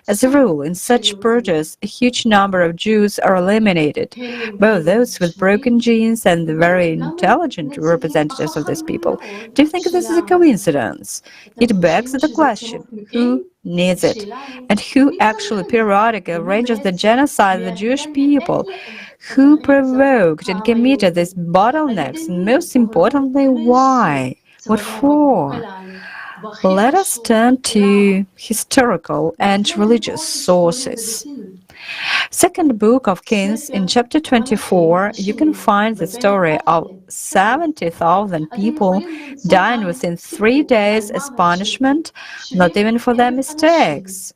As a rule, in such purges, a huge number of Jews are eliminated, both those with broken genes and the very intelligent representatives of these people. Do you think this is a coincidence? It begs the question, who needs it? And who actually periodically arranges the genocide of the Jewish people? Who provoked and committed these bottlenecks? And most importantly, why? What for? Let us turn to historical and religious sources. Second Book of Kings, in chapter 24, you can find the story of 70,000 people dying within 3 days as punishment, not even for their mistakes,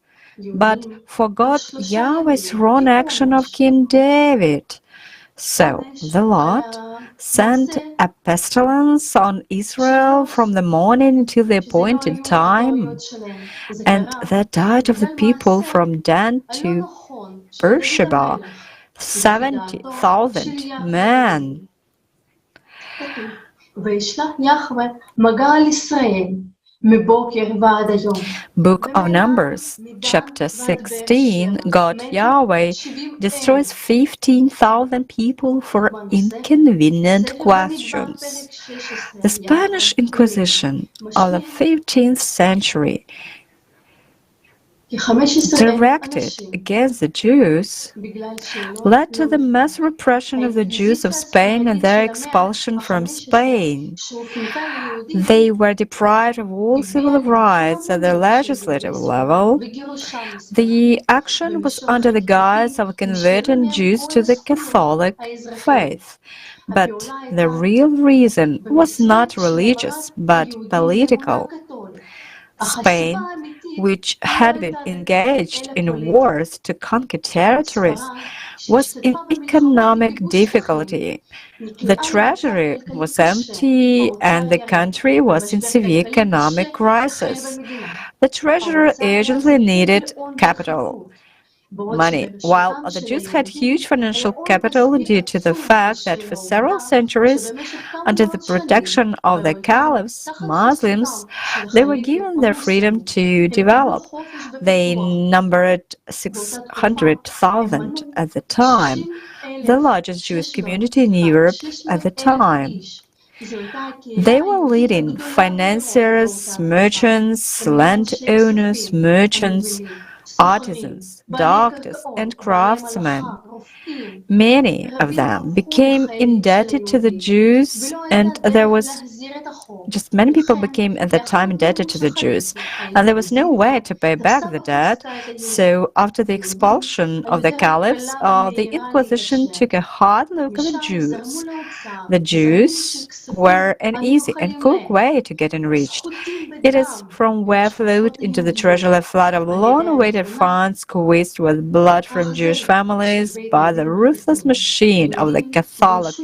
but for God Yahweh's wrong action of King David. So the Lord sent a pestilence on Israel from the morning until the appointed time, and there died of the people from Dan to Beersheba 70,000 men. Book of Numbers, chapter 16, God Yahweh destroys 15,000 people for inconvenient questions. The Spanish Inquisition of the 15th century, directed against the Jews, led to the mass repression of the Jews of Spain and their expulsion from Spain. They were deprived of all civil rights at the legislative level. The action was under the guise of converting Jews to the Catholic faith. But the real reason was not religious, but political. Spain which had been engaged in wars to conquer territories, was in economic difficulty. The treasury was empty and the country was in severe economic crisis. The treasurer urgently needed capital, money, while the Jews had huge financial capital due to the fact that for several centuries, under the protection of the caliphs, Muslims, they were given their freedom to develop. They numbered 600,000 at the time, the largest Jewish community in Europe at the time. They were leading financiers, merchants, landowners, merchants, artisans, doctors, and craftsmen. Many of them became indebted to the Jews, and many people became at that time indebted to the Jews, and there was no way to pay back the debt. So after the expulsion of the caliphs, the Inquisition took a hard look at the Jews. The Jews were an easy and quick way to get enriched. It is from where flowed into the treasury a flood of long-awaited funds squeezed with blood from Jewish families by the ruthless machine of the Catholic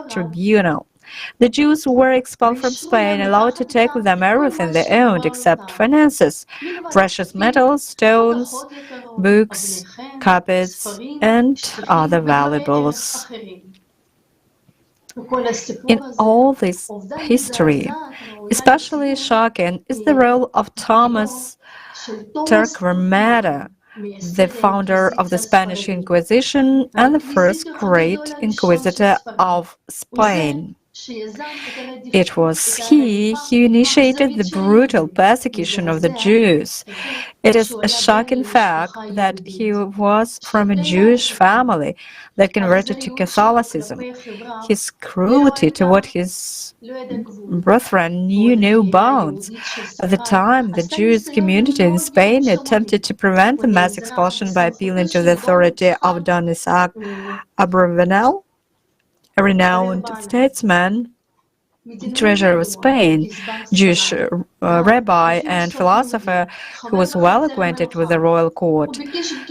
tribunal. The Jews were expelled from Spain, allowed to take with them everything they owned except finances, precious metals, stones, books, carpets, and other valuables. In all this history, especially shocking is the role of Thomas Torquemada, the founder of the Spanish Inquisition and the first great inquisitor of Spain. It was he who initiated the brutal persecution of the Jews. It is a shocking fact that he was from a Jewish family that converted to Catholicism. His cruelty toward his brethren knew no bounds. At the time, the Jewish community in Spain attempted to prevent the mass expulsion by appealing to the authority of Don Isaac Abravanel, a renowned statesman, treasurer of Spain, Jewish rabbi and philosopher who was well acquainted with the royal court.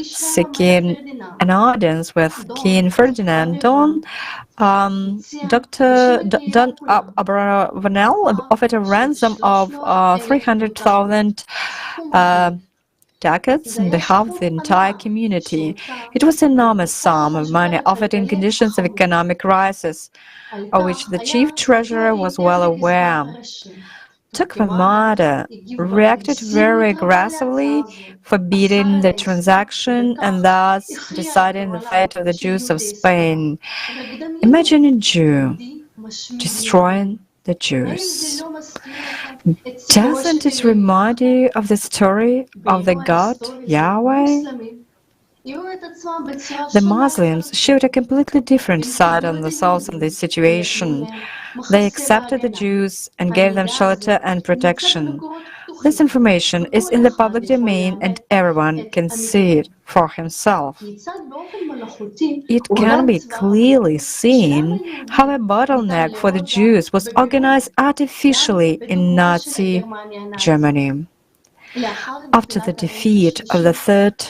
Seeking an audience with King Ferdinand, Don Abravanel offered a ransom of 300,000 ducats on behalf of the entire community. It was an enormous sum of money offered in conditions of economic crisis, of which the chief treasurer was well aware. Torquemada reacted very aggressively, forbidding the transaction and thus deciding the fate of the Jews of Spain. Imagine a Jew destroying the Jews. Doesn't it remind you of the story of the God Yahweh? The Muslims showed a completely different side on themselves in this situation. They accepted the Jews and gave them shelter and protection. This information is in the public domain and everyone can see it for himself. It can be clearly seen how a bottleneck for the Jews was organized artificially in Nazi Germany. After the defeat of the Third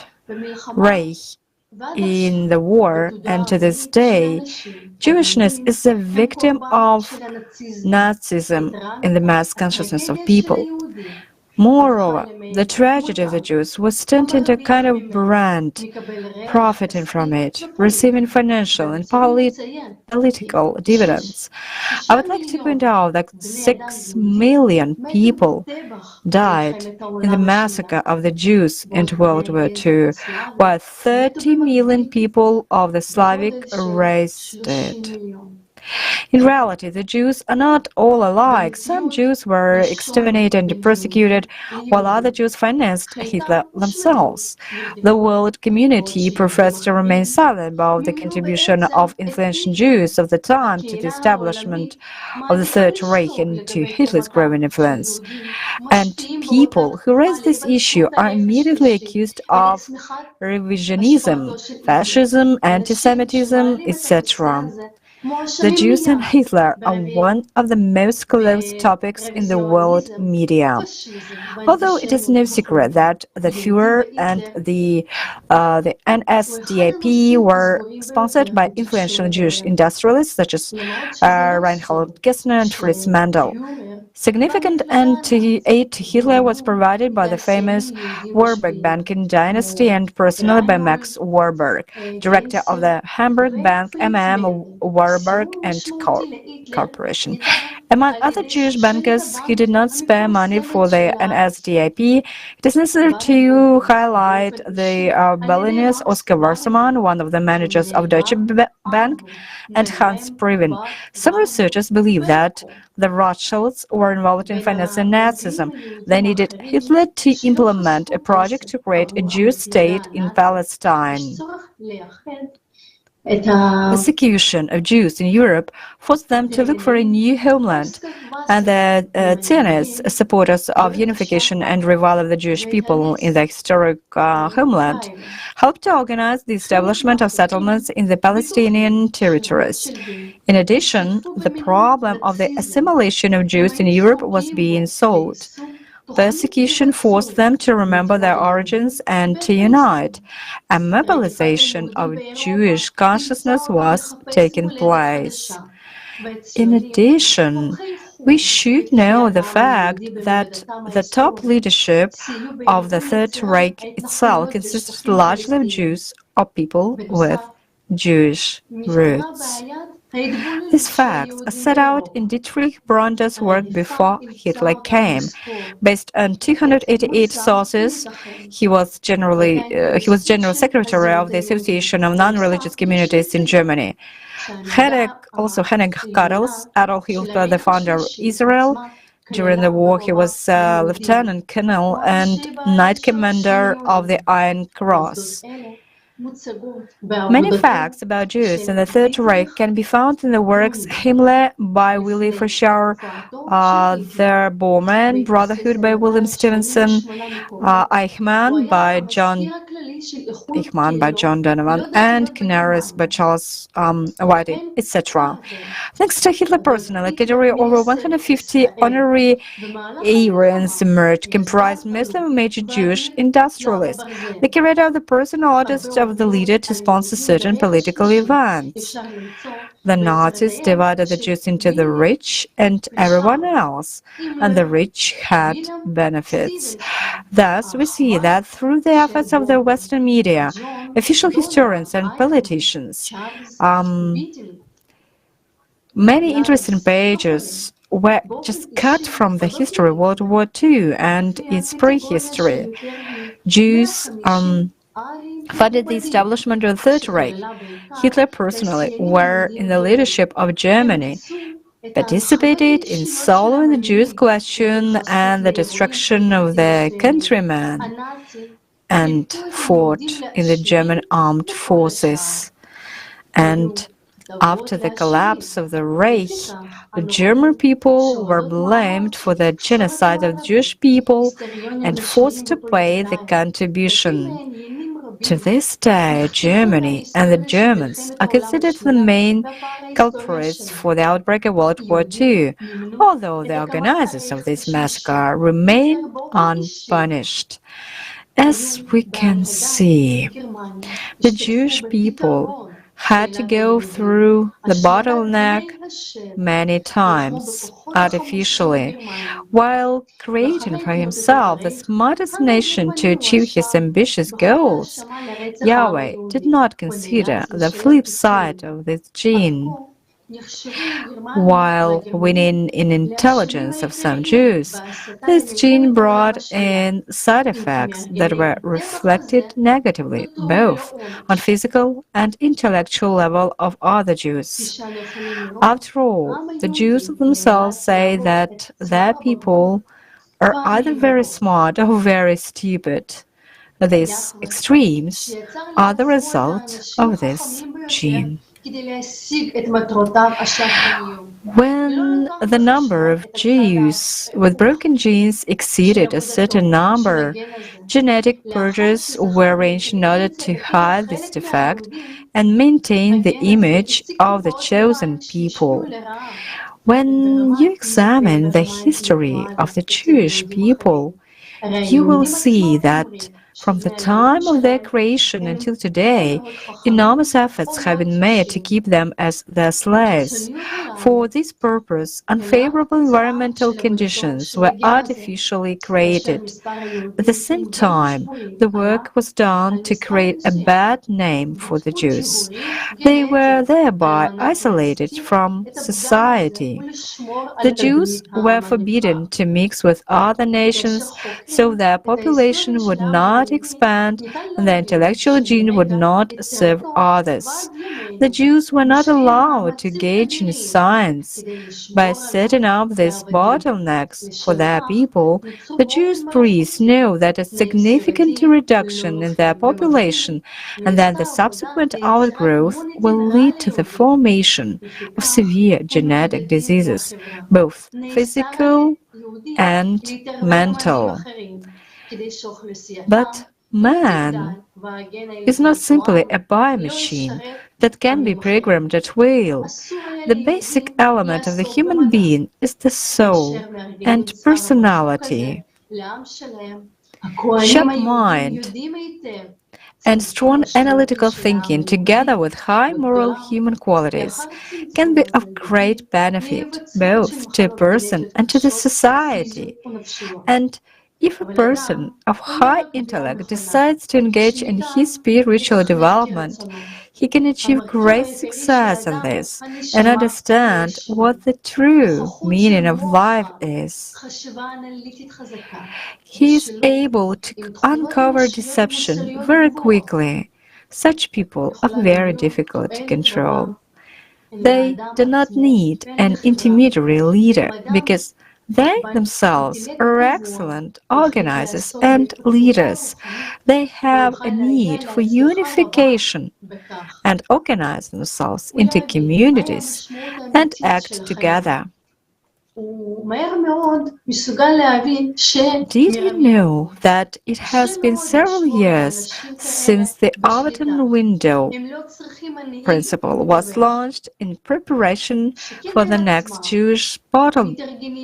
Reich in the war, and to this day, Jewishness is a victim of Nazism in the mass consciousness of people. Moreover, the tragedy of the Jews was turned into a kind of brand, profiting from it, receiving financial and political dividends. I would like to point out that 6 million people died in the massacre of the Jews in World War II, while 30 million people of the Slavic race did. In reality, the Jews are not all alike. Some Jews were exterminated and persecuted, while other Jews financed Hitler themselves. The world community prefers to remain silent about the contribution of influential Jews of the time to the establishment of the Third Reich and to Hitler's growing influence. And people who raise this issue are immediately accused of revisionism, fascism, anti-Semitism, etc. The Jews and Hitler are one of the most closed topics in the world media. Although it is no secret that the Führer and the NSDAP were sponsored by influential Jewish industrialists such as Reinhold Gessner and Fritz Mandel. Significant aid to Hitler was provided by the famous Warburg banking dynasty and personally by Max Warburg, director of the Hamburg Bank Warburg and Corporation. Among other Jewish bankers who did not spare money for the NSDAP, it is necessary to highlight the Berliners Oskar Wassermann, one of the managers of Deutsche Bank, and Hans Previn. Some researchers believe that the Rothschilds were involved in financing Nazism. They needed Hitler to implement a project to create a Jewish state in Palestine. Persecution of Jews in Europe forced them to look for a new homeland, and the Zionists, supporters of unification and revival of the Jewish people in the historic homeland, helped to organize the establishment of settlements in the Palestinian territories. In addition, the problem of the assimilation of Jews in Europe was being solved. Persecution forced them to remember their origins and to unite. A mobilization of Jewish consciousness was taking place. In addition, we should know the fact that the top leadership of the Third Reich itself consisted largely of Jews or people with Jewish roots. These facts are set out in Dietrich Bronder's work before Hitler came. Based on 288 sources, he was General Secretary of the Association of Non-Religious Communities in Germany. Henning Kattels, Adolf Hitler, the founder of Israel. During the war, he was Lieutenant Colonel and Knight Commander of the Iron Cross. Many facts about Jews in the Third Reich can be found in the works Himmler by Willy Freischauer, The Bormann Brotherhood by William Stevenson, Eichmann by John Donovan, and Canaris by Charles Whiting, etc. Thanks to Hitler personally, a category of over 150 honorary Aryans emerged, comprised mostly of major Jewish industrialists. They carried out the personal orders of the leader to sponsor certain political events. The Nazis divided the Jews into the rich and everyone else, and the rich had benefits. Thus, we see that through the efforts of the Western media, official historians and politicians, many interesting pages were just cut from the history of World War II and its prehistory. Jews funded the establishment of the Third Reich. Hitler personally, were in the leadership of Germany, participated in solving the Jewish question and the destruction of the countrymen, and fought in the German armed forces. And after the collapse of the Reich, the German people were blamed for the genocide of the Jewish people and forced to pay the contribution. To this day, Germany and the Germans are considered the main culprits for the outbreak of World War II, although the organizers of this massacre remain unpunished. As we can see, the Jewish people had to go through the bottleneck many times, artificially, while creating for himself the smartest nation to achieve his ambitious goals. Yahweh did not consider the flip side of this gene. While winning in intelligence of some Jews, this gene brought in side effects that were reflected negatively, both on physical and intellectual level of other Jews. After all, the Jews themselves say that their people are either very smart or very stupid. These extremes are the result of this gene. When the number of Jews with broken genes exceeded a certain number, genetic purges were arranged in order to hide this defect and maintain the image of the chosen people. When you examine the history of the Jewish people, you will see that from the time of their creation until today, enormous efforts have been made to keep them as their slaves. For this purpose, unfavorable environmental conditions were artificially created. At the same time, the work was done to create a bad name for the Jews. They were thereby isolated from society. The Jews were forbidden to mix with other nations so their population would not expand and their intellectual gene would not serve others. The Jews were not allowed to engage in science. By setting up these bottlenecks for their people, the Jewish priests know that a significant reduction in their population and then the subsequent outgrowth will lead to the formation of severe genetic diseases, both physical and mental. But man is not simply a biomachine that can be programmed at will. The basic element of the human being is the soul and personality. Sharp mind and strong analytical thinking, together with high moral human qualities, can be of great benefit both to a person and to the society. And if a person of high intellect decides to engage in his spiritual development, he can achieve great success in this and understand what the true meaning of life is. He is able to uncover deception very quickly. Such people are very difficult to control. They do not need an intermediary leader because they themselves are excellent organizers and leaders. They have a need for unification and organize themselves into communities and act together. Did you know that it has been several years since the Overton window principle was launched in preparation for the next Jewish bottleneck?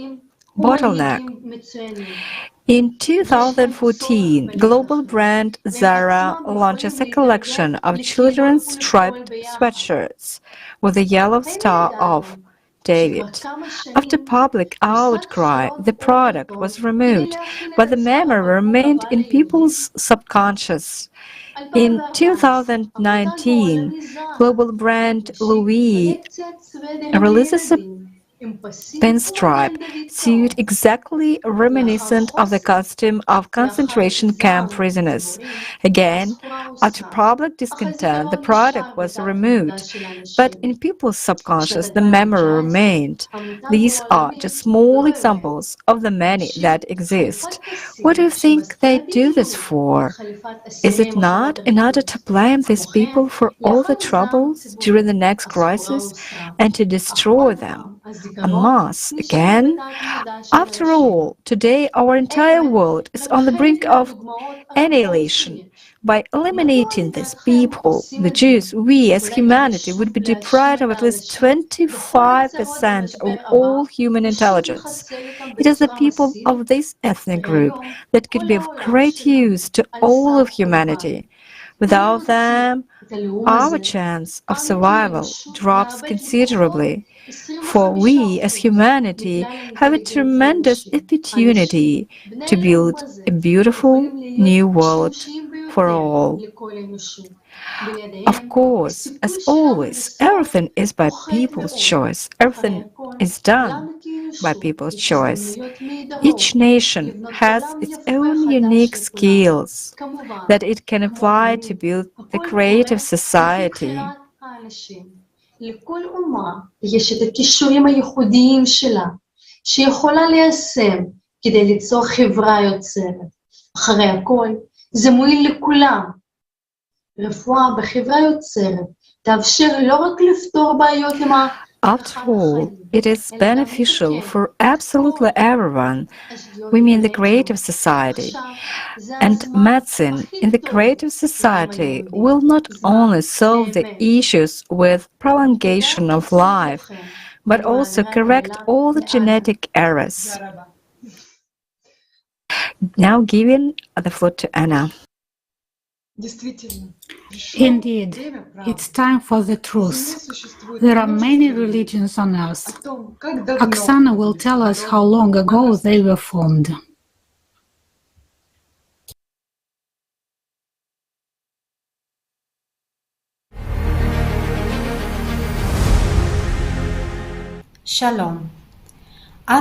In 2014, global brand Zara launches a collection of children's striped sweatshirts with a yellow star of David. After public outcry, the product was removed, but the memory remained in people's subconscious. In 2019, global brand Louis releases a pinstripe suit exactly reminiscent of the costume of concentration camp prisoners. Again, after public discontent, the product was removed, but in people's subconscious the memory remained. These are just small examples of the many that exist. What do you think they do this for? Is it not in order to blame these people for all the troubles during the next crisis and to destroy them en masse again? After all, today our entire world is on the brink of annihilation. By eliminating these people, the Jews, we as humanity would be deprived of at least 25% of all human intelligence. It is the people of this ethnic group that could be of great use to all of humanity. Without them, our chance of survival drops considerably, for we as humanity have a tremendous opportunity to build a beautiful new world for all. Of course, as always, everything is by people's choice. Everything is done by people's choice. Each nation has its own unique skills that it can apply to build the creative society. לכל אומה יש את הכישורים הייחודיים שלה, שיכולה ליישם כדי ליצור חברה יוצרת. אחרי הכל, זה מועיל לכולם. רפואה בחברה יוצרת תאפשר לא רק לפתור בעיות עם After all, it is beneficial for absolutely everyone. We mean the creative society. And medicine in the creative society will not only solve the issues with prolongation of life, but also correct all the genetic errors. Now giving the floor to Anna. Indeed, it's time for the truth. There are many religions on earth. Oksana will tell us how long ago they were formed. Shalom. We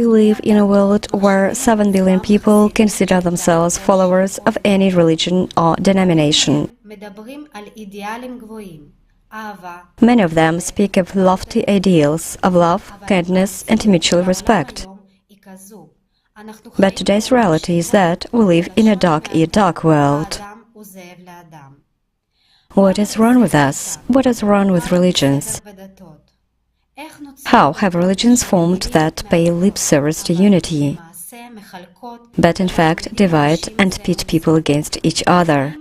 live in a world where 7 billion people consider themselves followers of any religion or denomination. Many of them speak of lofty ideals of love, kindness, and mutual respect. But today's reality is that we live in a dark world. What is wrong with us? What is wrong with religions? How have religions formed that pay lip service to unity, but in fact divide and pit people against each other?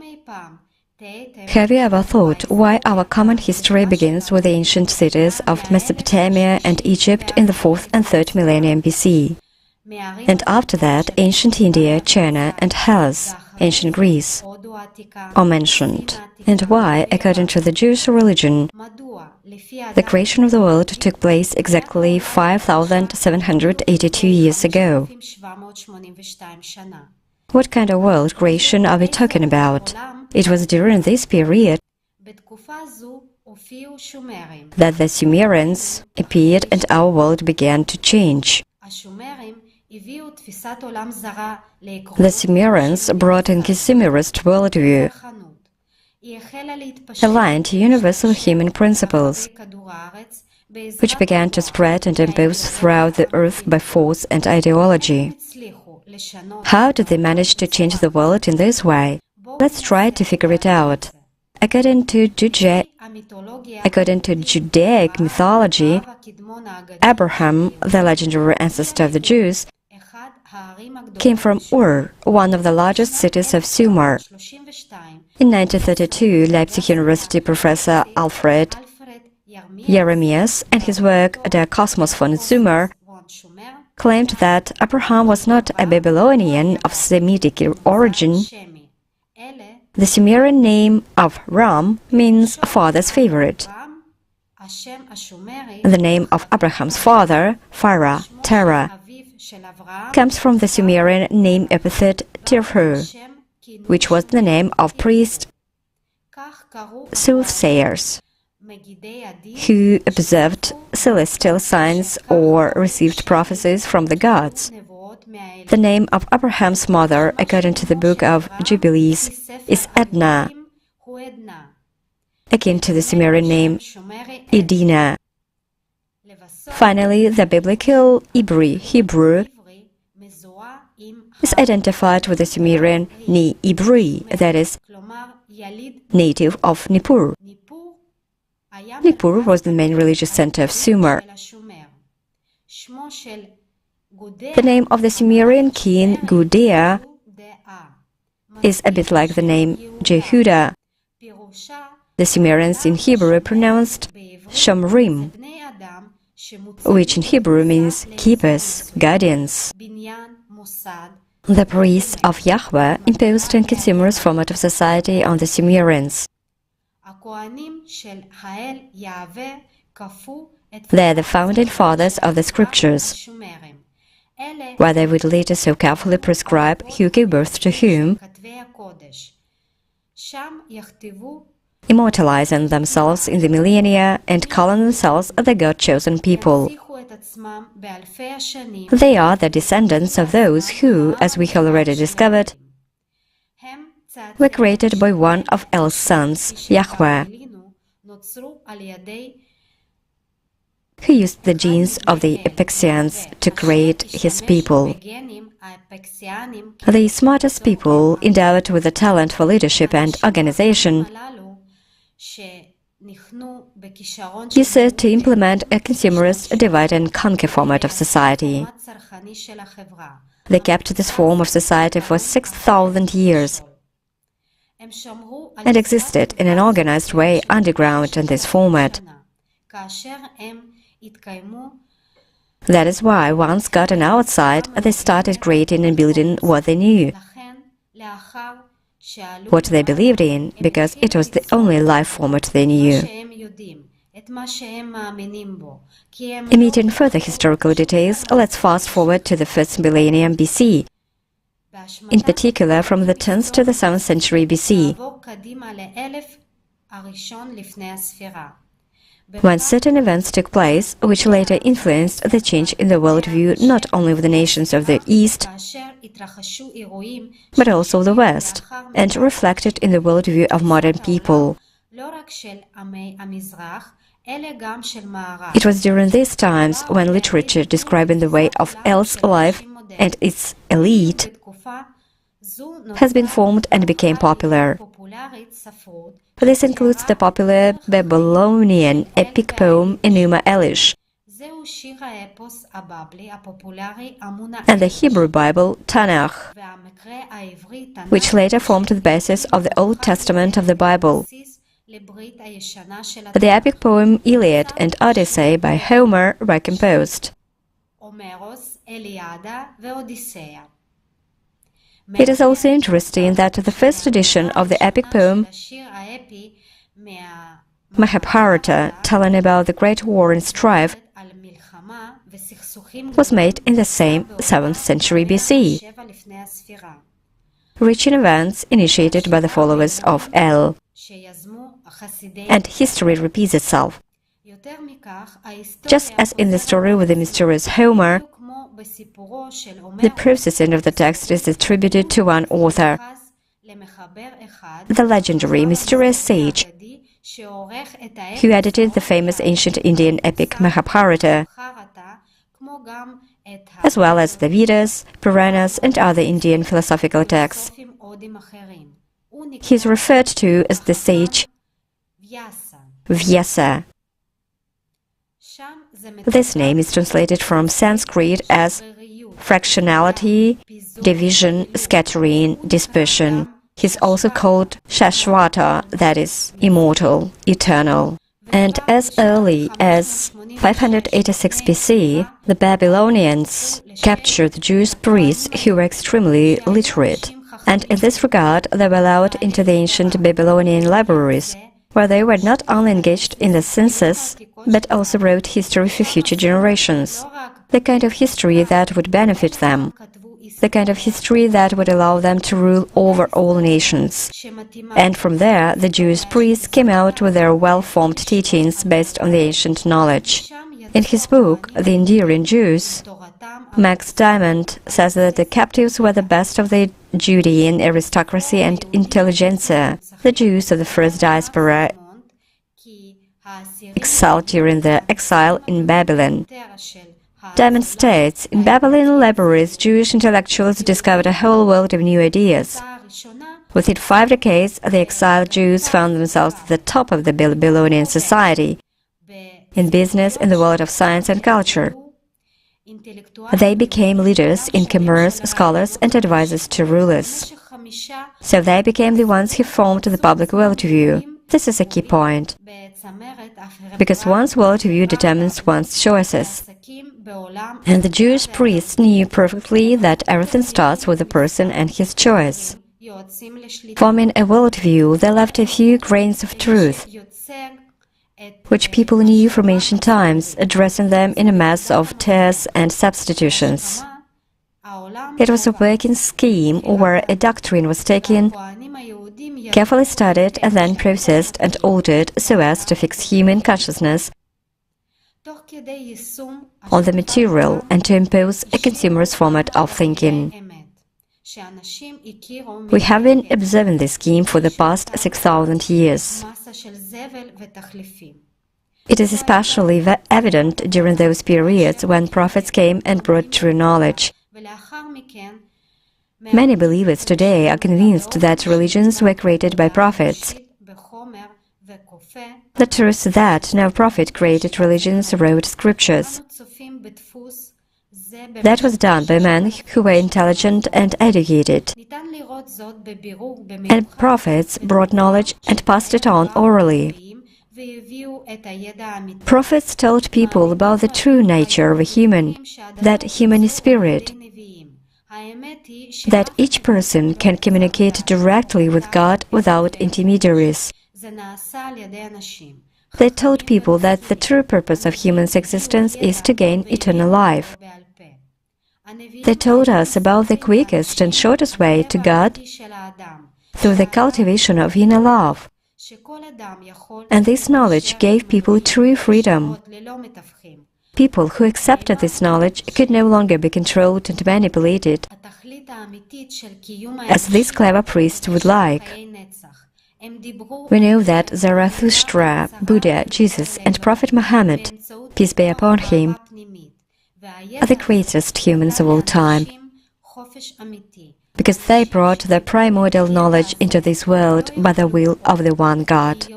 Have you ever thought why our common history begins with the ancient cities of Mesopotamia and Egypt in the 4th and 3rd millennium BC? And after that, ancient India, China, and Hellas, ancient Greece, are mentioned. And why, according to the Jewish religion, the creation of the world took place exactly 5,782 years ago. What kind of world creation are we talking about? It was during this period that the Sumerians appeared and our world began to change. The Sumerians brought in consumerist worldview, aligned to universal human principles, which began to spread and impose throughout the earth by force and ideology. How did they manage to change the world in this way? Let's try to figure it out. According to Judaic mythology, Abraham, the legendary ancestor of the Jews, came from Ur, one of the largest cities of Sumer. In 1932, Leipzig University professor Alfred Jeremias, in his work Der Kosmos von Sumer, claimed that Abraham was not a Babylonian of Semitic origin. The Sumerian name of Ram means father's favorite. The name of Abraham's father, Farah, Terah, comes from the Sumerian name epithet Tirhu, which was the name of priests, soothsayers, who observed celestial signs or received prophecies from the gods. The name of Abraham's mother, according to the Book of Jubilees, is Edna, akin to the Sumerian name Edina. Finally, the biblical Hebrew is identified with the Sumerian Ni-Ibri, that is, native of Nippur. Nippur was the main religious center of Sumer. The name of the Sumerian king Gudea is a bit like the name Jehuda. The Sumerians in Hebrew pronounced Shomrim, which in Hebrew means keepers, guardians. The priests of Yahweh imposed a consumerist format of society on the Sumerians. They are the founding fathers of the scriptures, where they would later so carefully prescribe who gave birth to whom, immortalizing themselves in the millennia and calling themselves the God-chosen people. They are the descendants of those who, as we have already discovered, were created by one of El's sons, Yahweh, who used the genes of the Abeksyans to create his people. The smartest people, endowed with the talent for leadership and organization, He said to implement a consumerist divide and conquer format of society. They kept this form of society for 6,000 years and existed in an organized way underground in this format. That is why, once gotten outside, they started creating and building what they knew, what they believed in, because it was the only life format they knew. Omitting further historical details, let's fast forward to the first millennium BC, in particular from the 10th to the 7th century BC, when certain events took place which later influenced the change in the worldview not only of the nations of the East, but also of the West, and reflected in the worldview of modern people. It was during these times when literature describing the way of else life and its elite has been formed and became popular. This includes the popular Babylonian epic poem Enuma Elish and the Hebrew Bible Tanakh, which later formed the basis of the Old Testament of the Bible. The epic poem Iliad and Odyssey by Homer were composed. It is also interesting that the first edition of the epic poem Mahabharata, telling about the great war and strife, was made in the same 7th century BC, reaching events initiated by the followers of El. And history repeats itself. Just as in the story with the mysterious Homer, the processing of the text is attributed to one author, the legendary mysterious sage, who edited the famous ancient Indian epic Mahabharata, as well as the Vedas, Puranas, and other Indian philosophical texts. He is referred to as the sage Vyasa. This name is translated from Sanskrit as fractionality, division, scattering, dispersion. He is also called Shashwata, that is, immortal, eternal. And as early as 586 BC, the Babylonians captured the Jewish priests who were extremely literate, and in this regard they were allowed into the ancient Babylonian libraries, where they were not only engaged in the census, but also wrote history for future generations, the kind of history that would benefit them, the kind of history that would allow them to rule over all nations. And from there, the Jewish priests came out with their well-formed teachings based on the ancient knowledge. In his book, The Enduring Jews, Max Diamond says that the captives were the best of the Judean aristocracy and intelligentsia, the Jews of the first diaspora exiled during their exile in Babylon. Diamond states, in Babylonian libraries, Jewish intellectuals discovered a whole world of new ideas. Within 5 decades, the exiled Jews found themselves at the top of the Babylonian society, in business, in the world of science and culture. They became leaders in commerce, scholars, and advisors to rulers. So they became the ones who formed the public worldview. This is a key point, because one's worldview determines one's choices. And the Jewish priests knew perfectly that everything starts with the person and his choice. Forming a worldview, they left a few grains of truth, which people knew from ancient times, addressing them in a mass of tears and substitutions. It was a working scheme where a doctrine was taken, carefully studied, and then processed and altered so as to fix human consciousness on the material and to impose a consumerist format of thinking. We have been observing this scheme for the past 6,000 years. It is especially evident during those periods when prophets came and brought true knowledge. Many believers today are convinced that religions were created by prophets, The truth that no prophet created religions, wrote scriptures. That was done by men who were intelligent and educated. And prophets brought knowledge and passed it on orally. Prophets told people about the true nature of a human, that human is spirit, that each person can communicate directly with God without intermediaries. They told people that the true purpose of human's existence is to gain eternal life. They told us about the quickest and shortest way to God through the cultivation of inner love. And this knowledge gave people true freedom. People who accepted this knowledge could no longer be controlled and manipulated, as this clever priest would like. We know that Zarathustra, Buddha, Jesus, and Prophet Muhammad, peace be upon him, are the greatest humans of all time, because they brought the primordial knowledge into this world by the will of the one God.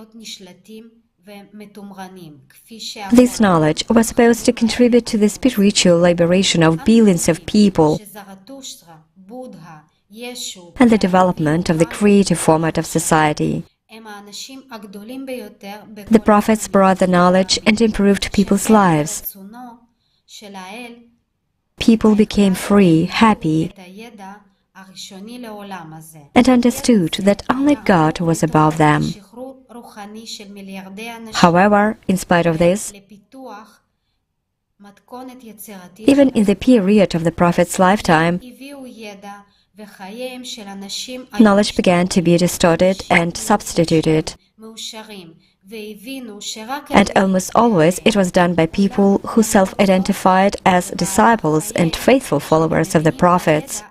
This knowledge was supposed to contribute to the spiritual liberation of billions of people and the development of the creative format of society. The prophets brought the knowledge and improved people's lives. People became free, happy, and understood that only God was above them. However, in spite of this, even in the period of the Prophet's lifetime, knowledge began to be distorted and substituted. And almost always it was done by people who self-identified as disciples and faithful followers of the prophets.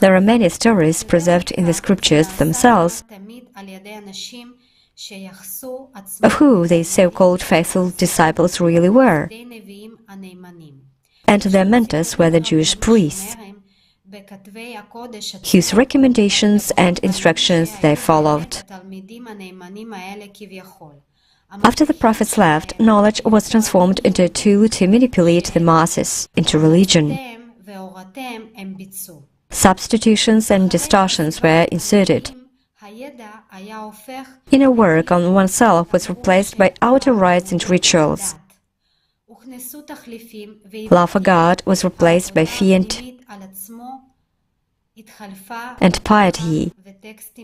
There are many stories preserved in the scriptures themselves of who these so-called faithful disciples really were, and their mentors were the Jewish priests, whose recommendations and instructions they followed. After the prophets left, knowledge was transformed into a tool to manipulate the masses, into religion. Substitutions and distortions were inserted. Inner work on oneself was replaced by outer rites and rituals. Love for God was replaced by fear and piety,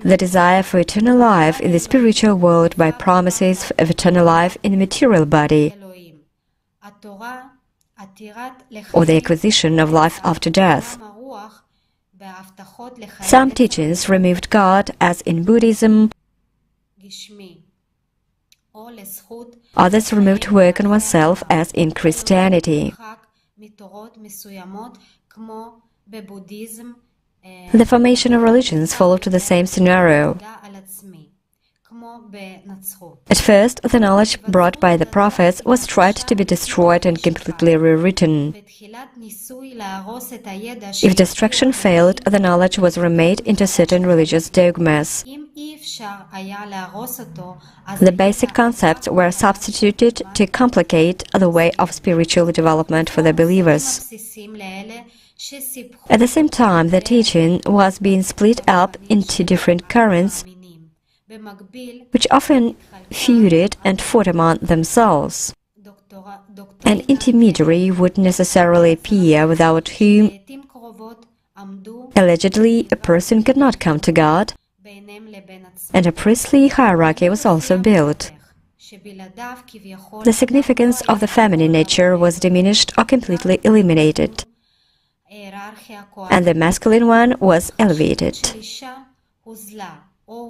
the desire for eternal life in the spiritual world by promises of eternal life in a material body, or the acquisition of life after death. Some teachings removed God, as in Buddhism. Others removed work on oneself, as in Christianity. The formation of religions followed the same scenario. At first, the knowledge brought by the prophets was tried to be destroyed and completely rewritten. If destruction failed, the knowledge was remade into certain religious dogmas. The basic concepts were substituted to complicate the way of spiritual development for the believers. At the same time, the teaching was being split up into different currents, which often feuded and fought among themselves. An intermediary would necessarily appear without whom, allegedly, a person could not come to God, and a priestly hierarchy was also built. The significance of the feminine nature was diminished or completely eliminated, and the masculine one was elevated.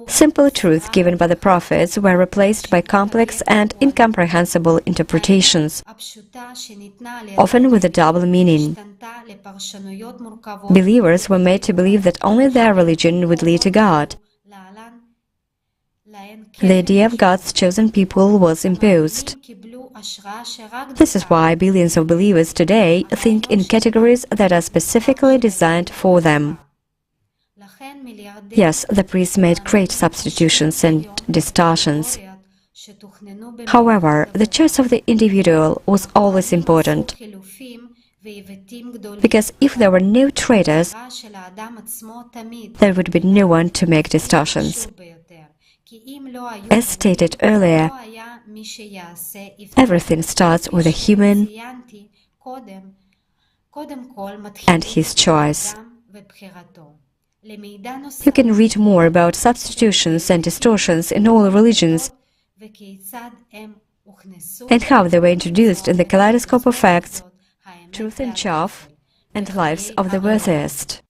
Simple truths given by the prophets were replaced by complex and incomprehensible interpretations, often with a double meaning. Believers were made to believe that only their religion would lead to God. The idea of God's chosen people was imposed. This is why billions of believers today think in categories that are specifically designed for them. Yes, the priests made great substitutions and distortions. However, the choice of the individual was always important, because if there were no traitors, there would be no one to make distortions. As stated earlier, everything starts with a human and his choice. You can read more about substitutions and distortions in all religions and how they were introduced in the kaleidoscope of facts, truth and chaff, and lives of the worthiest.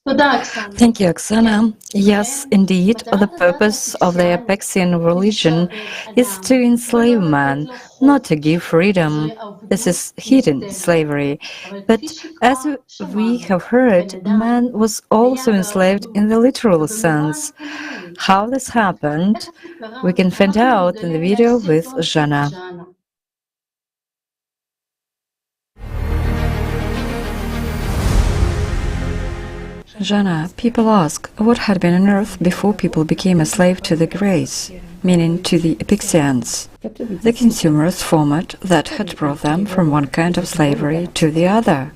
Thank you, Oksana. Yes, indeed, the purpose of the Apeksean religion is to enslave man, not to give freedom. This is hidden slavery. But as we have heard, man was also enslaved in the literal sense. How this happened, we can find out in the video with Jana. Jana, people ask, what had been on earth before people became a slave to the grace, meaning to the Apekseans, the consumerist format that had brought them from one kind of slavery to the other?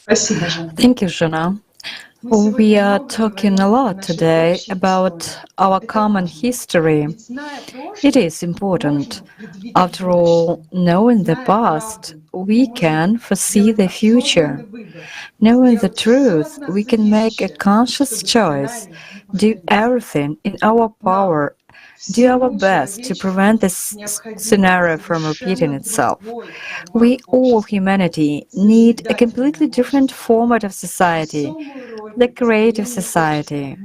Thank you, Jana. We are talking a lot today about our common history. It is important. After all, knowing the past, we can foresee the future. Knowing the truth, we can make a conscious choice, do everything in our power, do our best to prevent this scenario from repeating itself. We, all humanity, need a completely different format of society, the creative society.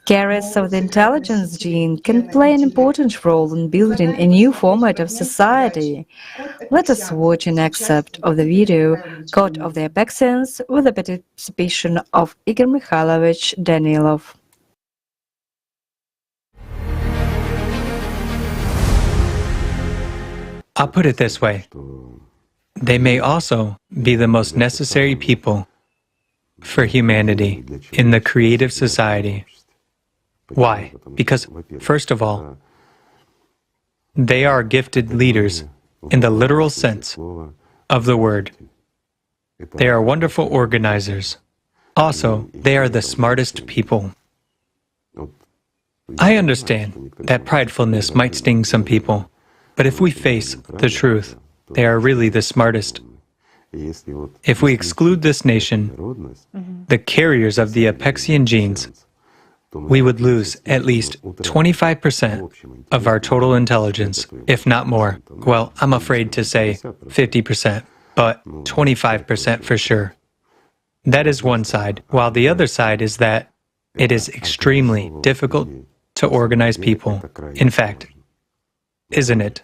Carriers of the intelligence gene can play an important role in building a new format of society. Let us watch an excerpt of the video Code of the Apekseans with the participation of Igor Mikhailovich Danilov. I'll put it this way. They may also be the most necessary people for humanity in the creative society. Why? Because, first of all, they are gifted leaders in the literal sense of the word. They are wonderful organizers. Also, they are the smartest people. I understand that pridefulness might sting some people, but if we face the truth, they are really the smartest. If we exclude this nation, the carriers of the Apeksean genes, we would lose at least 25% of our total intelligence, if not more. Well, I'm afraid to say 50%, but 25% for sure. That is one side, while the other side is that it is extremely difficult to organize people. In fact, isn't it?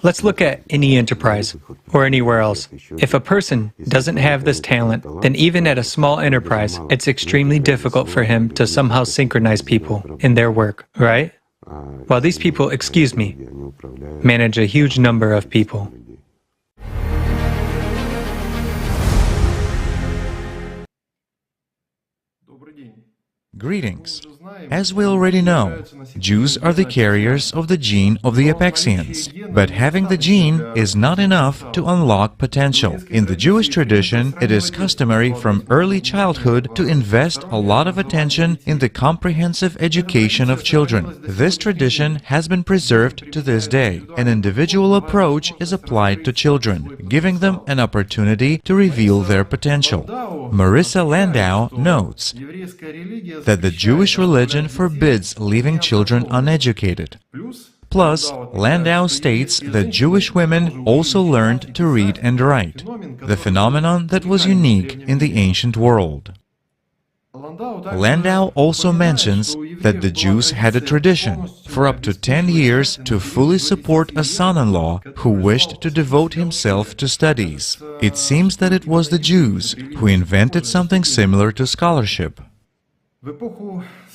Let's look at any enterprise or anywhere else. If a person doesn't have this talent, then even at a small enterprise, it's extremely difficult for him to somehow synchronize people in their work, right? While these people, manage a huge number of people. Greetings. As we already know, Jews are the carriers of the gene of the Apekseans. But having the gene is not enough to unlock potential. In the Jewish tradition, it is customary from early childhood to invest a lot of attention in the comprehensive education of children. This tradition has been preserved to this day. An individual approach is applied to children, giving them an opportunity to reveal their potential. Marissa Landau notes that the Jewish religion forbids leaving children uneducated. Plus, Landau states that Jewish women also learned to read and write, the phenomenon that was unique in the ancient world. Landau also mentions that the Jews had a tradition for up to 10 years to fully support a son-in-law who wished to devote himself to studies. It seems that it was the Jews who invented something similar to scholarship.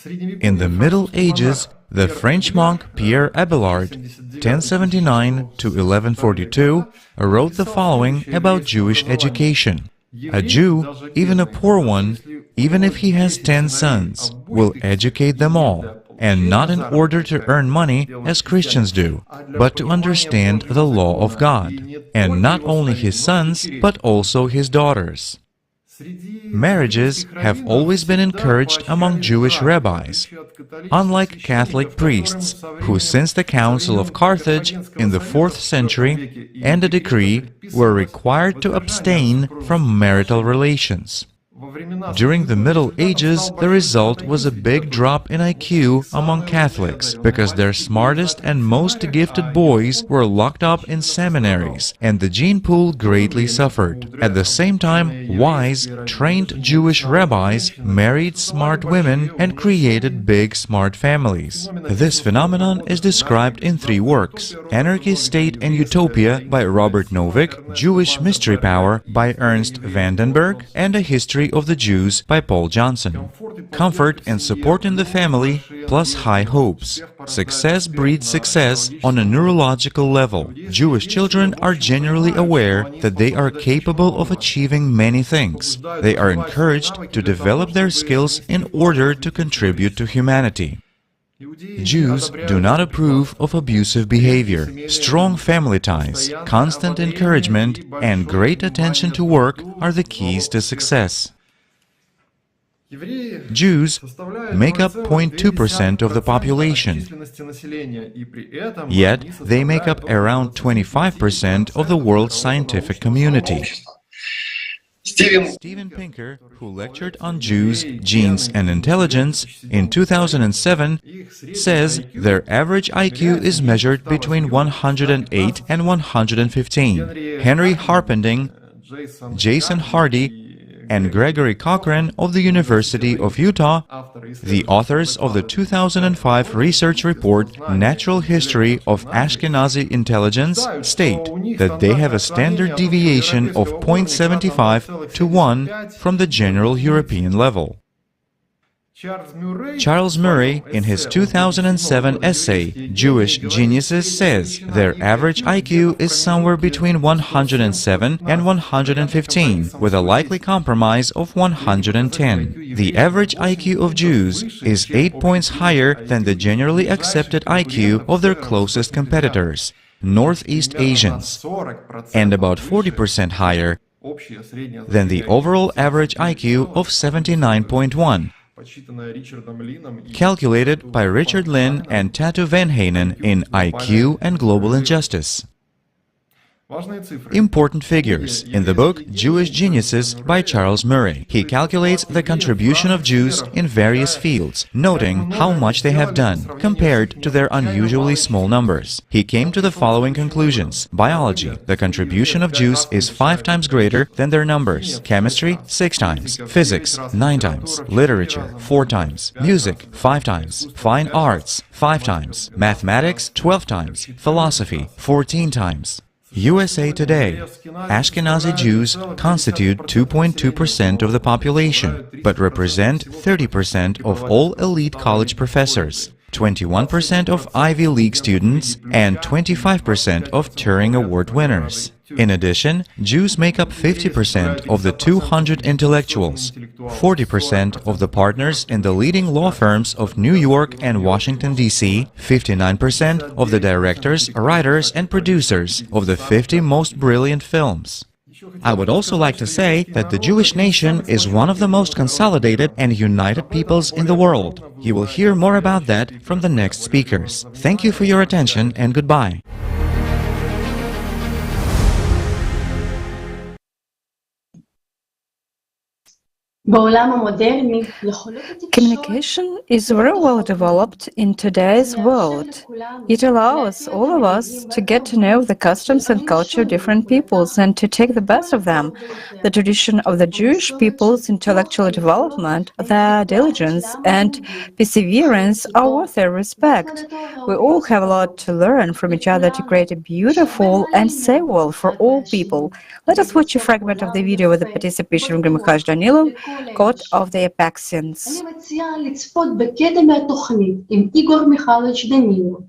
In the Middle Ages, the French monk Pierre Abelard, 1079 to 1142, wrote the following about Jewish education. A Jew, even a poor one, even if he has 10 sons, will educate them all, and not in order to earn money as Christians do, but to understand the law of God, and not only his sons, but also his daughters. Marriages have always been encouraged among Jewish rabbis, unlike Catholic priests, who since the Council of Carthage in the 4th century and a decree were required to abstain from marital relations. During the Middle Ages, the result was a big drop in IQ among Catholics, because their smartest and most gifted boys were locked up in seminaries, and the gene pool greatly suffered. At the same time, wise, trained Jewish rabbis married smart women and created big, smart families. This phenomenon is described in 3 works: Anarchy, State and Utopia by Robert Novick, Jewish Mystery Power by Ernst Vandenberg, and A History of the Jews by Paul Johnson. Comfort and support in the family, plus high hopes. Success breeds success on a neurological level. Jewish children are generally aware that they are capable of achieving many things. They are encouraged to develop their skills in order to contribute to humanity. Jews do not approve of abusive behavior. Strong family ties, constant encouragement, and great attention to work are the keys to success. Jews make up 0.2% of the population, yet they make up around 25% of the world's scientific community. Steven Pinker, who lectured on Jews, genes and intelligence in 2007, says their average IQ is measured between 108 and 115. Henry Harpending, Jason Hardy, and Gregory Cochran of the University of Utah, the authors of the 2005 research report Natural History of Ashkenazi Intelligence, state that they have a standard deviation of 0.75 to 1 from the general European level. Charles Murray, in his 2007 essay, Jewish Geniuses, says their average IQ is somewhere between 107 and 115, with a likely compromise of 110. The average IQ of Jews is 8 points higher than the generally accepted IQ of their closest competitors, Northeast Asians, and about 40% higher than the overall average IQ of 79.1. calculated by Richard Lynn and Tatu Venhanen in IQ and Global Injustice. Important figures in the book Jewish Geniuses by Charles Murray. He calculates the contribution of Jews in various fields, noting how much they have done compared to their unusually small numbers. He came to the following conclusions. Biology: the contribution of Jews is 5 times greater than their numbers. Chemistry: 6 times. Physics: 9 times. Literature: 4 times. Music: 5 times. Fine arts: 5 times. Mathematics: 12 times. Philosophy: 14 times. USA Today. Ashkenazi Jews constitute 2.2% of the population, but represent 30% of all elite college professors, 21% of Ivy League students, and 25% of Turing Award winners. In addition, Jews make up 50% of the 200 intellectuals, 40% of the partners in the leading law firms of New York and Washington, D.C., 59% of the directors, writers, and producers of the 50 most brilliant films. I would also like to say that the Jewish nation is one of the most consolidated and united peoples in the world. You will hear more about that from the next speakers. Thank you for your attention and goodbye. Communication is very well developed in today's world. It allows all of us to get to know the customs and culture of different peoples and to take the best of them. The tradition of the Jewish people's intellectual development, their diligence and perseverance are worth their respect. We all have a lot to learn from each other to create a beautiful and safe world for all people. Let us watch a fragment of the video with the participation of Mikhail Danilov god of the Apeksyans. אני מציעה לצפות בקטע מהתוכנית עם איגור מיכאילוביץ' דנילו,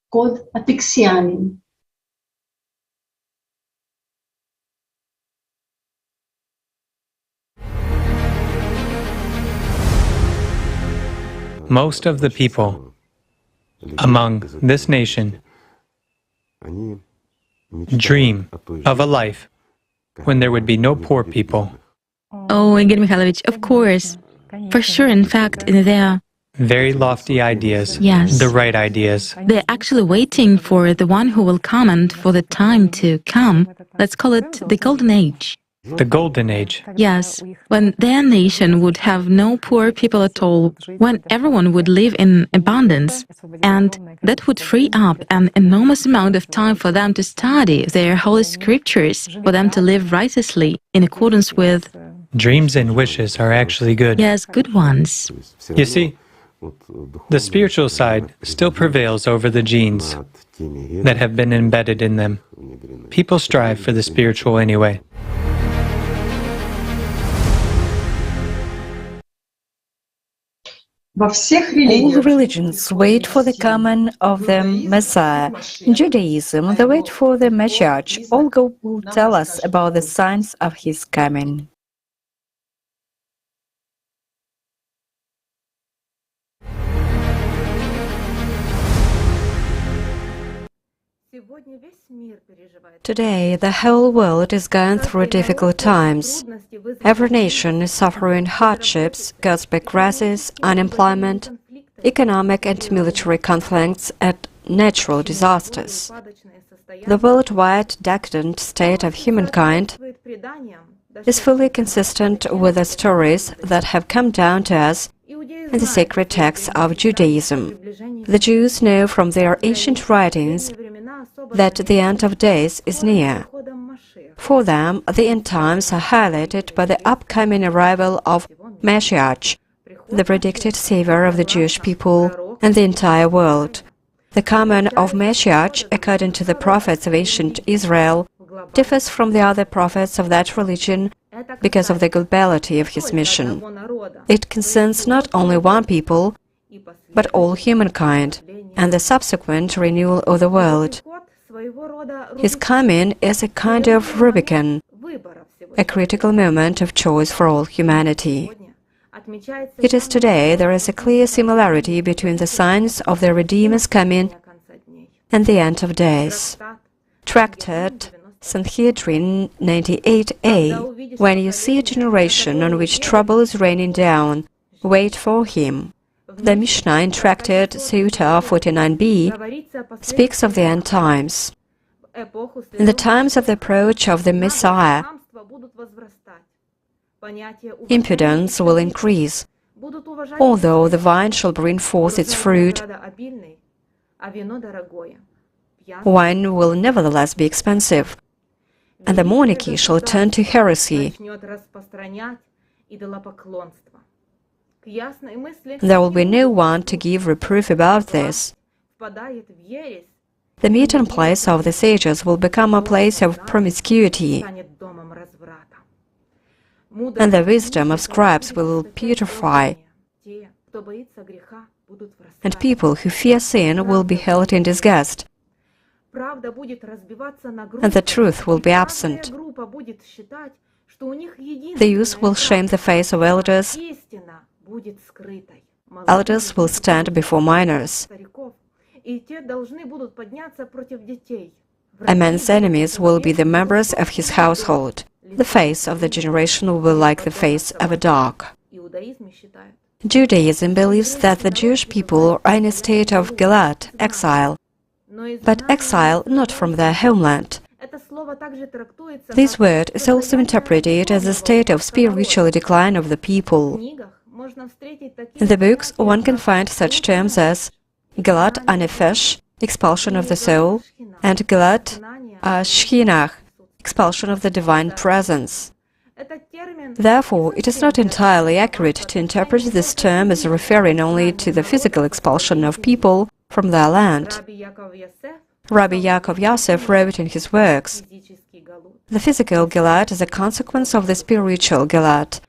קוד אפקסיאנים. Most of the people among this nation dream of a life when there would be no poor people. Oh, Igor Mikhailovich, of course. For sure, in fact, they're Very lofty ideas. Yes. The right ideas. They're actually waiting for the one who will come and for the time to come. Let's call it the Golden Age. The Golden Age. Yes, when their nation would have no poor people at all, when everyone would live in abundance, and that would free up an enormous amount of time for them to study their holy scriptures, for them to live righteously in accordance with... Dreams and wishes are actually good. Yes, good ones. You see, the spiritual side still prevails over the genes that have been embedded in them. People strive for the spiritual anyway. All religions wait for the coming of the Messiah. In Judaism, they wait for the Messiah. All God will tell us about the signs of his coming. Today, the whole world is going through difficult times. Every nation is suffering hardships caused by crisis, unemployment, economic and military conflicts, and natural disasters. The worldwide decadent state of humankind is fully consistent with the stories that have come down to us in the sacred texts of Judaism. The Jews know from their ancient writings that the end of days is near. For them, the end times are highlighted by the upcoming arrival of Mashiach, the predicted savior of the Jewish people and the entire world. The coming of Mashiach, according to the prophets of ancient Israel, differs from the other prophets of that religion because of the globality of his mission. It concerns not only one people, but all humankind, and the subsequent renewal of the world. His coming is a kind of Rubicon, a critical moment of choice for all humanity. It is today there is a clear similarity between the signs of the Redeemer's coming and the end of days. Tractate Sanhedrin 98a. When you see a generation on which trouble is raining down, wait for him. The Mishnah in Tractate Seuta 49b speaks of the end times. In the times of the approach of the Messiah, impudence will increase. Although the vine shall bring forth its fruit, wine will nevertheless be expensive, and the monarchy shall turn to heresy. There will be no one to give reproof about this. The meeting place of the sages will become a place of promiscuity, and the wisdom of scribes will putrefy, and people who fear sin will be held in disgust, and the truth will be absent. The youth will shame the face of elders. Elders will stand before minors. A man's enemies will be the members of his household. The face of the generation will be like the face of a dog. Judaism believes that the Jewish people are in a state of galat, exile, but exile not from their homeland. This word is also interpreted as a state of spiritual decline of the people. In the books, one can find such terms as galat anefesh, expulsion of the soul, and galat shchinach, expulsion of the divine presence. Therefore, it is not entirely accurate to interpret this term as referring only to the physical expulsion of people from their land. Rabbi Yaakov Yosef wrote in his works, "The physical galat is a consequence of the spiritual galat,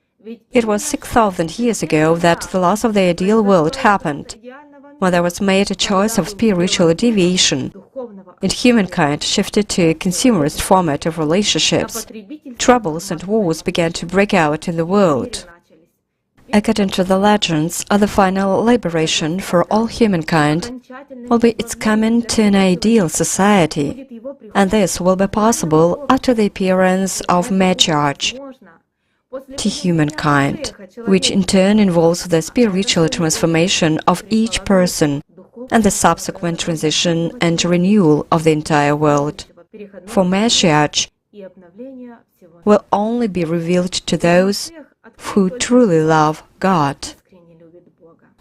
It was 6,000 years ago that the loss of the ideal world happened, when there was made a choice of spiritual deviation, and humankind shifted to a consumerist format of relationships. Troubles and wars began to break out in the world. According to the legends, the final liberation for all humankind will be its coming to an ideal society, and this will be possible after the appearance of Magi to humankind, which in turn involves the spiritual transformation of each person and the subsequent transition and renewal of the entire world. For Magi will only be revealed to those who truly love God.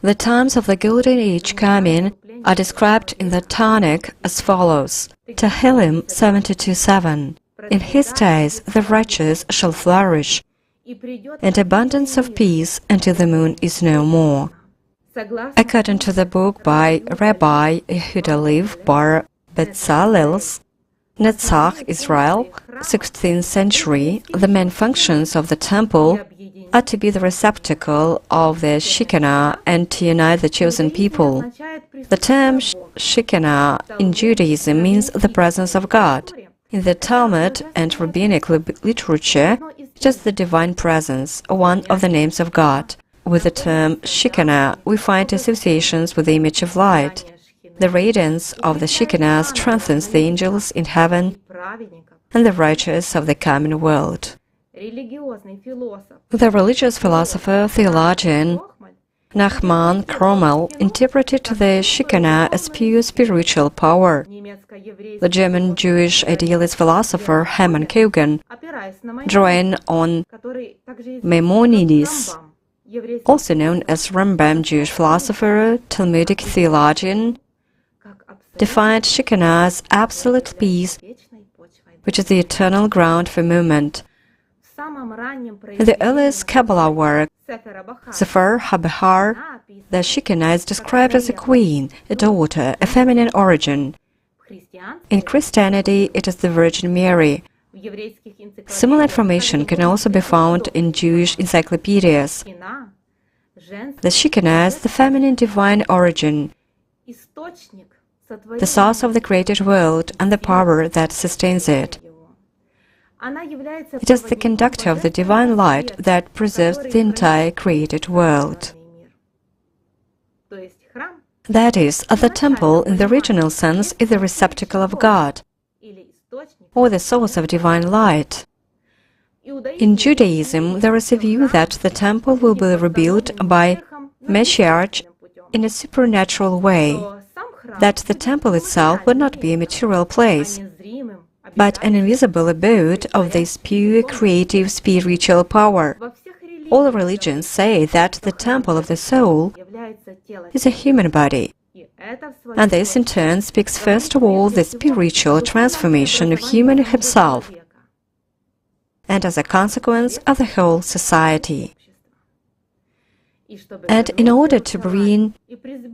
The times of the Golden Age coming are described in the Tanakh as follows. Tehillim 72:7. In his days the righteous shall flourish, and abundance of peace until the moon is no more. According to the book by Rabbi Yehuda Lev bar Betzalel's Netzach Israel, 16th century, the main functions of the temple are to be the receptacle of the Shekinah and to unite the chosen people. The term Shekinah in Judaism means the presence of God. In the Talmud and rabbinic literature, it is the divine presence, one of the names of God. With the term Shekinah, we find associations with the image of light. The radiance of the Shekinah strengthens the angels in heaven and the righteous of the coming world. The religious philosopher, theologian, Nachman Krommel interpreted the Shekinah as pure spiritual power. The German Jewish idealist philosopher Hermann Kogan, drawing on Maimonides, also known as Rambam, Jewish philosopher, Talmudic theologian, defined Shekinah as absolute peace, which is the eternal ground for movement. In the earliest Kabbalah work, Sefer HaBehar, the Shekinah is described as a queen, a daughter, a feminine origin. In Christianity, it is the Virgin Mary. Similar information can also be found in Jewish encyclopedias. The Shekinah is the feminine divine origin, the source of the created world and the power that sustains it. It is the conductor of the divine light that preserves the entire created world. That is, the temple in the original sense is the receptacle of God, or the source of divine light. In Judaism, there is a view that the temple will be rebuilt by Mashiach in a supernatural way, that the temple itself will not be a material place, but an invisible abode of this pure, creative, spiritual power. All religions say that the temple of the soul is a human body, and this in turn speaks first of all the spiritual transformation of human himself, and as a consequence of the whole society. And in order to bring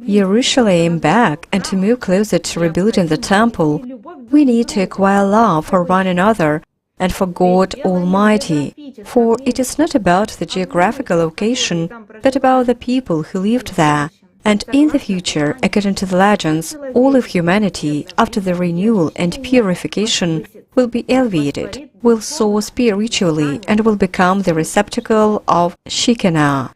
Jerusalem back and to move closer to rebuilding the temple, we need to acquire love for one another and for God Almighty, for it is not about the geographical location, but about the people who lived there. And in the future, according to the legends, all of humanity, after the renewal and purification, will be elevated, will soar spiritually, and will become the receptacle of Shekinah.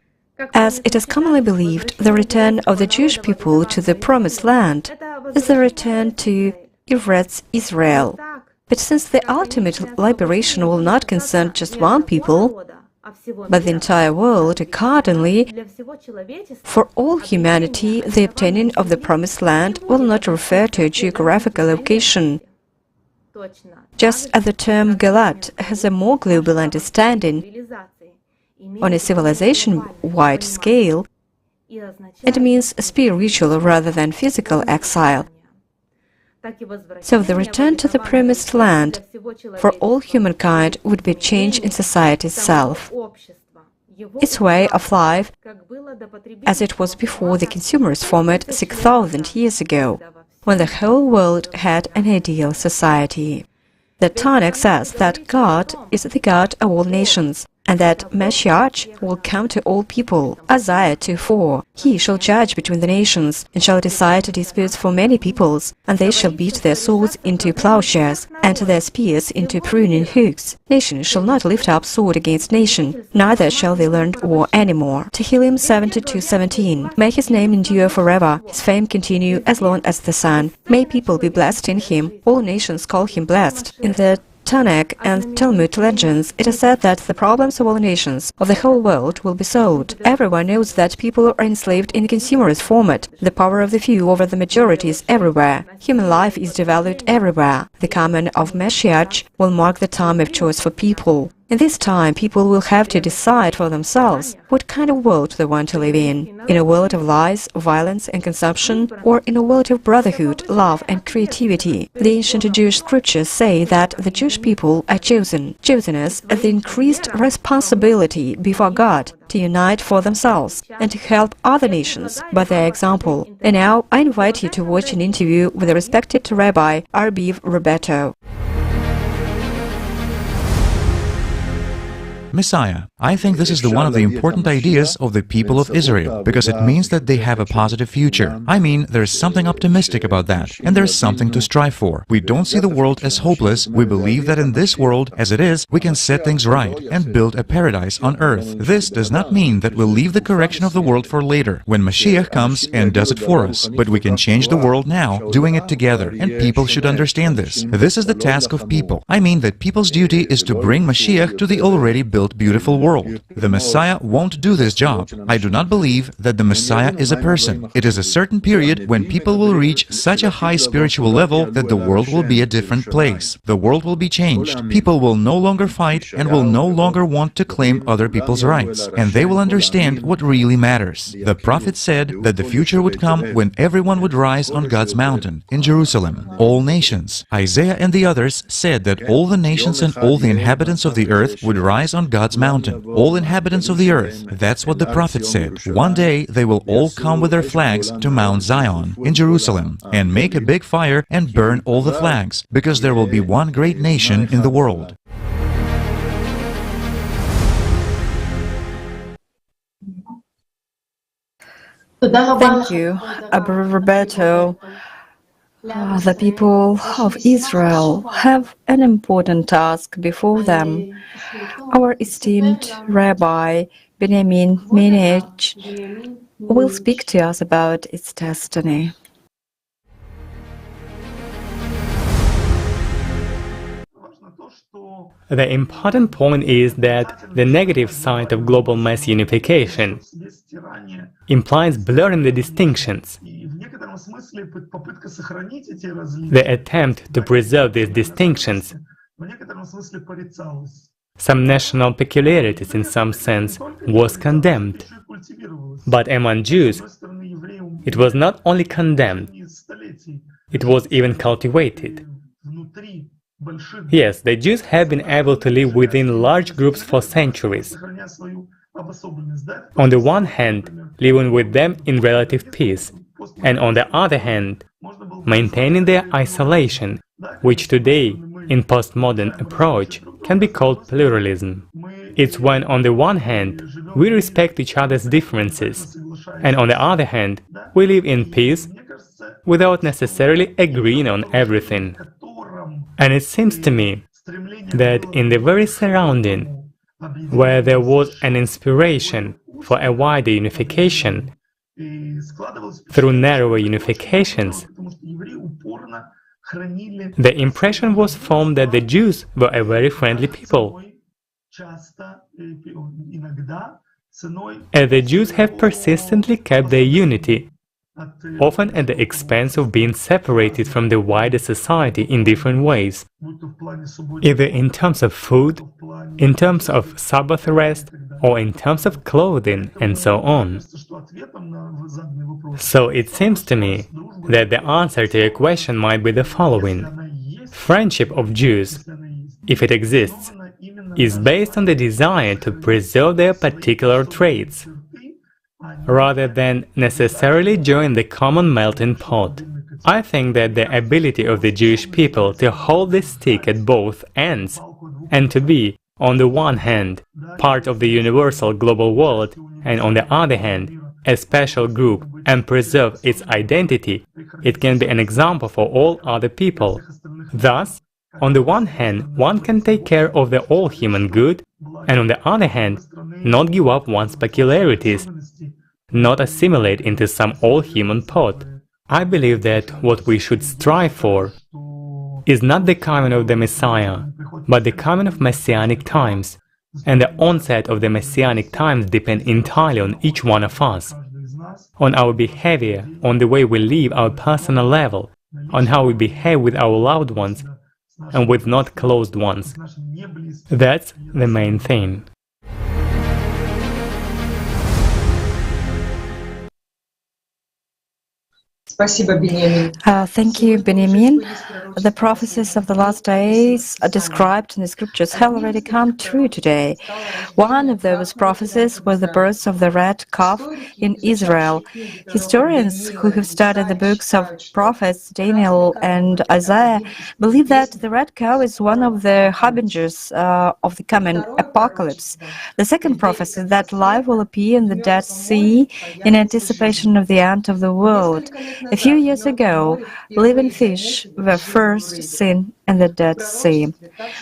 As it is commonly believed, the return of the Jewish people to the Promised Land is the return to Eretz Israel. But since the ultimate liberation will not concern just one people, but the entire world, accordingly, for all humanity, the obtaining of the Promised Land will not refer to a geographical location. Just as the term Galat has a more global understanding, on a civilization-wide scale, it means spiritual rather than physical exile. So the return to the Promised Land for all humankind would be a change in society itself, its way of life, as it was before the consumerist format 6,000 years ago, when the whole world had an ideal society. The Tanakh says that God is the God of all nations, and that Meshach will come to all people. Isaiah 2:4. He shall judge between the nations, and shall decide disputes for many peoples, and they shall beat their swords into plowshares, and their spears into pruning hooks. Nation shall not lift up sword against nation, neither shall they learn war any more. Tehillim 72:17. May his name endure forever, his fame continue as long as the sun. May people be blessed in him, all nations call him blessed. In the Tanakh and Talmud legends, it is said that the problems of all nations of the whole world will be solved. Everyone knows that people are enslaved in a consumerist format. The power of the few over the majority is everywhere. Human life is devalued everywhere. The coming of Mashiach will mark the time of choice for people. In this time, people will have to decide for themselves what kind of world they want to live in a world of lies, violence and consumption, or in a world of brotherhood, love and creativity. The ancient Jewish scriptures say that the Jewish people are chosen as the increased responsibility before God to unite for themselves and to help other nations by their example. And now I invite you to watch an interview with the respected Rabbi Arbiv Roberto. Messiah. I think this is one of the important ideas of the people of Israel, because it means that they have a positive future. I mean, there's something optimistic about that, and there's something to strive for. We don't see the world as hopeless. We believe that in this world, as it is, we can set things right and build a paradise on earth. This does not mean that we'll leave the correction of the world for later, when Mashiach comes and does it for us. But we can change the world now, doing it together, and people should understand this. This is the task of people. I mean that people's duty is to bring Mashiach to the already built beautiful world. The Messiah won't do this job. I do not believe that the Messiah is a person. It is a certain period when people will reach such a high spiritual level that the world will be a different place. The world will be changed. People will no longer fight and will no longer want to claim other people's rights. And they will understand what really matters. The prophet said that the future would come when everyone would rise on God's mountain in Jerusalem. All nations. Isaiah and the others said that all the nations and all the inhabitants of the earth would rise on God's mountain. All inhabitants of the earth. That's what the prophet said. One day they will all come with their flags to Mount Zion in Jerusalem and make a big fire and burn all the flags, because there will be one great nation in the world. Thank you, Roberto. The people of Israel have an important task before them. Our esteemed Rabbi Benjamin Minich will speak to us about its destiny. The important point is that the negative side of global mass unification implies blurring the distinctions. The attempt to preserve these distinctions, some national peculiarities in some sense, was condemned. But among Jews, it was not only condemned, it was even cultivated. Yes, the Jews have been able to live within large groups for centuries. On the one hand, living with them in relative peace, and on the other hand, maintaining their isolation, which today, in postmodern approach, can be called pluralism. It's when, on the one hand, we respect each other's differences, and on the other hand, we live in peace without necessarily agreeing on everything. And it seems to me that in the very surrounding, where there was an inspiration for a wider unification, through narrower unifications, the impression was formed that the Jews were a very friendly people. And the Jews have persistently kept their unity, often at the expense of being separated from the wider society in different ways, either in terms of food, in terms of Sabbath rest, or in terms of clothing, and so on. So it seems to me that the answer to your question might be the following. Friendship of Jews, if it exists, is based on the desire to preserve their particular traits, rather than necessarily join the common melting pot. I think that the ability of the Jewish people to hold the stick at both ends and to be, on the one hand, part of the universal global world, and on the other hand, a special group, and preserve its identity, it can be an example for all other people. Thus, on the one hand, one can take care of the all human good, and on the other hand, not give up one's peculiarities, not assimilate into some all-human pot. I believe that what we should strive for is not the coming of the Messiah, but the coming of Messianic times, and the onset of the Messianic times depend entirely on each one of us, on our behavior, on the way we live our personal level, on how we behave with our loved ones and with not closed ones. That's the main thing. Thank you, Benjamin. The prophecies of the last days described in the scriptures have already come true today. One of those prophecies was the birth of the red calf in Israel. Historians who have studied the books of prophets Daniel and Isaiah believe that the red cow is one of the harbingers of the coming apocalypse. The second prophecy is that life will appear in the Dead Sea in anticipation of the end of the world. A few years ago, living fish were first seen in the Dead Sea.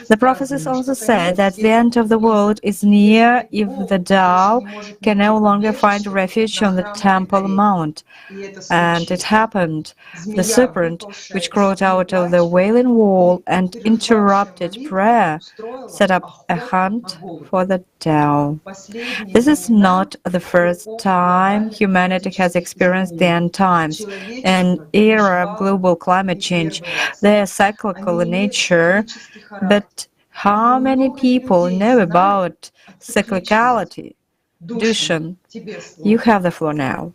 The prophecies also said that the end of the world is near if the Tao can no longer find refuge on the Temple Mount. And it happened. The serpent, which crawled out of the Wailing Wall and interrupted prayer, set up a hunt for the Tao. This is not the first time humanity has experienced the end times, an era of global climate change. They are cyclical in nature, but how many people know about cyclicality? Dushan, you have the floor now.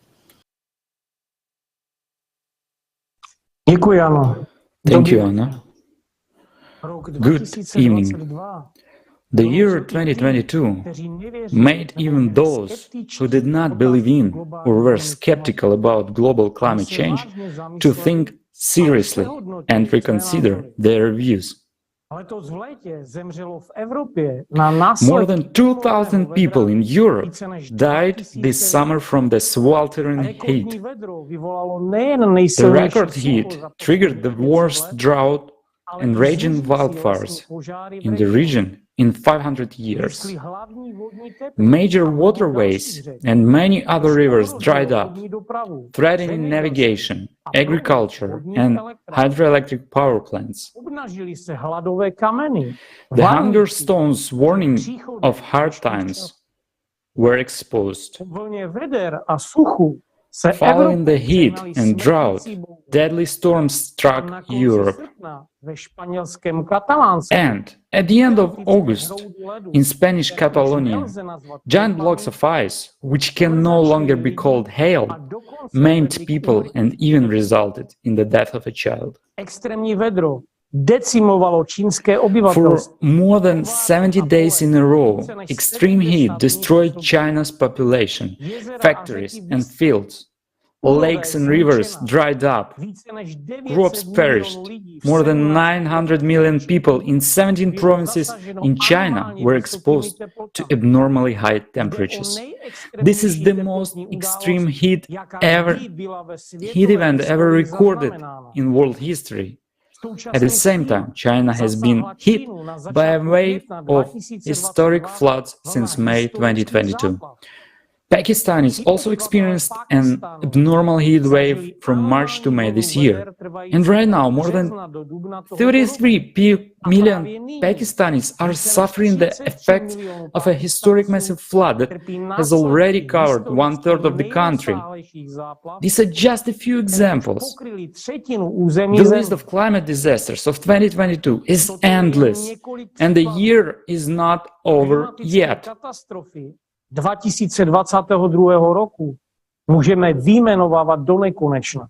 Thank you, Anna. Good evening. The year 2022 made even those who did not believe in or were skeptical about global climate change to think seriously and reconsider their views. More than 2,000 people in Europe died this summer from the sweltering heat. The record heat triggered the worst drought and raging wildfires in the region in 500 years. Major waterways and many other rivers dried up, threatening navigation, agriculture, and hydroelectric power plants. The hunger stones warning of hard times were exposed. Following the heat and drought, deadly storms struck Europe. And at the end of August, in Spanish Catalonia, giant blocks of ice, which can no longer be called hail, maimed people and even resulted in the death of a child. For more than 70 days in a row, extreme heat destroyed China's population, factories and fields. Lakes and rivers dried up, crops perished. More than 900 million people in 17 provinces in China were exposed to abnormally high temperatures. This is the most extreme heat event ever recorded in world history. At the same time, China has been hit by a wave of historic floods since May 2022. Pakistanis also experienced an abnormal heat wave from March to May this year. And right now, more than 33 million Pakistanis are suffering the effects of a historic massive flood that has already covered one-third of the country. These are just a few examples. The list of climate disasters of 2022 is endless, and the year is not over yet. 2022 roku můžeme vyjmenovávat do nekonečna.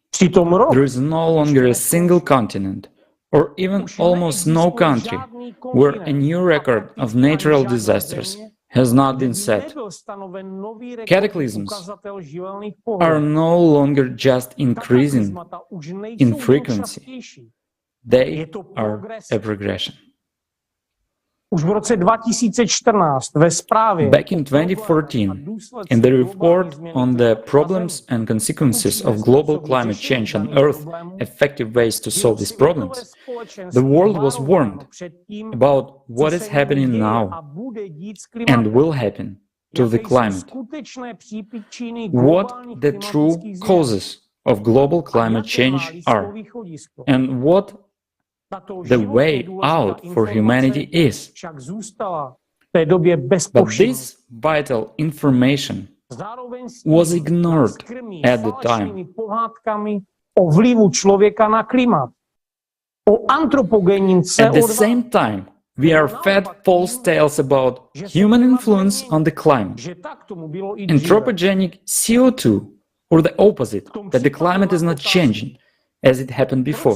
Přitom rok There is no longer a single continent, or even almost no country, where a new record of natural disasters has not been set. Cataclysms are no longer just increasing in frequency, they are a progression. Back in 2014, in the report on the problems and consequences of global climate change on Earth, effective ways to solve these problems, the world was warned about what is happening now and will happen to the climate, what the true causes of global climate change are, and what the way out for humanity is. But this vital information was ignored at the time. At the same time, we are fed false tales about human influence on the climate, anthropogenic CO2, or the opposite, that the climate is not changing as it happened before.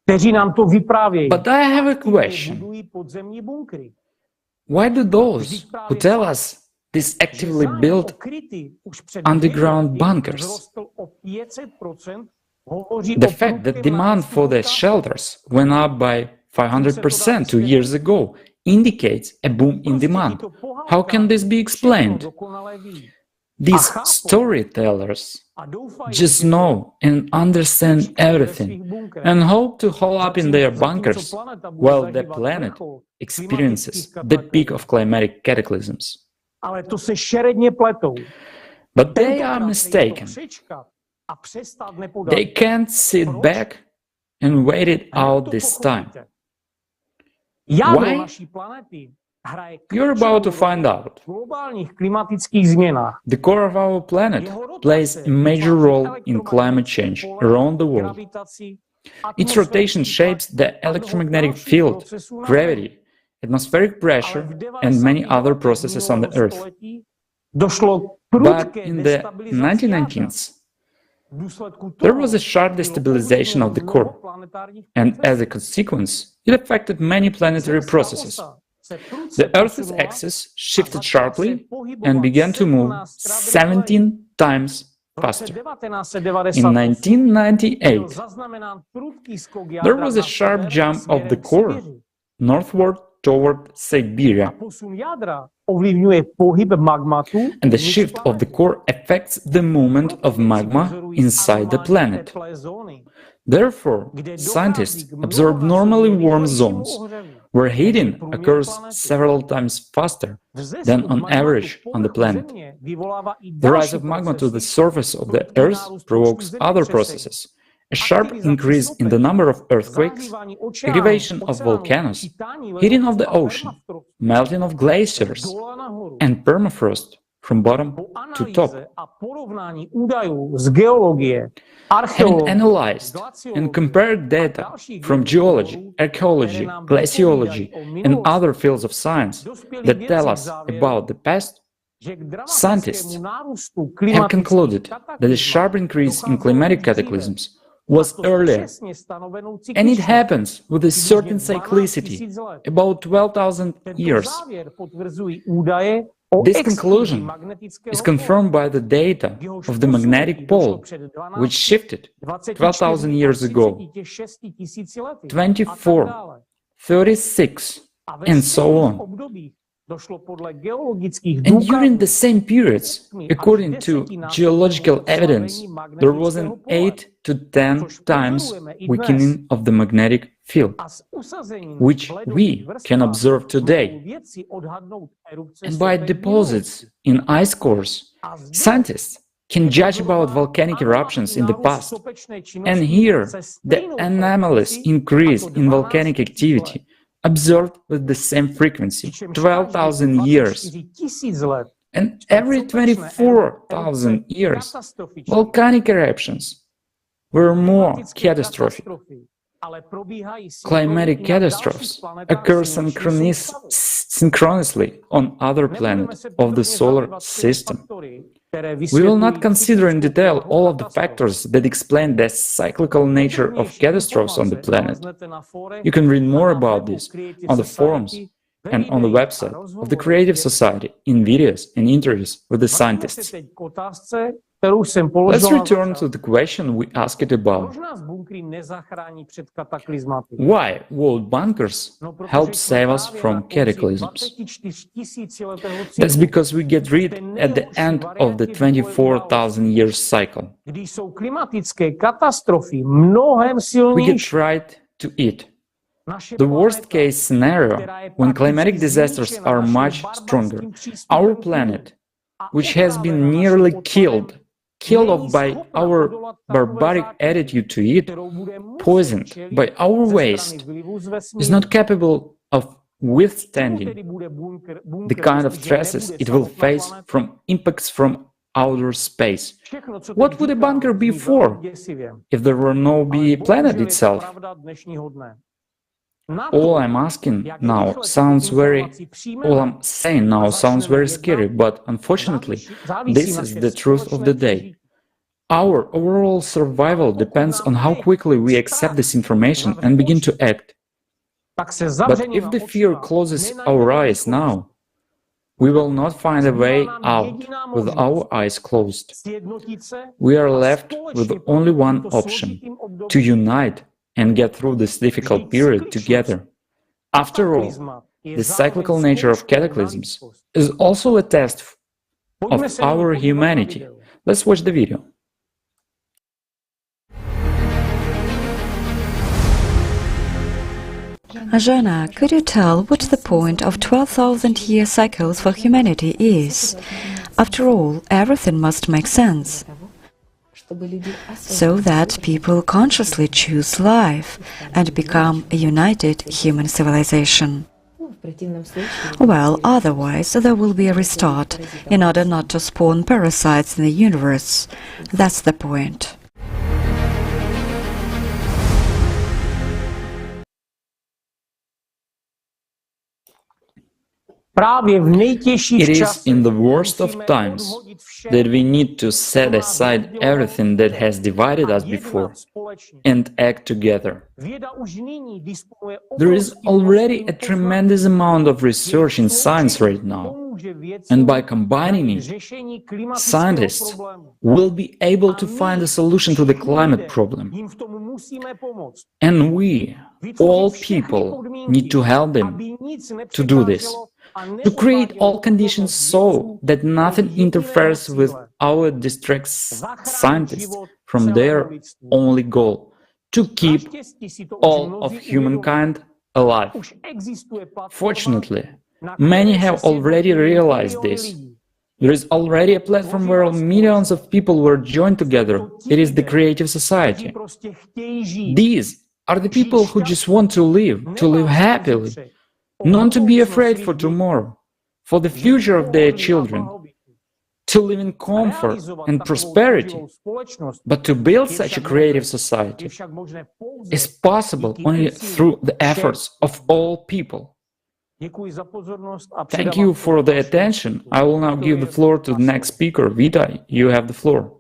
But I have a question. Why do those who tell us these actively build underground bunkers? The fact that demand for their shelters went up by 500% 2 years ago indicates a boom in demand. How can this be explained? These storytellers just know and understand everything and hope to hole up in their bunkers while the planet experiences the peak of climatic cataclysms. But they are mistaken. They can't sit back and wait it out this time. Why? You're about to find out. The core of our planet plays a major role in climate change around the world. Its rotation shapes the electromagnetic field, gravity, atmospheric pressure, and many other processes on the Earth. But in the 1990s, there was a sharp destabilization of the core, and as a consequence, it affected many planetary processes. The Earth's axis shifted sharply and began to move 17 times faster. In 1998, there was a sharp jump of the core northward toward Siberia. And the shift of the core affects the movement of magma inside the planet. Therefore, scientists observe normally warm zones where heating occurs several times faster than on average on the planet. The rise of magma to the surface of the Earth provokes other processes: a sharp increase in the number of earthquakes, activation of volcanoes, heating of the ocean, melting of glaciers, and permafrost from bottom to top. Having analyzed and compared data from geology, archaeology, glaciology, and other fields of science that tell us about the past, scientists have concluded that a sharp increase in climatic cataclysms was earlier, and it happens with a certain cyclicity, about 12,000 years. This conclusion is confirmed by the data of the magnetic pole, which shifted 12,000 years ago, 24, 36, and so on. And during the same periods, according to geological evidence, there was an 8 to 10 times weakening of the magnetic field, which we can observe today. And by deposits in ice cores, scientists can judge about volcanic eruptions in the past, and here the anomalous increase in volcanic activity observed with the same frequency, 12,000 years. And every 24,000 years, volcanic eruptions were more catastrophic. Climatic catastrophes occur synchronously on other planets of the solar system. We will not consider in detail all of the factors that explain the cyclical nature of catastrophes on the planet. You can read more about this on the forums and on the website of the Creative Society in videos and interviews with the scientists. Let's return to the question we asked about. Why world bunkers help save us from cataclysms? That's because we get rid at the end of the 24,000 years cycle. We get right to it. The worst case scenario, when climatic disasters are much stronger, our planet, which has been nearly killed off by our barbaric attitude to it, poisoned by our waste, is not capable of withstanding the kind of stresses it will face from impacts from outer space. What would a bunker be for if there were no planet itself? All I'm saying now sounds very scary, but unfortunately, this is the truth of the day. Our overall survival depends on how quickly we accept this information and begin to act. But if the fear closes our eyes now, we will not find a way out with our eyes closed. We are left with only one option: to unite and get through this difficult period together. After all, the cyclical nature of cataclysms is also a test of our humanity. Let's watch the video. Jana, could you tell what the point of 12,000-year cycles for humanity is? After all, everything must make sense. So that people consciously choose life and become a united human civilization. Well, otherwise there will be a restart in order not to spawn parasites in the universe. That's the point. It is in the worst of times that we need to set aside everything that has divided us before and act together. There is already a tremendous amount of research in science right now, and by combining it, scientists will be able to find a solution to the climate problem. And we, all people, need to help them to do this. To create all conditions so that nothing interferes with our distract scientists from their only goal, to keep all of humankind alive. Fortunately, many have already realized this. There is already a platform where millions of people were joined together. It is the Creative Society. These are the people who just want to live happily, not to be afraid for tomorrow, for the future of their children, to live in comfort and prosperity. But to build such a creative society is possible only through the efforts of all people. Thank you for the attention. I will now give the floor to the next speaker. Vita, you have the floor.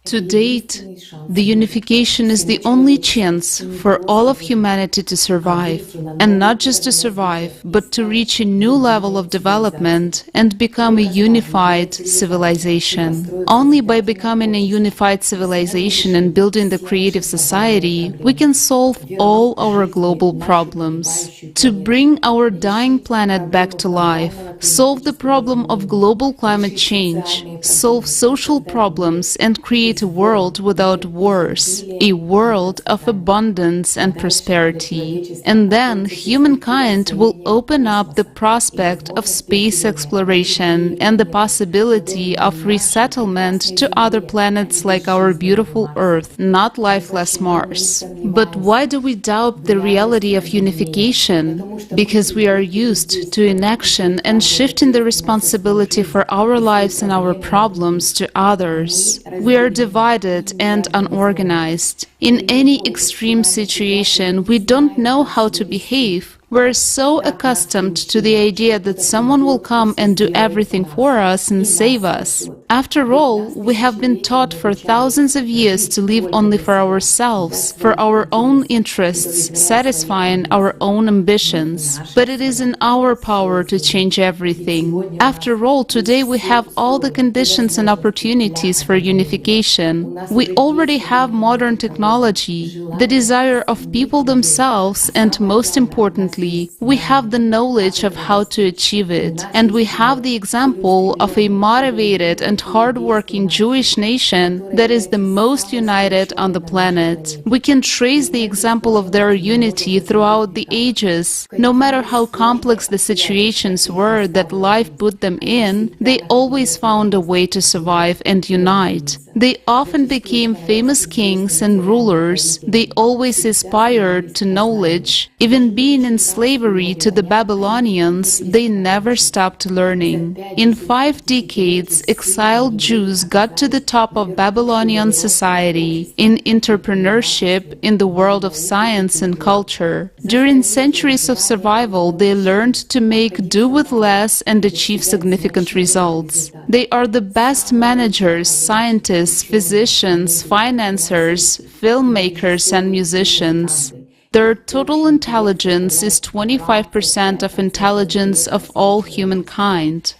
To date, the unification is the only chance for all of humanity to survive, and not just to survive, but to reach a new level of development and become a unified civilization. Only by becoming a unified civilization and building the creative society, we can solve all our global problems. To bring our dying planet back to life, solve the problem of global climate change, solve social problems and create a world without wars, a world of abundance and prosperity. And then humankind will open up the prospect of space exploration and the possibility of resettlement to other planets like our beautiful Earth, not lifeless Mars. But why do we doubt the reality of unification? Because we are used to inaction and shifting the responsibility for our lives and our problems to others. We are divided and unorganized. In any extreme situation, we don't know how to behave. We're so accustomed to the idea that someone will come and do everything for us and save us. After all, we have been taught for thousands of years to live only for ourselves, for our own interests, satisfying our own ambitions. But it is in our power to change everything. After all, today we have all the conditions and opportunities for unification. We already have modern technology, the desire of people themselves, and most importantly, we have the knowledge of how to achieve it. And we have the example of a motivated and hard-working Jewish nation that is the most united on the planet. We can trace the example of their unity throughout the ages. No matter how complex the situations were that life put them in, they always found a way to survive and unite. They often became famous kings and rulers. They always aspired to knowledge. Even being in slavery to the Babylonians, they never stopped learning. In 5 decades, exiled Jews got to the top of Babylonian society, in entrepreneurship, in the world of science and culture. During centuries of survival, they learned to make do with less and achieve significant results. They are the best managers, scientists, physicians, financiers, filmmakers, and musicians. Their total intelligence is 25% of intelligence of all humankind.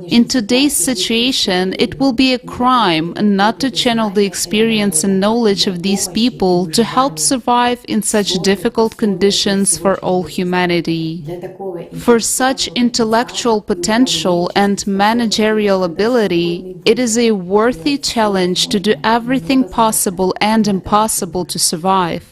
In today's situation, it will be a crime not to channel the experience and knowledge of these people to help survive in such difficult conditions for all humanity. For such intellectual potential and managerial ability, it is a worthy challenge to do everything possible and impossible to survive.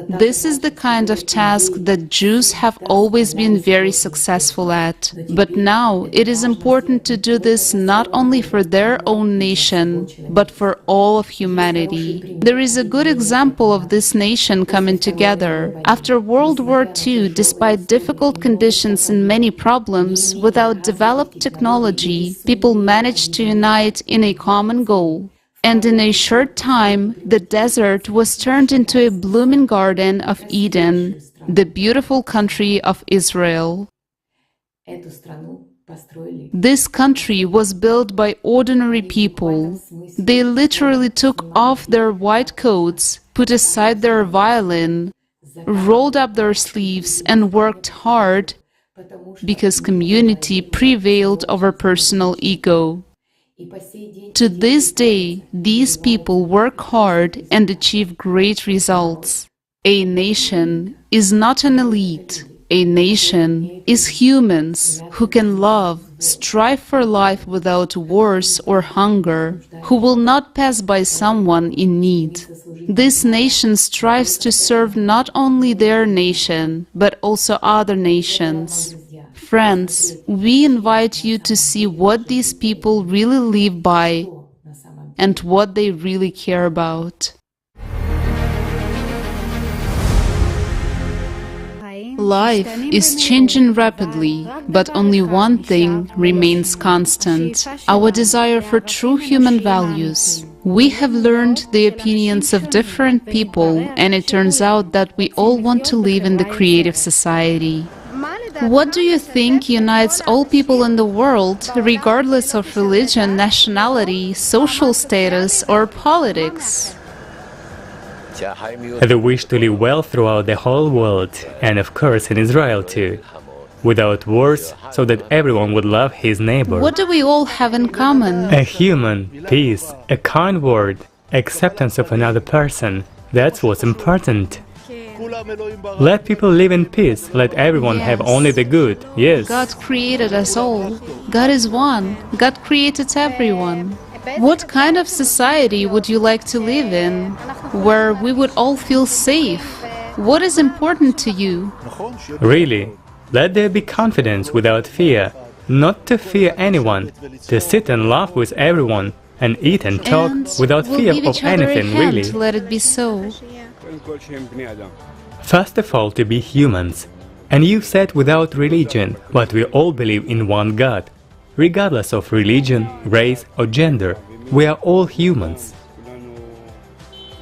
This is the kind of task that Jews have always been very successful at. But now it is important to do this not only for their own nation, but for all of humanity. There is a good example of this nation coming together. After World War II, despite difficult conditions and many problems, without developed technology, people managed to unite in a common goal. And in a short time, the desert was turned into a blooming garden of Eden, the beautiful country of Israel. This country was built by ordinary people. They literally took off their white coats, put aside their violin, rolled up their sleeves, and worked hard because community prevailed over personal ego. To this day, these people work hard and achieve great results. A nation is not an elite. A nation is humans who can love, strive for life without wars or hunger, who will not pass by someone in need. This nation strives to serve not only their nation, but also other nations. Friends, we invite you to see what these people really live by and what they really care about. Life is changing rapidly, but only one thing remains constant: our desire for true human values. We have learned the opinions of different people, and it turns out that we all want to live in the creative society. What do you think unites all people in the world, regardless of religion, nationality, social status, or politics? The wish to live well throughout the whole world, and of course in Israel too. Without wars, so that everyone would love his neighbor. What do we all have in common? A human, peace, a kind word, acceptance of another person. That's what's important. Let people live in peace, let everyone have only the good, yes. God created us all. God is one. God created everyone. What kind of society would you like to live in, where we would all feel safe? What is important to you? Really, let there be confidence without fear, not to fear anyone, to sit and laugh with everyone, and eat and talk without fear of anything, really. Let it be so. First of all, to be humans. And you said without religion, but we all believe in one God. Regardless of religion, race or gender, we are all humans.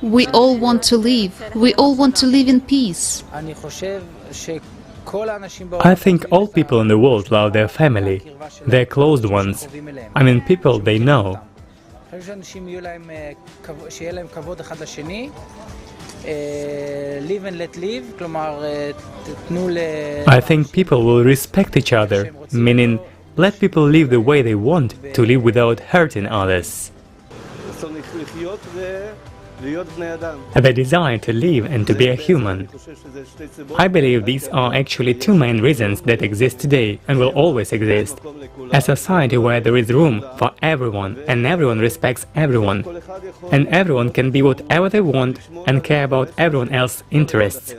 We all want to live. We all want to live in peace. I think all people in the world love their family, their closed ones. I mean people they know. I think people will respect each other, meaning let people live the way they want to live without hurting others. The desire to live and to be a human. I believe these are actually two main reasons that exist today and will always exist. A society where there is room for everyone and everyone respects everyone, and everyone can be whatever they want and care about everyone else's interests.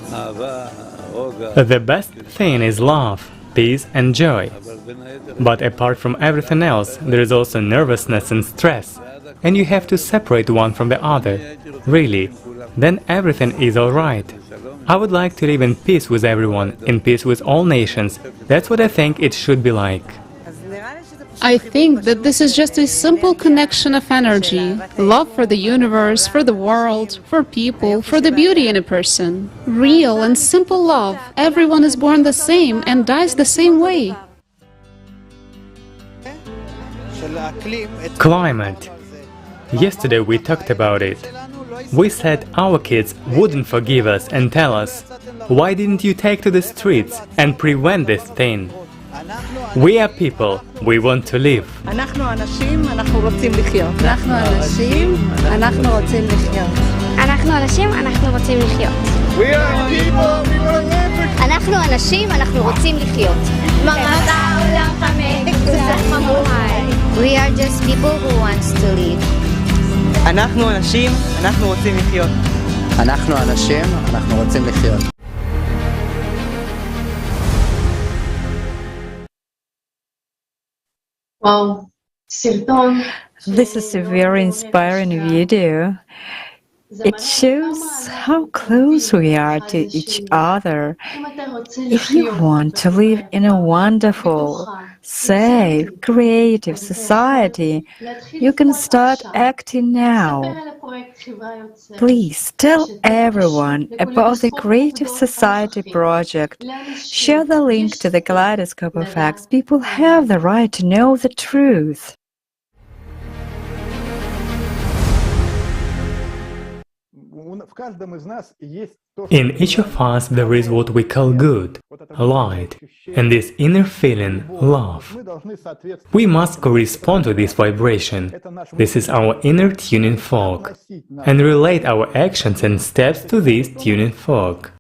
The best thing is love, peace and joy. But apart from everything else, there is also nervousness and stress, and you have to separate one from the other. Really, then everything is alright. I would like to live in peace with everyone, in peace with all nations. That's what I think it should be like. I think that this is just a simple connection of energy, love for the universe, for the world, for people, for the beauty in a person. Real and simple love. Everyone is born the same and dies the same way. Climate. Yesterday we talked about it. We said our kids wouldn't forgive us and tell us, why didn't you take to the streets and prevent this thing? We are people, we want to live. אנחנו אנשים, אנחנו רוצים לחיות. אנחנו אנשים, אנחנו רוצים לחיות. אנחנו אנשים, אנחנו רוצים לחיות. We are people, we want to live. אנחנו אנשים, אנחנו רוצים לחיות. We are just people who wants to live. אנחנו אנשים, אנחנו רוצים לחיות. אנחנו אנשים, אנחנו רוצים לחיות. Wow. This is a very inspiring video. It shows how close we are to each other. If you want to live in a wonderful, safe, creative society, you can start acting now. Please tell everyone about the Creative Society project. Share the link to the kaleidoscope of facts. People have the right to know the truth. In each of us there is what we call good, light, and this inner feeling, love. We must correspond to this vibration. This is our inner tuning fork, and relate our actions and steps to this tuning fork.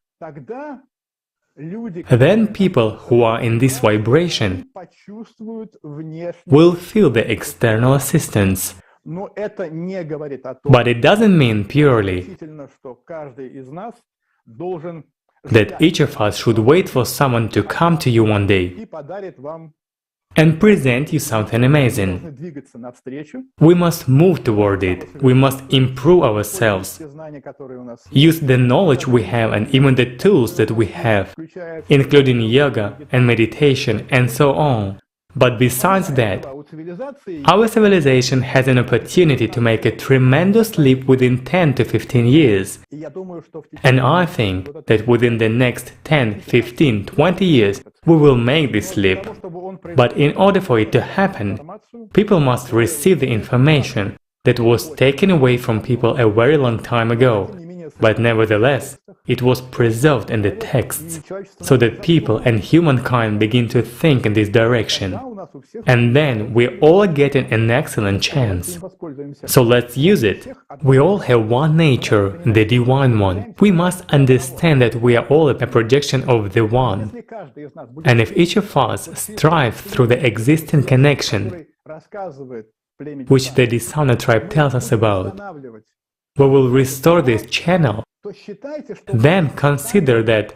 Then people who are in this vibration will feel the external assistance. But it doesn't mean purely that each of us should wait for someone to come to you one day and present you something amazing. We must move toward it. We must improve ourselves, use the knowledge we have and even the tools that we have, including yoga and meditation and so on. But besides that, our civilization has an opportunity to make a tremendous leap within 10 to 15 years. And I think that within the next 10, 15, 20 years, we will make this leap. But in order for it to happen, people must receive the information that was taken away from people a very long time ago. But nevertheless, it was preserved in the texts, so that people and humankind begin to think in this direction. And then we all are getting an excellent chance. So let's use it. We all have one nature, the Divine One. We must understand that we are all a projection of the One. And if each of us strives through the existing connection, which the Dishonor tribe tells us about, we will restore this channel. Then consider that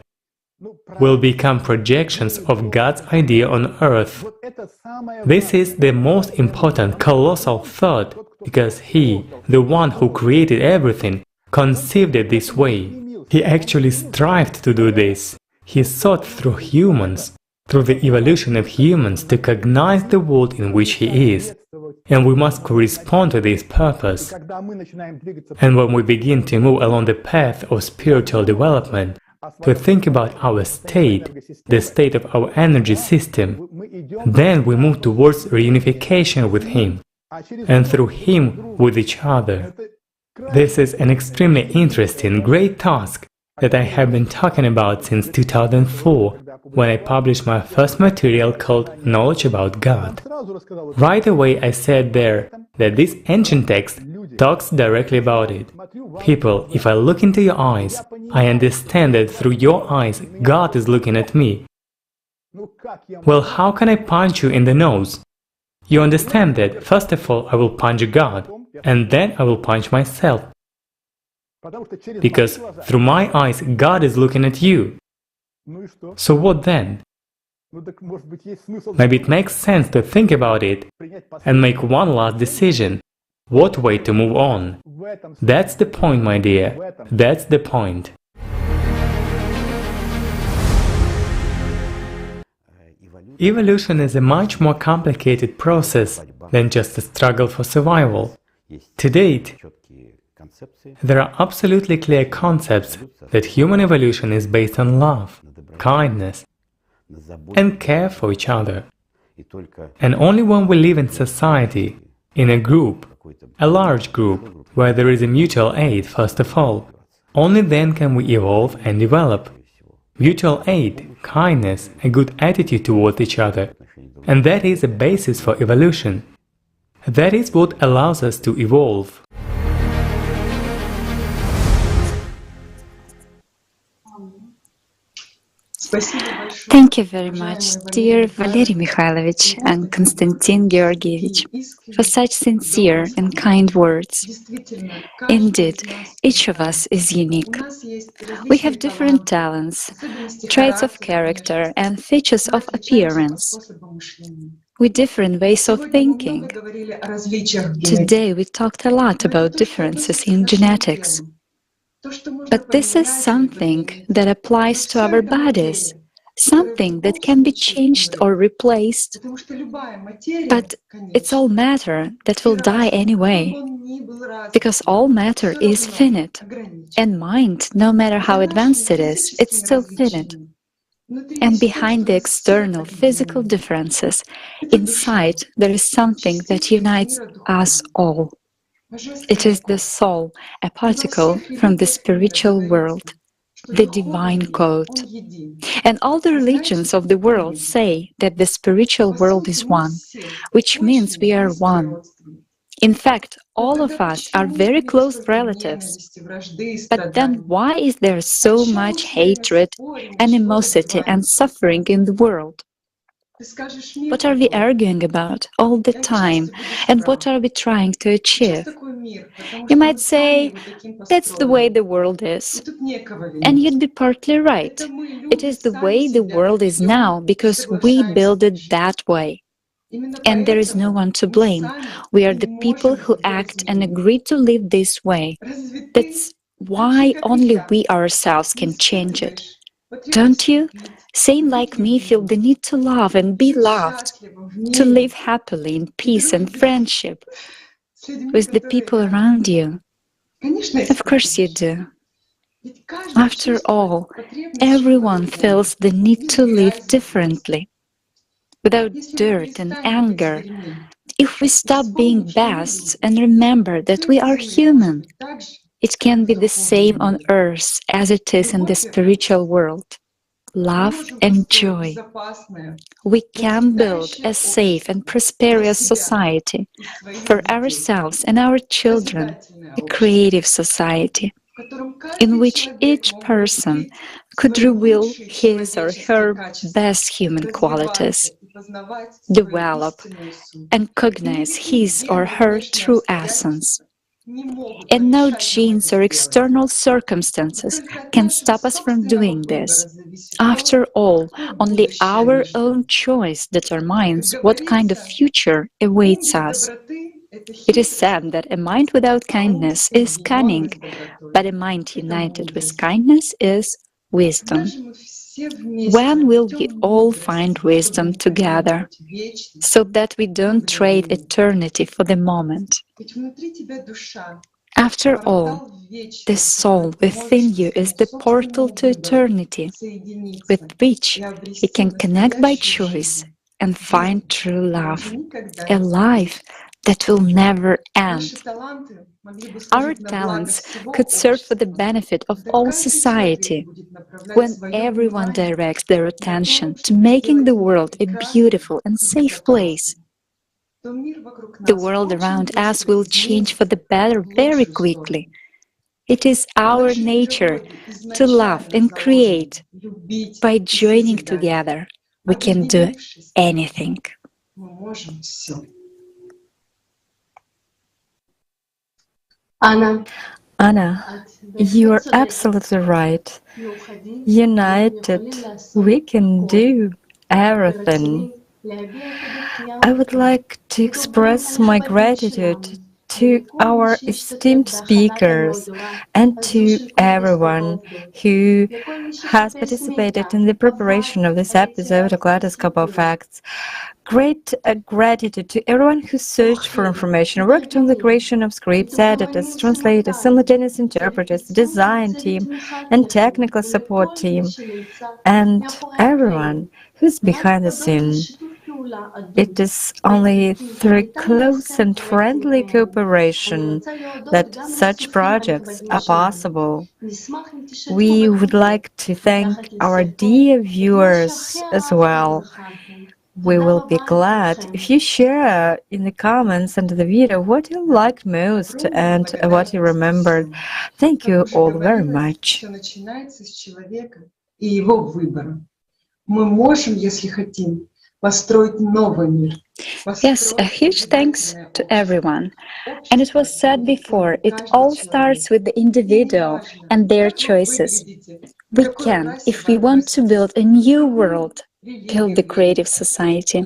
we'll become projections of God's idea on earth. This is the most important, colossal thought, because He, the one who created everything, conceived it this way. He actually strived to do this. He thought through humans. through the evolution of humans to cognize the world in which he is, and we must correspond to this purpose. And when we begin to move along the path of spiritual development, to think about our state, the state of our energy system, then we move towards reunification with him, and through him with each other. This is an extremely interesting, great task that I have been talking about since 2004, when I published my first material called Knowledge About God. Right away I said there that this ancient text talks directly about it. People, if I look into your eyes, I understand that through your eyes God is looking at me. Well, how can I punch you in the nose? You understand that, first of all, I will punch God, and then I will punch myself. Because through my eyes, God is looking at you. So what then? Maybe it makes sense to think about it and make one last decision. What way to move on? That's the point, my dear. That's the point. Evolution is a much more complicated process than just a struggle for survival. To date, there are absolutely clear concepts that human evolution is based on love, kindness, and care for each other. And only when we live in society, in a group, a large group, where there is a mutual aid first of all, only then can we evolve and develop. Mutual aid, kindness, a good attitude towards each other. And that is a basis for evolution. That is what allows us to evolve. Thank you very much, dear Valery Mikhailovich and Konstantin Georgievich, for such sincere and kind words. Indeed, each of us is unique. We have different talents, traits of character, and features of appearance, with different ways of thinking. Today we talked a lot about differences in genetics. But this is something that applies to our bodies, something that can be changed or replaced. But it's all matter that will die anyway, because all matter is finite, and mind, no matter how advanced it is, it's still finite. And behind the external physical differences, inside there is something that unites us all. It is the soul, a particle from the spiritual world, the divine code. And all the religions of the world say that the spiritual world is one, which means we are one. In fact, all of us are very close relatives. But then why is there so much hatred, animosity, and suffering in the world? What are we arguing about all the time, and what are we trying to achieve? You might say, that's the way the world is. And you'd be partly right. It is the way the world is now because we built it that way. And there is no one to blame. We are the people who act and agree to live this way. That's why only we ourselves can change it. Don't you? Same like me, feel the need to love and be loved, to live happily in peace and friendship with the people around you. Of course you do. After all, everyone feels the need to live differently, without dirt and anger. If we stop being best and remember that we are human, it can be the same on earth as it is in the spiritual world. Love and joy. We can build a safe and prosperous society for ourselves and our children, a creative society in which each person could reveal his or her best human qualities, develop and cognize his or her true essence. And no genes or external circumstances can stop us from doing this. After all, only our own choice determines what kind of future awaits us. It is said that a mind without kindness is cunning, but a mind united with kindness is wisdom. When will we all find wisdom together, so that we don't trade eternity for the moment? After all, the soul within you is the portal to eternity, with which you can connect by choice and find true love, a life that will never end. Our talents could serve for the benefit of all society, when everyone directs their attention to making the world a beautiful and safe place. The world around us will change for the better very quickly. It is our nature to love and create. By joining together, we can do anything. Anna, you are absolutely right. United, we can do everything. I would like to express my gratitude to our esteemed speakers and to everyone who has participated in the preparation of this episode of Kaleidoscope of Facts. Great gratitude to everyone who searched for information, worked on the creation of scripts, editors, translators, simultaneous interpreters, design team, and technical support team, and everyone who's behind the scene. It is only through close and friendly cooperation that such projects are possible. We would like to thank our dear viewers as well. We will be glad if you share in the comments under the video what you liked most and what you remembered. Thank you all very much. Yes, a huge thanks to everyone. And it was said before, it all starts with the individual and their choices. We can, if we want to build a new world, build the creative society,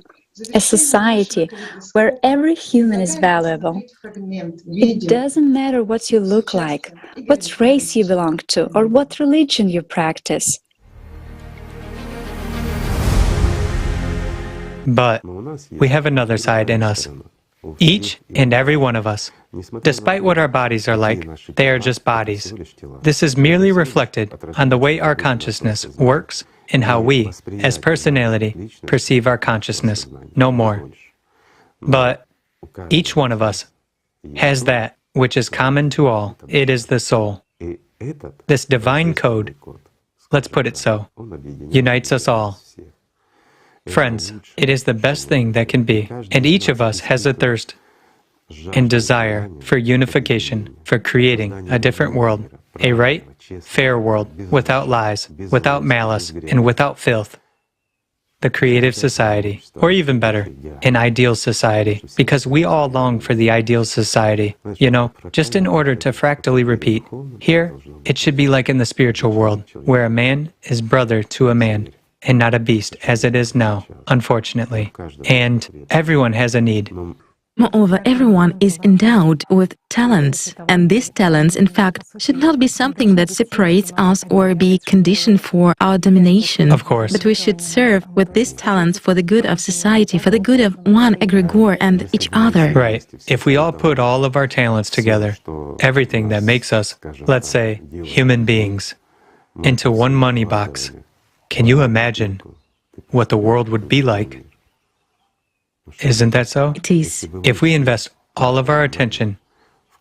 a society where every human is valuable. It doesn't matter what you look like, what race you belong to, or what religion you practice. But we have another side in us. Each and every one of us. Despite what our bodies are like, they are just bodies. This is merely reflected on the way our consciousness works and how we, as personality, perceive our consciousness, no more. But each one of us has that which is common to all. It is the soul. This divine code, let's put it so, unites us all. Friends, it is the best thing that can be, and each of us has a thirst and desire for unification, for creating a different world, a right, fair world, without lies, without malice, and without filth. The creative society, or even better, an ideal society, because we all long for the ideal society, you know, just in order to fractally repeat. Here, it should be like in the spiritual world, where a man is brother to a man, and not a beast, as it is now, unfortunately. And everyone has a need. Moreover, everyone is endowed with talents, and these talents, in fact, should not be something that separates us or be conditioned for our domination. Of course. But we should serve with these talents for the good of society, for the good of one egregore and each other. Right. If we all put all of our talents together, everything that makes us, let's say, human beings, into one money box, can you imagine what the world would be like? Isn't that so? It is. If we invest all of our attention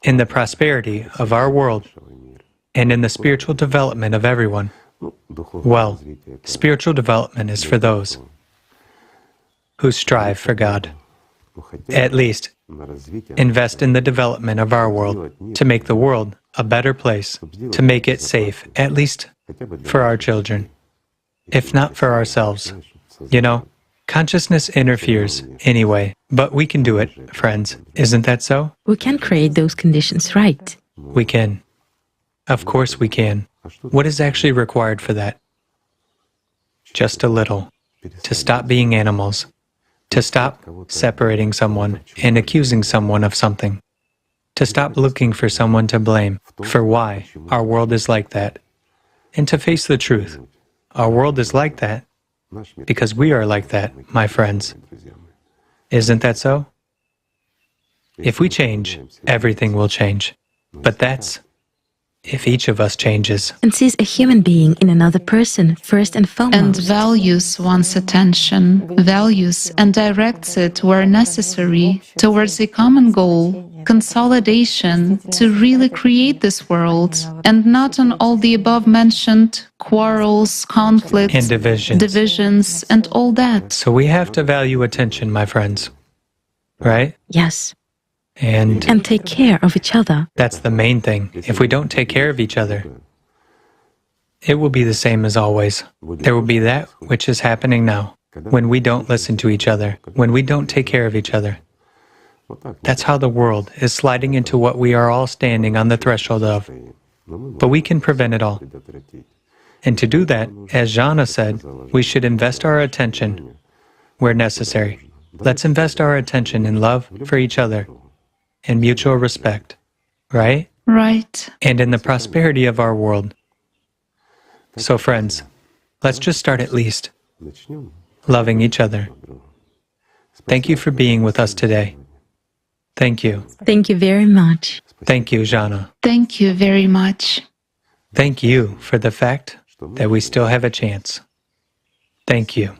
in the prosperity of our world and in the spiritual development of everyone, well, spiritual development is for those who strive for God. At least, invest in the development of our world to make the world a better place, to make it safe, at least for our children. If not for ourselves. You know, consciousness interferes anyway, but we can do it, friends. Isn't that so? We can create those conditions, right? We can. Of course we can. What is actually required for that? Just a little. To stop being animals. To stop separating someone and accusing someone of something. To stop looking for someone to blame for why our world is like that. and to face the truth. Our world is like that because we are like that, my friends. Isn't that so? If we change, everything will change. But that's if each of us changes. And sees a human being in another person first and foremost. And values one's attention, values and directs it where necessary towards a common goal, consolidation, to really create this world, and not on all the above mentioned quarrels, conflicts, And divisions, and all that. So we have to value attention, my friends. Right? Yes. And take care of each other. That's the main thing. If we don't take care of each other, it will be the same as always. There will be that which is happening now, when we don't listen to each other, when we don't take care of each other. That's how the world is sliding into what we are all standing on the threshold of. But we can prevent it all. And to do that, as Jana said, we should invest our attention where necessary. Let's invest our attention in love for each other, in mutual respect, right? Right. And in the prosperity of our world. So friends, let's just start at least loving each other. Thank you for being with us today. Thank you. Thank you very much. Thank you, Jana. Thank you very much. Thank you for the fact that we still have a chance. Thank you.